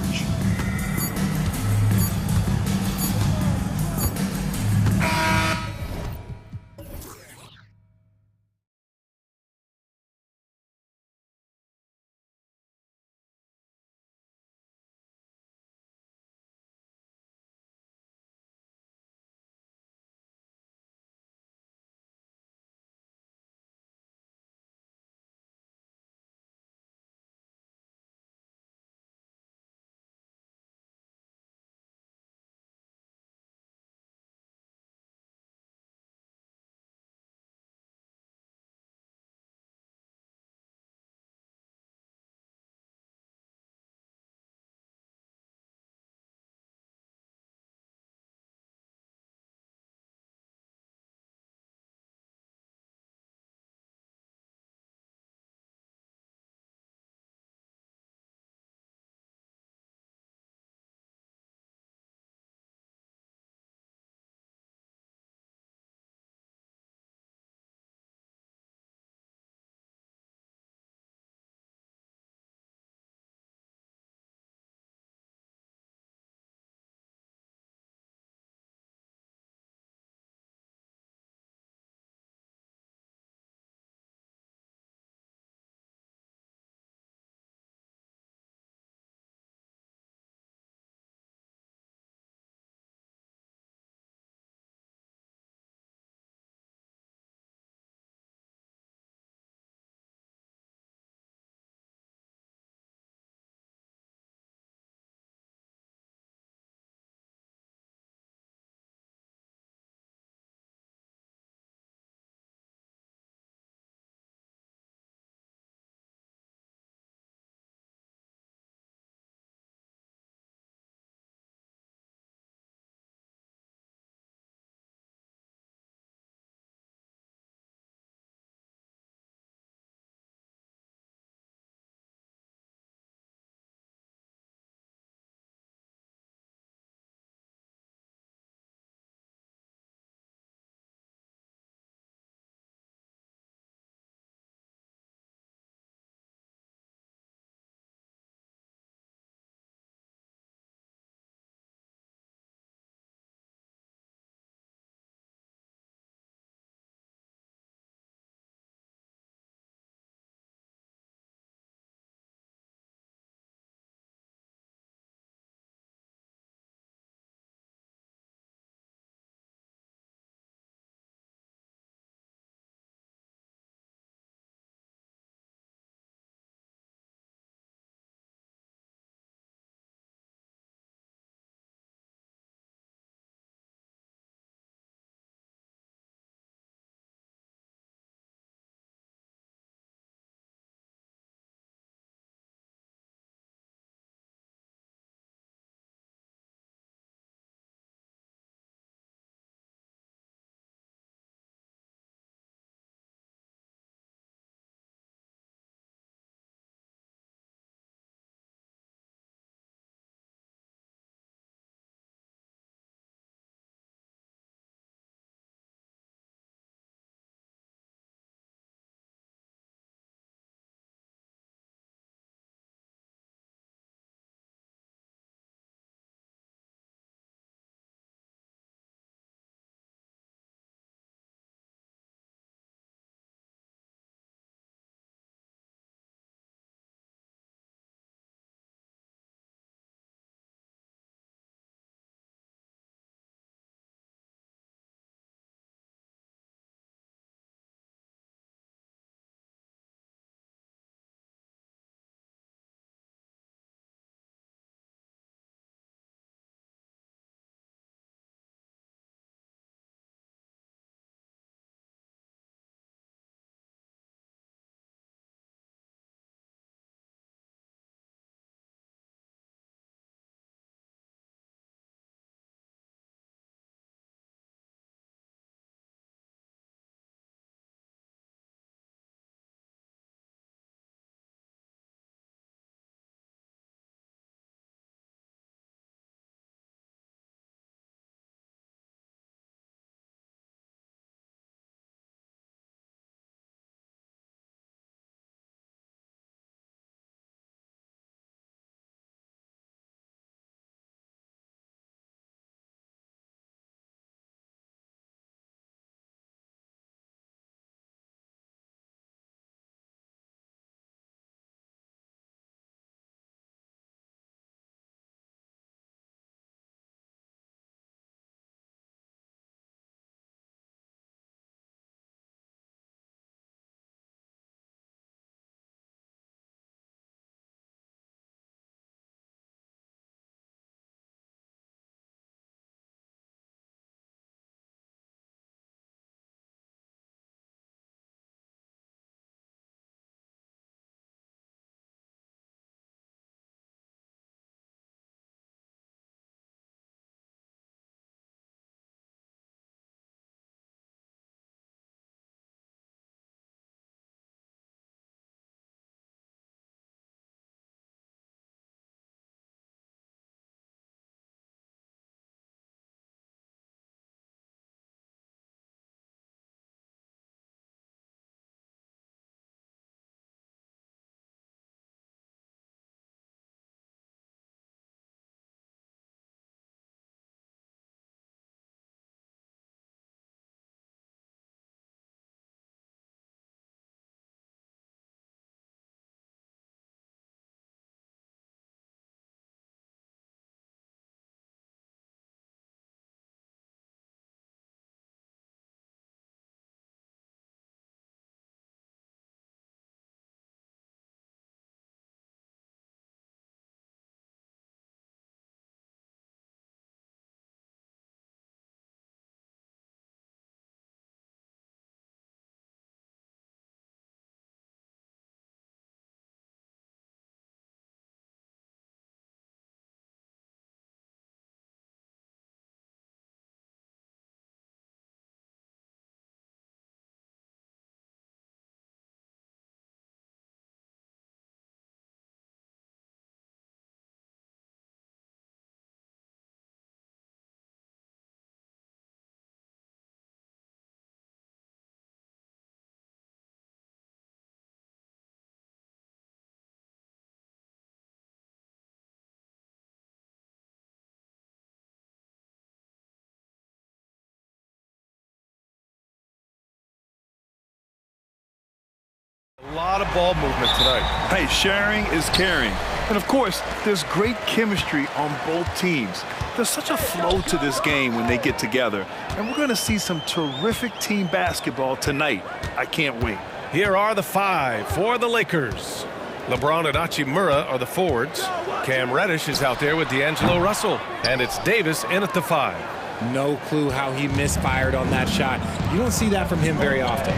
lot of ball movement tonight. Hey, sharing is caring. And of course, there's great chemistry on both teams. There's such a flow to this game when they get together. And we're going to see some terrific team basketball tonight. I can't wait. Here are the 5 for the Lakers. LeBron and Hachimura are the forwards. Cam Reddish is out there with D'Angelo Russell. And it's Davis in at the 5. No clue how he misfired on that shot. You don't see that from him very often.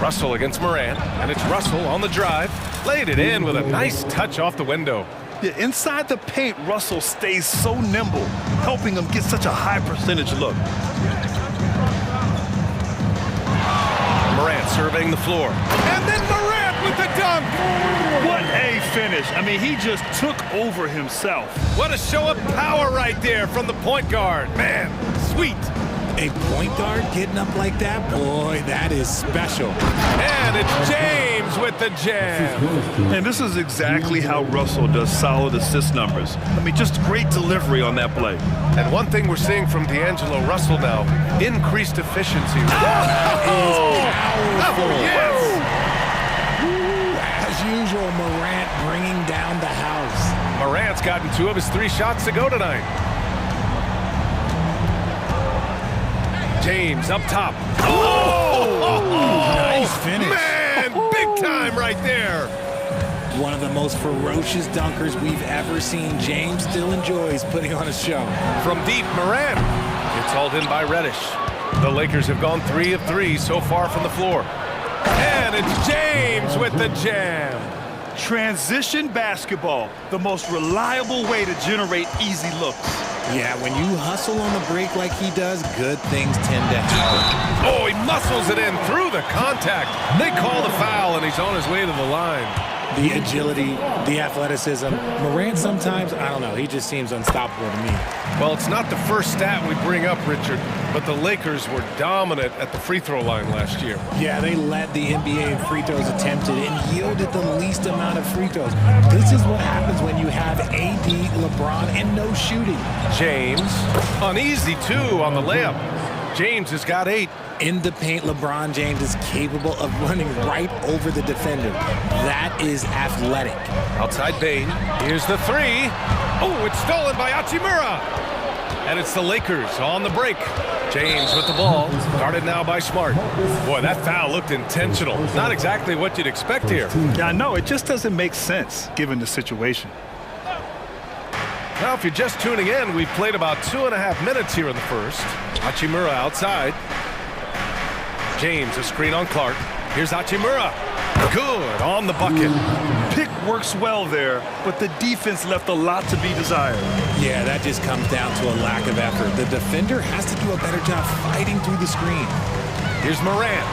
Russell against Morant, and it's Russell on the drive. Laid it in with a nice touch off the window. Yeah, inside the paint, Russell stays so nimble, helping him get such a high percentage look. Morant surveying the floor. And then Morant with the dunk! What a finish. I mean, he just took over himself. What a show of power right there from the point guard. Man, sweet. A point guard getting up like that? Boy, that is special. And it's James with the jam. And this is exactly how Russell does solid assist numbers. I mean, just great delivery on that play. And one thing we're seeing from D'Angelo Russell now, increased efficiency. Powerful. Yes. As usual, Morant bringing down the house. Morant's gotten 2 of his 3 shots to go tonight. James up top. Nice finish. Man, big time right there. One of the most ferocious dunkers we've ever seen. James still enjoys putting on a show. From deep, Morant. It's hauled in by Reddish. The Lakers have gone 3 of 3 so far from the floor. And it's James with the jam. Transition basketball, the most reliable way to generate easy looks. Yeah, when you hustle on the break like he does, good things tend to happen. Oh, he muscles it in through the contact. They call the foul, and he's on his way to the line. The agility, the athleticism. Morant sometimes, I don't know, he just seems unstoppable to me. Well, it's not the first stat we bring up, Richard, but the Lakers were dominant at the free throw line last year. Yeah, they led the NBA in free throws attempted and yielded the least amount of free throws. This is what happens when you have AD, LeBron, and no shooting. James, uneasy too on the layup. James has got 8. In the paint, LeBron James is capable of running right over the defender. That is athletic. Outside Bane. Here's the 3. Oh, it's stolen by Hachimura. And it's the Lakers on the break. James with the ball. Guarded now by Smart. Boy, that foul looked intentional. Not exactly what you'd expect here. Yeah, I know. It just doesn't make sense given the situation. Now, if you're just tuning in, we've played about 2.5 minutes here in the first. Hachimura outside. James, a screen on Clark. Here's Hachimura. Good on the bucket. Pick works well there, but the defense left a lot to be desired. Yeah, that just comes down to a lack of effort. The defender has to do a better job fighting through the screen. Here's Morant.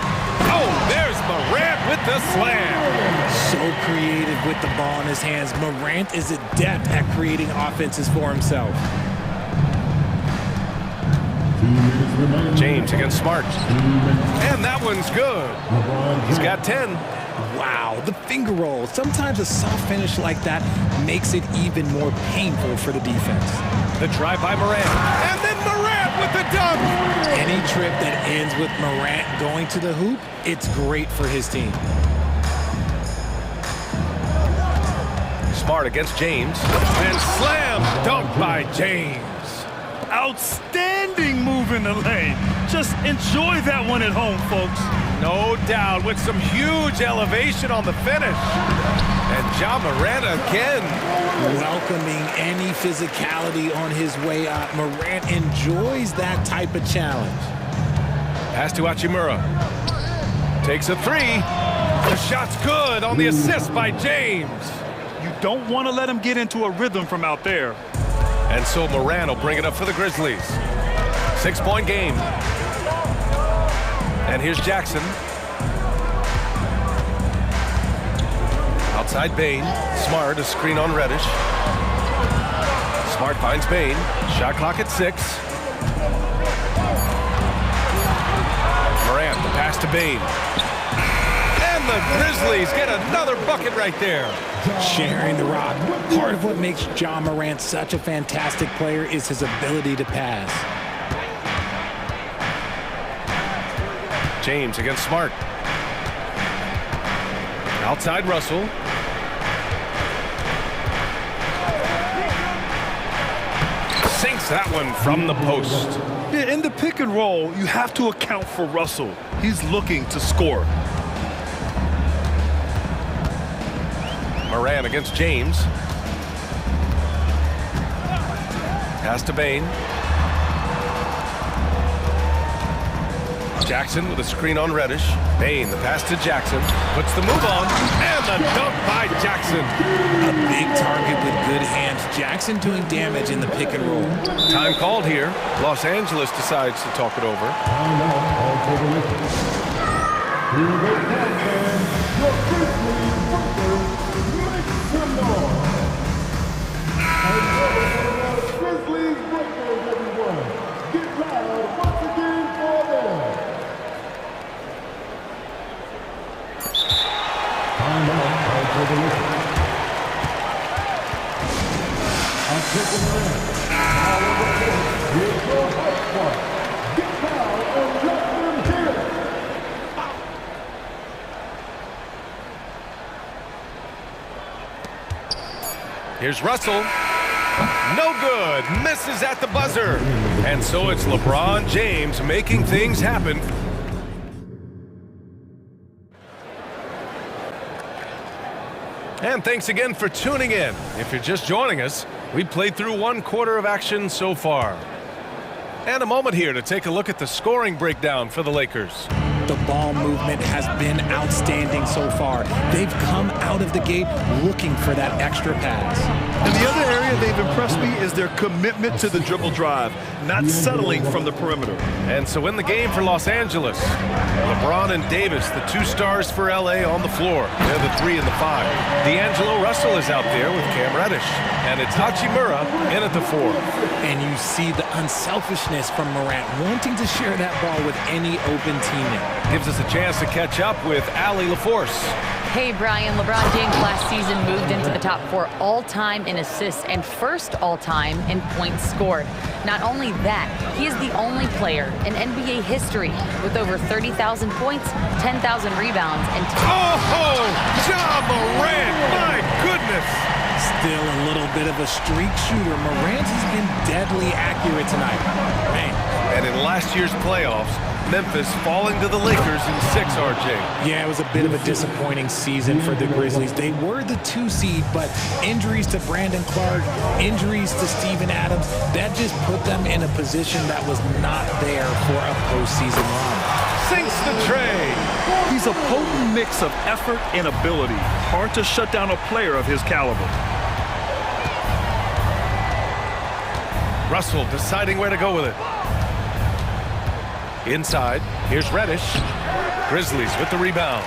Oh, there's Morant with the slam. So creative with the ball in his hands. Morant is adept at creating offenses for himself. James against Smart. And that one's good. He's got 10. Wow, the finger roll. Sometimes a soft finish like that makes it even more painful for the defense. The drive by Morant. And then Morant with the dunk. Any trip that ends with Morant going to the hoop, it's great for his team. Smart against James. And slam dunk by James. Outstanding move in the lane. Just enjoy that one at home, folks. No doubt, with some huge elevation on the finish. And Ja Morant again. Welcoming any physicality on his way up. Morant enjoys that type of challenge. Pass to Hachimura. Takes a 3. The shot's good on the assist by James. You don't want to let him get into a rhythm from out there. And so Morant will bring it up for the Grizzlies. 6-point game. And here's Jackson. Outside Bane. Smart, a screen on Reddish. Smart finds Bane. Shot clock at 6. Morant, the pass to Bane. And the Grizzlies get another bucket right there. Sharing the rock. Part of what makes Ja Morant such a fantastic player is his ability to pass. James against Smart. Outside Russell. Sinks that one from the post. Yeah, in the pick and roll, you have to account for Russell. He's looking to score. Moran against James. Pass to Bain. Jackson with a screen on Reddish. Bain, the pass to Jackson. Puts the move on, and the dunk by Jackson. A big target with good hands. Jackson doing damage in the pick and roll. Time called here. Los Angeles decides to talk it over. Here's Russell. No good. Misses at the buzzer. And so it's LeBron James making things happen. And thanks again for tuning in. If you're just joining us, we played through 1/4 of action so far. And a moment here to take a look at the scoring breakdown for the Lakers. The ball movement has been outstanding so far. They've come out of the gate looking for that extra pass. And the other area they've impressed me is their commitment to the dribble drive, not settling from the perimeter. And so in the game for Los Angeles, LeBron and Davis, the 2 stars for LA on the floor. They're the 3 and the 5. D'Angelo Russell is out there with Cam Reddish. And it's Hachimura in at the 4. And you see the unselfishness from Morant, wanting to share that ball with any open teammate. Gives us a chance to catch up with Allie LaForce. Hey, Brian. LeBron James last season moved into the top 4 all-time in assists and first all-time in points scored. Not only that, he is the only player in NBA history with over 30,000 points, 10,000 rebounds, and... Oh, Ja Morant! My goodness! Still a little bit of a streak shooter. Morant has been deadly accurate tonight. Man. And in last year's playoffs, Memphis falling to the Lakers in 6, RJ. Yeah, it was a bit of a disappointing season for the Grizzlies. They were the 2 seed, but injuries to Brandon Clark, injuries to Steven Adams, that just put them in a position that was not there for a postseason run. Sinks the tray. He's a potent mix of effort and ability. Hard to shut down a player of his caliber. Russell deciding where to go with it. Inside, here's Reddish. Grizzlies with the rebound.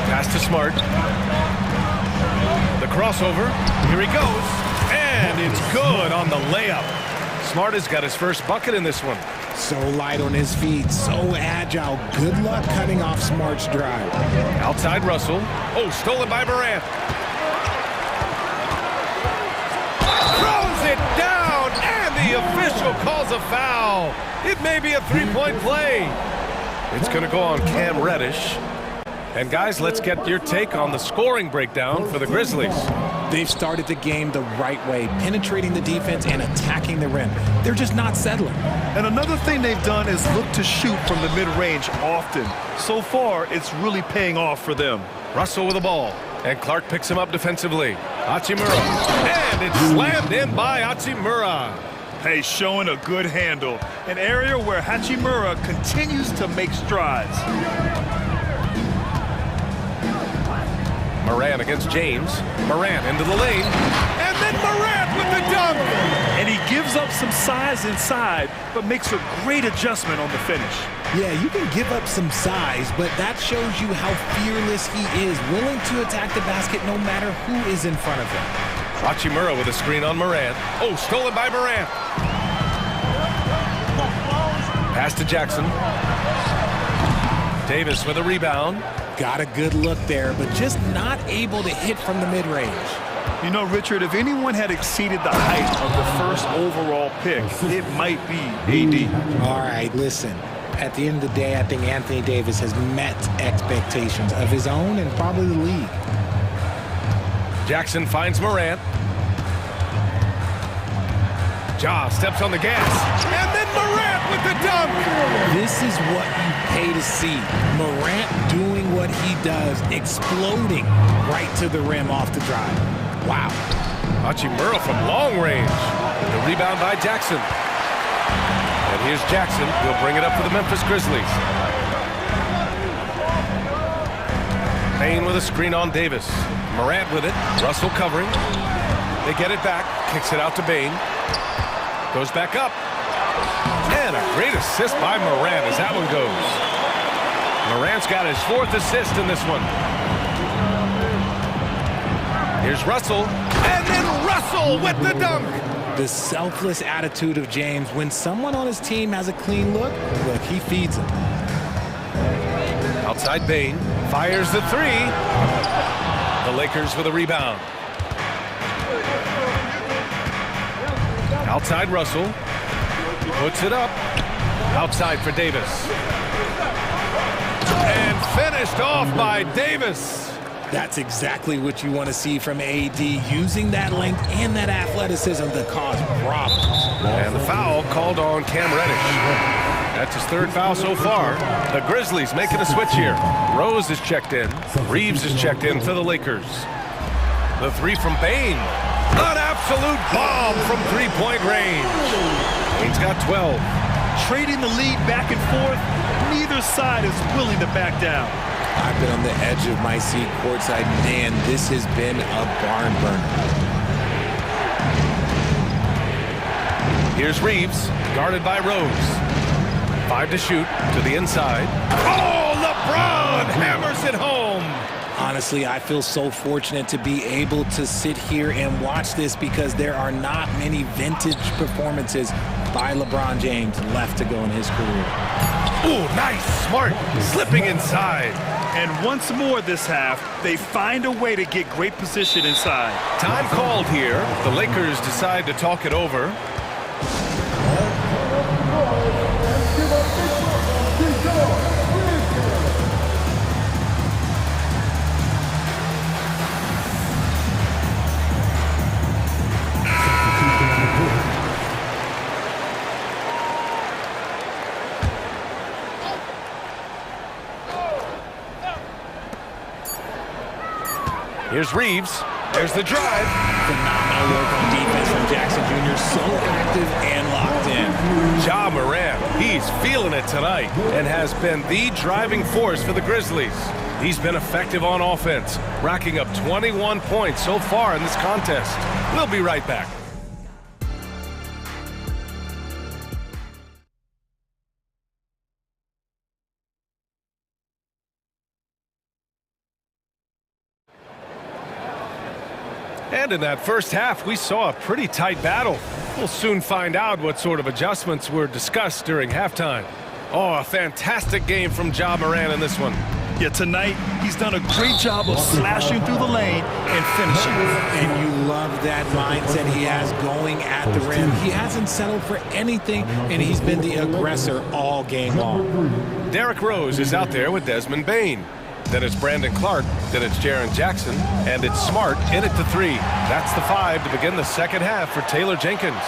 Pass to Smart. The crossover. Here he goes. And it's good on the layup. Smart has got his first bucket in this one. So light on his feet, so agile. Good luck cutting off Smart's drive. Outside Russell. Oh, stolen by Morant. Throws it down, and the official calls a foul. It may be a 3-point play. It's going to go on Cam Reddish. And guys, let's get your take on the scoring breakdown for the Grizzlies. They've started the game the right way, penetrating the defense and attacking the rim. They're just not settling. And another thing they've done is look to shoot from the mid-range often. So far, it's really paying off for them. Russell with the ball, and Clark picks him up defensively. Hachimura, and it's slammed in by Hachimura. Hey, showing a good handle. An area where Hachimura continues to make strides. Morant against James. Morant into the lane. And then Morant with the dunk. And he gives up some size inside, but makes a great adjustment on the finish. Yeah, you can give up some size, but that shows you how fearless he is, willing to attack the basket no matter who is in front of him. Hachimura with a screen on Morant. Oh, stolen by Morant. Pass to Jackson. Davis with a rebound. Got a good look there, but just not able to hit from the mid-range. You know, Richard, if anyone had exceeded the height of the first overall pick, it might be AD. All right, listen. At the end of the day, I think Anthony Davis has met expectations of his own and probably the league. Jackson finds Morant. Ja steps on the gas, and then Morant with the dunk! This is what you pay to see. Morant doing what he does, exploding right to the rim off the drive. Wow. Hachimura from long range. The rebound by Jackson. And here's Jackson. He'll bring it up for the Memphis Grizzlies. Payne with a screen on Davis. Morant with it. Russell covering. They get it back. Kicks it out to Bane. Goes back up. And a great assist by Morant as that one goes. Morant's got his 4th assist in this one. Here's Russell. And then Russell with the dunk. The selfless attitude of James. When someone on his team has a clean look, he feeds him. Outside Bane. Fires the 3. The Lakers with a rebound. Outside Russell. Puts it up. Outside for Davis. And finished off by Davis. That's exactly what you want to see from AD, using that length and that athleticism to cause problems. And the foul called on Cam Reddish. That's his 3rd foul so far. The Grizzlies making a switch here. Rose is checked in. Reeves is checked in for the Lakers. The 3 from Bane. An absolute bomb from 3-point range. Bane's got 12. Trading the lead back and forth, neither side is willing to back down. I've been on the edge of my seat courtside. Man, this has been a barn burner. Here's Reeves, guarded by Rose. 5 to shoot, to the inside. Oh, LeBron hammers it home! Honestly, I feel so fortunate to be able to sit here and watch this because there are not many vintage performances by LeBron James left to go in his career. Ooh, nice, smart, slipping inside. And once more this half, they find a way to get great position inside. Time called here. The Lakers decide to talk it over. Here's Reeves. There's the drive. Phenomenal work on defense from Jackson Jr. So active and locked in. Ja Morant, he's feeling it tonight and has been the driving force for the Grizzlies. He's been effective on offense, racking up 21 points so far in this contest. We'll be right back. And in that first half, we saw a pretty tight battle. We'll soon find out what sort of adjustments were discussed during halftime. Oh, a fantastic game from Ja Morant in this one. Yeah, tonight, he's done a great job of slashing through the lane and finishing. And you love that mindset he has going at the rim. He hasn't settled for anything, and he's been the aggressor all game long. Derrick Rose is out there with Desmond Bane. Then it's Brandon Clark, then it's Jaren Jackson, and it's Smart in at the 3. That's the 5 to begin the second half for Taylor Jenkins.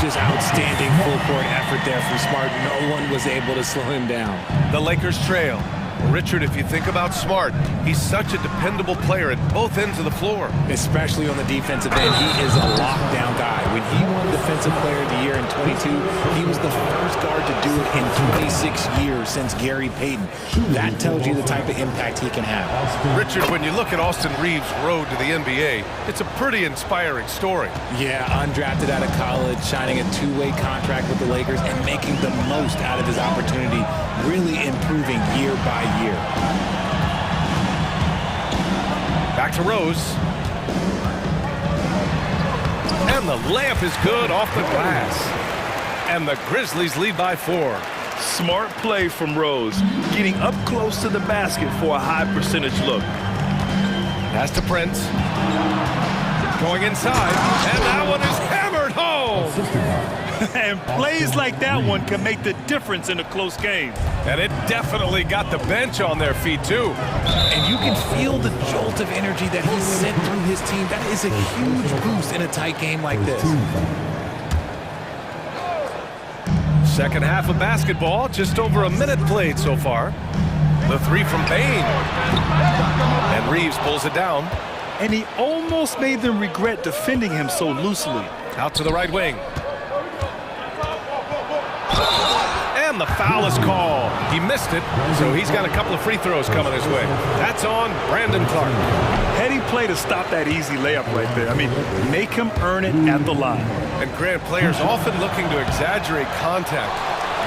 Just outstanding full-court effort there for Smart. No one was able to slow him down. The Lakers trail. Richard, if you think about Smart, he's such a dependable player at both ends of the floor. Especially on the defensive end, he is a lockdown guy. When he won Defensive Player of the Year in 22, he was the first guard to do it in 26 years since Gary Payton. That tells you the type of impact he can have. Richard, when you look at Austin Reeves' road to the NBA, it's a pretty inspiring story. Yeah, undrafted out of college, signing a two-way contract with the Lakers and making the most out of his opportunity, really improving year by year. Back to Rose. And the layup is good off the glass. And the Grizzlies lead by 4. Smart play from Rose, getting up close to the basket for a high percentage look. Pass to Prince. Going inside, and that one is hammered home. And plays like that one can make the difference in a close game. And it definitely got the bench on their feet, too. And you can feel the jolt of energy that he sent through his team. That is a huge boost in a tight game like this. Second half of basketball, just over a minute played so far. The three from Bain. And Reeves pulls it down. And he almost made them regret defending him so loosely. Out to the right wing. And the foul is called. He missed it, so he's got a couple of free throws coming his way. That's on Brandon Clark. Heady play to stop that easy layup right there. I mean, make him earn it at the line. And Grant, players often looking to exaggerate contact.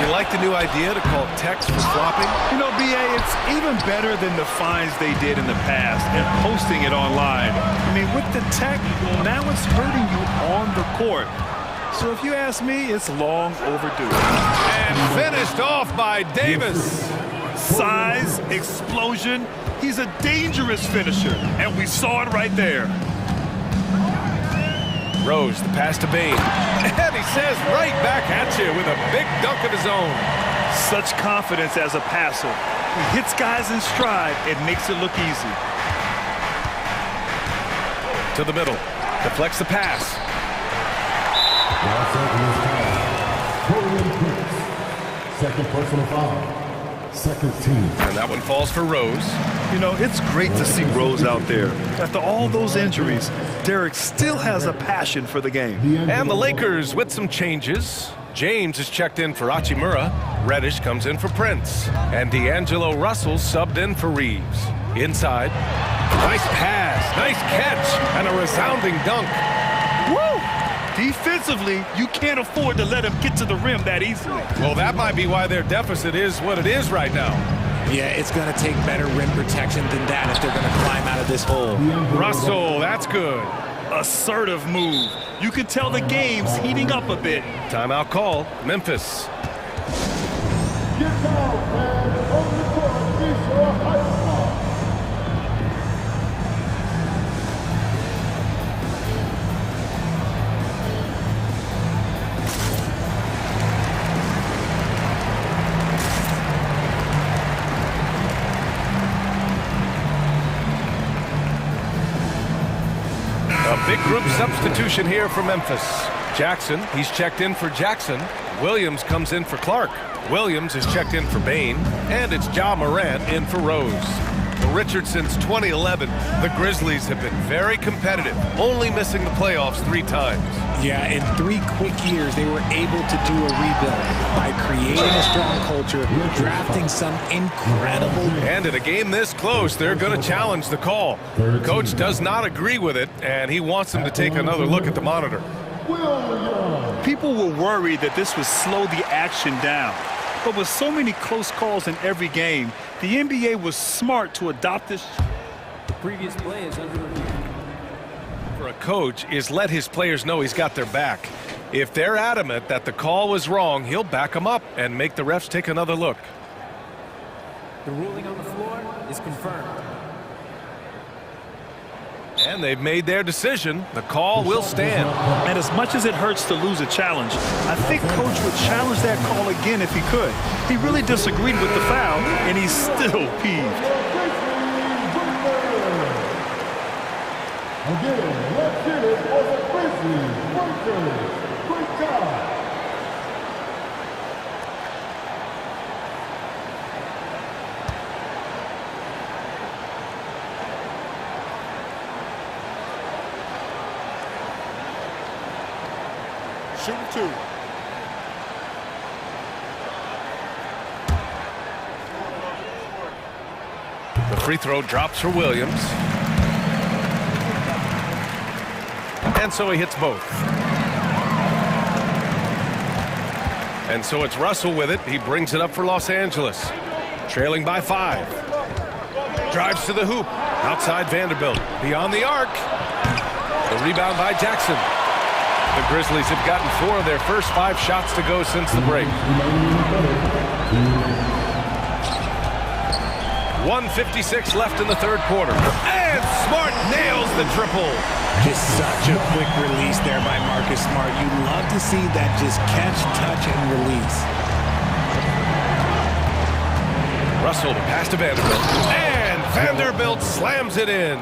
You like the new idea to call text for flopping? You know, BA, it's even better than the fines they did in the past and posting it online. I mean, with the tech, now it's hurting you on the court. So if you ask me, it's long overdue. And finished off by Davis. Size, explosion. He's a dangerous finisher, and we saw it right there. Rose, the pass to Bain. And he says right back at you with a big dunk of his own. Such confidence as a passer. He hits guys in stride. It makes it look easy. To the middle. Deflects the pass. Second personal foul. Second team. And that one falls for Rose. You know, it's great to see Rose out there. After all those injuries, Derek still has a passion for the game. And the Lakers with some changes. James is checked in for Hachimura. Reddish comes in for Prince. And D'Angelo Russell subbed in for Reeves. Inside. Nice pass, nice catch, and a resounding dunk. Woo! Defensively, you can't afford to let him get to the rim that easily. Well, that might be why their deficit is what it is right now. Yeah, it's going to take better rim protection than that if they're going to climb out of this hole. Russell, that's good. Assertive move. You can tell the game's heating up a bit. Timeout call, Memphis. Get down, man. On the court, East or high school. A big group substitution here for Memphis. Jackson, he's checked in for Jackson. Williams comes in for Clark. Williams is checked in for Bain. And it's Ja Morant in for Rose. For Richard, since 2011, the Grizzlies have been very competitive, only missing the playoffs 3 times. Yeah, in 3 quick years, they were able to do a rebuild by creating a strong culture, drafting some incredible... And in a game this close, they're going to challenge the call. Coach does not agree with it, and he wants them to take another look at the monitor. People were worried that this would slow the action down. But with so many close calls in every game, the NBA was smart to adopt this. The previous play is under review. For a coach is let his players know he's got their back. If they're adamant that the call was wrong, he'll back them up and make the refs take another look. The ruling on the floor is confirmed. And they've made their decision. The call will stand. And as much as it hurts to lose a challenge, I think Coach would challenge that call again if he could. He really disagreed with the foul, and he's still peeved. Again, let's get it for the Grizzlies. Breakers. Great job. Shooting 2. The free throw drops for Williams. And so he hits both. And so it's Russell with it. He brings it up for Los Angeles. Trailing by 5. Drives to the hoop. Outside Vanderbilt. Beyond the arc. The rebound by Jackson. The Grizzlies have gotten 4 of their first 5 shots to go since the break. 1:56 left in the third quarter. And Smart nails the triple. Just such a quick release there by Marcus Smart. You love to see that just catch, touch, and release. Russell to pass to Vanderbilt. And Vanderbilt slams it in.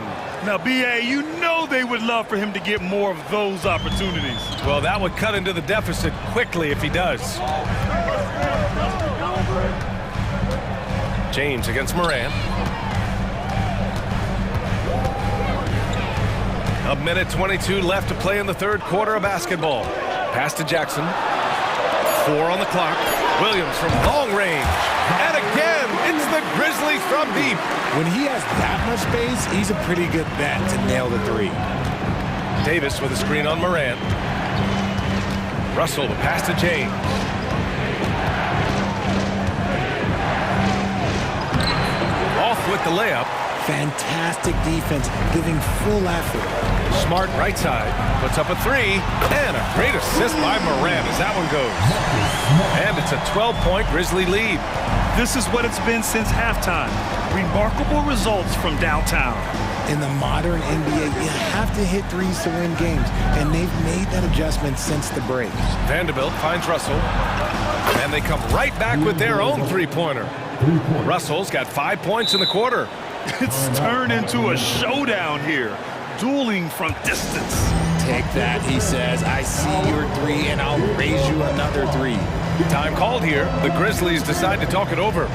Now, B.A., you know they would love for him to get more of those opportunities. Well, that would cut into the deficit quickly if he does. James against Moran. A minute 22 left to play in the third quarter of basketball. Pass to Jackson. 4 on the clock. Williams from long range. And again, it's the Grizzlies from deep. When he has that much space, he's a pretty good bet to nail the three. Davis with a screen on Moran. Russell, the pass to James. Off with the layup. Fantastic defense, giving full effort. Smart right side, puts up a 3, and a great assist by Moran as that one goes. And it's a 12-point Grizzly lead. This is what it's been since halftime. Remarkable results from downtown. In the modern NBA, you have to hit threes to win games, and they've made that adjustment since the break. Vanderbilt finds Russell, and they come right back with their own three-pointer. Russell's got 5 points in the quarter. It's turned into a showdown here. Dueling from distance. Take that, he says. I see your 3, and I'll raise you another 3. Time called here. The Grizzlies decide to talk it over.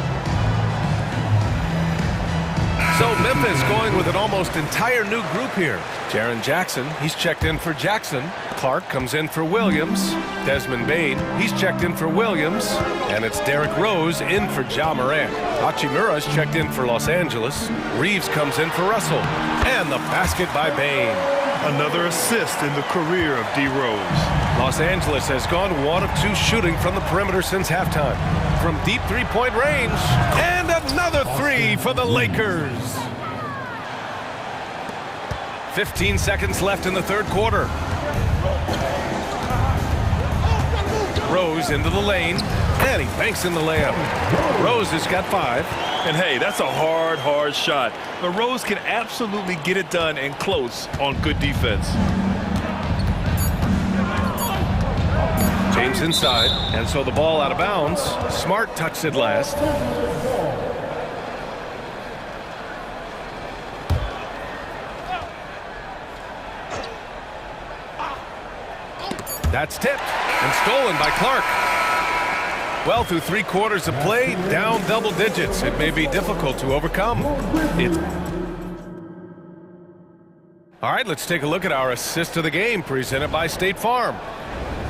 So Memphis going with an almost entire new group here. Jaren Jackson, he's checked in for Jackson. Clark comes in for Williams. Desmond Bane, he's checked in for Williams. And it's Derrick Rose in for Ja Morant. Hachimura's checked in for Los Angeles. Reeves comes in for Russell. And the basket by Bane. Another assist in the career of D. Rose. Los Angeles has gone 1 of 2 shooting from the perimeter since halftime. From deep three-point range. And another 3 for the Lakers. 15 seconds left in the third quarter. Rose into the lane, and he banks in the layup. Rose has got 5. And hey, that's a hard shot. But Rose can absolutely get it done and close on good defense. James inside, and so the ball out of bounds. Smart touched it last. That's tipped and stolen by Clark. Well, through 3 quarters of play, down double digits. It may be difficult to overcome. All right, let's take a look at our assist of the game presented by State Farm.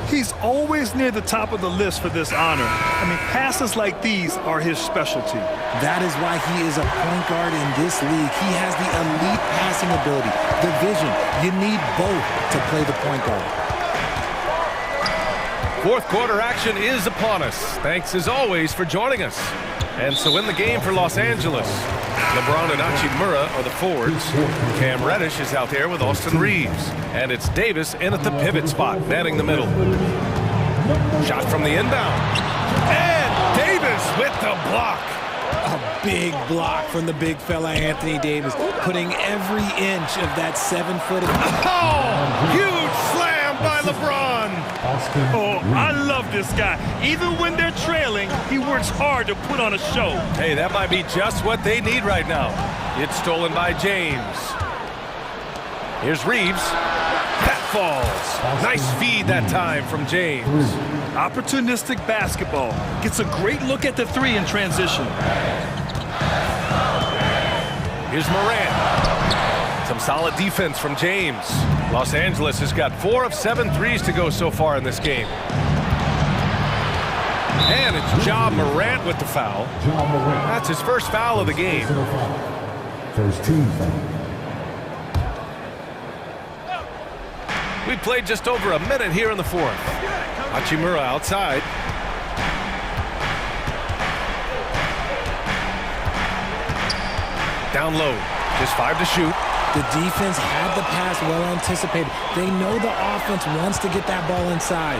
He's always near the top of the list for this honor. I mean, passes like these are his specialty. That is why he is a point guard in this league. He has the elite passing ability, the vision. You need both to play the point guard. Fourth quarter action is upon us. Thanks as always for joining us. And so in the game for Los Angeles, LeBron and Hachimura are the forwards. Cam Reddish is out there with Austin Reeves. And it's Davis in at the pivot spot, manning the middle. Shot from the inbound. And Davis with the block. A big block from the big fella Anthony Davis, putting every inch of that 7-foot. Oh, huge slam by LeBron. Oh, I love this guy. Even when they're trailing, he works hard to put on a show. Hey, that might be just what they need right now. It's stolen by James. Here's Reeves. That falls. Nice feed that time from James. Opportunistic basketball. Gets a great look at the 3 in transition. Here's Morant. Some solid defense from James. Los Angeles has got 4 of 7 threes to go so far in this game. And it's Ja Morant with the foul. That's his first foul of the game. First team foul. We played just over a minute here in the fourth. Hachimura outside. Down low. Just 5 to shoot. The defense had the pass well anticipated. They know the offense wants to get that ball inside.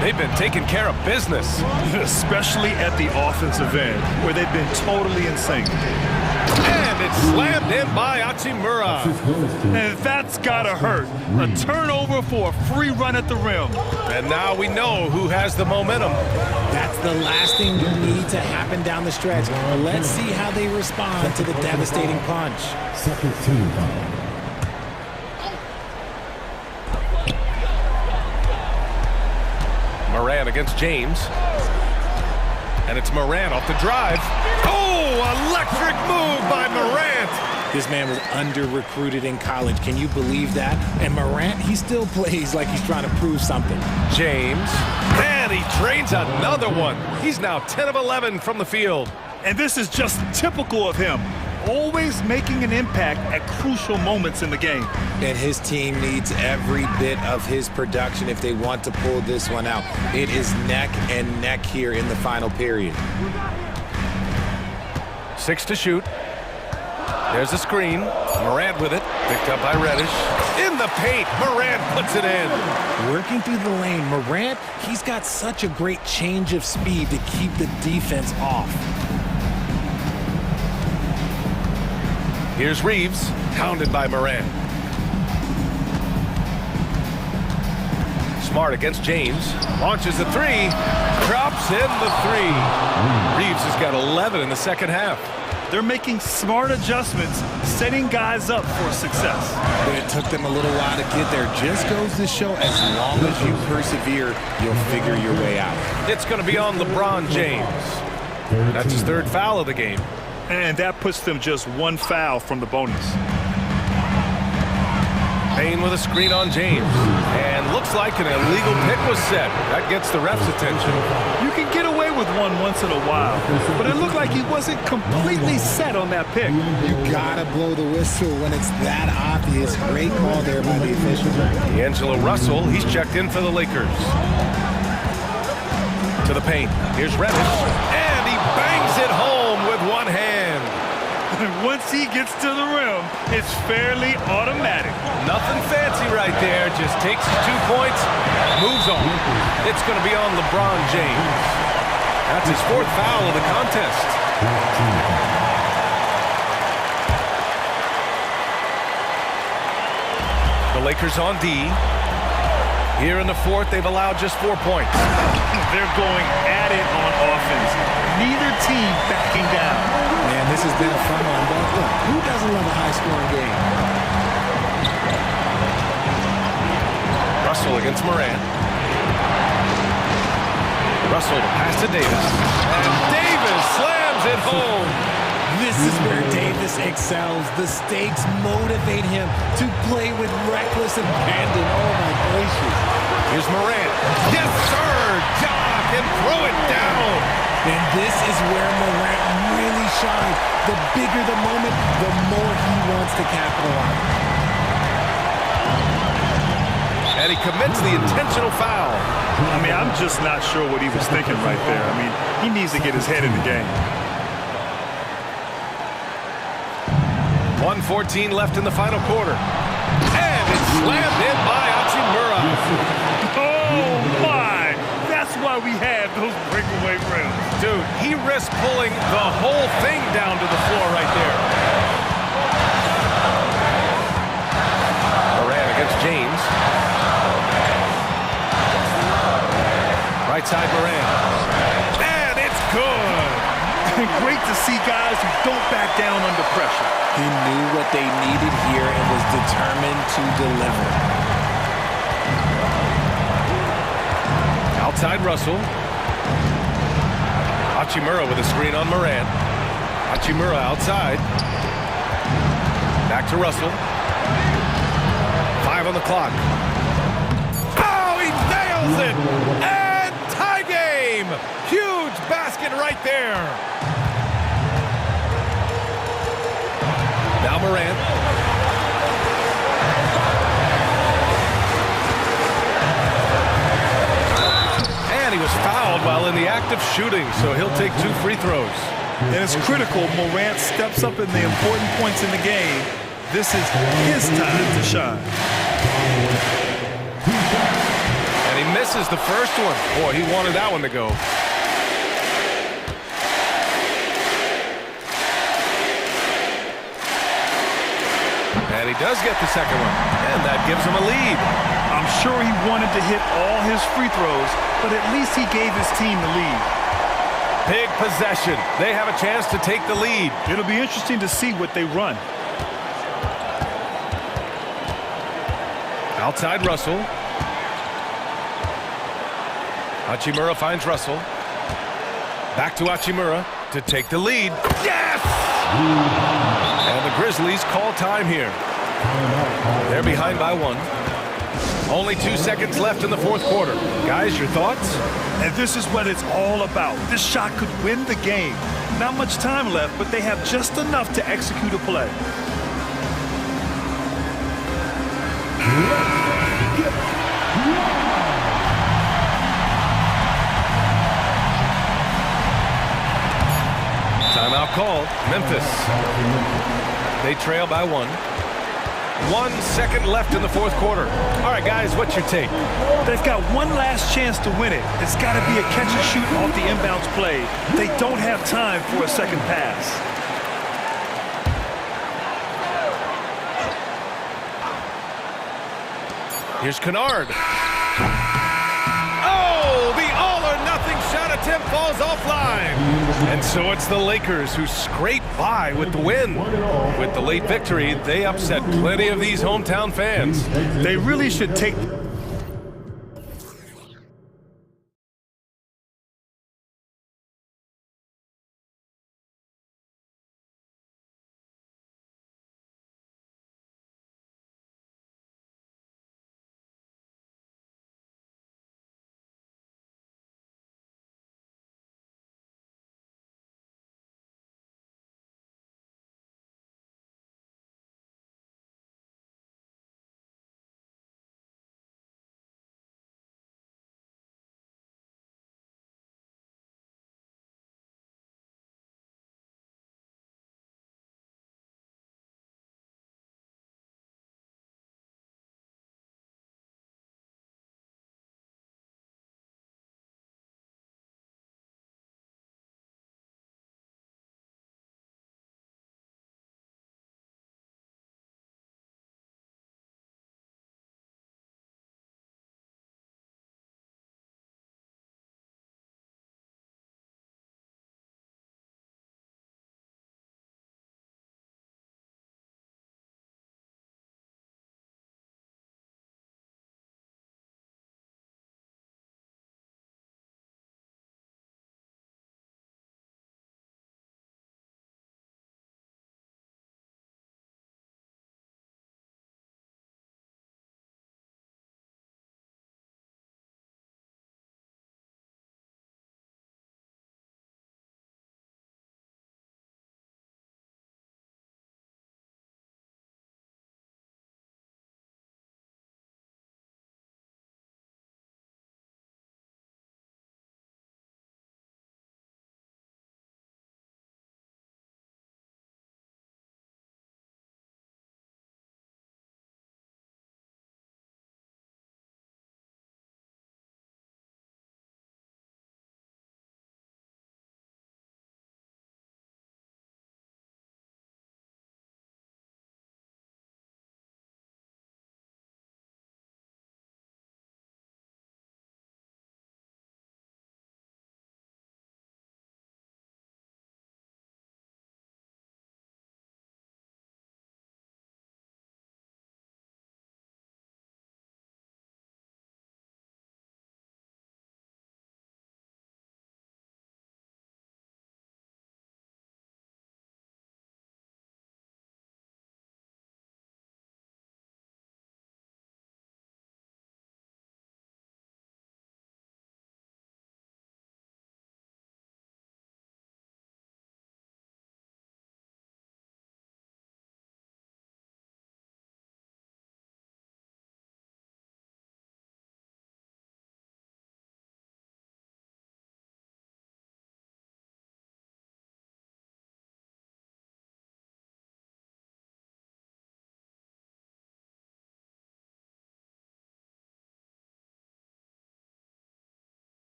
They've been taking care of business. Especially at the offensive end, where they've been totally in sync. And it's slammed in by Hachimura. And that's gotta hurt. A turnover for a free run at the rim. And now we know who has the momentum. That's the last thing you need to happen down the stretch. Let's see how they respond to the devastating punch. Second team foul. Moran against James. And it's Moran off the drive. Oh, electric move by Morant. This man was under-recruited in college. Can you believe that? And Morant, he still plays like he's trying to prove something. James. And he drains another one. He's now 10 of 11 from the field. And this is just typical of him. Always making an impact at crucial moments in the game. And his team needs every bit of his production if they want to pull this one out. It is neck and neck here in the final period. 6 to shoot. There's the screen. Morant with it. Picked up by Reddish. In the paint. Morant puts it in. Working through the lane. Morant, he's got such a great change of speed to keep the defense off. Here's Reeves, hounded by Moran. Smart against James. Launches a three. Drops in the three. Reeves has got 11 in the second half. They're making smart adjustments, setting guys up for success. But it took them a little while to get there. Just goes to show, as long as you persevere, you'll figure your way out. It's going to be on LeBron James. That's his third foul of the game. And that puts them just one foul from the bonus. Payne with a screen on James. And looks like an illegal pick was set. That gets the ref's attention. You can get away with one once in a while, but it looked like he wasn't completely set on that pick. You gotta blow the whistle when it's that obvious. Great call there by the official. D'Angelo Russell, he's checked in for the Lakers. To the paint. Here's Reddish. And he bangs it home with one hand. Once he gets to the rim, it's fairly automatic. Nothing fancy right there. Just takes his 2 points, moves on. It's going to be on LeBron James. That's his fourth foul of the contest. The Lakers on D. Here in the fourth, they've allowed just 4 points. They're going at it on offense. Neither team backing down. Man, this has been a fun one, but look, who doesn't love a high-scoring game? Russell against Morant. Russell to pass to Davis. And Davis slams it home. This is where Davis excels. The stakes motivate him to play with reckless abandon. Oh, my gracious. Here's Morant. Yes, sir! Jock and throw it down. And this is where Morant really shines. The bigger the moment, the more he wants to capitalize. And he commits the intentional foul. I mean, I'm just not sure what he was thinking right there. I mean, he needs to get his head in the game. 1:14 left in the final quarter. And it's slammed in by Hachimura. Oh, my! That's why we have those breakaway rims. Dude, he risked pulling the whole thing down to the floor right there. Moran against James. Right side Moran. And it's good. Great to see guys who don't back down under pressure. He knew what they needed here and was determined to deliver. Outside Russell. Hachimura with a screen on Moran. Hachimura outside. Back to Russell. 5 on the clock. Oh, he nails it! And tie game! Huge basket right there. Now Moran. And he was fouled while in the act of shooting, so he'll take 2 free throws. And it's critical Morant steps up in the important points in the game. This is his time to shine. And he misses misses the first one. Boy, he wanted that one to go. And he does get the second one, and that gives him a lead. I'm sure he wanted to hit all his free throws, but at least he gave his team the lead. Big possession. They have a chance to take the lead. It'll be interesting to see what they run. Outside Russell. Hachimura finds Russell. Back to Hachimura to take the lead. Yes! And the Grizzlies call time here. They're behind by 1. Only 2 seconds left in the fourth quarter. Guys, your thoughts? And this is what it's all about. This shot could win the game. Not much time left, but they have just enough to execute a play. Timeout called. Memphis. They trail by 1. 1 second left in the fourth quarter. All right, guys, what's your take? They've got one last chance to win it. It's got to be a catch and shoot off the inbounds play. They don't have time for a second pass. Here's Kennard. Oh, the all-or-nothing shot attempt falls offline. And so it's the Lakers who scrape by with the win. With the late victory, they upset plenty of these hometown fans. They really should take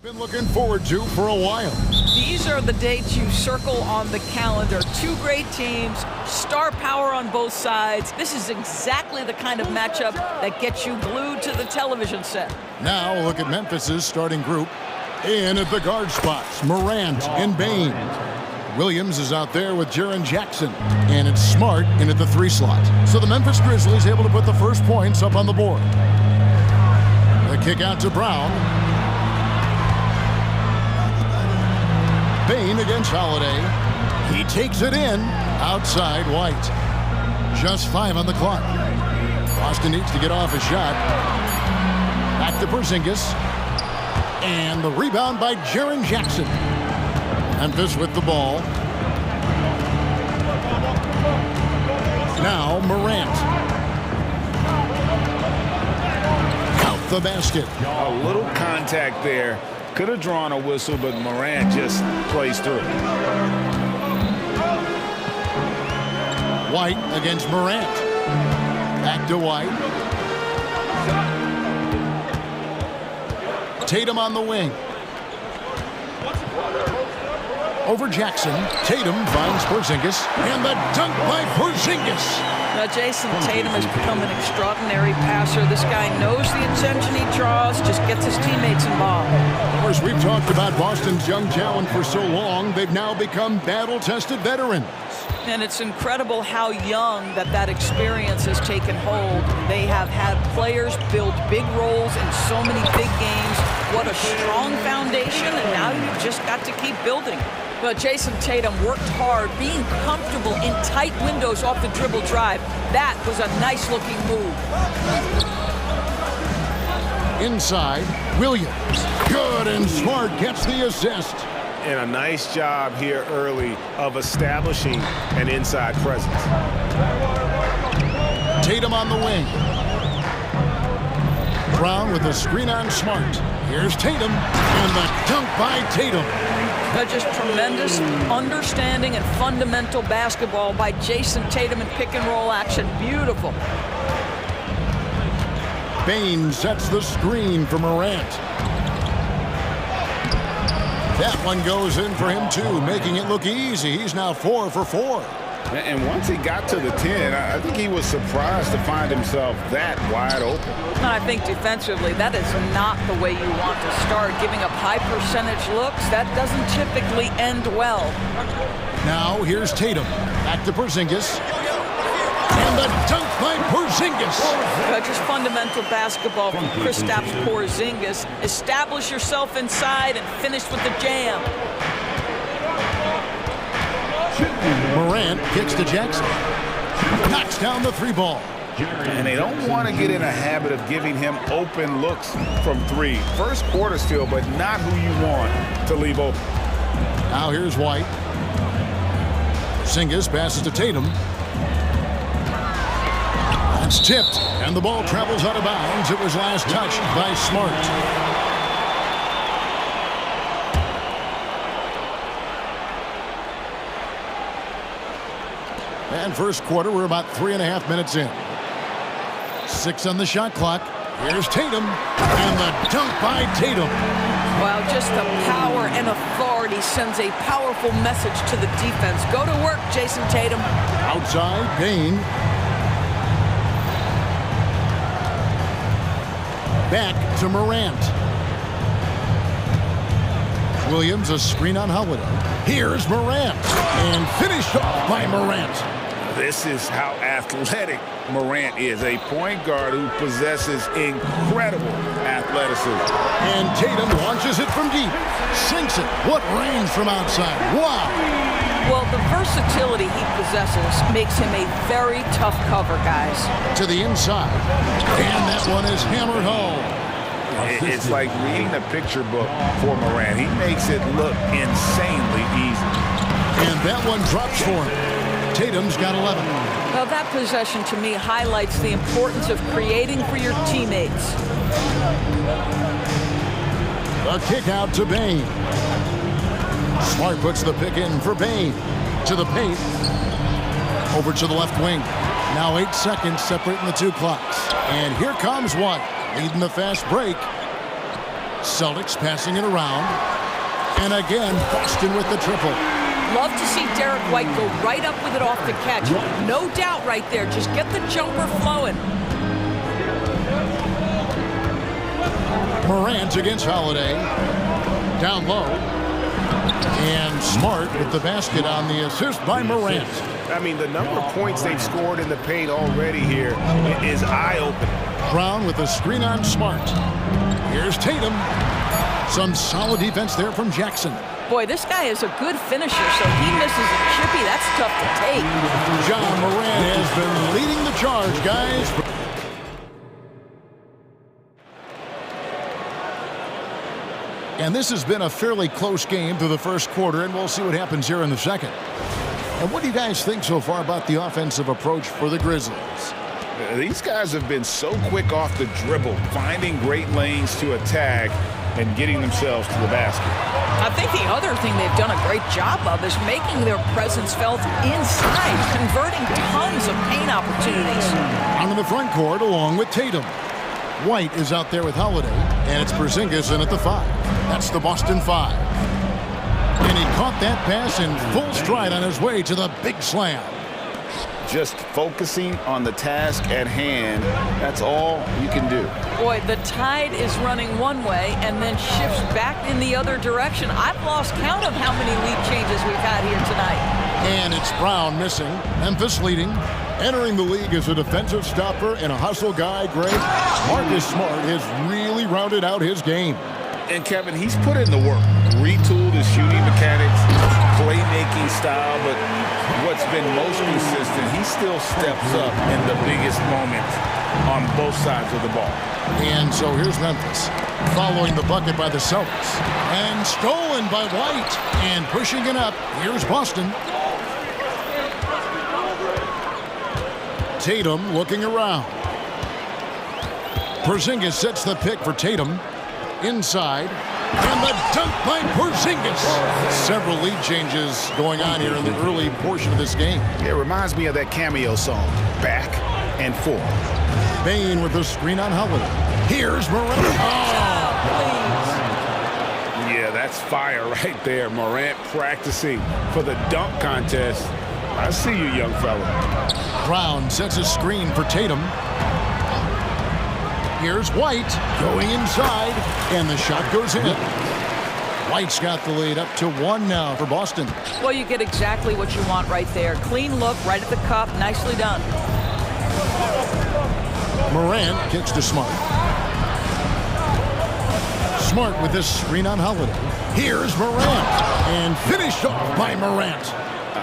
Been looking forward to for a while. These are the dates you circle on the calendar. Two great teams, star power on both sides. This is exactly the kind of matchup that gets you glued to the television set. Now a look at Memphis's starting group. In at the guard spots, Morant and Bain. Williams is out there with Jaren Jackson, and it's Smart in at the 3 slot. So the Memphis Grizzlies able to put the first points up on the board. The kick out to Brown. Bain against Holiday. He takes it in. Outside White. Just 5 on the clock. Boston needs to get off a shot. Back to Porzingis. And the rebound by Jaren Jackson. Memphis with the ball. Now Morant. Out the basket. A little contact there. Could have drawn a whistle, but Morant just plays through. White against Morant. Back to White. Tatum on the wing. Over Jackson. Tatum finds Porzingis. And the dunk by Porzingis. Now, Jason Tatum has become an extraordinary passer. This guy knows the attention he draws, just gets his teammates involved. Of course, we've talked about Boston's young talent for so long. They've now become battle-tested veterans. And it's incredible how young that experience has taken hold. They have had players build big roles in so many big games. What a strong foundation, and now you've just got to keep building. But Jason Tatum worked hard, being comfortable in tight windows off the dribble drive. That was a nice-looking move. Inside, Williams. Good, and Smart gets the assist. And a nice job here early of establishing an inside presence. Tatum on the wing. Brown with a screen on Smart. Here's Tatum, and the dunk by Tatum. Just tremendous understanding and fundamental basketball by Jason Tatum in pick-and-roll action. Beautiful. Bain sets the screen for Morant. That one goes in for him, too, making it look easy. He's now 4 for 4. And once he got to the 10, I think he was surprised to find himself that wide open. I think defensively, that is not the way you want to start. Giving up high percentage looks, that doesn't typically end well. Now here's Tatum. Back to Porzingis. And the dunk by Porzingis. Just fundamental basketball from Kristaps Porzingis. Establish yourself inside and finish with the jam. Morant kicks to Jackson. Knocks down the 3 ball. And they don't want to get in a habit of giving him open looks from 3. First quarter still, but not who you want to leave open. Now here's White. Porzingis passes to Tatum. It's tipped, and the ball travels out of bounds. It was last touched by Smart. And first quarter, we're about 3.5 minutes in. 6 on the shot clock. Here's Tatum, and the dunk by Tatum. Wow, just the power and authority sends a powerful message to the defense. Go to work, Jason Tatum. Outside, Bain. Back to Morant. Williams, a screen on Holiday. Here's Morant. And finished off by Morant. This is how athletic Morant is. A point guard who possesses incredible athleticism. And Tatum launches it from deep. Sinks it. What range from outside. Wow. Well, the versatility he possesses makes him a very tough cover, guys. To the inside. And that one is hammered home. It's like reading a picture book for Morant. He makes it look insanely easy. And that one drops for him. Tatum's got 11. Well, that possession to me highlights the importance of creating for your teammates. A kick out to Bain. Smart puts the pick in for Bain. To the paint. Over to the left wing. Now 8 seconds separating the 2 clocks. And here comes White, leading the fast break. Celtics passing it around. And again, Boston with the triple. Love to see Derek White go right up with it off the catch. No doubt right there. Just get the jumper flowing. Morant against Holiday. Down low. And Smart with the basket on the assist by Morant. I mean, the number of points they've scored in the paint already here is eye-opening. Brown with a screen on Smart. Here's Tatum. Some solid defense there from Jackson. Boy, this guy is a good finisher, so he misses a chippy. That's tough to take. John Morant has been leading the charge, guys. And this has been a fairly close game through the first quarter, and we'll see what happens here in the second. And what do you guys think so far about the offensive approach for the Grizzlies? These guys have been so quick off the dribble, finding great lanes to attack and getting themselves to the basket. I think the other thing they've done a great job of is making their presence felt inside, converting tons of paint opportunities. On the front court along with Tatum. White is out there with Holiday, and it's Porzingis in at the 5. That's the Boston 5. And he caught that pass in full stride on his way to the big slam. Just focusing on the task at hand, that's all you can do. Boy, the tide is running one way and then shifts back in the other direction. I've lost count of how many lead changes we've had here tonight. And it's Brown missing. Memphis leading. Entering the league as a defensive stopper and a hustle guy, Greg, Marcus Smart has really rounded out his game. And Kevin, he's put in the work. Retooled his shooting mechanics, playmaking style, but what's been most consistent, he still steps up in the biggest moments on both sides of the ball. And so here's Memphis, following the bucket by the Celtics. And stolen by White. And pushing it up, here's Boston. Tatum looking around. Porzingis sets the pick for Tatum. Inside. And the dunk by Porzingis. Several lead changes going on here in the early portion of this game. It reminds me of that cameo song, Back and Forth. Bain with the screen on Holiday. Here's Morant. Yeah, that's fire right there. Morant practicing for the dunk contest. I see you, young fella. Brown sets a screen for Tatum. Here's White going inside, and the shot goes in. White's got the lead up to 1 now for Boston. Well, you get exactly what you want right there. Clean look, right at the cup. Nicely done. Morant kicks to Smart. Smart with this screen on Holiday. Here's Morant, and finished off by Morant.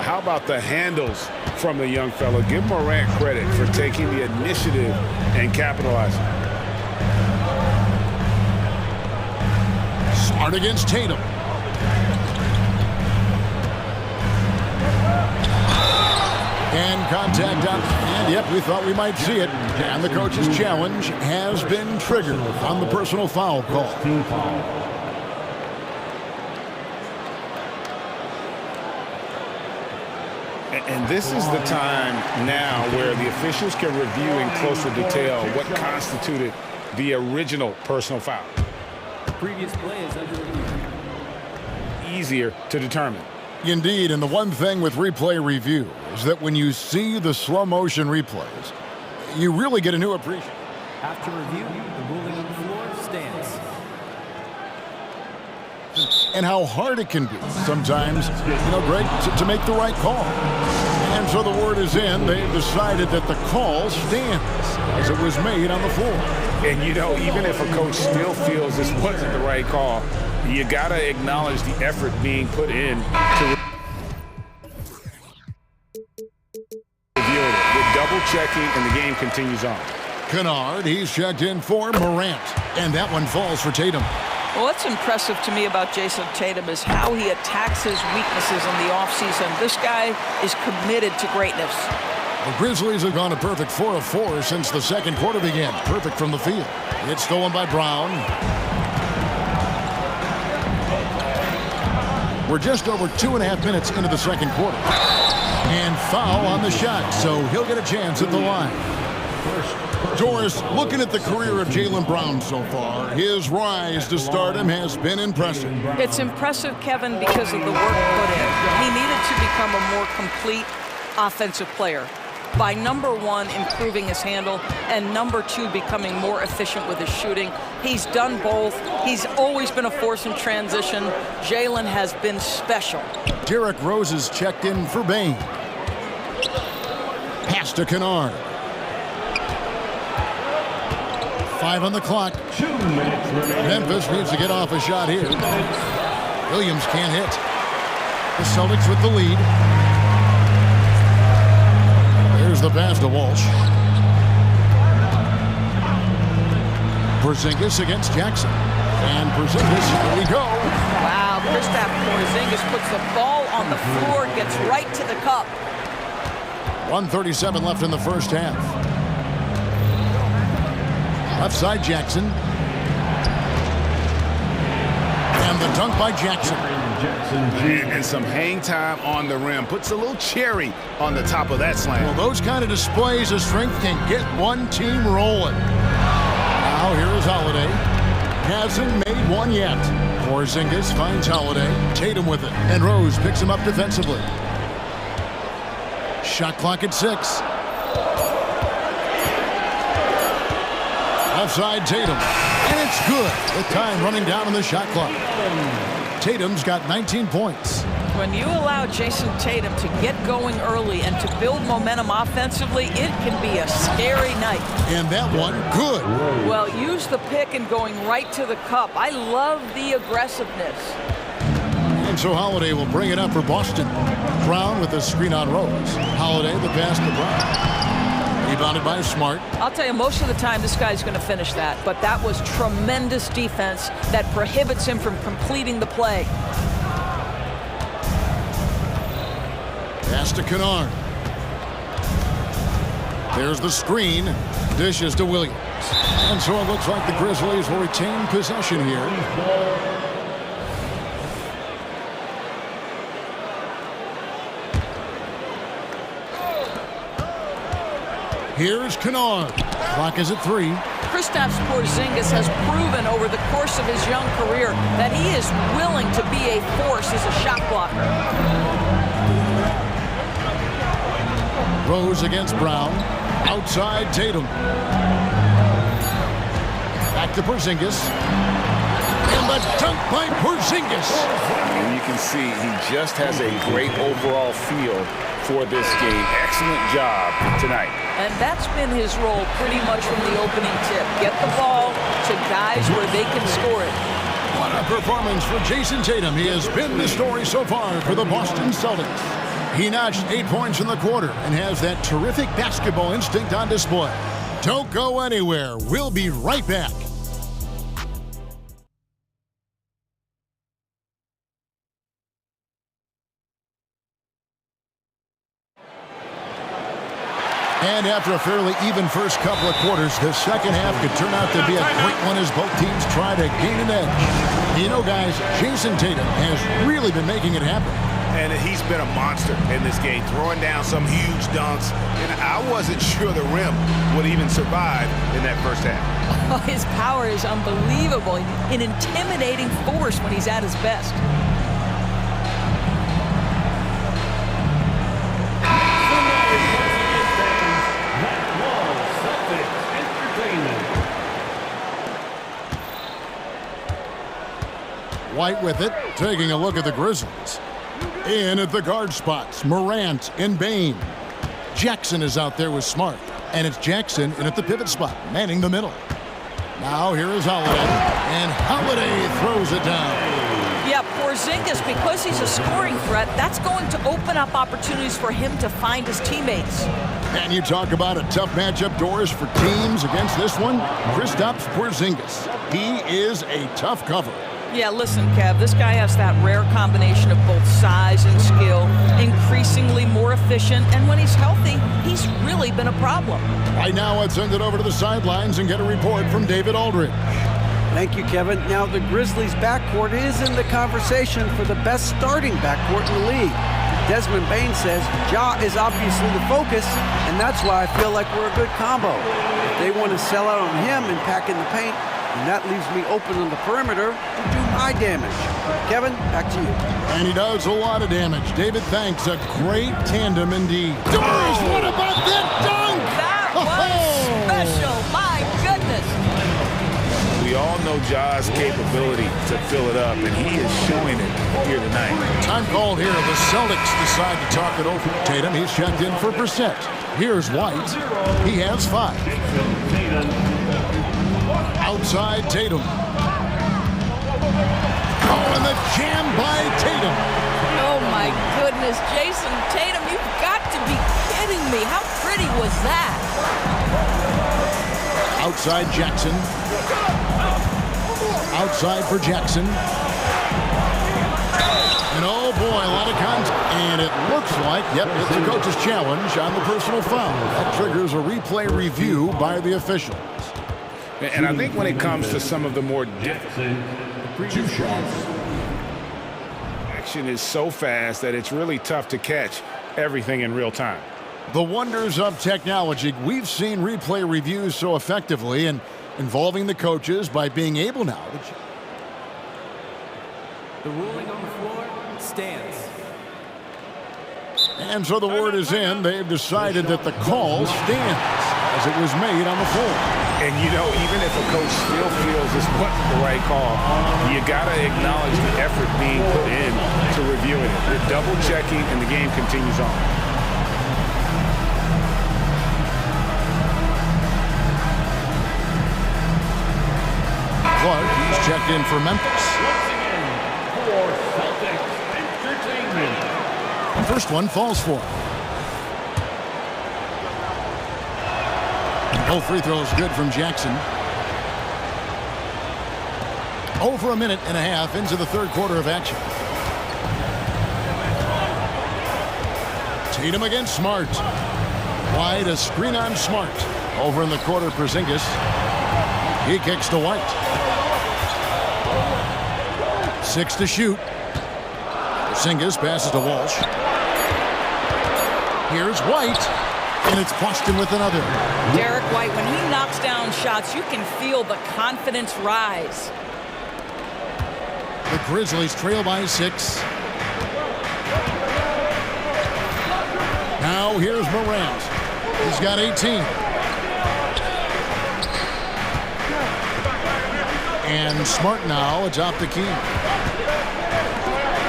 How about the handles from the young fella? Give Morant credit for taking the initiative and capitalizing. Smart against Tatum. And contact up. And yep, we thought we might see it. And the coach's challenge has been triggered on the personal foul call. And this is the time now where the officials can review in closer detail what constituted the original personal foul. Previous play is under review. Easier to determine. Indeed, and the one thing with replay review is that when you see the slow motion replays, you really get a new appreciation. After review, the ruling on the floor stands. And how hard it can be sometimes, Greg, to make the right call. And so the word is in. They've decided that the call stands as it was made on the floor. And, even if a coach still feels this wasn't the right call, you got to acknowledge the effort being put in to review it. With double checking, and the game continues on. Kennard, he's checked in for Morant. And that one falls for Tatum. Well, what's impressive to me about Jason Tatum is how he attacks his weaknesses in the offseason. This guy is committed to greatness. The Grizzlies have gone a perfect 4 of 4 since the second quarter began. Perfect from the field. It's stolen by Brown. We're just over 2.5 minutes into the second quarter. And foul on the shot, so he'll get a chance at the line. Doris, looking at the career of Jaylen Brown so far, his rise to stardom has been impressive. It's impressive, Kevin, because of the work put in. He needed to become a more complete offensive player by, number one, improving his handle, and number two, becoming more efficient with his shooting. He's done both. He's always been a force in transition. Jaylen has been special. Derrick Rose is checked in for Bain. Pass to Kennard. 5 on the clock. 2 minutes remaining. Memphis needs to get off a shot here. Williams can't hit. The Celtics with the lead. There's the pass to Walsh. Porzingis against Jackson. And Porzingis, here we go. Wow, Kristaps Porzingis puts the ball on the floor, gets right to the cup. 1:37 left in the first half. Left side Jackson. And the dunk by Jackson. And some hang time on the rim. Puts a little cherry on the top of that slam. Well, those kind of displays of strength can get one team rolling. Now here is Holiday. Hasn't made one yet. Porzingis finds Holiday. Tatum with it. And Rose picks him up defensively. Shot clock at 6. Outside Tatum. And it's good. The time running down on the shot clock. Tatum's got 19 points. When you allow Jason Tatum to get going early and to build momentum offensively, it can be a scary night. And that one, good. Well, use the pick and going right to the cup. I love the aggressiveness. And so Holiday will bring it up for Boston. Brown with the screen on Rose. Holiday the pass to Brown. Rebounded by Smart. I'll tell you, most of the time this guy's going to finish that, but that was tremendous defense that prohibits him from completing the play. Pass to Kennard. There's the screen. Dishes to Williams. And so it looks like the Grizzlies will retain possession here. Here's Kennard. Clock is at 3. Kristaps Porzingis has proven over the course of his young career that he is willing to be a force as a shot blocker. Rose against Brown. Outside Tatum. Back to Porzingis. And the dunk by Porzingis. And you can see he just has a great overall feel for this game. Excellent job tonight. And that's been his role pretty much from the opening tip. Get the ball to guys where they can score it. What a performance for Jason Tatum. He has been the story so far for the Boston Celtics. He notched 8 points in the quarter and has that terrific basketball instinct on display. Don't go anywhere. We'll be right back. And after a fairly even first couple of quarters, the second half could turn out to be a great one as both teams try to gain an edge. You know, guys, Jason Tatum has really been making it happen. And he's been a monster in this game, throwing down some huge dunks. And I wasn't sure the rim would even survive in that first half. Oh, his power is unbelievable. An intimidating force when he's at his best. White with it, taking a look at the Grizzlies. In at the guard spots, Morant and Bain. Jackson is out there with Smart, and it's Jackson in at the pivot spot, manning the middle. Now here is Holiday, and Holiday throws it down. Yeah, Porzingis, because he's a scoring threat, that's going to open up opportunities for him to find his teammates. And you talk about a tough matchup, Doris, for teams against this one. Kristaps Porzingis. He is a tough cover. Yeah, listen, Kev, this guy has that rare combination of both size and skill, increasingly more efficient, and when he's healthy, he's really been a problem. Right now, let's send it over to the sidelines and get a report from David Aldridge. Thank you, Kevin. Now, the Grizzlies' backcourt is in the conversation for the best starting backcourt in the league. Desmond Bain says Ja is obviously the focus, and that's why I feel like we're a good combo. They want to sell out on him and pack in the paint, and that leaves me open on the perimeter to do my damage. Kevin, back to you. And he does a lot of damage. David, thanks. A great tandem indeed. Doris, what about that dunk? That was special. My goodness. We all know Ja's capability to fill it up, and he is showing it here tonight. Time called here. The Celtics decide to talk it over. Tatum, he's checked in for percent. Here's White. He has 5. Outside Tatum. Oh, and the jam by Tatum. Oh, my goodness. Jason Tatum, you've got to be kidding me. How pretty was that? Outside Jackson. Outside for Jackson. And oh boy, a lot of contact. And it looks like, yep, it's a coach's challenge on the personal foul. That triggers a replay review by the officials. And I think when it comes to some of the more difficult action is so fast that it's really tough to catch everything in real time. The wonders of technology. We've seen replay reviews so effectively and involving the coaches by being able now. The ruling on the floor stands. And so the word is in. They've decided that the call stands as it was made on the floor. And, you know, even if a coach still feels this wasn't the right call, you got to acknowledge the effort being put in to reviewing it. You're double-checking, and the game continues on. Clark, he's checked in for Memphis. The first one falls for him. Both free throws good from Jackson. Over a minute and a half into the third quarter of action. Tatum against Smart. Wide, a screen on Smart. Over in the corner, Porzingis. He kicks to White. 6 to shoot. Porzingis passes to Walsh. Here's White, and it's Boston with another. Derek White, when he knocks down shots, you can feel the confidence rise. The Grizzlies trail by 6. Now here's Morant. He's got 18. And Smart now atop the key.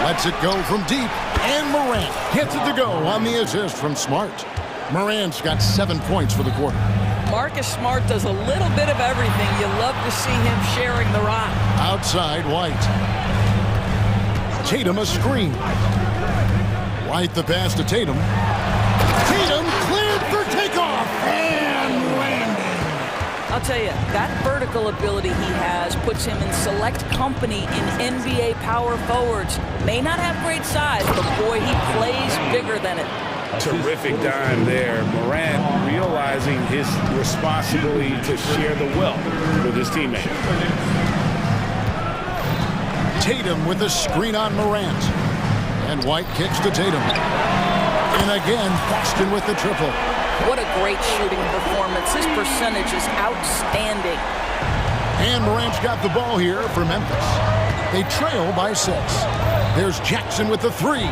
Lets it go from deep. And Morant gets it to go on the assist from Smart. Morant's got 7 points for the quarter. Marcus Smart does a little bit of everything. You love to see him sharing the rock. Outside White. Tatum a screen. White the pass to Tatum. Tatum cleared for takeoff and landing. I'll tell you, that vertical ability he has puts him in select company in NBA power forwards. May not have great size, but boy, he plays bigger than it. Terrific dime there. Morant realizing his responsibility to share the wealth with his teammate. Tatum with a screen on Morant. And White kicks to Tatum. And again, Boston with the triple. What a great shooting performance. His percentage is outstanding. And Morant's got the ball here for Memphis. They trail by 6. There's Jackson with the 3.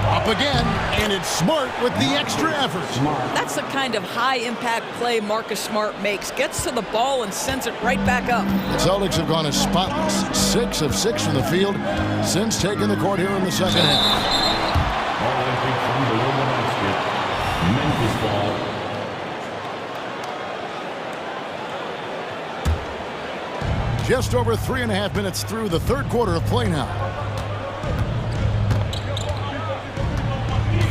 Up again, and it's Smart with the extra effort. That's the kind of high-impact play Marcus Smart makes. Gets to the ball and sends it right back up. The Celtics have gone as spotless. 6 of 6 from the field since taking the court here in the second half. Memphis ball. Just over 3.5 minutes through the third quarter of play now.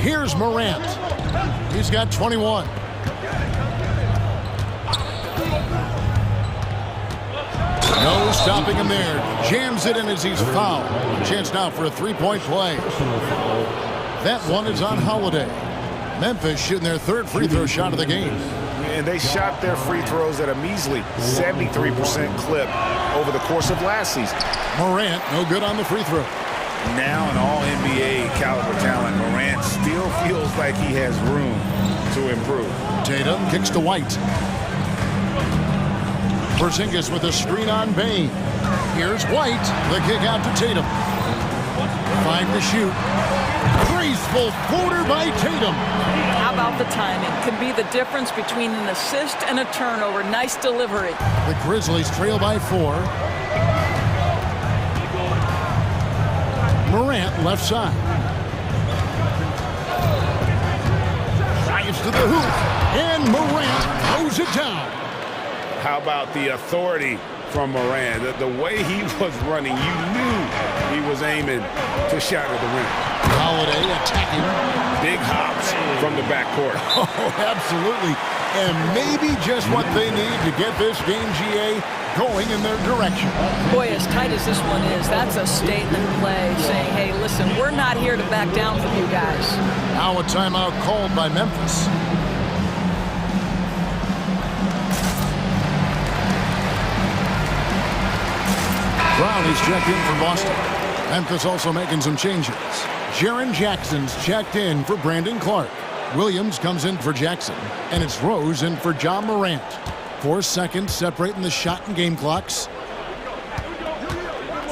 Here's Morant. He's got 21. No stopping him there. Jams it in as he's fouled. Chance now for a three-point play. That one is on Holiday. Memphis shooting their third free throw shot of the game. And they shot their free throws at a measly 73% clip over the course of last season. Morant, no good on the free throw. Now an all-NBA caliber talent, Morant still feels like he has room to improve. Tatum kicks to White. Porzingis with a screen on Bain. Here's White. The kick out to Tatum. 5 to shoot. Graceful floater by Tatum. How about the timing? Can be the difference between an assist and a turnover. Nice delivery. The Grizzlies trail by 4. Morant left side. Drives to the hoop. And Morant throws it down. How about the authority from Morant? The way he was running, you knew he was aiming to shatter the rim. Holiday attacking. Big hops from the backcourt. Oh, absolutely. And maybe just what they need to get this game, GA, going in their direction. Boy, as tight as this one is, that's a statement play saying, hey, listen, we're not here to back down from you guys. Now a timeout called by Memphis. Brownie's checked in for Boston. Memphis also making some changes. Jaren Jackson's checked in for Brandon Clark. Williams comes in for Jackson. And it's Rose in for John Morant. 4 seconds separating the shot and game clocks.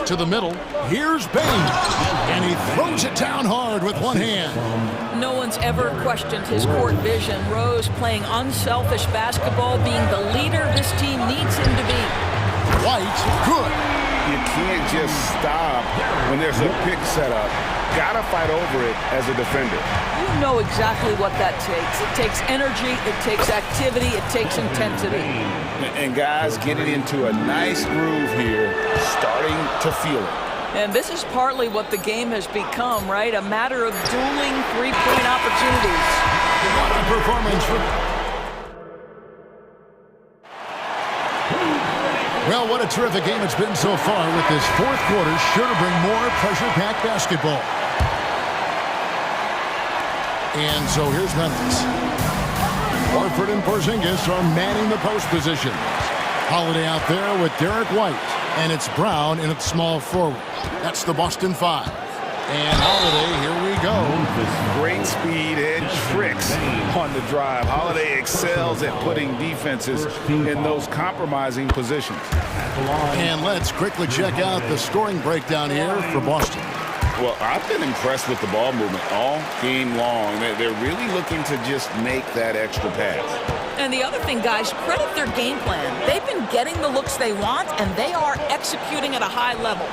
To the middle. Here's Bain. And he throws it down hard with one hand. No one's ever questioned his court vision. Rose playing unselfish basketball, being the leader this team needs him to be. White, good. You can't just stop when there's a pick set up. Gotta fight over it as a defender. You know exactly what that takes. It takes energy, it takes activity, it takes intensity. And guys getting into a nice groove here, starting to feel it. And this is partly what the game has become, right? A matter of dueling three-point opportunities. What a performance for... Well, what a terrific game it's been so far, with this fourth quarter sure to bring more pressure-packed basketball. And so here's Memphis. Horford and Porzingis are manning the post position. Holiday out there with Derek White. And it's Brown in at small forward. That's the Boston 5. And Holiday, here we go. Great speed and tricks on the drive. Holiday excels at putting defenses in those compromising positions. And let's quickly check out the scoring breakdown here for Boston. Well, I've been impressed with the ball movement all game long. They're really looking to just make that extra pass. And the other thing, guys, credit their game plan. They've been getting the looks they want, and they are executing at a high level.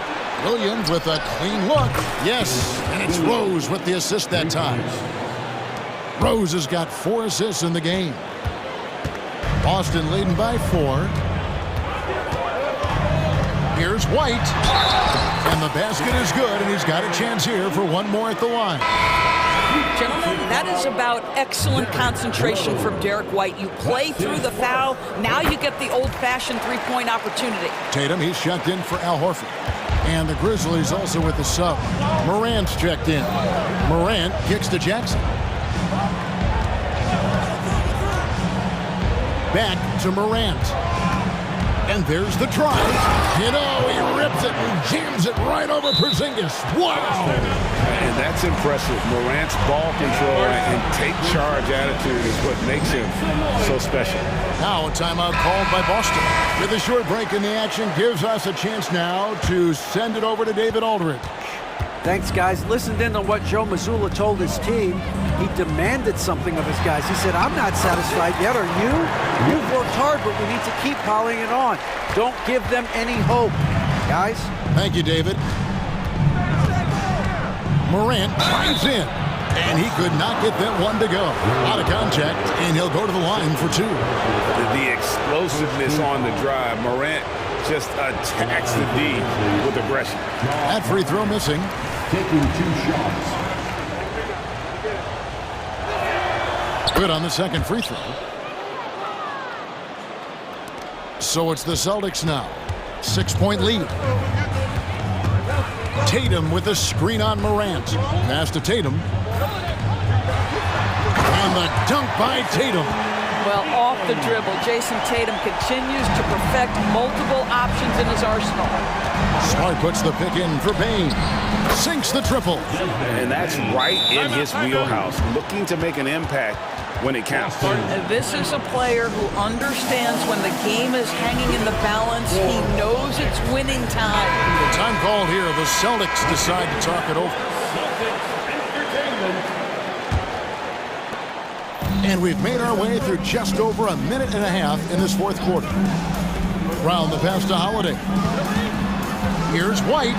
Williams with a clean look. Yes, and it's Rose with the assist that time. Rose has got 4 assists in the game. Boston leading by 4. Here's White. And the basket is good, and he's got a chance here for one more at the line. Gentlemen, that is about excellent concentration from Derek White. You play through the foul. Now you get the old-fashioned three-point opportunity. Tatum, he's checked in for Al Horford. And the Grizzlies also with the sub. Morant's checked in. Morant kicks to Jackson. Back to Morant. And there's the try. You know, he rips it and jams it right over Porzingis. Wow! And that's impressive. Morant's ball control and take charge attitude is what makes him so special. Now a timeout called by Boston. With a short break in the action, gives us a chance now to send it over to David Aldridge. Thanks, guys. Listened in on what Joe Mazzulla told his team. He demanded something of his guys. He said, I'm not satisfied yet, are you? You've worked hard, but we need to keep piling it on. Don't give them any hope, guys. Thank you, David. Morant drives in, and he could not get that one to go. Out of contact, and he'll go to the line for 2. The explosiveness on the drive. Morant just attacks the D with aggression. That free throw missing. Taking 2 shots. Good on the second free throw. So it's the Celtics now. 6-point lead. Tatum with a screen on Morant. Pass to Tatum. And the dunk by Tatum. Well, off the dribble, Jason Tatum continues to perfect multiple options in his arsenal. Smart puts the pick in for Bain. Sinks the triple. And that's right in his wheelhouse. Looking to make an impact when it counts. This is a player who understands when the game is hanging in the balance. He knows it's winning time. Time called here. The Celtics decide to talk it over. And we've made our way through just over a minute and a half in this fourth quarter. Round the pass to Holiday. Here's White,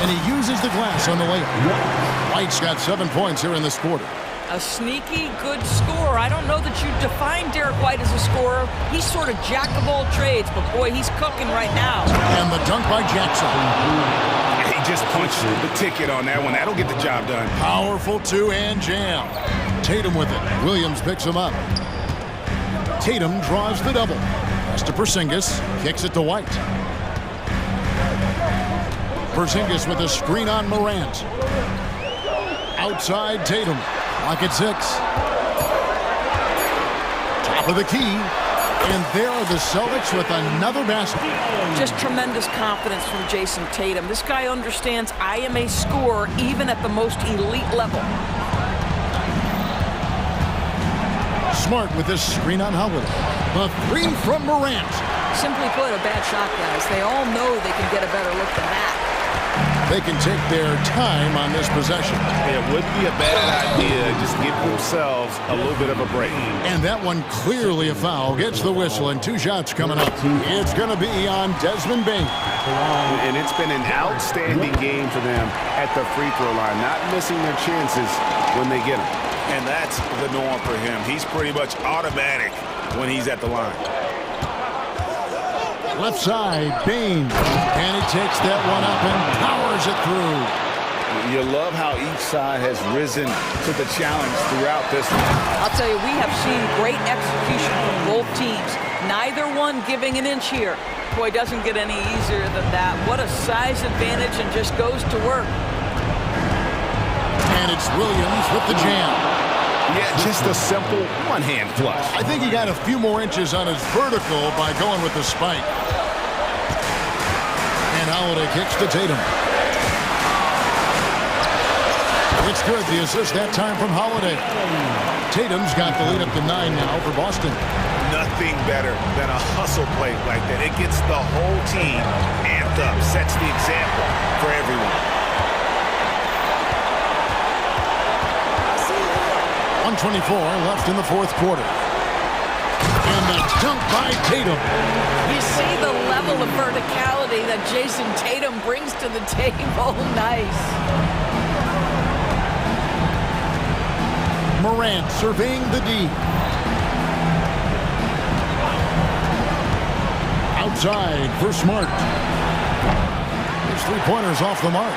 and he uses the glass on the layup. White's got 7 points here in this quarter. A sneaky good scorer. I don't know that you define Derek White as a scorer. He's sort of jack of all trades, but boy, he's cooking right now. And the dunk by Jackson. He just punched the ticket on that one. That'll get the job done. Powerful two-hand jam. Tatum with it. Williams picks him up. Tatum draws the double. Pass to Porzingis. Kicks it to White. Porzingis with a screen on Morant. Outside Tatum. Lock at 6. Top of the key. And there are the Celtics with another basket. Just tremendous confidence from Jason Tatum. This guy understands I am a scorer even at the most elite level. Smart with this screen on Howard. The three from Morant. Simply put, a bad shot, guys. They all know they can get a better look than that. They can take their time on this possession. It would be a bad idea. Just give themselves a little bit of a break. And that one clearly a foul. Gets the whistle and 2 shots coming up. It's going to be on Desmond Bain. And it's been an outstanding game for them at the free throw line. Not missing their chances when they get them. And that's the norm for him. He's pretty much automatic when he's at the line. Left side, Bain. And he takes that one up and powers it through. You love how each side has risen to the challenge throughout this one. I'll tell you, we have seen great execution from both teams. Neither one giving an inch here. Boy, doesn't get any easier than that. What a size advantage, and just goes to work. And it's Williams with the jam. Yeah, just a simple one-hand flush. I think he got a few more inches on his vertical by going with the spike. And Holiday kicks to Tatum. It's good. The assist that time from Holiday. Tatum's got the lead up to 9 now for Boston. Nothing better than a hustle play like that. It gets the whole team amped up, sets the example for everyone. 1:24 left in the fourth quarter. And the dunk by Tatum. You see the level of verticality that Jason Tatum brings to the table. Nice. Morant surveying the D. Outside for Smart. His three-pointers off the mark.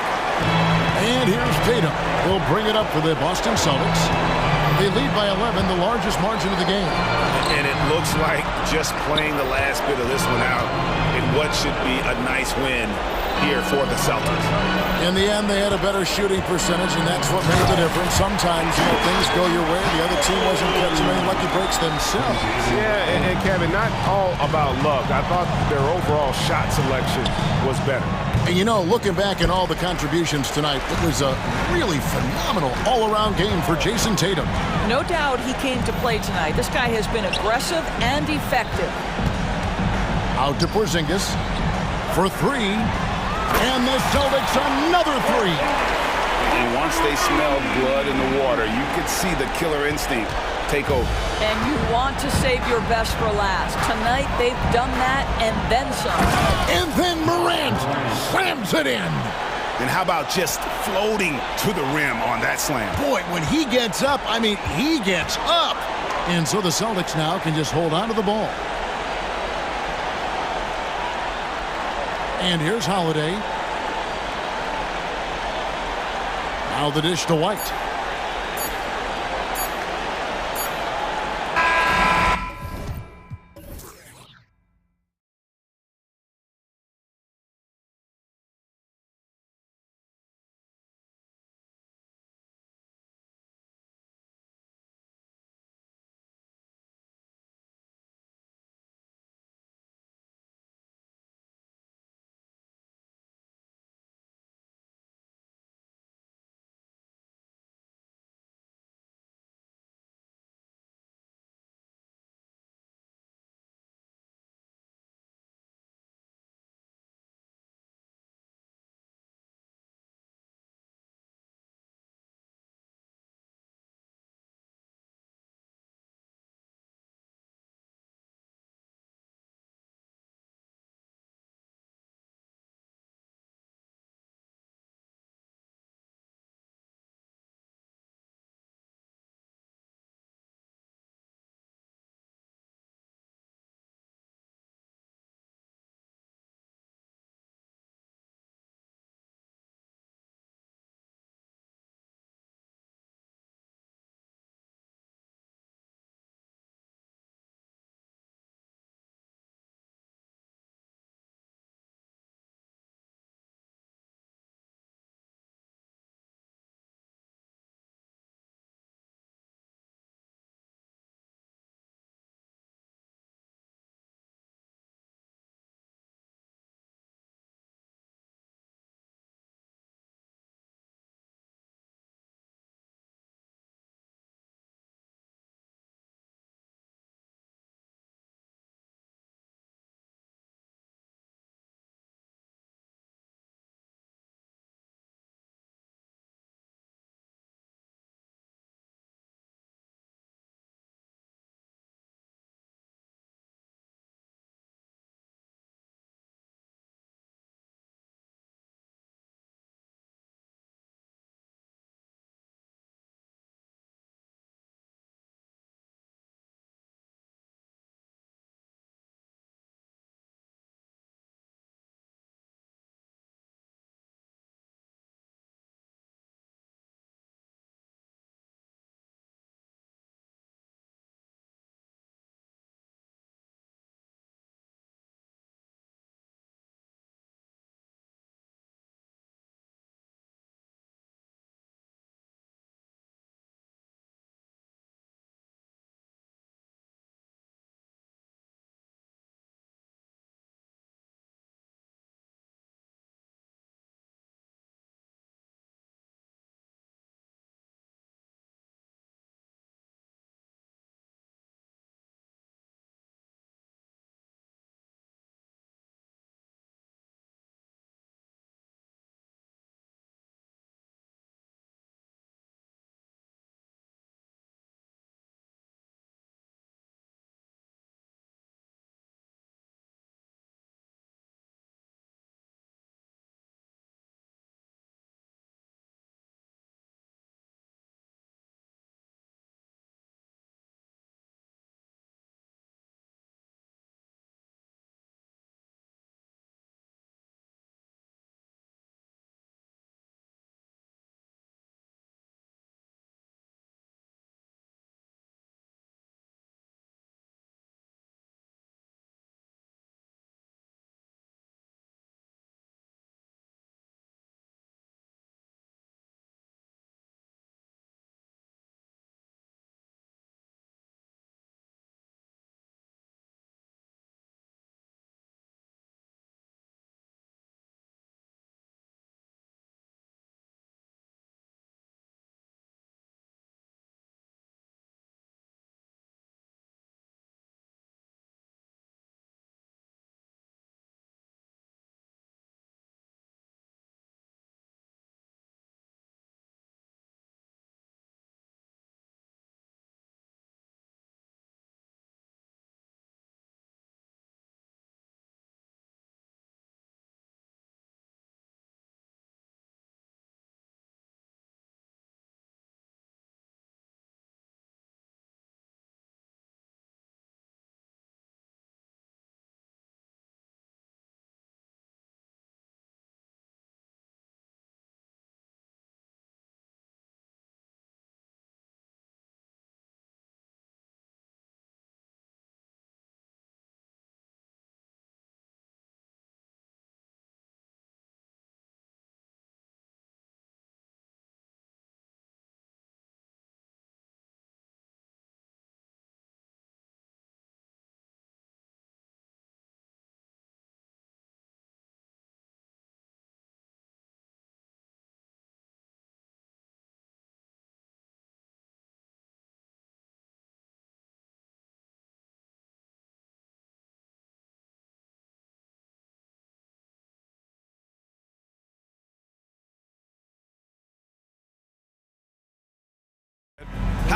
And here's Tatum. He'll bring it up for the Boston Celtics. They lead by 11, the largest margin of the game. And it looks like just playing the last bit of this one out in what should be a nice win here for the Celtics. In the end, they had a better shooting percentage, and that's what made the difference. Sometimes, things go your way. The other team wasn't catching any lucky breaks themselves. Yeah, and Kevin, not all about luck. I thought their overall shot selection was better. And looking back at all the contributions tonight, it was a really phenomenal all-around game for Jason Tatum. No doubt he came to play tonight. This guy has been aggressive and effective. Out to Porzingis for 3. And the Celtics another 3. And once they smelled blood in the water, you could see the killer instinct take over. And you want to save your best for last. Tonight, they've done that and then some. And then Morant slams it in. And how about just floating to the rim on that slam? Boy, when he gets up, he gets up. And so the Celtics now can just hold on to the ball. And here's Holiday. Now the dish to White.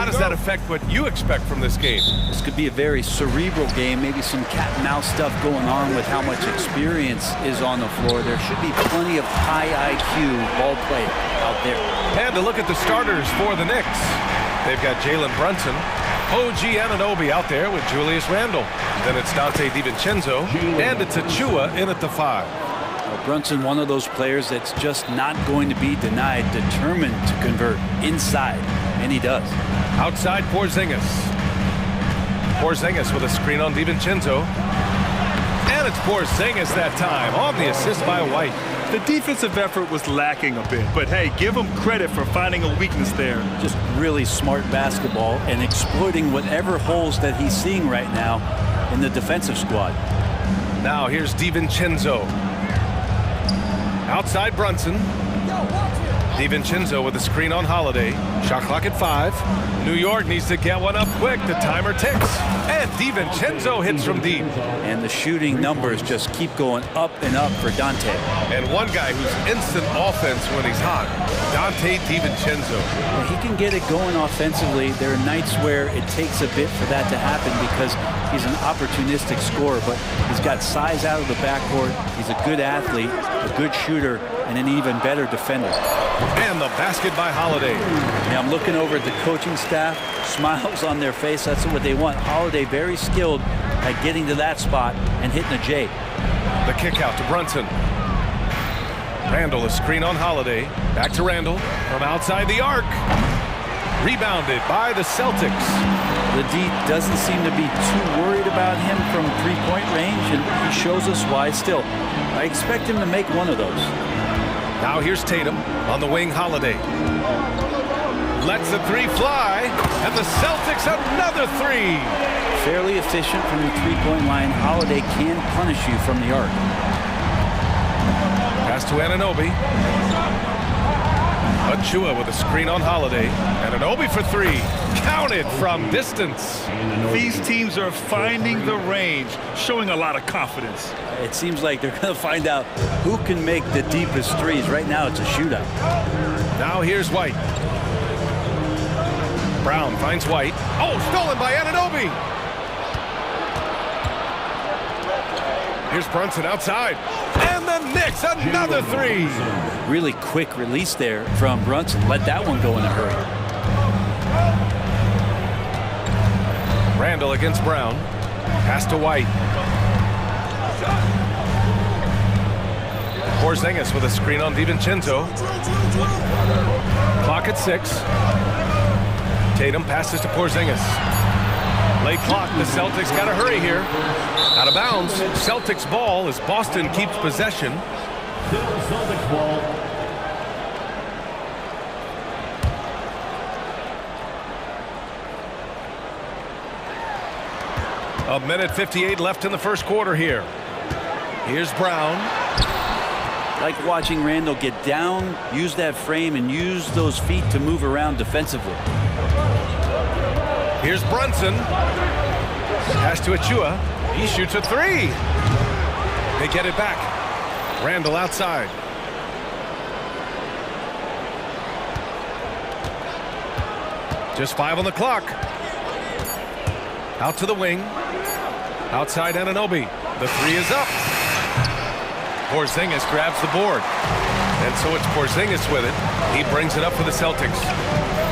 How does that affect what you expect from this game? This could be a very cerebral game, maybe some cat and mouse stuff going on with how much experience is on the floor. There should be plenty of high IQ ball play out there. And to look at the starters for the Knicks. They've got Jalen Brunson, OG Anunoby out there with Julius Randle. Then it's Dante DiVincenzo, and it's Achua in at the 5. Brunson, one of those players that's just not going to be denied, determined to convert inside, and he does. Outside Porzingis. Porzingis with a screen on DiVincenzo. And it's Porzingis that time on the assist by White. The defensive effort was lacking a bit, but hey, give him credit for finding a weakness there. Just really smart basketball and exploiting whatever holes that he's seeing right now in the defensive squad. Now here's DiVincenzo. Outside Brunson. DiVincenzo with a screen on Holiday. Shot clock at 5. New York needs to get one up quick. The timer ticks. And DiVincenzo hits from deep. And the shooting numbers just keep going up and up for Dante. And one guy who's instant offense when he's hot, Dante DiVincenzo. Well, he can get it going offensively. There are nights where it takes a bit for that to happen because he's an opportunistic scorer, but he's got size out of the backcourt. He's a good athlete, a good shooter, and an even better defender. And the basket by Holiday. Yeah, I'm looking over at the coaching staff, smiles on their face. That's what they want. Holiday very skilled at getting to that spot and hitting a J. The kick out to Brunson. Randle, a screen on Holiday. Back to Randle from outside the arc. Rebounded by the Celtics. The D doesn't seem to be too worried about him from three-point range, and he shows us why still. I expect him to make one of those. Now here's Tatum on the wing. Holiday lets the 3 fly, and the Celtics another 3. Fairly efficient from the three-point line. Holiday can punish you from the arc. Pass to Anunoby. Achua with a screen on Holiday. Anunoby for 3. Counted from distance. These teams are finding the range, showing a lot of confidence. It seems like they're going to find out who can make the deepest threes. Right now, it's a shootout. Now here's White. Brown finds White. Oh, stolen by Anunoby. Here's Brunson outside. And the Knicks, another 3. Really quick release there from Brunson. Let that one go in a hurry. Randle against Brown. Pass to White. Porzingis with a screen on DiVincenzo. Clock at 6. Tatum passes to Porzingis. Late clock, the Celtics got to hurry here. Out of bounds, Celtics ball as Boston keeps possession. Celtics ball. A minute 58 left in the first quarter here. Here's Brown. Like watching Randle get down, use that frame, and use those feet to move around defensively. Here's Brunson. Pass to Achua. He shoots a 3. They get it back. Randle outside. Just 5 on the clock. Out to the wing. Outside Anunoby. The 3 is up. Porzingis grabs the board. And so it's Porzingis with it. He brings it up for the Celtics.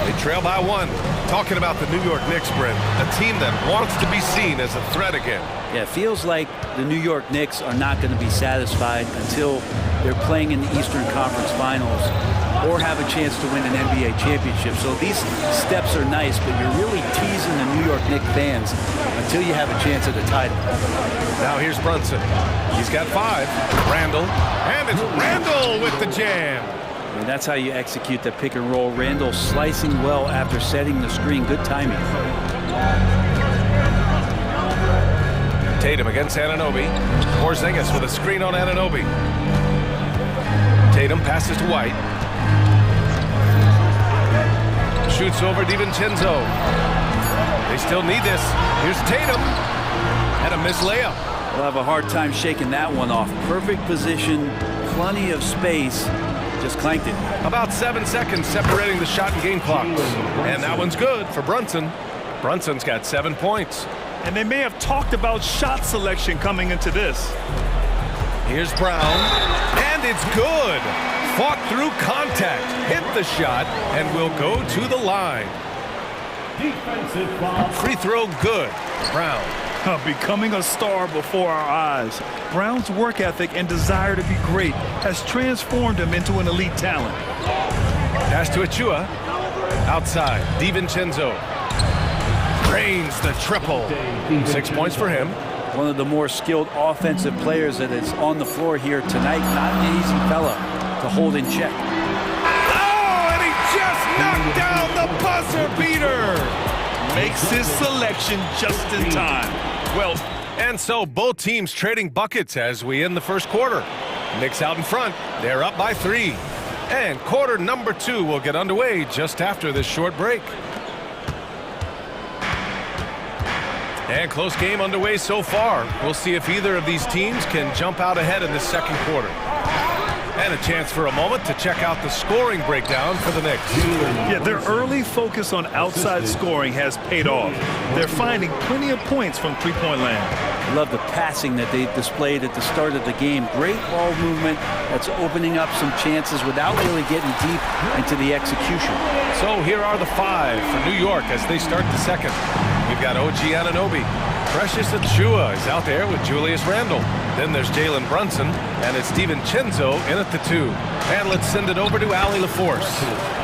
They trail by 1. Talking about the New York Knicks, Brent, a team that wants to be seen as a threat again. Yeah, it feels like the New York Knicks are not going to be satisfied until they're playing in the Eastern Conference Finals or have a chance to win an NBA championship. So these steps are nice, but you're really teasing the New York Knicks fans until you have a chance at the title. Now here's Brunson. He's got 5. Randle. And it's Randle with the jam. And that's how you execute the pick and roll. Randle slicing well after setting the screen. Good timing. Tatum against Anunoby. Porzingis with a screen on Anunoby. Tatum passes to White. Shoots over DiVincenzo. They still need this. Here's Tatum. And a missed layup. They'll have a hard time shaking that one off. Perfect position, plenty of space, Just clanked it. About 7 seconds separating the shot and game clocks. And that one's good for Brunson. Brunson's got 7 points. And they may have talked about shot selection coming into this. Here's Brown, and it's good. Fought through contact, hit the shot, and will go to the line. Free throw good. Brown. Becoming a star before our eyes. Brown's work ethic and desire to be great has transformed him into an elite talent. Pass to Achua. Outside, DiVincenzo. Drains the triple. 6 points for him. One of the more skilled offensive players that is on the floor here tonight. Not an easy fella to hold in check. Oh, and he just knocked down the buzzer beater. Makes his selection just in time. Well, and so both teams trading buckets as we end the first quarter. Knicks out in front. They're up by 3. And quarter number 2 will get underway just after this short break. And close game underway so far. We'll see if either of these teams can jump out ahead in the second quarter. And a chance for a moment to check out the scoring breakdown for the Knicks. Yeah, their early focus on outside scoring has paid off. They're finding plenty of points from three-point land. I love the passing that they displayed at the start of the game. Great ball movement that's opening up some chances without really getting deep into the execution. So here are the 5 for New York as they start the second. We've got OG Anunoby. Precious Achua is out there with Julius Randle. Then there's Jalen Brunson, and it's DiVincenzo in at the 2. And let's send it over to Allie LaForce.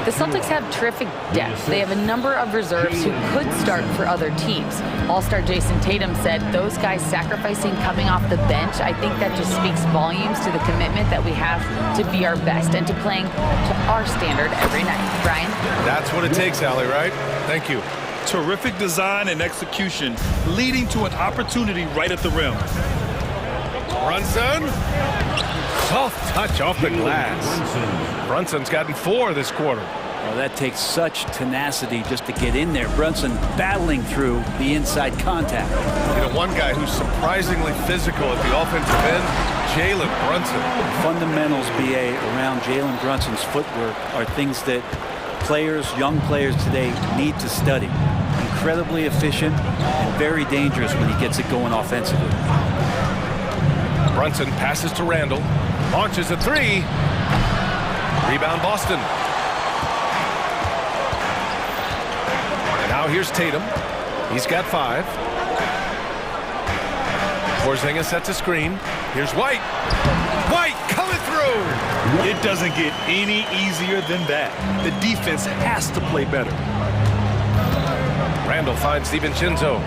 The Celtics have terrific depth. They have a number of reserves who could start for other teams. All-star Jason Tatum said those guys sacrificing coming off the bench, I think that just speaks volumes to the commitment that we have to be our best and to playing to our standard every night. Brian? That's what it takes, Allie, right? Thank you. Terrific design and execution, leading to an opportunity right at the rim. Brunson. Soft touch off the glass. Brunson's gotten 4 this quarter. Well, that takes such tenacity just to get in there. Brunson battling through the inside contact. You know, one guy who's surprisingly physical at the offensive end, Jalen Brunson. Fundamentals, BA, around Jalen Brunson's footwork are things that players, young players today need to study. Incredibly efficient and very dangerous when he gets it going offensively. Brunson passes to Randle, launches a 3. Rebound Boston. And now here's Tatum. He's got 5. Porzingis sets a screen. Here's White. White coming through. It doesn't get any easier than that. The defense has to play better. Randle finds DiVincenzo.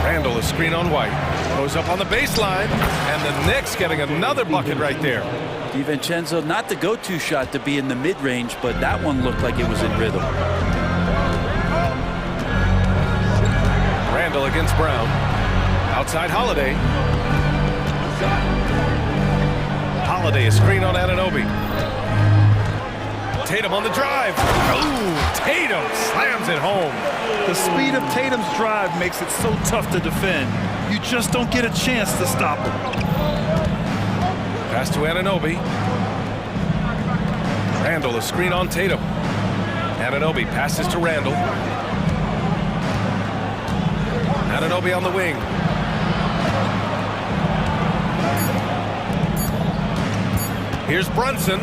Randle a screen on White. Goes up on the baseline. And the Knicks getting another bucket right there. DiVincenzo, not the go-to shot to be in the mid-range, but that one looked like it was in rhythm. Randle against Brown. Outside Holiday. Holiday a screen on Anunoby. Tatum on the drive. Ooh, Tatum slams it home. The speed of Tatum's drive makes it so tough to defend. You just don't get a chance to stop him. Pass to Anunoby. Randle a screen on Tatum. Anunoby passes to Randle. Anunoby on the wing. Here's Brunson.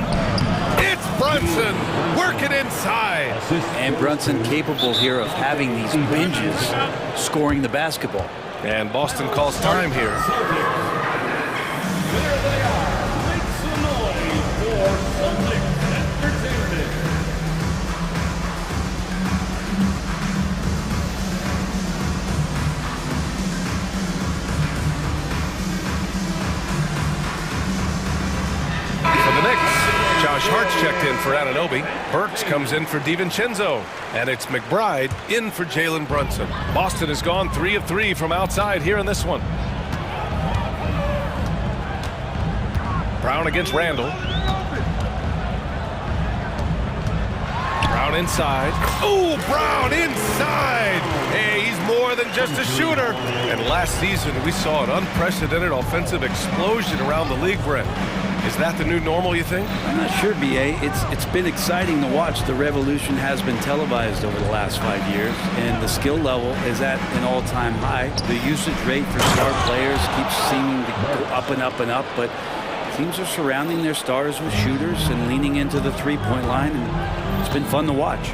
It's Brunson working inside. And Brunson capable here of having these binges, scoring the basketball. And Boston calls time here. There they are. Make some noise for Celtics Entertainment. For the Knicks, Josh Hart's checked in for Anunoby. Burks comes in for DiVincenzo. And it's McBride in for Jalen Brunson. Boston has gone 3 of 3 from outside here in this one. Brown against Randle. Brown inside. Oh, Brown inside! Hey, he's more than just a shooter. And last season, we saw an unprecedented offensive explosion around the league, Brent. Is that the new normal, you think? I'm not sure, B.A. It's been exciting to watch. The revolution has been televised over the last 5 years, and the skill level is at an all-time high. The usage rate for star players keeps seeming to go up and up and up, but teams are surrounding their stars with shooters and leaning into the three-point line, and it's been fun to watch.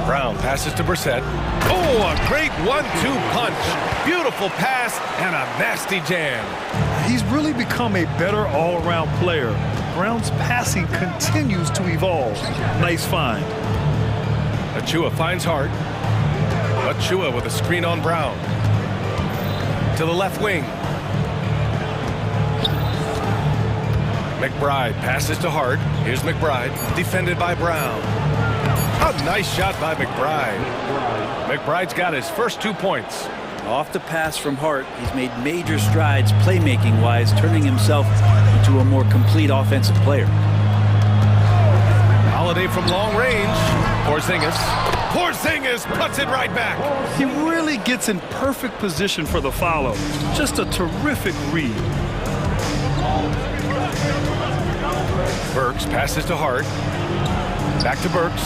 Brown passes to Brissett. Oh, a great 1-2 punch. Beautiful pass and a nasty jam. He's really become a better all-around player. Brown's passing continues to evolve. Nice find. Achua finds Hart. Achua with a screen on Brown. To the left wing. McBride passes to Hart. Here's McBride, defended by Brown. A nice shot by McBride. McBride's got his first 2 points. Off the pass from Hart, he's made major strides playmaking-wise, turning himself into a more complete offensive player. Holiday from long range. Porzingis puts it right back. He really gets in perfect position for the follow. Just a terrific read. Burks passes to Hart. Back to Burks.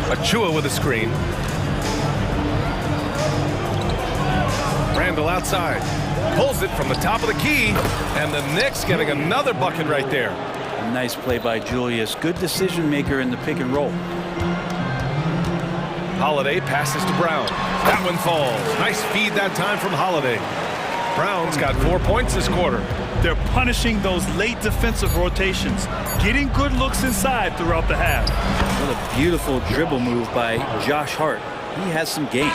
Achua with a screen. Randall outside. Pulls it from the top of the key. And the Knicks getting another bucket right there. A nice play by Julius. Good decision maker in the pick and roll. Holiday passes to Brown. That one falls. Nice feed that time from Holiday. Brown's got 4 points this quarter. They're punishing those late defensive rotations, getting good looks inside throughout the half. What a beautiful dribble move by Josh Hart. He has some game.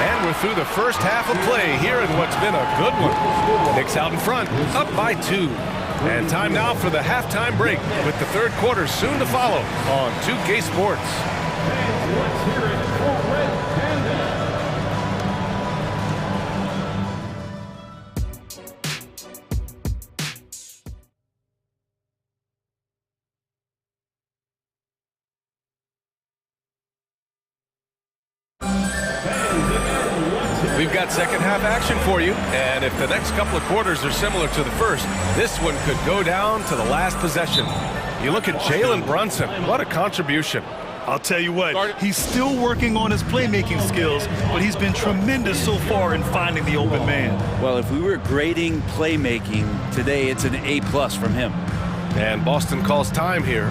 And we're through the first half of play here in what's been a good one. Knicks out in front, up by 2. And time now for the halftime break, with the third quarter soon to follow on 2K Sports. Let's hear it for Red Panda. We've got second half action for you, and if the next couple of quarters are similar to the first, this one could go down to the last possession. You look at Jalen Brunson, what a contribution. I'll tell you what, he's still working on his playmaking skills, but he's been tremendous so far in finding the open man. Well, if we were grading playmaking today, it's an A+ from him. And Boston calls time here.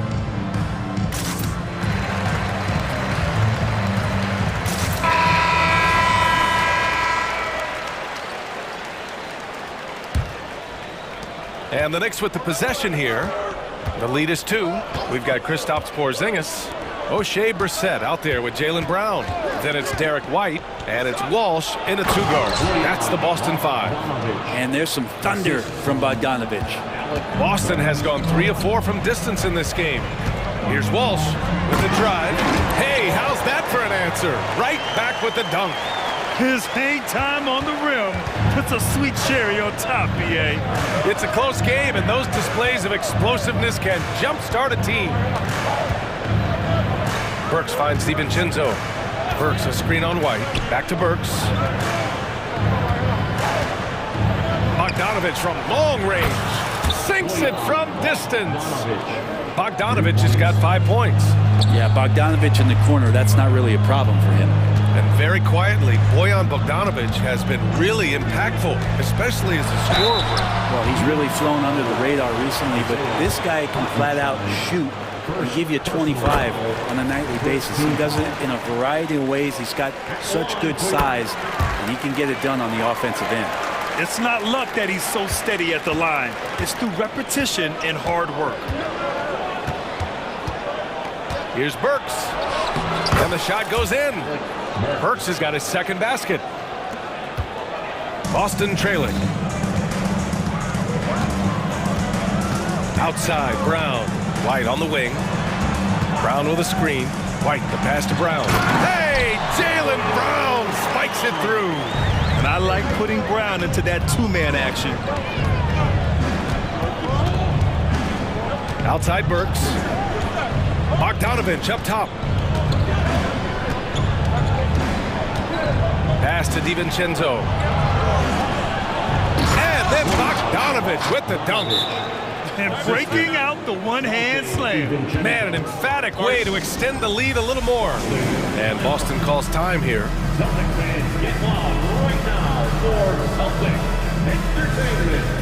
And the Knicks with the possession here. The lead is 2. We've got Kristaps Porzingis. O'Shea Brissett out there with Jaylen Brown. Then it's Derek White, and it's Walsh in a 2-guard. That's the Boston 5. And there's some thunder from Bogdanovich. Boston has gone 3 of 4 from distance in this game. Here's Walsh with the drive. Hey, how's that for an answer? Right back with the dunk. His hang time on the rim puts a sweet cherry on top, B.A. It's a close game, and those displays of explosiveness can jumpstart a team. Burks finds DiVincenzo. Burks a screen on White. Back to Burks. Bogdanovich from long range. Sinks it from distance. Bogdanovich has got 5 points. Yeah, Bogdanovich in the corner, that's not really a problem for him. And very quietly, Bojan Bogdanovich has been really impactful, especially as a scorer. Well, he's really flown under the radar recently, but this guy can flat out shoot. He'll give you 25 on a nightly basis. He does it in a variety of ways. He's got such good size, and he can get it done on the offensive end. It's not luck that he's so steady at the line. It's through repetition and hard work. Here's Burks. And the shot goes in. Burks has got his second basket. Boston trailing. Outside, Brown. White on the wing. Brown with a screen. White, the pass to Brown. Hey, Jaylen Brown spikes it through. And I like putting Brown into that 2-man action. Outside Burks. Bogdanovich up top. Pass to DiVincenzo. And then Bogdanovich with the dunk. And breaking out the one-hand slam. Man, an emphatic way to extend the lead a little more. And Boston calls time here. Celtics fans, get loud right now for Celtics Entertainment.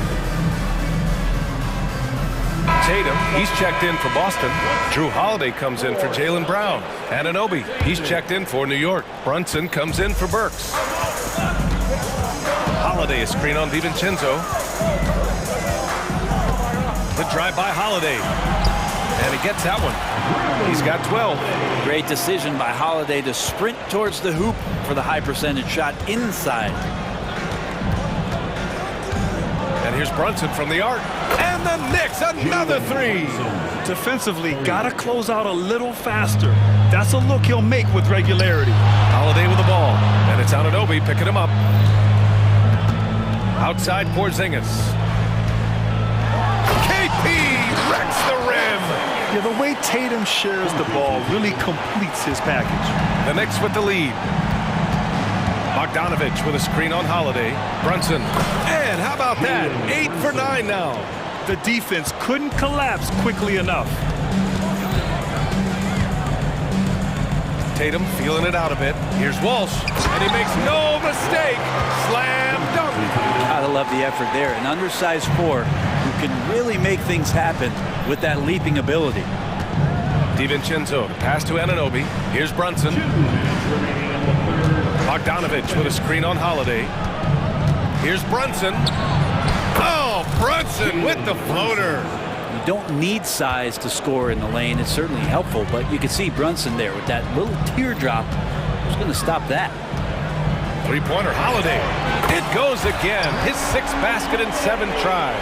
Tatum, he's checked in for Boston. Drew Holiday comes in for Jaylen Brown. Anunoby, he's checked in for New York. Brunson comes in for Burks. Holiday, a screen on DiVincenzo. The drive by Holiday. And he gets that one. He's got 12. Great decision by Holiday to sprint towards the hoop for the high percentage shot inside. And here's Brunson from the arc. And the Knicks, another three. Defensively, gotta close out a little faster. That's a look he'll make with regularity. Holiday with the ball. And it's Anunoby picking him up. Outside Porzingis. KP wrecks the rim. Yeah, the way Tatum shares the ball really completes his package. The Knicks with the lead. Bogdanovich with a screen on Holiday. Brunson. And how about that? 8 for 9 now. The defense couldn't collapse quickly enough. Tatum feeling it out a bit. Here's Walsh. And he makes no mistake. Slam dunk. Gotta love the effort there. An undersized four who can really make things happen with that leaping ability. DiVincenzo, pass to Anunoby. Here's Brunson. Bogdanovich with a screen on Holiday. Here's Brunson. Oh, Brunson with the floater. You don't need size to score in the lane. It's certainly helpful, but you can see Brunson there with that little teardrop. Who's going to stop that? Three-pointer, Holiday. It goes again. His 6th basket in 7 tries.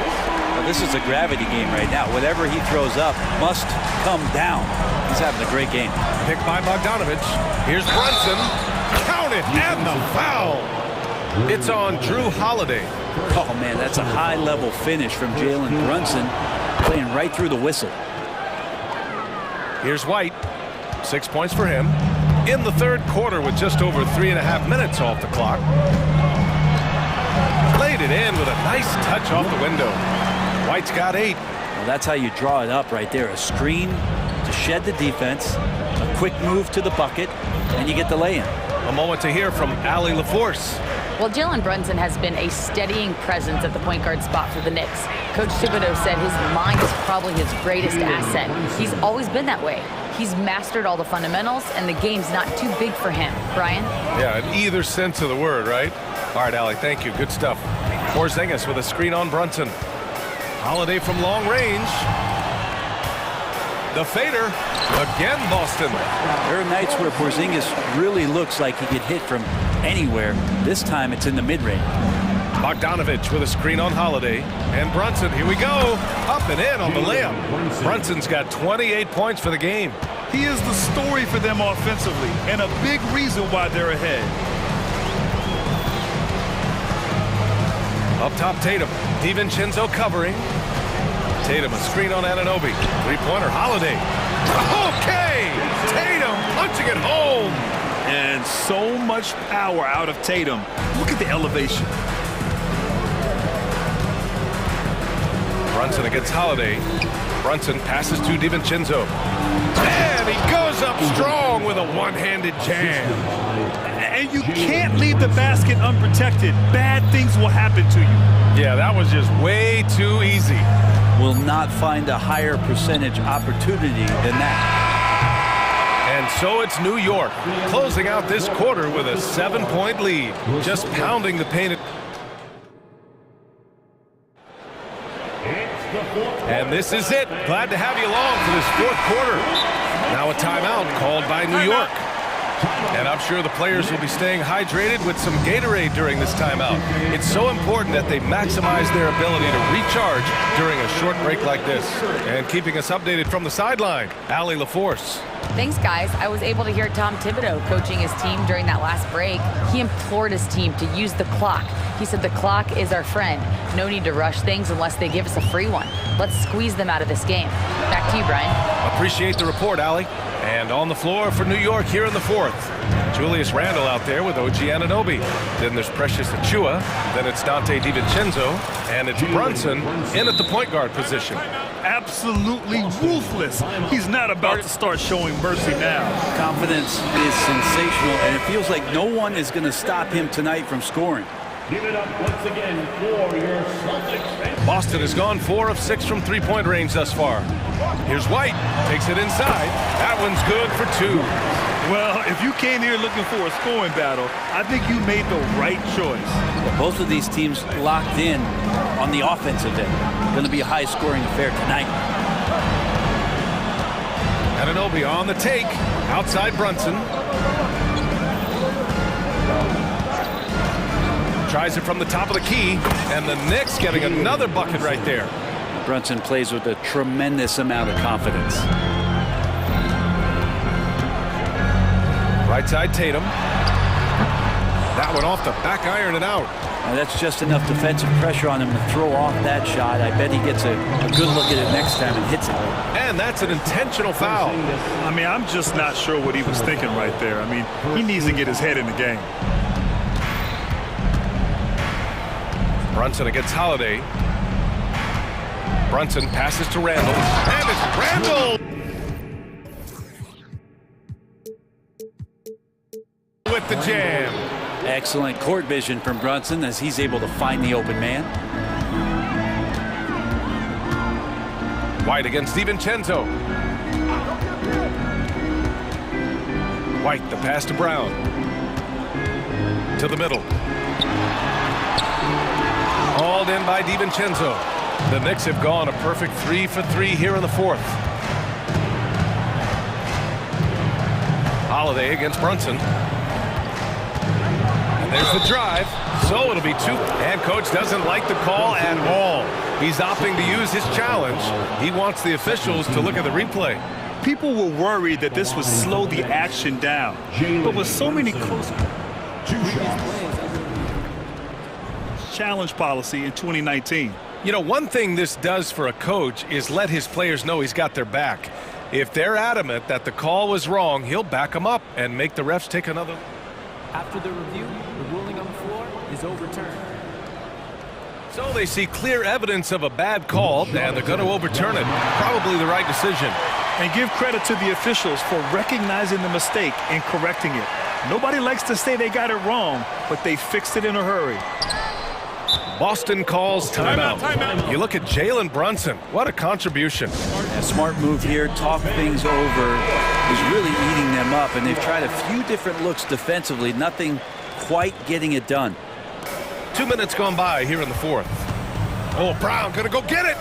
Well, this is a gravity game right now. Whatever he throws up must come down. He's having a great game. Picked by Bogdanovich. Here's Brunson. Count it, and the foul. It's on Drew Holiday. Oh, man, that's a high-level finish from Jalen Brunson, playing right through the whistle. Here's White. 6 points for him. In the 3rd quarter with just over 3.5 minutes off the clock. Laid it in with a nice touch off the window. White's got 8. Well, that's how you draw it up right there. A screen to shed the defense, a quick move to the bucket, and you get the lay-in. A moment to hear from Allie LaForce. Well, Jalen Brunson has been a steadying presence at the point guard spot for the Knicks. Coach Thibodeau said his mind is probably his greatest asset. He's always been that way. He's mastered all the fundamentals, and the game's not too big for him. Brian? Yeah, in either sense of the word, right? All right, Allie, thank you. Good stuff. Porzingis with a screen on Brunson. Holiday from long range. The fader. Again, Boston. There are nights where Porzingis really looks like he could hit from anywhere. This time it's in the mid-range. Bogdanovich with a screen on Holiday. And Brunson, here we go. Up and in on the layup. Brunson's got 28 points for the game. He is the story for them offensively, and a big reason why they're ahead. Up top, Tatum. DiVincenzo covering. Tatum, a screen on Anunoby. Three-pointer, Holiday. Okay! Tatum punching it home. And so much power out of Tatum. Look at the elevation. Brunson against Holiday. Brunson passes to DiVincenzo. And he goes up strong with a one-handed jam. And you can't leave the basket unprotected. Bad things will happen to you. Yeah, that was just way too easy. Will not find a higher percentage opportunity than that. And so it's New York, closing out this quarter with a 7-point lead. Just pounding the paint. And this is it. Glad to have you along for this 4th quarter. Now a timeout called by New York. And I'm sure the players will be staying hydrated with some Gatorade during this timeout. It's so important that they maximize their ability to recharge during a short break like this. And keeping us updated from the sideline, Allie LaForce. Thanks, guys. I was able to hear Tom Thibodeau coaching his team during that last break. He implored his team to use the clock. He said the clock is our friend. No need to rush things unless they give us a free one. Let's squeeze them out of this game. Back to you, Brian. Appreciate the report, Allie. And on the floor for New York here in the fourth. Julius Randle out there with OG Anunoby. Then there's Precious Achiuwa. Then it's Dante DiVincenzo. And it's Brunson in at the point guard position. Absolutely ruthless. He's not about to start showing mercy now. Confidence is sensational, and it feels like no one is going to stop him tonight from scoring. Give it up once again for your Celtics. Boston has gone 4 of 6 from three-point range thus far. Here's White, takes it inside. That one's good for 2. Well, if you came here looking for a scoring battle, I think you made the right choice. Well, both of these teams locked in on the offensive end. Going to be a high-scoring affair tonight. Anunoby on the take, outside Brunson. Tries it from the top of the key, and the Knicks getting another bucket right there. Brunson plays with a tremendous amount of confidence. Right side Tatum. That one off the back iron and out. Now that's just enough defensive pressure on him to throw off that shot. I bet he gets a good look at it next time and hits it. And that's an intentional foul. I mean, I'm just not sure what he was thinking right there. I mean, he needs to get his head in the game. Brunson against Holiday. Brunson passes to Randle. And it's Randle! With the jam. Excellent court vision from Brunson as he's able to find the open man. White against DiVincenzo. White, the pass to Brown. To the middle. Hauled in by DiVincenzo. The Knicks have gone a perfect 3 for 3 here in the fourth. Holiday against Brunson. And there's the drive. So it'll be 2. And coach doesn't like the call at all. He's opting to use his challenge. He wants the officials to look at the replay. People were worried that this would slow the action down. But with so many close challenge policy in 2019. You know, one thing this does for a coach is let his players know he's got their back. If they're adamant that the call was wrong, he'll back them up and make the refs take another. After the review, the ruling on the floor is overturned. So they see clear evidence of a bad call, and they're going to overturn it. Probably the right decision. And give credit to the officials for recognizing the mistake and correcting it. Nobody likes to say they got it wrong, but they fixed it in a hurry. Boston calls timeout. You look at Jalen Brunson. What a contribution. A smart move here. Talk things over. Is really eating them up, and they've tried a few different looks defensively. Nothing quite getting it done. 2 minutes gone by here in the fourth. Oh, Brown gonna go get it.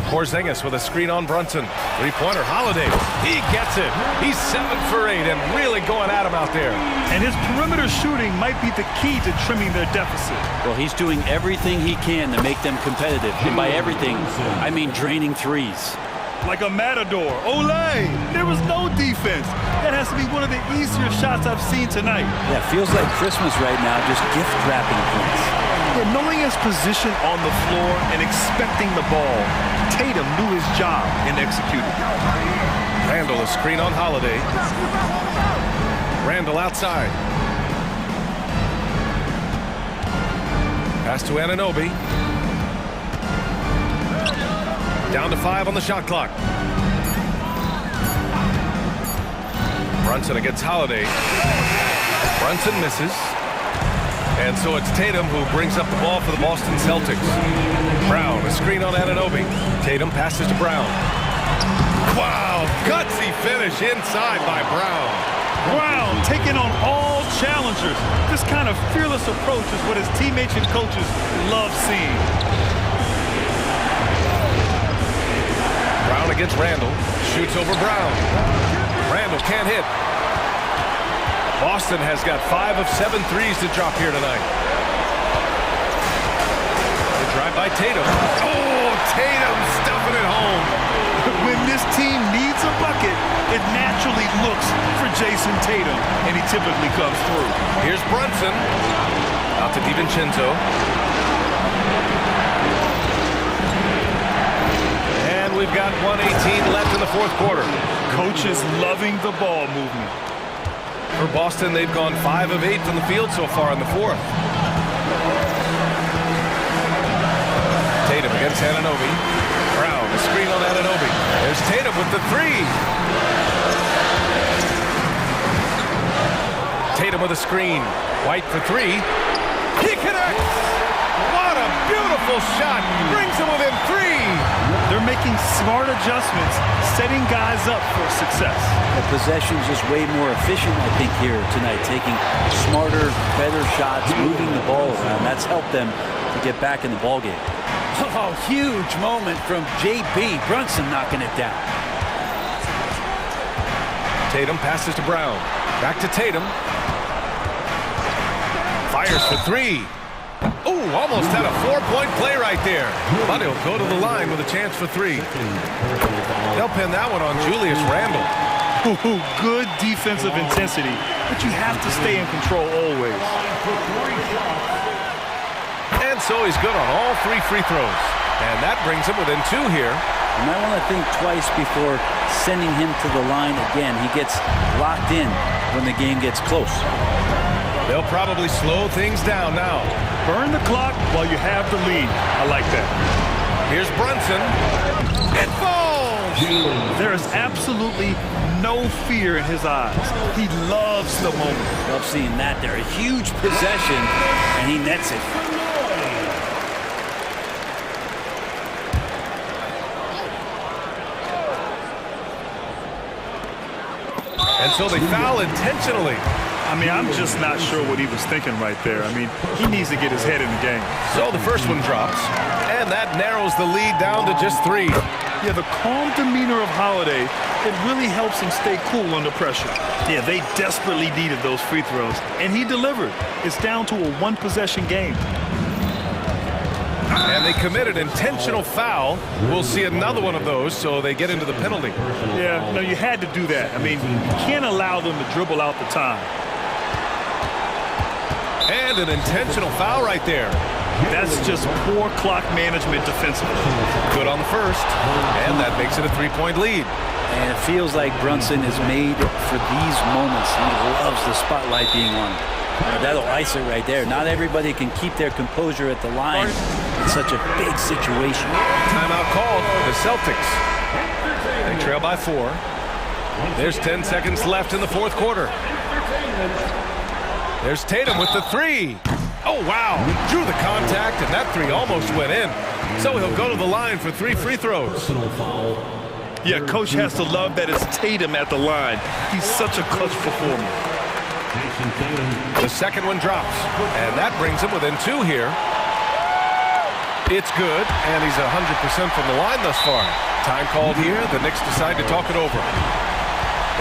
Porzingis with a screen on Brunson. Three-pointer, Holiday. He gets it. He's 7 for 8 and really going at him out there. And his perimeter shooting might be the key to trimming their deficit. Well, he's doing everything he can to make them competitive. And by everything, I mean draining threes. Like a matador. Olay! There was no defense. That has to be one of the easier shots I've seen tonight. Yeah, feels like Christmas right now, just gift wrapping points. Yeah, knowing his position on the floor and expecting the ball, Tatum knew his job and executed. Randle a screen on Holiday. Randle outside. Pass to Anunoby. Down to 5 on the shot clock. Brunson against Holiday. Brunson misses. And so it's Tatum who brings up the ball for the Boston Celtics. Brown, a screen on Anunoby. Tatum passes to Brown. Wow, gutsy finish inside by Brown. Brown taking on all challengers. This kind of fearless approach is what his teammates and coaches love seeing. Brown against Randle. Shoots over Brown. Randle can't hit. Boston has got 5 of 7 threes to drop here tonight. The drive by Tatum. Oh, Tatum stuffing it home. When this team needs a bucket, it naturally looks for Jason Tatum, and he typically comes through. Here's Brunson. Out to DiVincenzo. And we've got 1:18 left in the fourth quarter. Coach is loving the ball movement. For Boston, they've gone 5 of 8 from the field so far in the fourth. Tatum against Anunoby. Brown, a screen on Anunoby. There's Tatum with the three. Tatum with a screen. White for three. He connects! What a beautiful shot! Brings him within three! They're making smart adjustments, setting guys up for success. The possession's just way more efficient, I think, here tonight. Taking smarter, better shots, moving the ball around. That's helped them to get back in the ballgame. Oh, huge moment from J.B. Brunson knocking it down. Tatum passes to Brown. Back to Tatum. Fires for three. Oh, almost had a 4-point play right there. But he'll go to the line with a chance for three. They'll pin that one on Julius Randle. Ooh, good defensive intensity, but you have to stay in control always. And so he's good on all 3 free throws. And that brings him within 2 here. You might want to think twice before sending him to the line again. He gets locked in when the game gets close. They'll probably slow things down now. Burn the clock while you have the lead. I like that. Here's Brunson. It falls! There is absolutely no fear in his eyes. He loves the moment. Love seeing that there. A huge possession, and he nets it. And so they foul intentionally. I mean, I'm just not sure what he was thinking right there. I mean, he needs to get his head in the game. So the first one drops, and that narrows the lead down to just 3. Yeah, the calm demeanor of Holiday, it really helps him stay cool under pressure. Yeah, they desperately needed those free throws, and he delivered. It's down to a 1-possession game. And they committed intentional foul. We'll see another one of those, so they get into the penalty. Yeah, no, you had to do that. I mean, you can't allow them to dribble out the time. And an intentional foul right there. That's just poor clock management defensively. Good on the first, and that makes it a 3-point lead. And it feels like Brunson is made for these moments. He loves the spotlight being on him. That'll ice it right there. Not everybody can keep their composure at the line in such a big situation. Timeout called. The Celtics. They trail by 4. There's 10 seconds left in the fourth quarter. There's Tatum with the three. Oh, wow. Drew the contact, and that three almost went in. So he'll go to the line for 3 free throws. Yeah, coach has to love that it's Tatum at the line. He's such a clutch performer. The second one drops, and that brings him within 2 here. It's good, and he's 100% from the line thus far. Time called here. The Knicks decide to talk it over.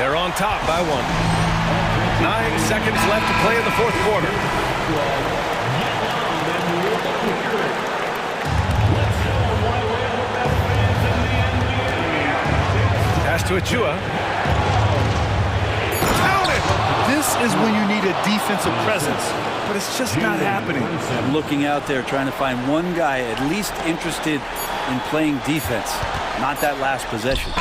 They're on top by 1. 9 seconds left to play in the fourth quarter. Pass to Achua. Count it! This is when you need a defensive presence, but it's just not happening. I'm looking out there trying to find one guy at least interested in playing defense, not that last possession.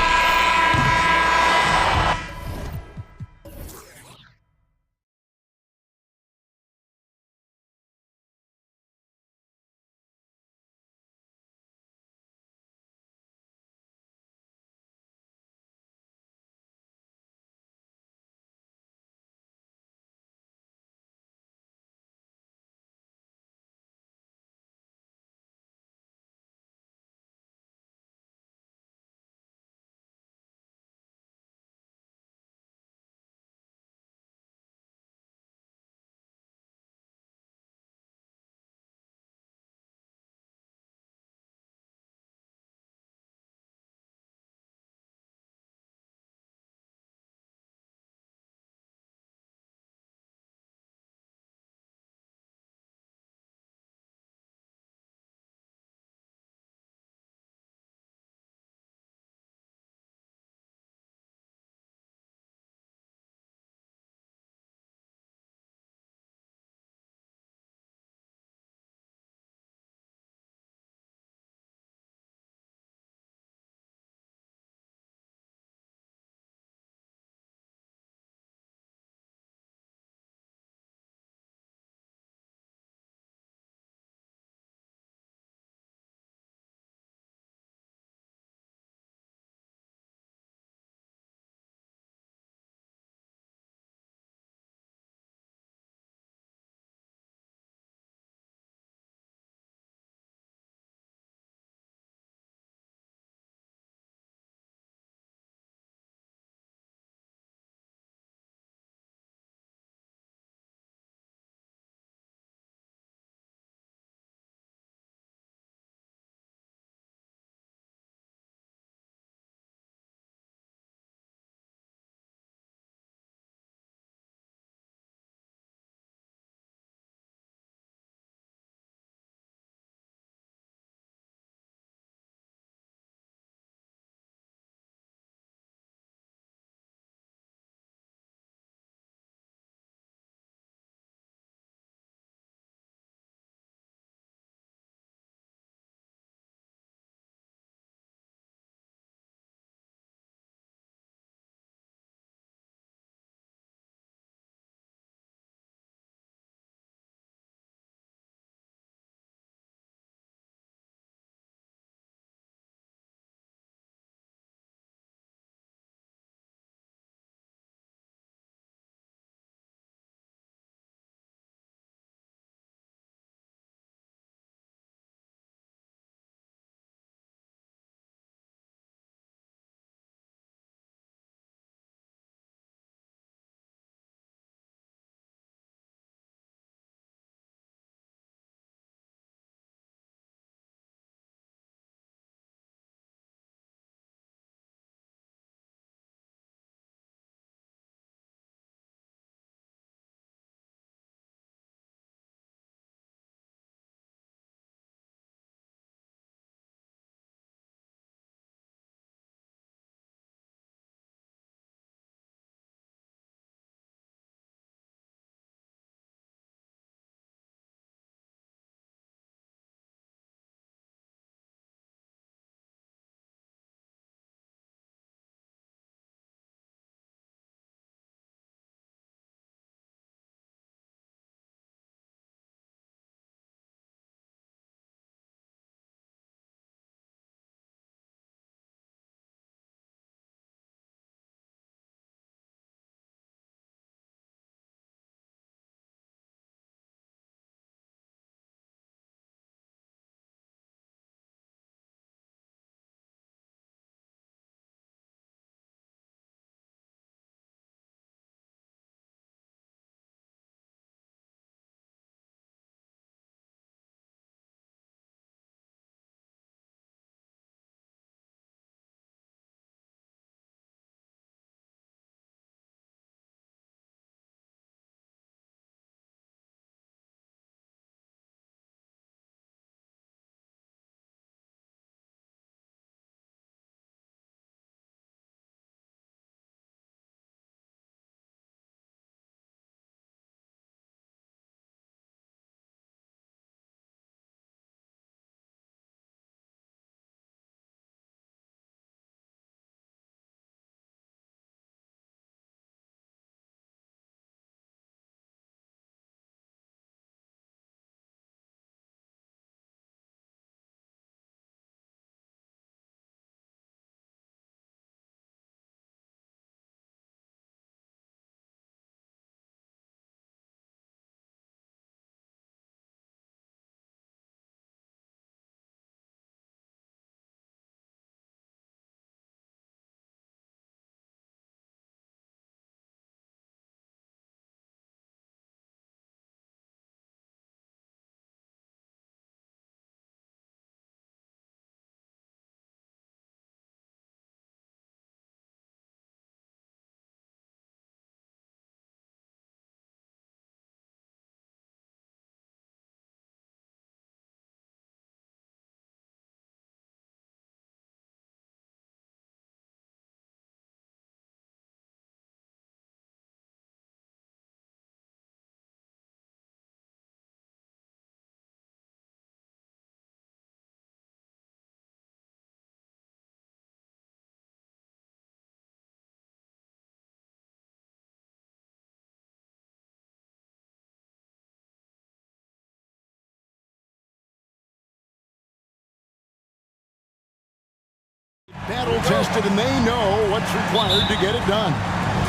Battle-tested, and they know what's required to get it done.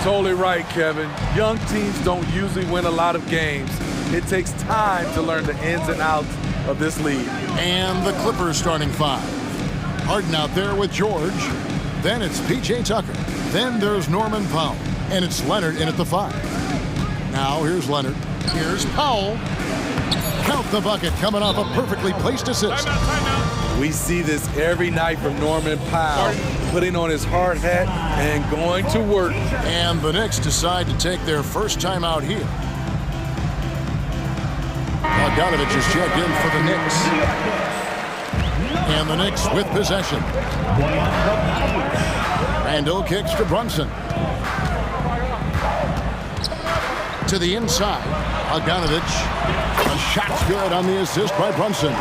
Totally right, Kevin. Young teams don't usually win a lot of games. It takes time to learn the ins and outs of this league. And the Clippers starting five. Harden out there with George. Then it's P.J. Tucker. Then there's Norman Powell. And it's Leonard in at the five. Now here's Leonard. Here's Powell. Count the bucket coming off a perfectly placed assist. We see this every night from Norman Powell, putting on his hard hat and going to work. And the Knicks decide to take their first time out here. Bogdanovich is checked in for the Knicks. And the Knicks with possession. Randall kicks to Brunson. To the inside. Bogdanovich. A shot's good on the assist by Brunson.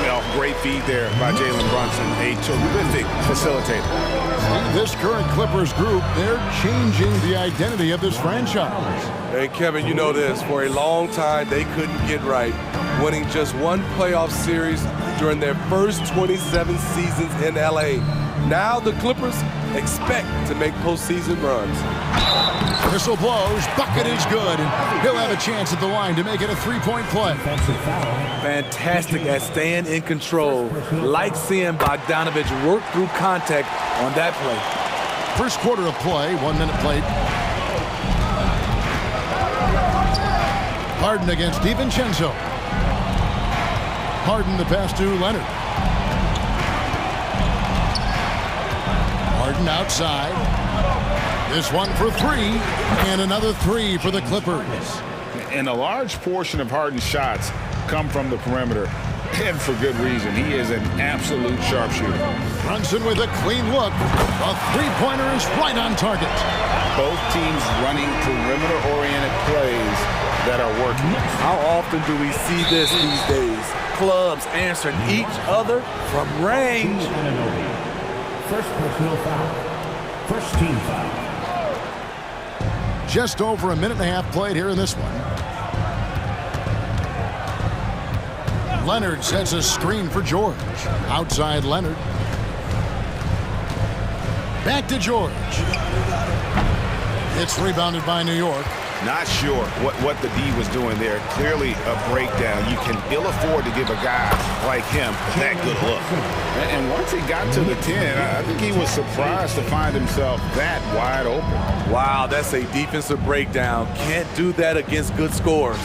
Well, great feed there by Jalen Brunson. A terrific facilitator. This current Clippers group, they're changing the identity of this franchise. Hey, Kevin, you know this. For a long time, they couldn't get right, winning just one playoff series during their first 27 seasons in L.A. Now the Clippers expect to make postseason runs. Whistle blows, bucket is good, and he'll have a chance at the line to make it a three-point play. Fantastic at staying in control. Like seeing Bogdanovich work through contact on that play. First quarter of play, 1 minute played. Harden against DiVincenzo. Harden the pass to Leonard. Harden outside. This one for three, and another three for the Clippers. And a large portion of Harden's shots come from the perimeter, and for good reason. He is an absolute sharpshooter. Brunson with a clean look. A three-pointer is right on target. Both teams running perimeter-oriented plays that are working. How often do we see this these days? Clubs answering each other from range. First personal foul. First team foul. Just over a minute and a half played here in this one. Leonard sets a screen for George. Outside Leonard. Back to George. It's rebounded by New York. Not sure what the D was doing there. Clearly a breakdown. You can ill afford to give a guy like him that good look. And once he got to the 10, I think he was surprised to find himself that wide open. Wow, that's a defensive breakdown. Can't do that against good scores.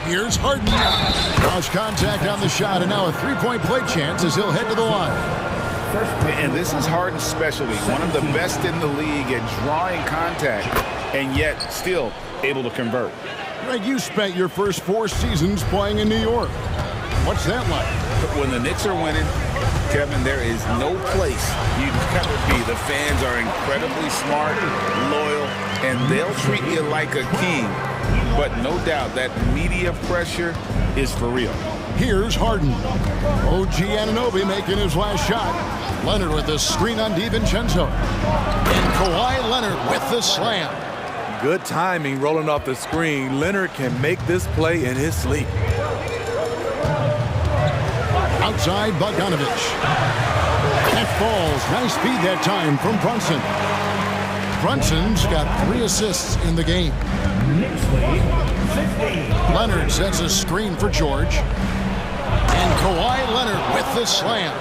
Here's Harden. Draws contact on the shot, and now a three-point play chance as he'll head to the line. And this is Harden's specialty. One of the best in the league at drawing contact, and yet still able to convert. Greg, you spent your first 4 seasons playing in New York. What's that like? When the Knicks are winning, Kevin, there is no place you'd ever be. The fans are incredibly smart, loyal, and they'll treat you like a king. But no doubt that media pressure is for real. Here's Harden. OG Anunoby making his last shot. Leonard with the screen on DiVincenzo. And Kawhi Leonard with the slam. Good timing rolling off the screen. Leonard can make this play in his sleep. Outside Bogdanovich. That falls. Nice feed that time from Brunson. Brunson's got 3 assists in the game. Leonard sets a screen for George. And Kawhi Leonard with the slam.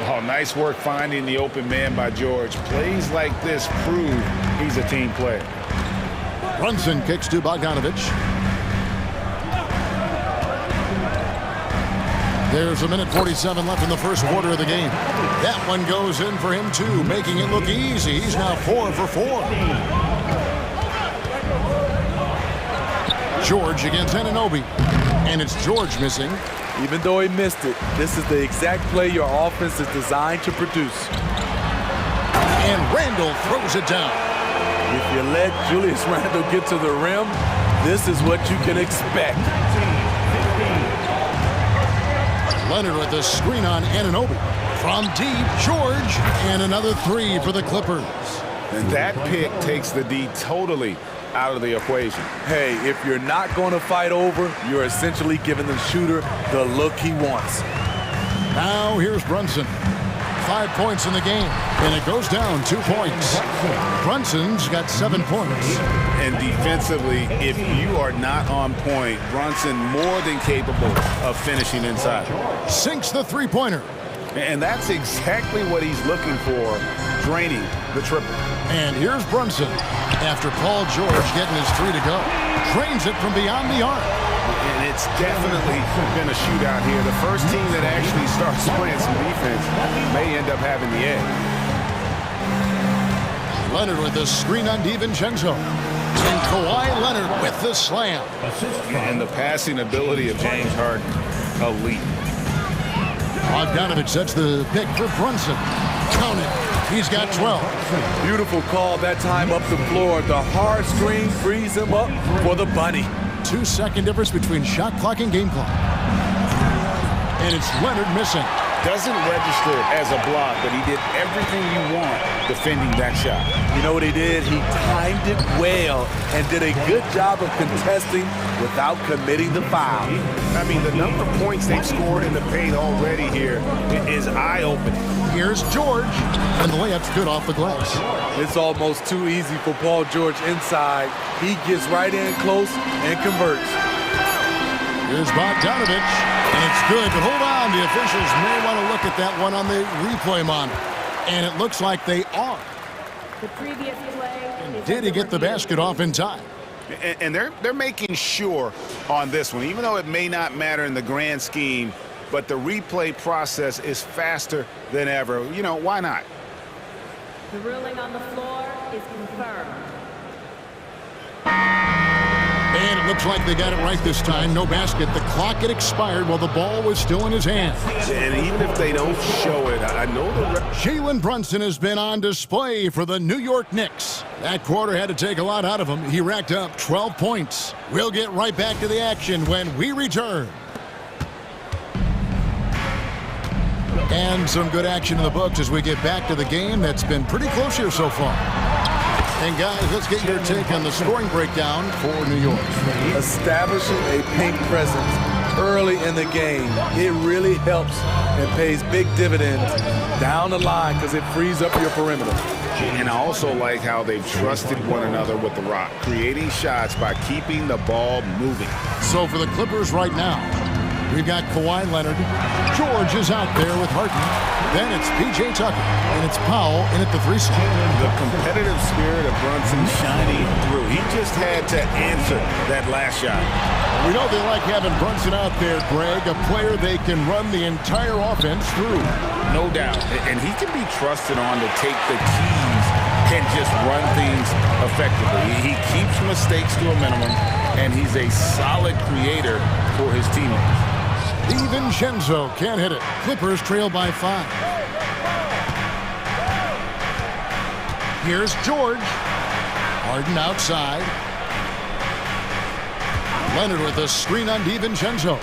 Oh, nice work finding the open man by George. Plays like this prove he's a team player. Brunson kicks to Bogdanovich. There's a minute 47 left in the first quarter of the game. That one goes in for him too, making it look easy. He's now 4 for 4. George against Anunoby. And it's George missing. Even though he missed it, this is the exact play your offense is designed to produce. And Randall throws it down. If you let Julius Randle get to the rim, this is what you can expect. Leonard with the screen on Anunoby. From deep, George, and another 3 for the Clippers. And that pick takes the D totally out of the equation. Hey, if you're not going to fight over, you're essentially giving the shooter the look he wants. Now here's Brunson. 5 points in the game, and it goes down 2 points. Brunson's got 7 points. And defensively, if you are not on point, Brunson more than capable of finishing inside. Sinks the three-pointer. And that's exactly what he's looking for, draining the triple. And here's Brunson after Paul George getting his 3 to go. Drains it from beyond the arc. And it's definitely been a shootout here. The first team that actually starts playing some defense may end up having the edge. Leonard with the screen on DiVincenzo. And Kawhi Leonard with the slam. And the passing ability of James Harden, elite. Bogdanovich sets the pick for Brunson. Count it. He's got 12. Beautiful call that time up the floor. The hard screen frees him up for the bunny. 2-second difference between shot clock and game clock. And it's Leonard missing. Doesn't register as a block, but he did everything you want defending that shot. You know what he did? He timed it well and did a good job of contesting without committing the foul. I mean, the number of points they've scored in the paint already here is eye-opening. Here's George, and the layup's good off the glass. It's almost too easy for Paul George inside. He gets right in close and converts. Here's Bogdanovich, and it's good, but hold on. The officials may want to look at that one on the replay monitor, and it looks like they are. The previous play. And did he get the basket off in time? And they're making sure on this one, even though it may not matter in the grand scheme, but the replay process is faster than ever. You know, why not? The ruling on the floor is confirmed. And it looks like they got it right this time. No basket. The clock had expired while the ball was still in his hand. And even if they don't show it, I know the... Jalen Brunson has been on display for the New York Knicks. That quarter had to take a lot out of him. He racked up 12 points. We'll get right back to the action when we return. And some good action in the books as we get back to the game that's been pretty close here so far. And guys, let's get your take on the scoring breakdown for New York. Establishing a paint presence early in the game, it really helps and pays big dividends down the line because it frees up your perimeter. And I also like how they've trusted one another with the rock, creating shots by keeping the ball moving. So for the Clippers right now, we've got Kawhi Leonard. George is out there with Harden. Then it's P.J. Tucker, and it's Powell in at the 3 slot. The competitive spirit of Brunson shining through. He just had to answer that last shot. We know they like having Brunson out there, Greg, a player they can run the entire offense through. No doubt. And he can be trusted on to take the keys and just run things effectively. He keeps mistakes to a minimum, and he's a solid creator for his teammates. DiVincenzo can't hit it. Clippers trail by 5. Here's George. Harden outside. Leonard with a screen on DiVincenzo.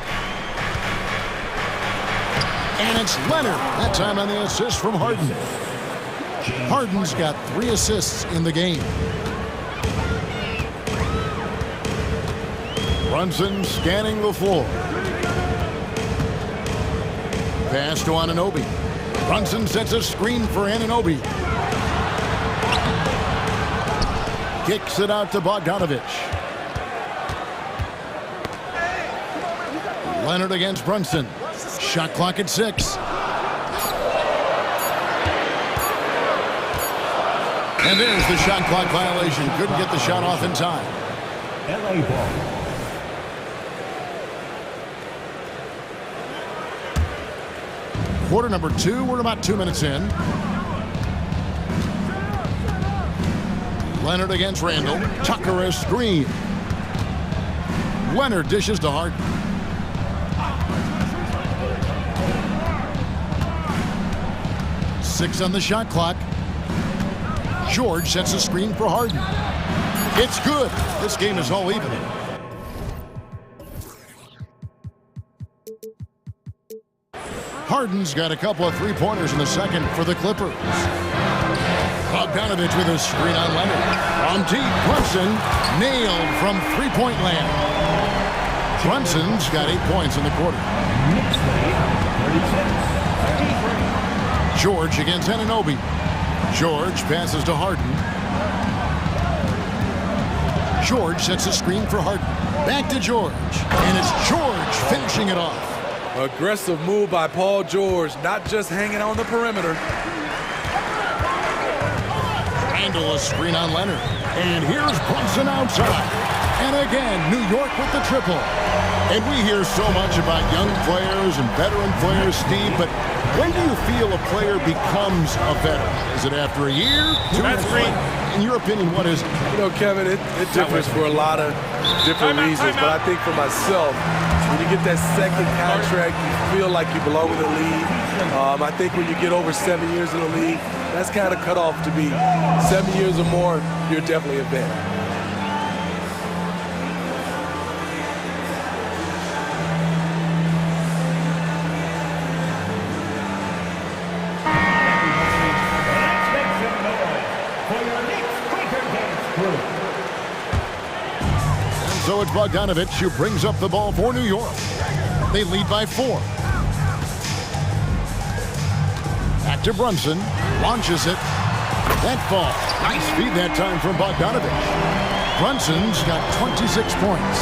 And it's Leonard. That time on the assist from Harden. Harden's got 3 assists in the game. Brunson scanning the floor. Pass to Anunoby. Brunson sets a screen for Anunoby. Kicks it out to Bogdanovich. Leonard against Brunson. Shot clock at 6. And there's the shot clock violation. Couldn't get the shot off in time. LA ball. Quarter number 2, we're about 2 minutes in. Leonard against Randall. Tucker a screen. Leonard dishes to Harden. Six on the shot clock. George sets a screen for Harden. It's good. This game is all even. Harden's got a couple of three-pointers in the second for the Clippers. Bogdanovich with a screen on Leonard. From deep, Brunson nailed from three-point land. Brunson's got 8 points in the quarter. George against Anunoby. George passes to Harden. George sets a screen for Harden. Back to George. And it's George finishing it off. Aggressive move by Paul George, not just hanging on the perimeter. Handle a screen on Leonard. And here's Brunson outside. And again, New York with the triple. And we hear so much about young players and veteran players, Steve, but when do you feel a player becomes a veteran? Is it after a year? 2 or 3? In your opinion, what is it? You know, Kevin, it differs for a lot of different reasons, but I think for myself, when you get that second contract, you feel like you belong in the league. I think when you get over 7 years in the league, that's kind of cut off to be 7 years or more, you're definitely a vet. So it's Bogdanovich who brings up the ball for New York. They lead by 4. Back to Brunson. Launches it. That ball. Nice feed that time from Bogdanovich. Brunson's got 26 points.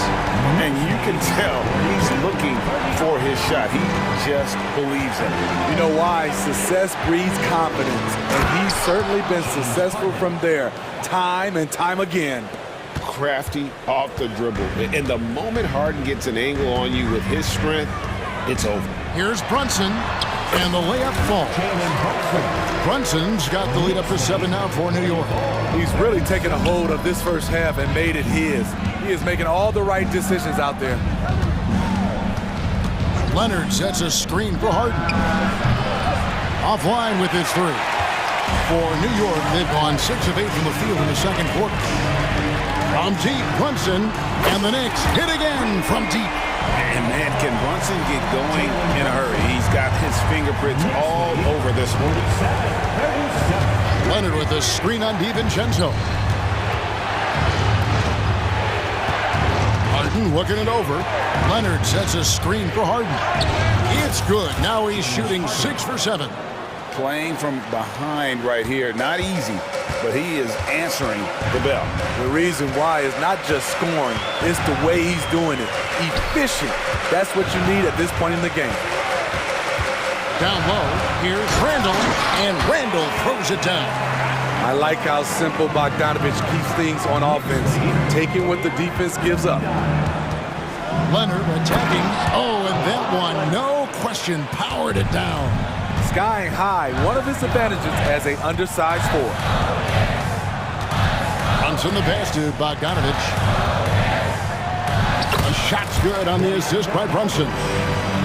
And you can tell he's looking for his shot. He just believes in it. You know why? Success breeds confidence. And he's certainly been successful from there, time and time again. Crafty off the dribble. And the moment Harden gets an angle on you with his strength, it's over. Here's Brunson, and the layup falls. Brunson's got the lead up to 7 now for New York. He's really taken a hold of this first half and made it his. He is making all the right decisions out there. Leonard sets a screen for Harden. Offline with his 3. For New York, they've gone 6 of 8 from the field in the second quarter. From deep, Brunson, and the Knicks hit again from deep. And man, can Brunson get going in a hurry? He's got his fingerprints all over this one. Leonard with a screen on DiVincenzo. Harden working it over. Leonard sets a screen for Harden. It's good. Now he's shooting 6 for 7. Playing from behind right here. Not easy, but he is answering the bell. The reason why is not just scoring, it's the way he's doing it. Efficient. That's what you need at this point in the game. Down low, here's Randall, and Randall throws it down. I like how simple Bogdanovich keeps things on offense, taking what the defense gives up. Leonard attacking. Oh, and that one, no question, powered it down. Skying high, one of his advantages as an undersized forward. Brunson the pass to Bogdanovich. A shot's good on the assist by Brunson.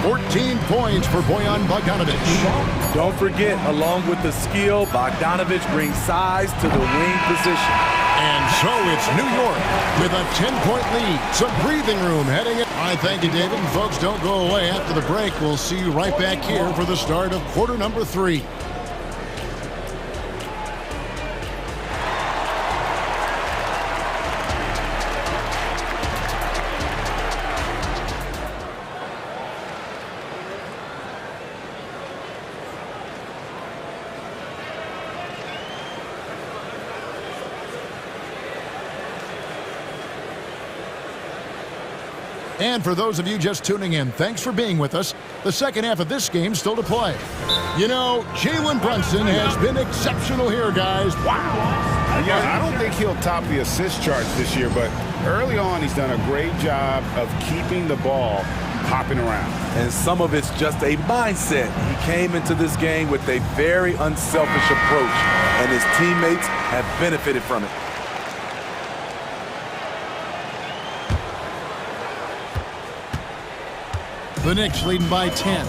14 points for Bojan Bogdanovich. Don't forget, along with the skill, Bogdanovich brings size to the wing position. And so it's New York with a 10-point lead. Some breathing room heading in. All right, thank you, David. And folks, don't go away. After the break, we'll see you right back here for the start of quarter number 3. And for those of you just tuning in, thanks for being with us. The second half of this game still to play. You know, Jalen Brunson has been exceptional here, guys. Wow. Yeah, I don't think he'll top the assist charts this year, but early on he's done a great job of keeping the ball hopping around. And some of it's just a mindset. He came into this game with a very unselfish approach, and his teammates have benefited from it. The Knicks leading by 10.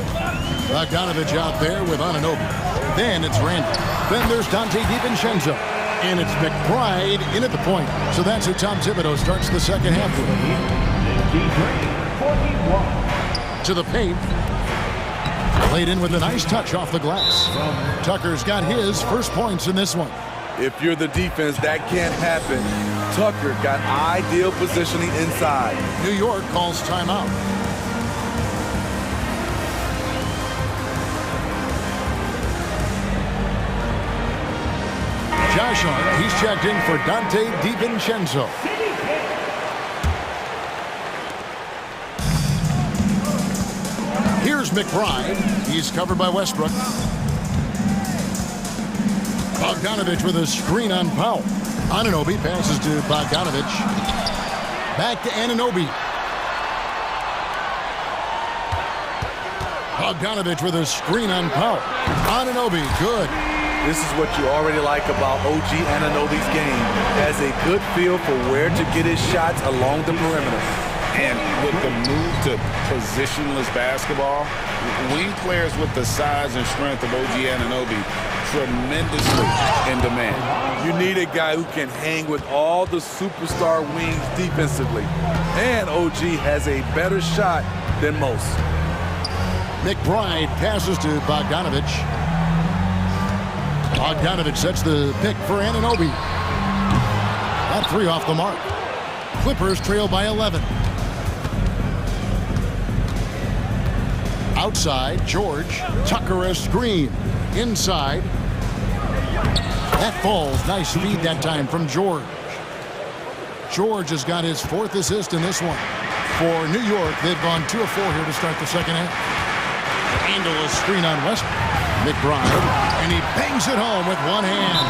Bogdanovich out there with Anunoby. Then it's Randall. Then there's Donte DiVincenzo. And it's McBride in at the point. So that's who Tom Thibodeau starts the second half with. To the paint. Played in with a nice touch off the glass. Tucker's got his first points in this one. If you're the defense, that can't happen. Tucker got ideal positioning inside. New York calls timeout. Josh Hart. He's checked in for Dante DiVincenzo. Here's McBride. He's covered by Westbrook. Bogdanovich with a screen on Powell. Anunoby passes to Bogdanovich. Back to Anunoby. Bogdanovich with a screen on Powell. Anunoby, good. This is what you already like about OG Anunoby's game. Has a good feel for where to get his shots along the perimeter. And with the move to positionless basketball, wing players with the size and strength of OG Anunoby tremendously in demand. You need a guy who can hang with all the superstar wings defensively. And OG has a better shot than most. McBride passes to Bogdanovich. Bogdanovich sets the pick for Anunoby. That three off the mark. Clippers trail by 11. Outside, George. Tucker a screen. Inside. That falls. Nice feed that time from George. George has got his 4th assist in this one. For New York, they've gone 2 of 4 here to start the second half. Handle a screen on Westbrook. McBride, and he bangs it home with one hand.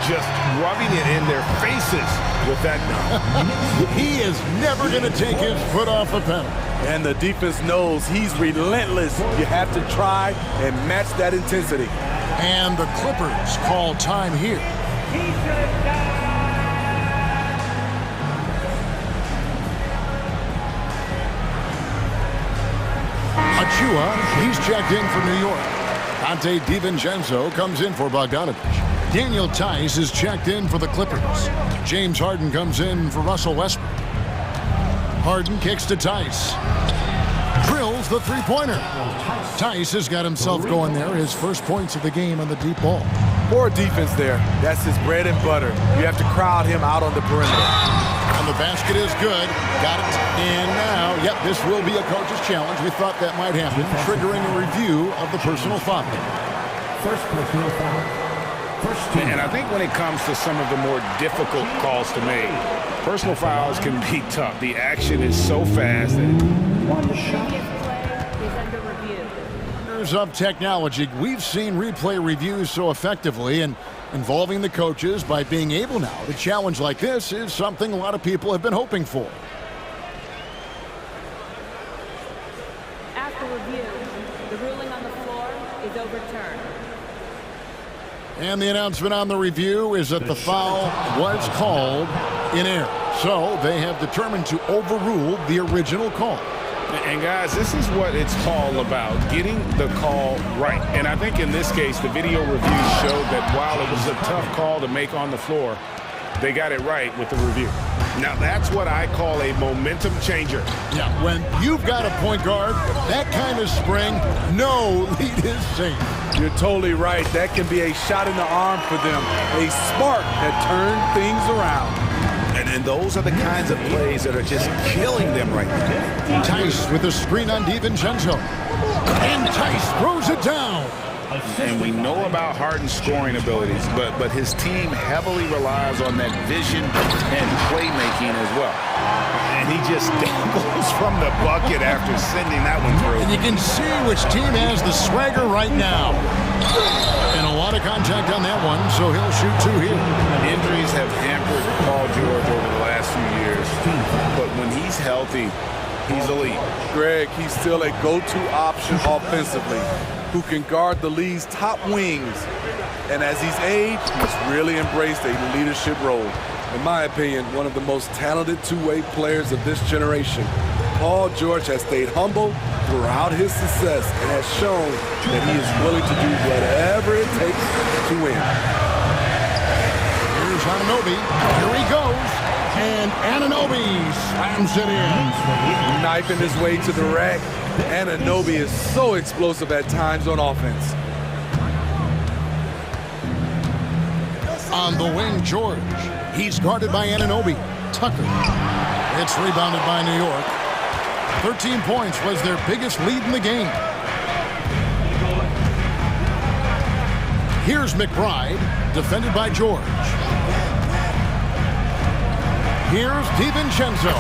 Just rubbing it in their faces with that dunk. He is never going to take his foot off the pedal. And the defense knows he's relentless. You have to try and match that intensity. And the Clippers call time here. Achua, he's checked in for New York. Dante DiVincenzo comes in for Bogdanovich. Daniel Tice is checked in for the Clippers. James Harden comes in for Russell Westbrook. Harden kicks to Tice. Drills the three-pointer. Tice has got himself going there. His first points of the game on the deep ball. Poor defense there. That's his bread and butter. You have to crowd him out on the perimeter. And the basket is good. Got it. And now, yep, this will be a coach's challenge. We thought that might happen, triggering a review of the personal foul. First personal foul. And I think when it comes to some of the more difficult calls to make, personal fouls can be tough. The action is so fast. Of technology, we've seen replay reviews so effectively, and involving the coaches by being able now to challenge like this is something a lot of people have been hoping for. After review, the ruling on the floor is overturned. And the announcement on the review is that the foul was called in error. So they have determined to overrule the original call. And guys, this is what it's all about, getting the call right. And I think in this case, the video review showed that while it was a tough call to make on the floor, they got it right with the review. Now that's what I call a momentum changer. Yeah, when you've got a point guard, that kind of spring, no lead is safe. You're totally right. That can be a shot in the arm for them. A spark that turned things around. And those are the kinds of plays that are just killing them right now. Tice with a screen on DiVincenzo. And Tice throws it down. And we know about Harden's scoring abilities, but his team heavily relies on that vision and playmaking as well. And he just dangles from the bucket after sending that one through. And you can see which team has the swagger right now. And a lot of contact on that one, so he'll shoot 2 here. Injuries have hampered Paul George over the last few years, but when he's healthy, he's elite. Greg, he's still a go-to option offensively, who can guard the league's top wings. And as he's aged, he's really embraced a leadership role. In my opinion, one of the most talented two-way players of this generation. Paul George has stayed humble throughout his success and has shown that he is willing to do whatever it takes to win. Here's Anunoby. Here he goes. And Anunoby slams it in. Knifing his way to the rack. Anunoby is so explosive at times on offense. On the wing, George. He's guarded by Anunoby. Tucker. It's rebounded by New York. 13 points was their biggest lead in the game. Here's McBride. defended by George. Here's DiVincenzo.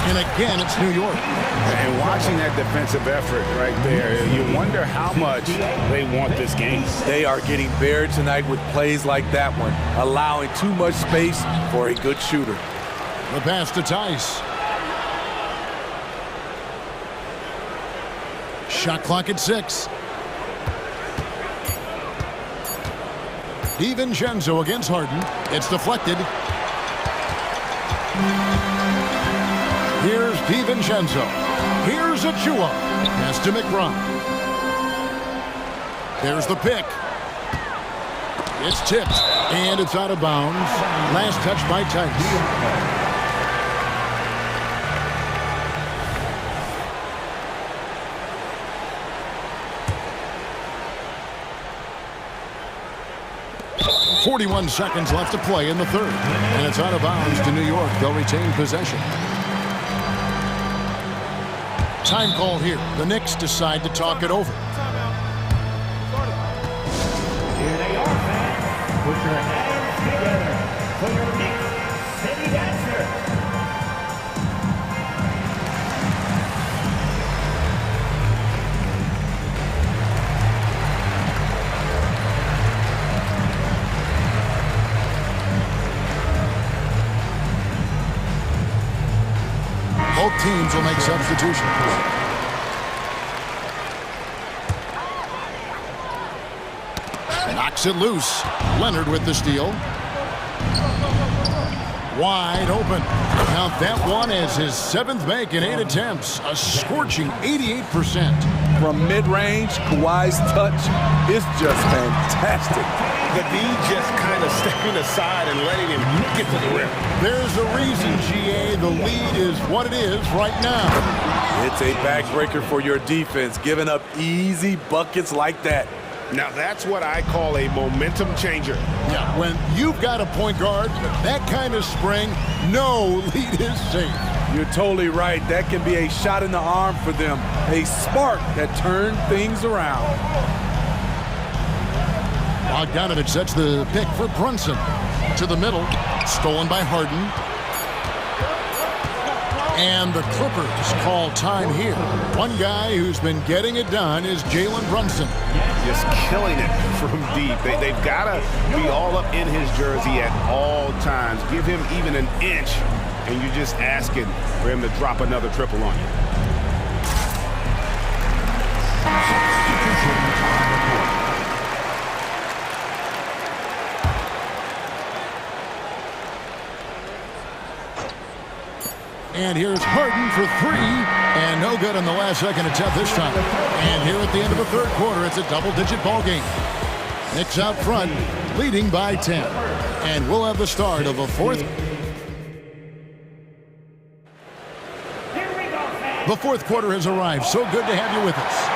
And again, it's New York. And watching that defensive effort right there, you wonder how much they want this game. They are getting buried tonight with plays like that one, allowing too much space for a good shooter. The pass to Tice. Shot clock at 6. DiVincenzo against Harden. It's deflected. Here's DiVincenzo. Here's Achua. Pass to McBride. There's the pick. It's tipped, and it's out of bounds. Last touch by Tice. 41 seconds left to play in the third. And it's out of bounds to New York. They'll retain possession. Time call here. The Knicks decide to talk it over. Here they are, fans. Put your hands together for your Knicks City Dancer. Both teams will make substitutions. Knocks it loose. Leonard with the steal. Wide open. Count that one as his 7th make in 8 attempts. A scorching 88%. From mid-range, Kawhi's touch is just fantastic. The D just kind of stepping aside and letting him get to the rim. There's a reason, GA. The lead is what it is right now. It's a backbreaker for your defense, giving up easy buckets like that. Now that's what I call a momentum changer. Yeah, when you've got a point guard with that kind of spring, no lead is safe. You're totally right. That can be a shot in the arm for them, a spark that turned things around. Bogdanovich sets the pick for Brunson. To the middle, stolen by Harden. And the Clippers call time here. One guy who's been getting it done is Jalen Brunson. Just killing it from deep. They've got to be all up in his jersey at all times. Give him even an inch, and you're just asking for him to drop another triple on you. And here's Harden for 3, and no good on the last second attempt this time. And here at the end of the third quarter, it's a double-digit ball game. Knicks out front, leading by 10. And we'll have the start of the fourth. The fourth quarter has arrived. So good to have you with us.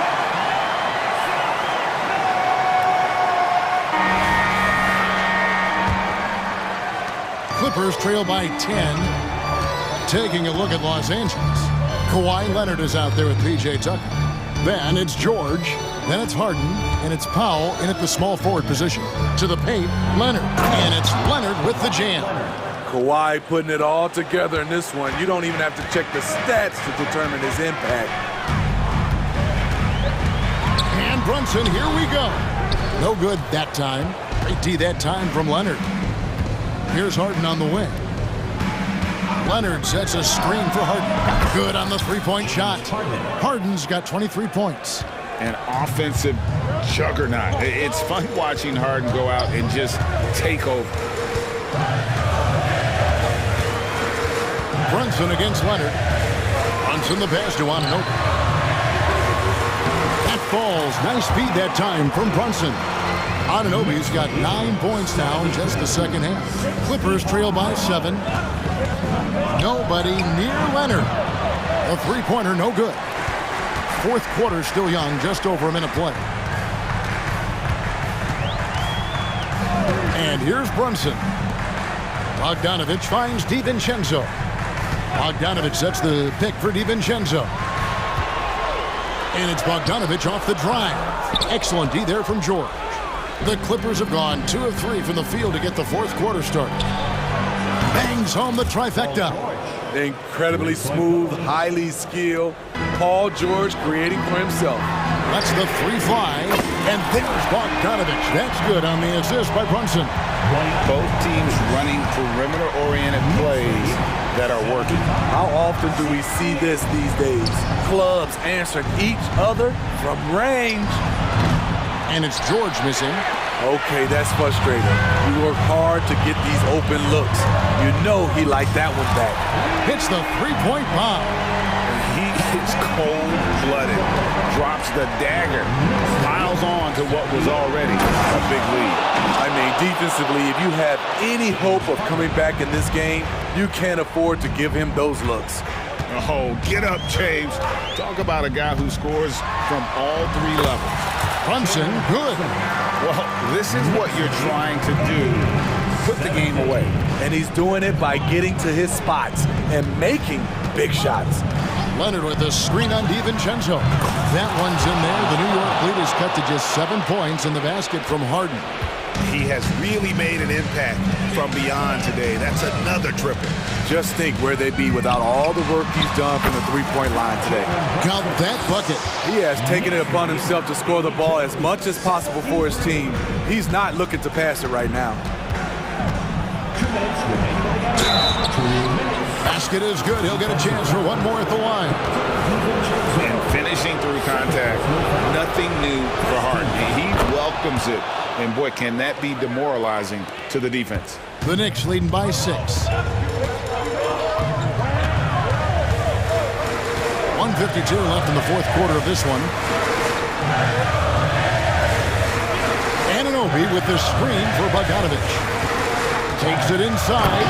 Clippers trail by 10. Taking a look at Los Angeles. Kawhi Leonard is out there with P.J. Tucker. Then it's George. Then it's Harden. And it's Powell in at the small forward position. To the paint, Leonard. And it's Leonard with the jam. Kawhi putting it all together in this one. You don't even have to check the stats to determine his impact. And Brunson, here we go. No good that time. Great D that time from Leonard. Here's Harden on the wing. Leonard sets a screen for Harden. Good on the three-point shot. Harden's got 23 points. An offensive juggernaut. It's fun watching Harden go out and just take over. Brunson against Leonard. Brunson the pass to Anunoby. That falls. Nice speed that time from Brunson. Anunoby's got 9 points now in just the second half. Clippers trail by 7. Nobody near Leonard. A three-pointer, no good. Fourth quarter still young, just over a minute play. And here's Brunson. Bogdanovich finds DiVincenzo. Bogdanovich sets the pick for DiVincenzo. And it's Bogdanovich off the drive. Excellent D there from George. The Clippers have gone 2 of 3 from the field to get the fourth quarter started. Bangs home the trifecta. Incredibly smooth, highly skilled. Paul George creating for himself. That's the 3 fly, and there's Bogdanovich. That's good on the assist by Brunson. Both teams running perimeter-oriented plays that are working. How often do we see this these days? Clubs answering each other from range. And it's George missing. Okay, that's frustrating. You work hard to get these open looks. You know he liked that one back. Hits the three-point bomb. He is cold-blooded. Drops the dagger. Piles on to what was already a big lead. I mean, defensively, if you have any hope of coming back in this game, you can't afford to give him those looks. Oh, get up, James. Talk about a guy who scores from all 3 levels. Brunson, good. Well, this is what you're trying to do. Put the game away. And he's doing it by getting to his spots and making big shots. Leonard with the screen on DiVincenzo. That one's in there. The New York lead is cut to just 7 points in the basket from Harden. He has really made an impact from beyond today. That's another triple. Just think where they'd be without all the work he's done from the three-point line today. Got that bucket. He has taken it upon himself to score the ball as much as possible for his team. He's not looking to pass it right now. Basket is good. He'll get a chance for one more at the line. And finishing through contact, nothing new for Harden. He welcomes it. And boy, can that be demoralizing to the defense. The Knicks leading by 6. 1:52 left in the fourth quarter of this one. Anunoby with the screen for Bogdanovich. Takes it inside,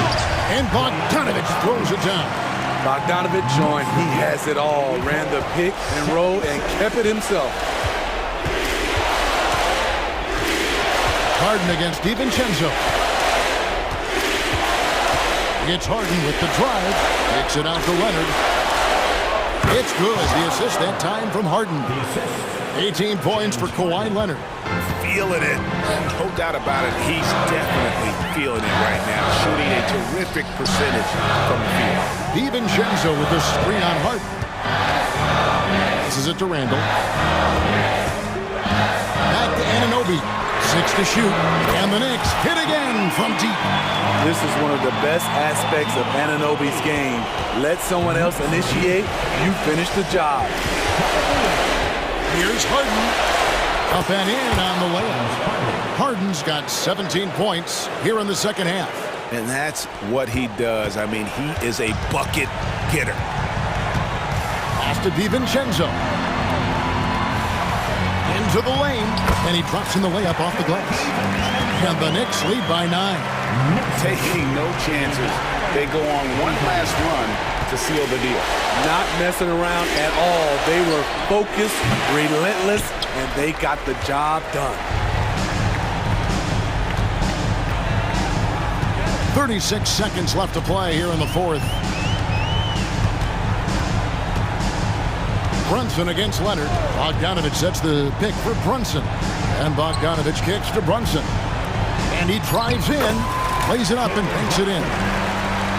and Bogdanovich throws it down. Bogdanovich showing he has it all. Ran the pick and roll and kept it himself. Harden against DiVincenzo. It's Harden with the drive. Kicks it out to Leonard. It's good. The assist that time from Harden. 18 points for Kawhi Leonard. Feeling it. No doubt about it. He's definitely feeling it right now. Shooting a terrific percentage from the field. DiVincenzo with the screen on Harden. This is it to Randall. Back to Anunoby. 6 to shoot, and the Knicks hit again from deep. This is one of the best aspects of Anunoby's game. Let someone else initiate, you finish the job. Here's Harden. Up and in on the layup. Harden's got 17 points here in the second half. And that's what he does. I mean, he is a bucket getter. Pass to DiVincenzo. Into the lane, and he drops in the layup off the glass. And the Knicks lead by 9. Taking no chances. They go on one last run to seal the deal. Not messing around at all. They were focused, relentless, and they got the job done. 36 seconds left to play here in the fourth. Brunson against Leonard. Bogdanovich sets the pick for Brunson. And Bogdanovich kicks to Brunson. And he drives in, plays it up, and banks it in.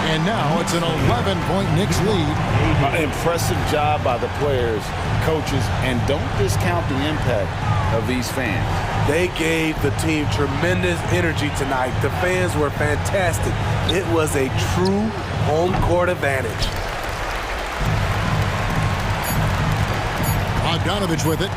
And now it's an 11-point Knicks lead. Impressive job by the players, coaches, and don't discount the impact of these fans. They gave the team tremendous energy tonight. The fans were fantastic. It was a true home court advantage. Bogdanovich with it.